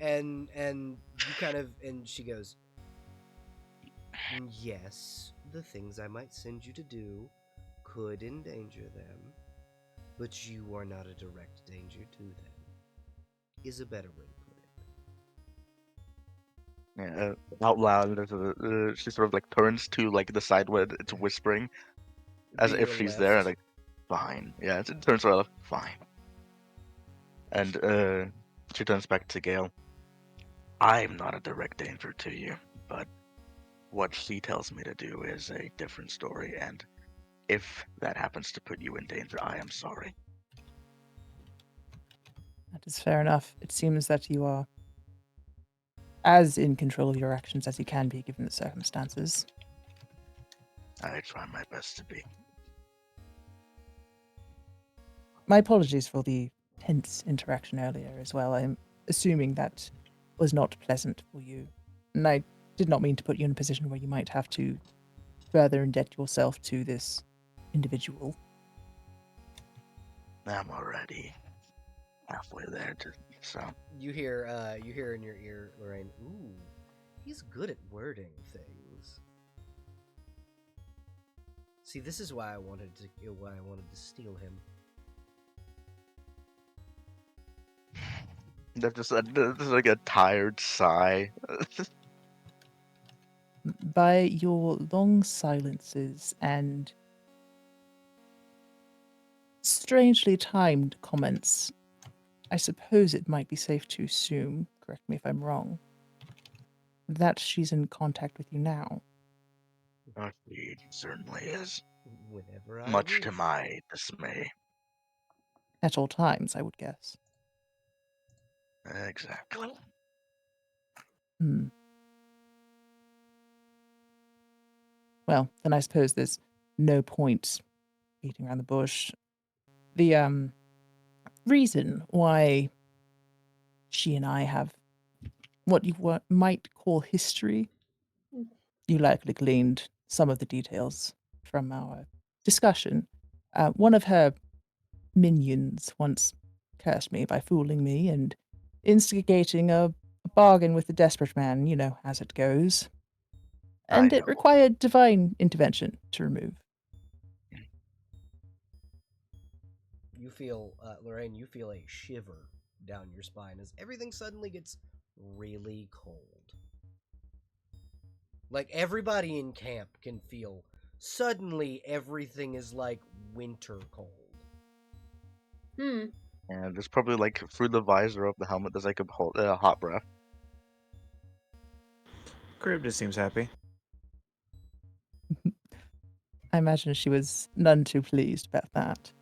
And you kind of, and she goes, yes, the things I might send you to do could endanger them, but you are not a direct danger to them. Is a better way to put it. Yeah, out loud, she sort of like turns to like the side where it's whispering, as To if your she's there, and left. like, fine. Yeah, it turns around, fine. And she turns back to Gale. I'm not a direct danger to you, but what she tells me to do is a different story, and if that happens to put you in danger, I am sorry. That is fair enough. It seems that you are as in control of your actions as you can be given the circumstances. I try my best to be. My apologies for the tense interaction earlier as well. I'm assuming that was not pleasant for you. And I did not mean to put you in a position where you might have to further indebt yourself to this individual. I'm already halfway there, so. You hear in your ear, Lorraine. Ooh, he's good at wording things. See, this is why I wanted to steal him. That's just like a tired sigh. By your long silences and strangely timed comments, I suppose it might be safe to assume, correct me if I'm wrong, that she's in contact with you now. She certainly is. Whenever I Much to wish. my dismay. At all times, I would guess. Exactly. Hmm. Well, then I suppose there's no point beating around the bush. The reason why she and I have what you might call history, you likely gleaned some of the details from our discussion. One of her minions once cursed me by fooling me and instigating a bargain with the desperate man, you know, as it goes. I And it know. required divine intervention to remove. You feel, Lorraine, you feel a shiver down your spine as everything suddenly gets really cold. Like, everybody in camp can feel suddenly everything is like winter cold. Hmm. And there's probably like through the visor of the helmet, there's like a hot breath. Crib just seems happy. I imagine she was none too pleased about that.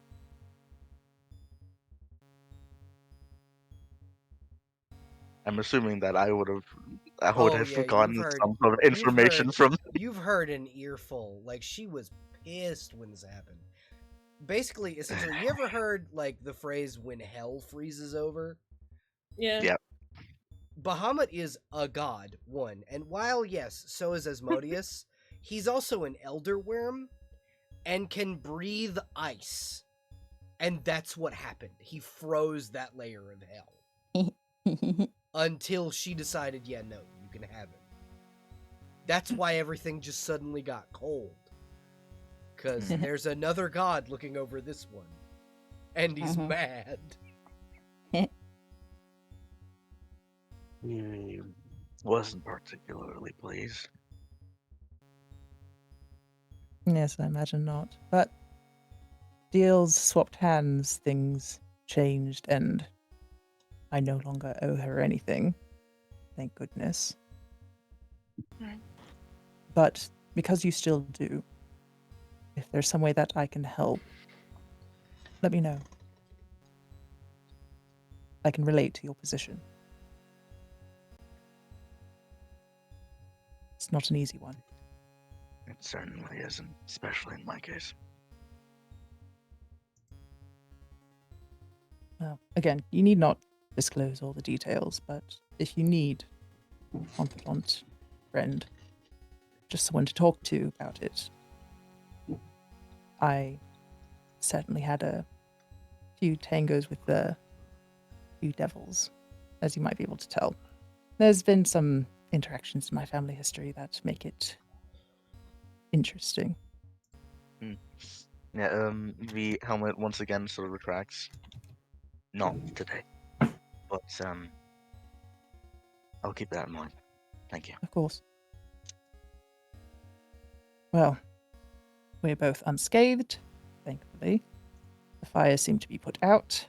I'm assuming that I would Oh have yeah, gotten some sort of information from. You've heard an earful. Like, she was pissed when this happened. Basically, essentially, you ever heard like the phrase "when hell freezes over"? Yeah. Yeah. Bahamut is a god, one, and while yes, so is Asmodeus, he's also an elder worm and can breathe ice. And that's what happened. He froze that layer of hell. Until she decided, yeah, no, you can have it. That's why everything just suddenly got cold. Because there's another god looking over this one. And he's mad. He wasn't particularly pleased. Yes, I imagine not. But deals swapped hands, things changed, and I no longer owe her anything. Thank goodness. But because you still do, if there's some way that I can help, let me know. I can relate to your position. It's not an easy one. It certainly isn't, especially in my case. Well, again, you need not disclose all the details, but if you need a confidant, friend, just someone to talk to about it, I certainly had a few tangos with the few devils, as you might be able to tell. There's been some interactions in my family history that make it interesting. Yeah, the helmet once again sort of retracts. Not today. But, I'll keep that in mind. Thank you. Of course. Well, we're both unscathed, thankfully. The fires seem to be put out.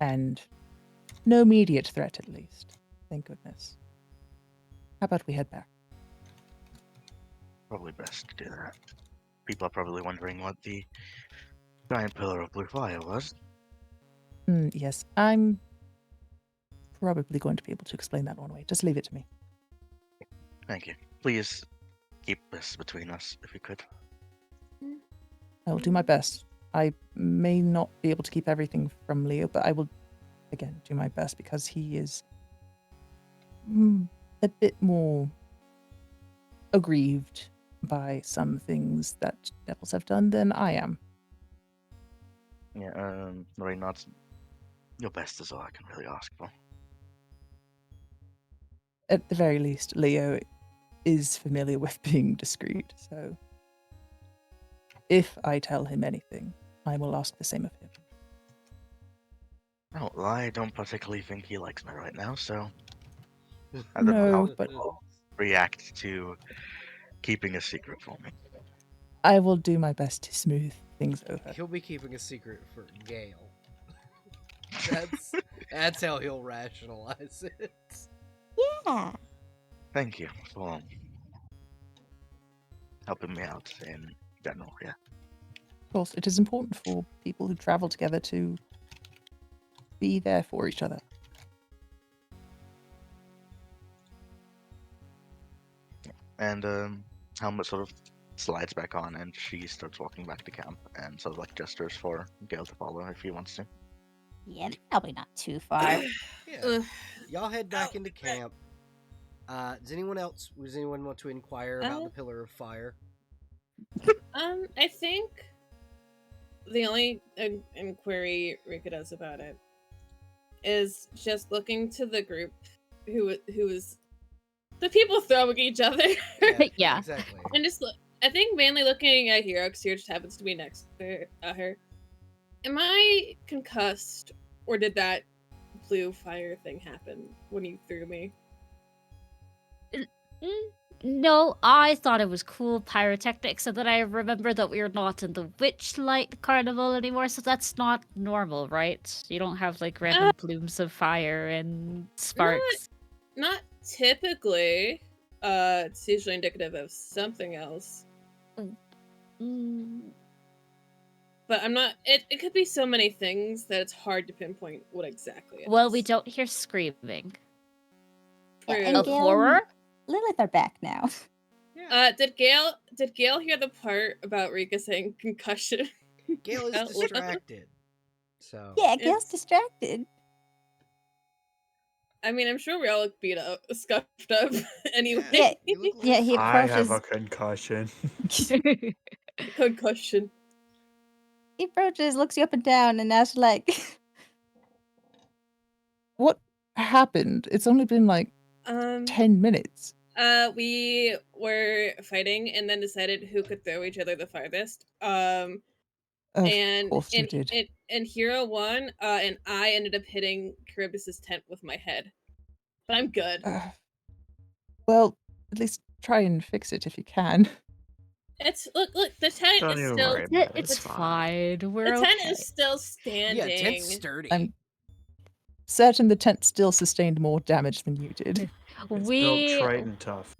And no immediate threat, at least. Thank goodness. How about we head back? Probably best to do that. People are probably wondering what the giant pillar of blue fire was. Yes, I'm probably going to be able to explain that one way. Just leave it to me. Thank you. Please keep this between us, if you could. I will do my best. I may not be able to keep everything from Leo, but I will, again, do my best because he is a bit more aggrieved by some things that devils have done than I am. Yeah, Lorraine nods. Your best is all I can really ask for. At the very least, Leo is familiar with being discreet, so if I tell him anything, I will ask the same of him. Oh, well, I don't particularly think he likes me right now, so I don't know No, how but he'll react to keeping a secret from me. I will do my best to smooth things over. He'll be keeping a secret for Gale. That's how he'll rationalize it. Yeah. Thank you for helping me out in general, yeah. Of course, it is important for people who travel together to be there for each other. And Helmut sort of slides back on and she starts walking back to camp and sort of like gestures for Gale to follow if he wants to. Yeah, they're probably not too far. Yeah. Y'all head back into camp. Does anyone want to inquire about the Pillar of Fire? I think the only inquiry Rika does about it is just looking to the group who is the people throwing each other. Yeah. Exactly. And just I think mainly looking at Hero because Hero just happens to be next to her. Am I concussed, or did that blue fire thing happen when you threw me? No, I thought it was cool pyrotechnics, and then I remember that we're not in the Witchlight Carnival anymore, so that's not normal, right? You don't have like random plumes of fire and sparks. Not typically. It's usually indicative of something else. Mm, But I'm not. It could be so many things that it's hard to pinpoint what exactly it well, is. we don't hear screaming. Yeah, True. and Of Gale horror? and Lilith are back now. Yeah. Did Gale hear the part about Rika saying concussion? Gale is out loud? distracted. So Yeah, Gale's It's- distracted. I mean, I'm sure we all look beat up, scuffed up anyway. Yeah, you look yeah, he I have approaches. a concussion. Concussion. He approaches, looks you up and down, and asks, like, What happened? It's only been like 10 minutes. We were fighting and then decided who could throw each other the farthest. Of And course you did. and Hero won, and I ended up hitting Charybdis's tent with my head. But I'm good. Well, at least try and fix it if you can. It's look, the tent Don't is even still worry about it. It's fine. fine. We're the tent okay. is still standing. yeah, tent's sturdy. I'm certain the tent still sustained more damage than you did. It's built We Triton tough.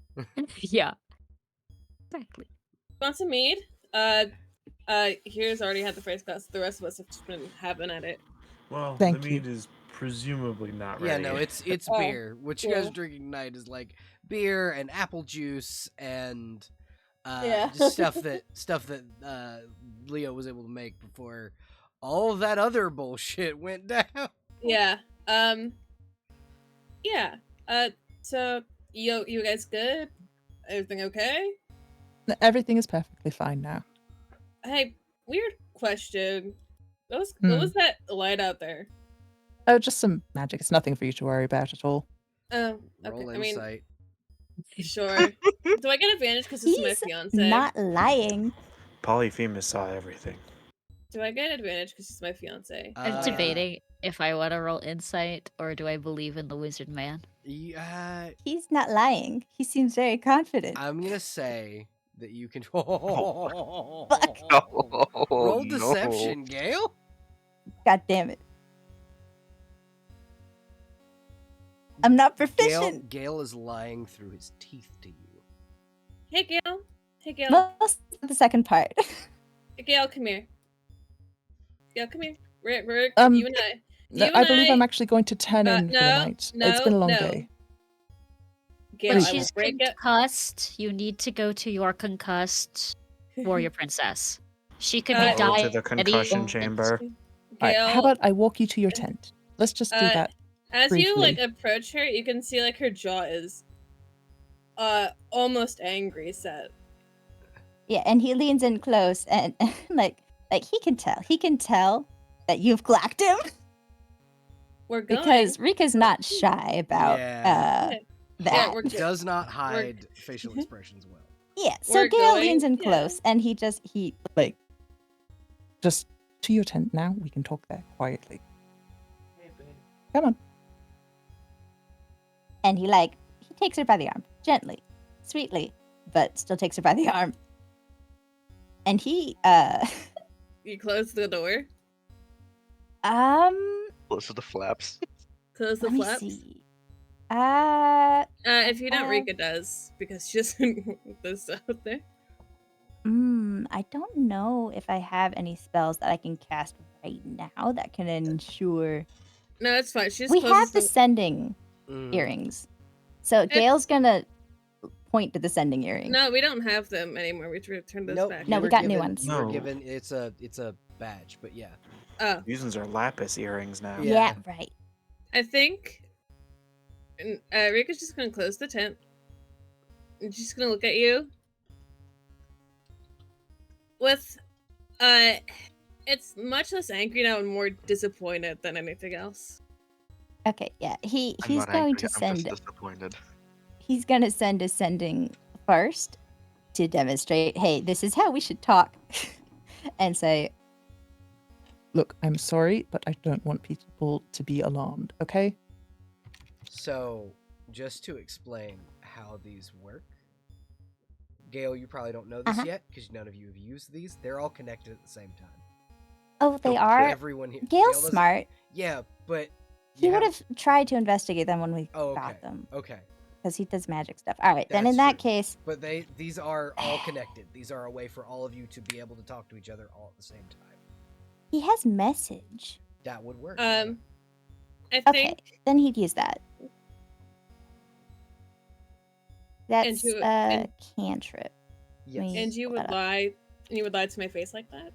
yeah. Exactly. Want some mead? Here's already had the first glass. The rest of us have just been having at it. Well, Thank the you. meat is presumably not Yeah, ready. no, it's Oh, beer. What you guys cool. are drinking tonight is like beer and apple juice and Yeah. just stuff that Leo was able to make before all of that other bullshit went down. Yeah. Yeah. So you guys good? Everything okay? Everything is perfectly fine now. Hey, weird question. What was that light out there? Oh, just some magic. It's nothing for you to worry about at all. Oh, okay. Roll I mean, insight. sure. Do I get advantage because this is my He's fiance? not lying. Polyphemus saw everything. Do I get advantage because it's my fiance? I'm Uh, debating if I want to roll insight or do I believe in the wizard man. Yeah, He's not lying. He seems very confident. I'm gonna say that you can. Fuck. Oh, Roll no. deception, Gale. God damn it. I'm not Gale, proficient. Gale is lying through his teeth to you. Hey, Gail. Hey, Gail. Most of the second part. Hey, Gail, come here. Gail, come here. We're Um, you and I. No, You I and believe I. I'm actually going to turn in for the No, night. It's been a long no. day. Gail, When I will she's break it. concussed, you need to go to your concussed warrior princess. She could be Go Go to dying the at any concussion moment. chamber. All right, Gail, how about I walk you to your tent? Let's just do that. as you like briefly. approach her, you can see like her jaw is almost angry set. Yeah, and he leans in close and like he can tell. He can tell that you've clacked him We're going. because Rika's not shy about Yeah. that. we're Does not hide facial expressions well. Yeah, so We're Gale leans going, in close and he just to your tent now. We can talk there quietly. Come on. and he takes her by the arm, gently, sweetly, but still takes her by the arm. And he You close the door. Close to the flaps. Close the let me flaps. see. If you don't, have- Rika does because she doesn't want this out there. I don't know if I have any spells that I can cast right now that can ensure. No, it's fine. She just We closes have the sending earrings, so Gale's gonna point to the sending earring. No, we don't have them anymore. We returned those Nope. back. No, you we were got new given- ones. You were No. given it's a badge, but yeah. Oh, Using our lapis earrings now. Yeah, right. I think Rika's just gonna close the tent. And she's gonna look at you with it's much less angry now and more disappointed than anything else. Okay, yeah. I'm He's not going angry, to I'm send. just disappointed. He's going to send a sending first to demonstrate. Hey, this is how we should talk, and say, Look, I'm sorry, but I don't want people to be alarmed, okay? So, just to explain how these work, Gale, you probably don't know this yet because none of you have used these. They're all connected at the same time. "Oh, they So are." Everyone here. Gale's doesn't- smart. Yeah, but He you would have tried to investigate them when we Oh, okay. got them, Okay, because he does magic stuff. All right, then That's in that true. case, but these are all connected. These are a way for all of you to be able to talk to each other all at the same time. he has message. That would work. yeah. I Okay, think then he'd use that. That's you- a and- cantrip. Yes. me- and you Pull would that up. lie and you would lie to my face like that?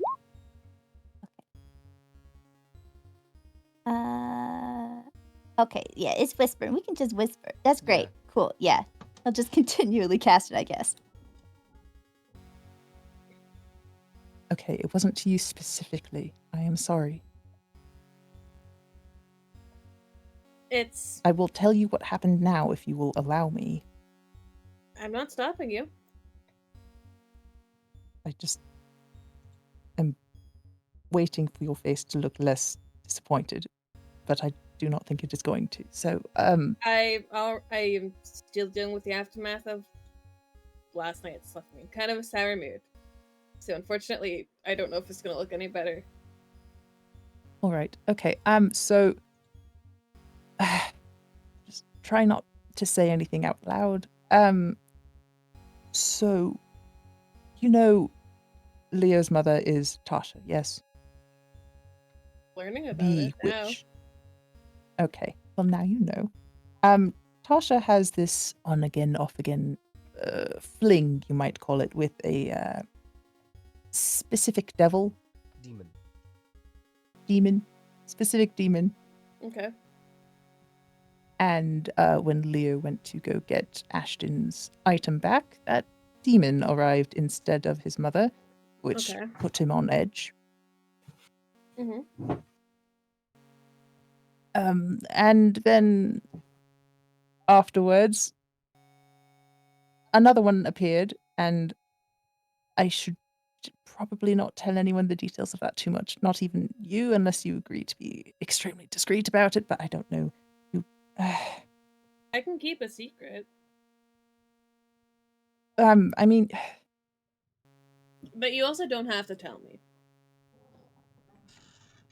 Okay, yeah, it's whispering. We can just whisper. That's great. Yeah. Cool. Yeah, I'll just continually cast it, I guess. Okay, it wasn't to you specifically. I am sorry. It's I will tell you what happened now if you will allow me. I'm not stopping you. I just am waiting for your face to look less disappointed, but I do not think it is going to. So, I am still dealing with the aftermath of last night. It's left me in kind of a sour mood. So unfortunately, I don't know if it's gonna look any better. all right. Okay. So just try not to say anything out loud. So you know Leo's mother is Tasha, yes? Learning about The it now. witch. Okay. Well, now you know. Tasha has this on again, off again fling, you might call it, with a specific devil, Demon. specific demon, Okay. And when Leo went to go get Ashton's item back, that demon arrived instead of his mother, which Okay. put him on edge. Mm-hmm. And then afterwards, another one appeared, and I should probably not tell anyone the details of that too much. Not even you, unless you agree to be extremely discreet about it, but I don't know. You, I can keep a secret. I mean, But you also don't have to tell me.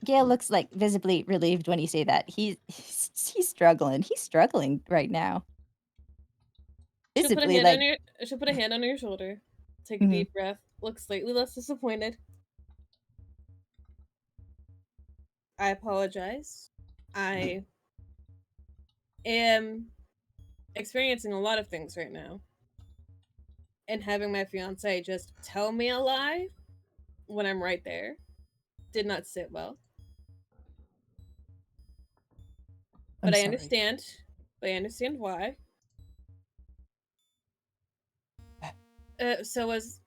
Gale looks like visibly relieved when you say that. He's struggling. He's struggling right now. She'll put a Visibly, hand like on your she'll put a hand on your shoulder. Take a Mhm. deep breath. Look slightly less disappointed. I apologize. I am experiencing a lot of things right now. And having my fiance just tell me a lie when I'm right there did not sit well. I'm But I sorry. understand. But I understand why. So was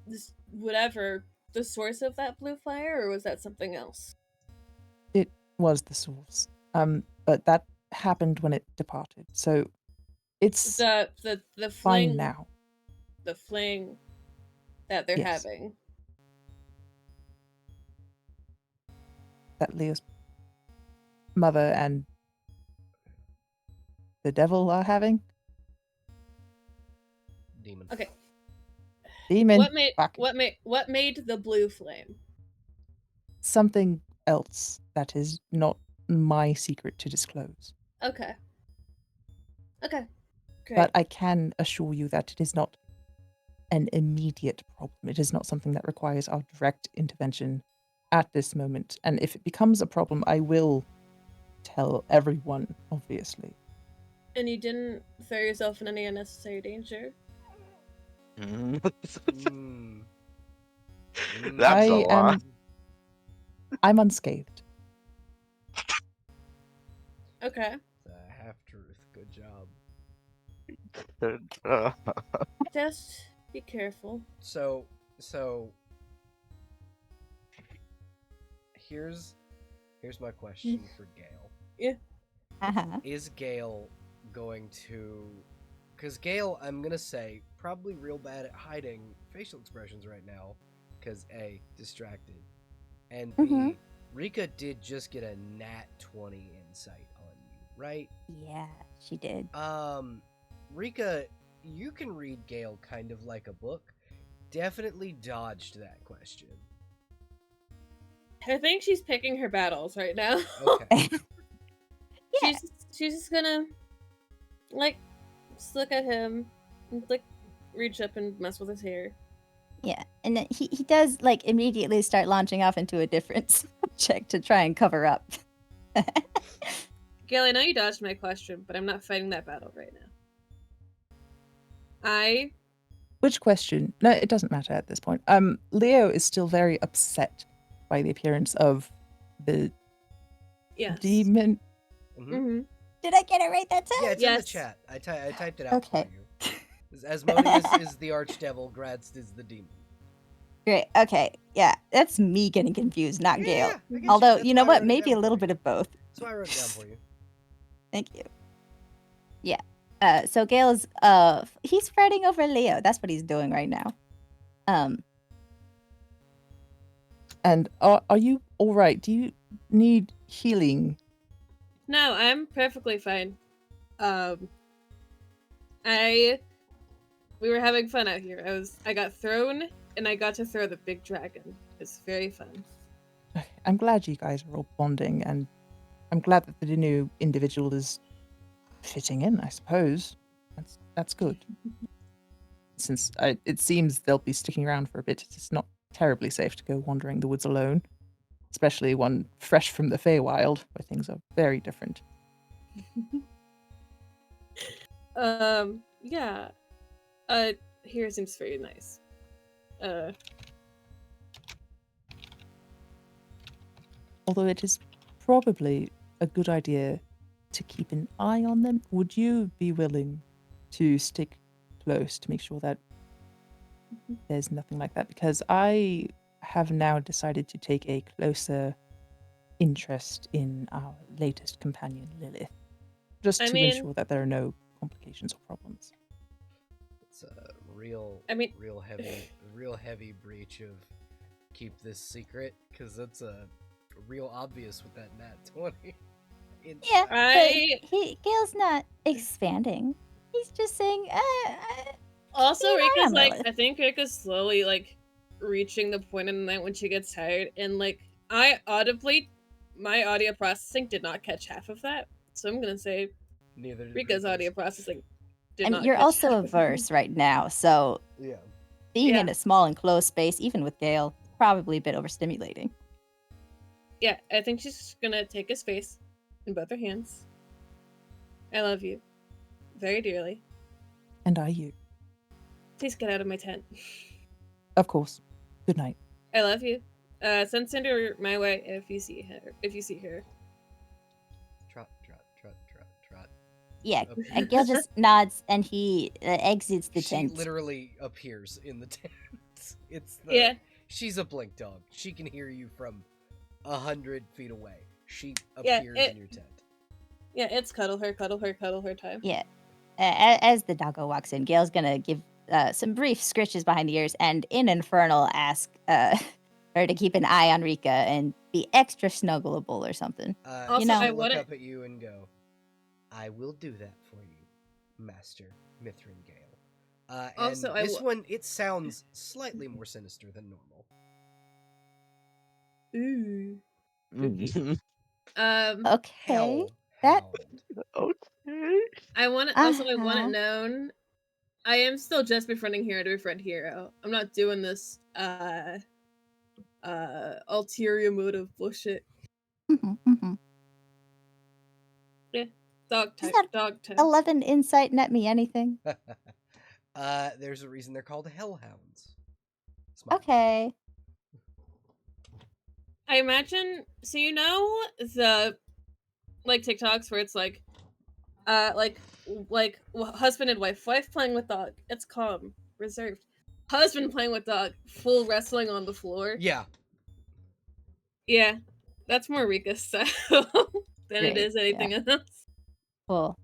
this whatever the source of that blue fire, or was that something else? It was the source. But that happened when it departed. So it's The fine fling now. the fling that they're Yes. having. That Leo's mother and the devil are having. Demon. Okay. Demon. What made the blue flame? Something else that is not my secret to disclose. Okay. Okay. Great. But I can assure you that it is not an immediate problem. It is not something that requires our direct intervention at this moment. And if it becomes a problem, I will tell everyone, obviously. And you didn't throw yourself in any unnecessary danger? Mm. That's a I lie. I'm unscathed. Okay. The half truth. Good job. Just be careful. So here's my question for Gale. Yeah. uh-huh. Is Gale going to? Because Gale, I'm gonna say, probably real bad at hiding facial expressions right now. Because A, distracted, and B, Mhm. Rika did just get a nat 20 insight on you, right? Yeah, she did. Rika, you can read Gale kind of like a book. Definitely dodged that question. I think she's picking her battles right now. Okay. Yeah. She's just gonna like just look at him and like reach up and mess with his hair. Yeah, and then he does like immediately start launching off into a different subject to try and cover up. Gail, I know you dodged my question, but I'm not fighting that battle right now. Which question? No, it doesn't matter at this point. Leo is still very upset by the appearance of the Yes. demon. Mm-hmm. Did I get it right that time? Yeah, it's in the Yes. chat. I typed it out Okay. for you. Asmodeus is the archdevil, Gradst is the demon. Great. Okay. Yeah, that's me getting confused, not Gale. Yeah, I get Although, That's you know why I what? wrote it Maybe down a little for you. bit of both. That's why I wrote it down for you. Thank you. Yeah. So Gale's he's fretting over Leo. That's what he's doing right now. And are you all right? Do you need healing? No, I'm perfectly fine. We were having fun out here. I got thrown and I got to throw the big dragon. It's very fun. I'm glad you guys are all bonding, and I'm glad that the new individual is fitting in, I suppose. That's good. Since it seems they'll be sticking around for a bit, it's not terribly safe to go wandering the woods alone, especially one fresh from the Feywild, where things are very different. Yeah. Here seems very nice. Although it is probably a good idea to keep an eye on them. Would you be willing to stick close to make sure that there's nothing like that? Because I have now decided to take a closer interest in our latest companion, Lilith, just I to mean- ensure that there are no complications or problems. It's a real, I mean- real heavy breach of keep this secret, because that's a real obvious with that nat 20. Yeah, I- but Gale's not expanding. He's just saying, Also, keep an eye Rika's on like, Lilith. I think Rika's slowly like reaching the point in the night when she gets tired, and like my audio processing did not catch half of that, so I'm gonna say Neither did Rika's audio processing did and not. you're catch also a half of that. verse right now, so Yeah. being in Yeah. a small enclosed space, even with Gale, probably a bit overstimulating. Yeah, I think she's just gonna take his face in both her hands. I love you very dearly. And I you. Please get out of my tent. Of course. Good night. I love you. Send Cinder my way if you see her. Trot, trot, trot, trot, trot. Yeah, Appears. Gale just nods and he exits the She tent. literally appears in the tent. It's Yeah. She's a blink dog. She can hear you from 100 feet away. She Yeah, appears in your tent. Yeah, it's cuddle her time. Yeah. As the doggo walks in, Gale's gonna give some brief scritches behind the ears and in Infernal ask her to keep an eye on Rika and be extra snuggleable or something. Also, know- I She'll look wouldn't- up at you and go, I will do that for you, Master Mithrangale. Also, and this one, it sounds slightly more sinister than normal. Ooh. Mhm. Okay. Hell that- hound. Okay. I want I want Uh-huh. it known. I am still just befriending hero to befriend hero. I'm not doing this ulterior motive bullshit. Mhm, mhm. Dog Does type. that Dog type. 11 insight net me anything? There's a reason they're called hellhounds. Smile. Okay. I imagine, so you know the like TikToks where it's like husband and wife playing with dog, it's calm, reserved. Husband playing with dog, full wrestling on the floor. Yeah. Yeah, that's more Rika style than it Great, is anything else. Cool.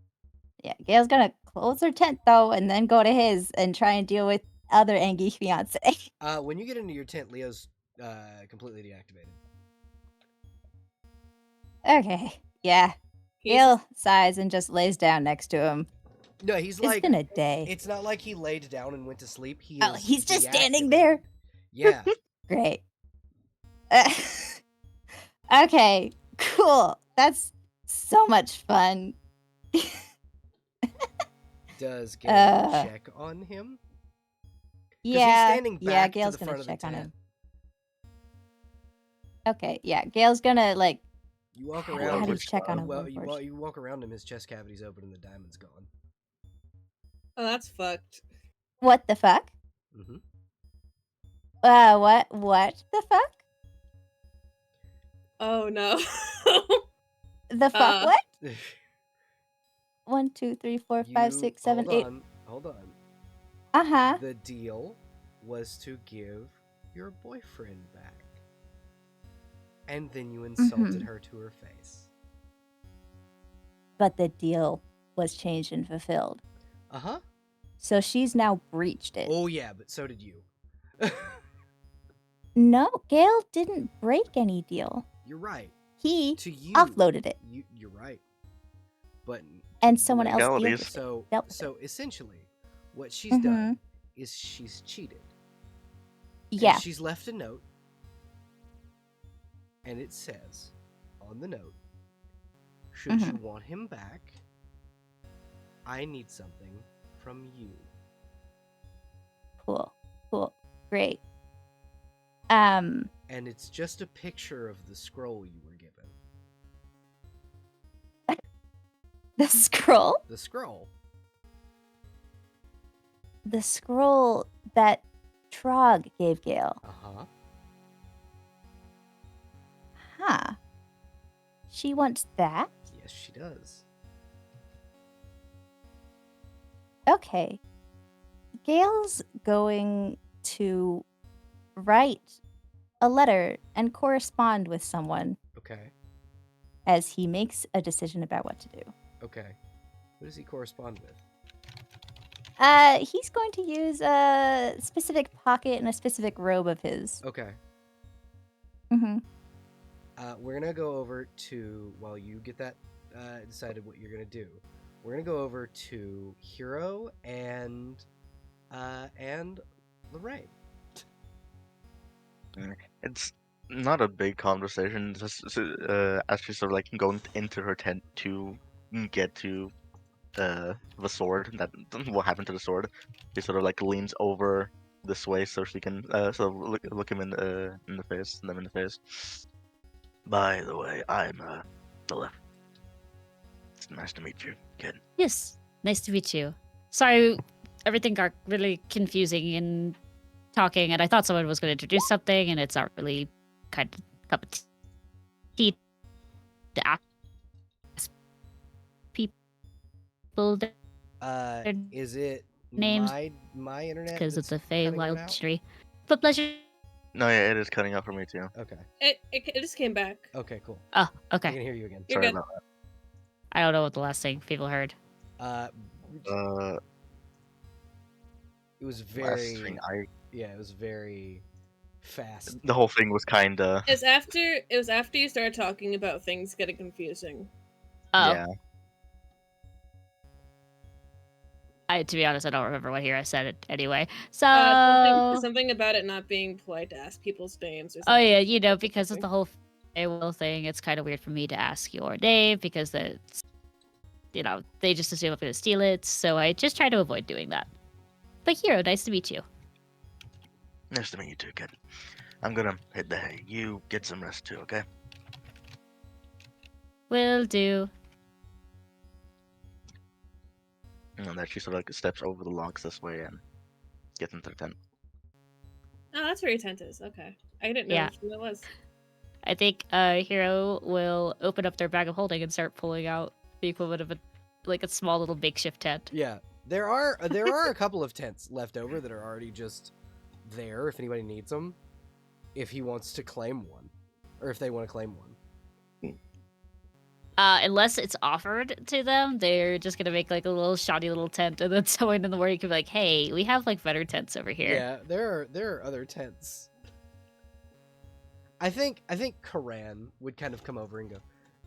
Yeah, Gale's gonna close her tent though and then go to his and try and deal with other Angie fiance. When you get into your tent, Leo's completely deactivated. Okay. Yeah. He's- Gale sighs and just lays down next to him. No, he's It's like, been a day. it's not like he laid down and went to sleep. He Oh, is he's just standing deactivated. there? Yeah. Great. Okay, cool. That's so much fun. Does Gale Uh, check on him? Yeah, he's standing yeah, back to Gale's the gonna front of the check on tent. him. Okay, yeah, Gale's gonna like. You walk How around. do you his- check on him? Well, Warforged? you walk around him. His chest cavity's open and the diamond's gone. Oh, that's fucked. What the fuck? Mm-hmm. What the fuck? Oh no. The fuck? Uh, What? 1, 2, 3, 4, 5, 6, 7, 8. Hold on. Uh-huh. The deal was to give your boyfriend back. And then you insulted Mhm. her to her face. But the deal was changed and fulfilled. Uh-huh. So she's now breached it. Oh, yeah, but so did you. No, Gale didn't break any deal. You're right. He To you. offloaded it. You're right. But And someone else Legalities. dealt with it. So, Dealt with so essentially, what she's done is she's cheated. And Yeah. she's left a note, and it says on the note, should you want him back, I need something from you. Cool. Great. And it's just a picture of the scroll you were given. The scroll? The scroll. The scroll that Trog gave Gale. Uh-huh. Huh. She wants that? Yes, she does. Okay. Gail's going to write a letter and correspond with someone Okay. as he makes a decision about what to do. Okay. Who does he correspond with? He's going to use a specific pocket and a specific robe of his. Okay. Mm-hmm. We're gonna go over to, while you get that decided what you're gonna do, we're gonna go over to Hero and Lorraine. It's not a big conversation. Just as she's sort of like going into her tent to get to the sword. That what happened to the sword? She sort of like leans over this way so she can sort of look him in the face, them in the face. By the way, I'm Philip. It's nice to meet you, kid. Yes, nice to meet you. Sorry, everything got really confusing in talking, and I thought someone was going to introduce something, and it's not really kind of cup of tea to ask people their Is it names my internet? because of that's the Fey cutting in and Wild out? tree. But pleasure. No, yeah, it is cutting out for me too. Okay. It just came back. Okay. Cool. Oh, I okay. can hear you again. You're Sorry good. about I don't know what the last thing people heard. Uh, that. it was Last very thing it was very fast. the whole thing was kind of It was after you started talking about things getting confusing. Oh, yeah. to be honest, I don't remember what here I said it anyway. So, Something about it not being polite to ask people's names or oh something. yeah, you know, because of the whole Fey Will thing, it's kind of weird for me to ask your name because it's, you know, they just assume I'm going to steal it. So I just try to avoid doing that. But Hero, nice to meet you. Nice to meet you too, kid. I'm gonna hit the hay. You get some rest too, okay? Will do. And then she sort of like steps over the logs this way and gets into the tent. Oh, that's where your tent is. Okay. I didn't know Yeah. which one it was. I think Hero will open up their bag of holding and start pulling out the equivalent of a small little makeshift tent. Yeah, there are a couple of tents left over that are already just there if anybody needs them. If he wants to claim one, or if they want to claim one. Unless it's offered to them, they're just gonna make like a little shoddy little tent, and then someone in the morning could be like, "Hey, we have like better tents over here." Yeah, there are other tents. I think Karan would kind of come over and go,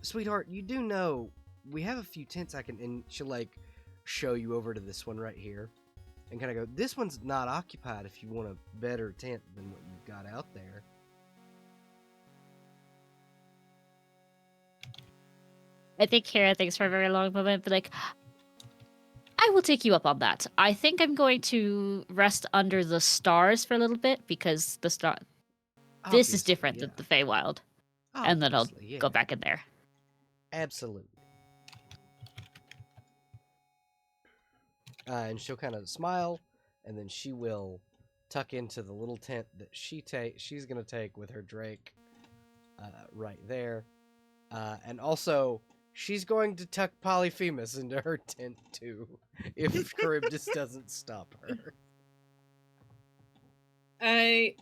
"Sweetheart, you do know we have a few tents I can," and she'll like show you over to this one right here, and kind of go, "This one's not occupied. If you want a better tent than what you've got out there." I think Hera thinks for a very long moment, but like, I will take you up on that. I think I'm going to rest under the stars for a little bit because this is Obviously, different yeah. than the Feywild, and then I'll Obviously, yeah. go back in there. Absolutely. And she'll kind of smile, and then she will tuck into the little tent that she's gonna take with her Drake, right there. And also, she's going to tuck Polyphemus into her tent too, if Charybdis doesn't stop her. I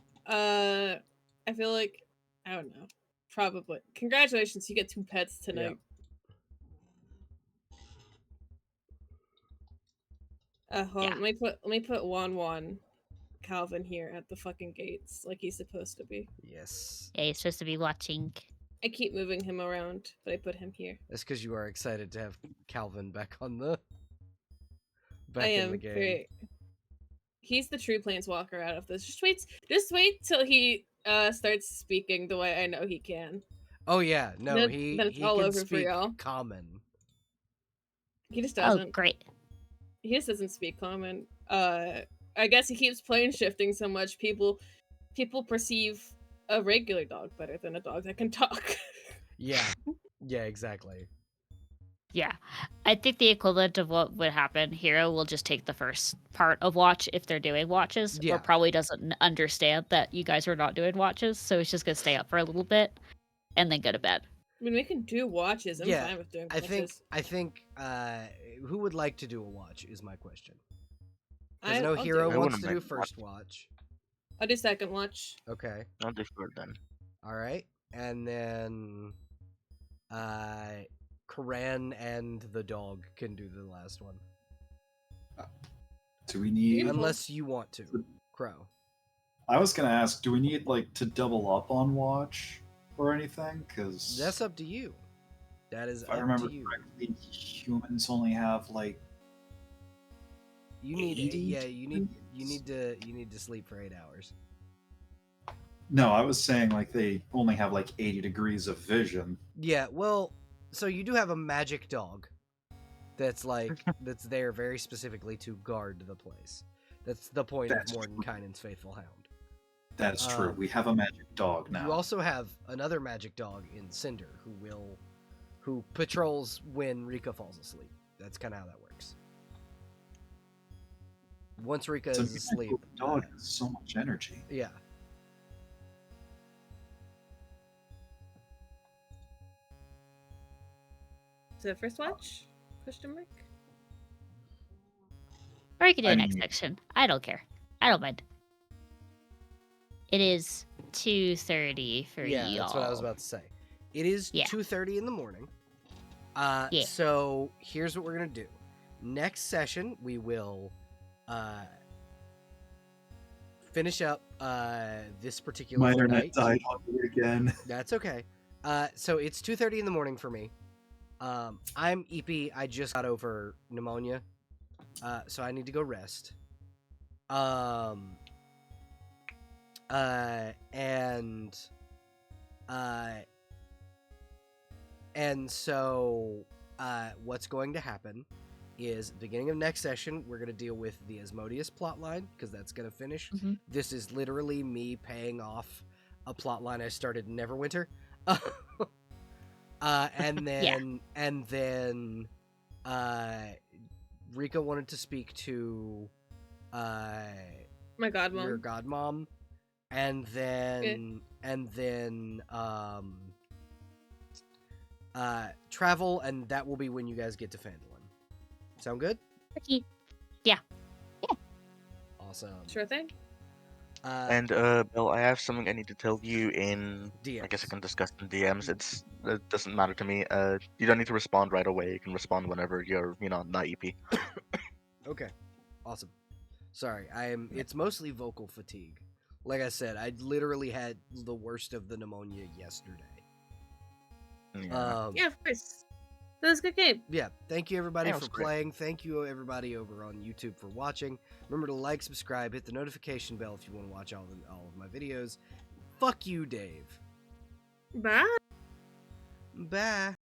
feel like I don't know. Probably. Congratulations, you get 2 pets tonight. Hold on, let me put Juan Calvin here at the fucking gates like he's supposed to be. Yes. Yeah, he's supposed to be watching. I keep moving him around, but I put him here. That's because you are excited to have Calvin back on the I in am the game. very. He's the true planeswalker out of this. Just wait till he starts speaking the way I know he can. Oh yeah, no, Then he it's all can over for speak y'all. common. He just Oh, doesn't. great. He just doesn't speak common. I guess he keeps plane shifting so much people perceive a regular dog better than a dog that can talk. Yeah, yeah, exactly. Yeah, I think the equivalent of what would happen, Hero will just take the first part of watch if they're doing watches, Yeah. or probably doesn't understand that you guys are not doing watches, so he's just gonna stay up for a little bit and then go to bed. I mean, we can do watches. I'm Yeah, fine with doing I watches. think who would like to do a watch is my question. Because I I'll know do Hero it. I wants wouldn't to do mind first watch. I'll do second watch. Okay. I'll defer then. All right. And then Karan and the dog can do the last one. Do we need? Beautiful. Unless you want to. Crow. I was gonna ask, do we need like to double up on watch or anything? Because That's up to you. That is if I up remember to you. correctly, humans only have like You need 80 yeah, you need degrees? to sleep for 8 hours. No, I was saying like they only have like 80 degrees of vision. Yeah, well, so you do have a magic dog that's like that's there very specifically to guard the place. That's the point That's of Mordenkainen's faithful hound. That's true. We have a magic dog now. You also have another magic dog in Cinder who patrols when Rika falls asleep. That's kind of how that works. Once Rika So is asleep, the dog has so much energy. yeah. So first watch? Question mark. Or you can do I the next mean- section. I don't care. I don't mind. It is 2:30 for Yeah, y'all. that's what I was about to say. It is Yeah. 2:30 in the morning. Yeah. So here's what we're gonna do. Next session, we will finish up this particular My internet night. died on me again. That's okay. So it's 2:30 in the morning for me. I'm EP. I just got over pneumonia, so I need to go rest. And so what's going to happen is beginning of next session we're going to deal with the Asmodeus plotline because that's going to finish. Mhm. This is literally me paying off a plotline I started in Neverwinter. And then Rika wanted to speak to My godmom. your godmom, and then travel, and that will be when you guys get to Phandalin. Sound good? Okay. Awesome. Sure thing. And Bill, I have something I need to tell you in. DMs. I guess I can discuss in DMs. It doesn't matter to me. You don't need to respond right away. You can respond whenever you're, not EP. Okay. Awesome. Sorry, it's mostly vocal fatigue. Like I said, I literally had the worst of the pneumonia yesterday. Yeah. Yeah, of course. That was a good game. Yeah, thank you everybody That for was great. playing. Thank you everybody over on YouTube for watching. Remember to like, subscribe, hit the notification bell if you want to watch all of my videos. Fuck you, Dave. Bye. Bye.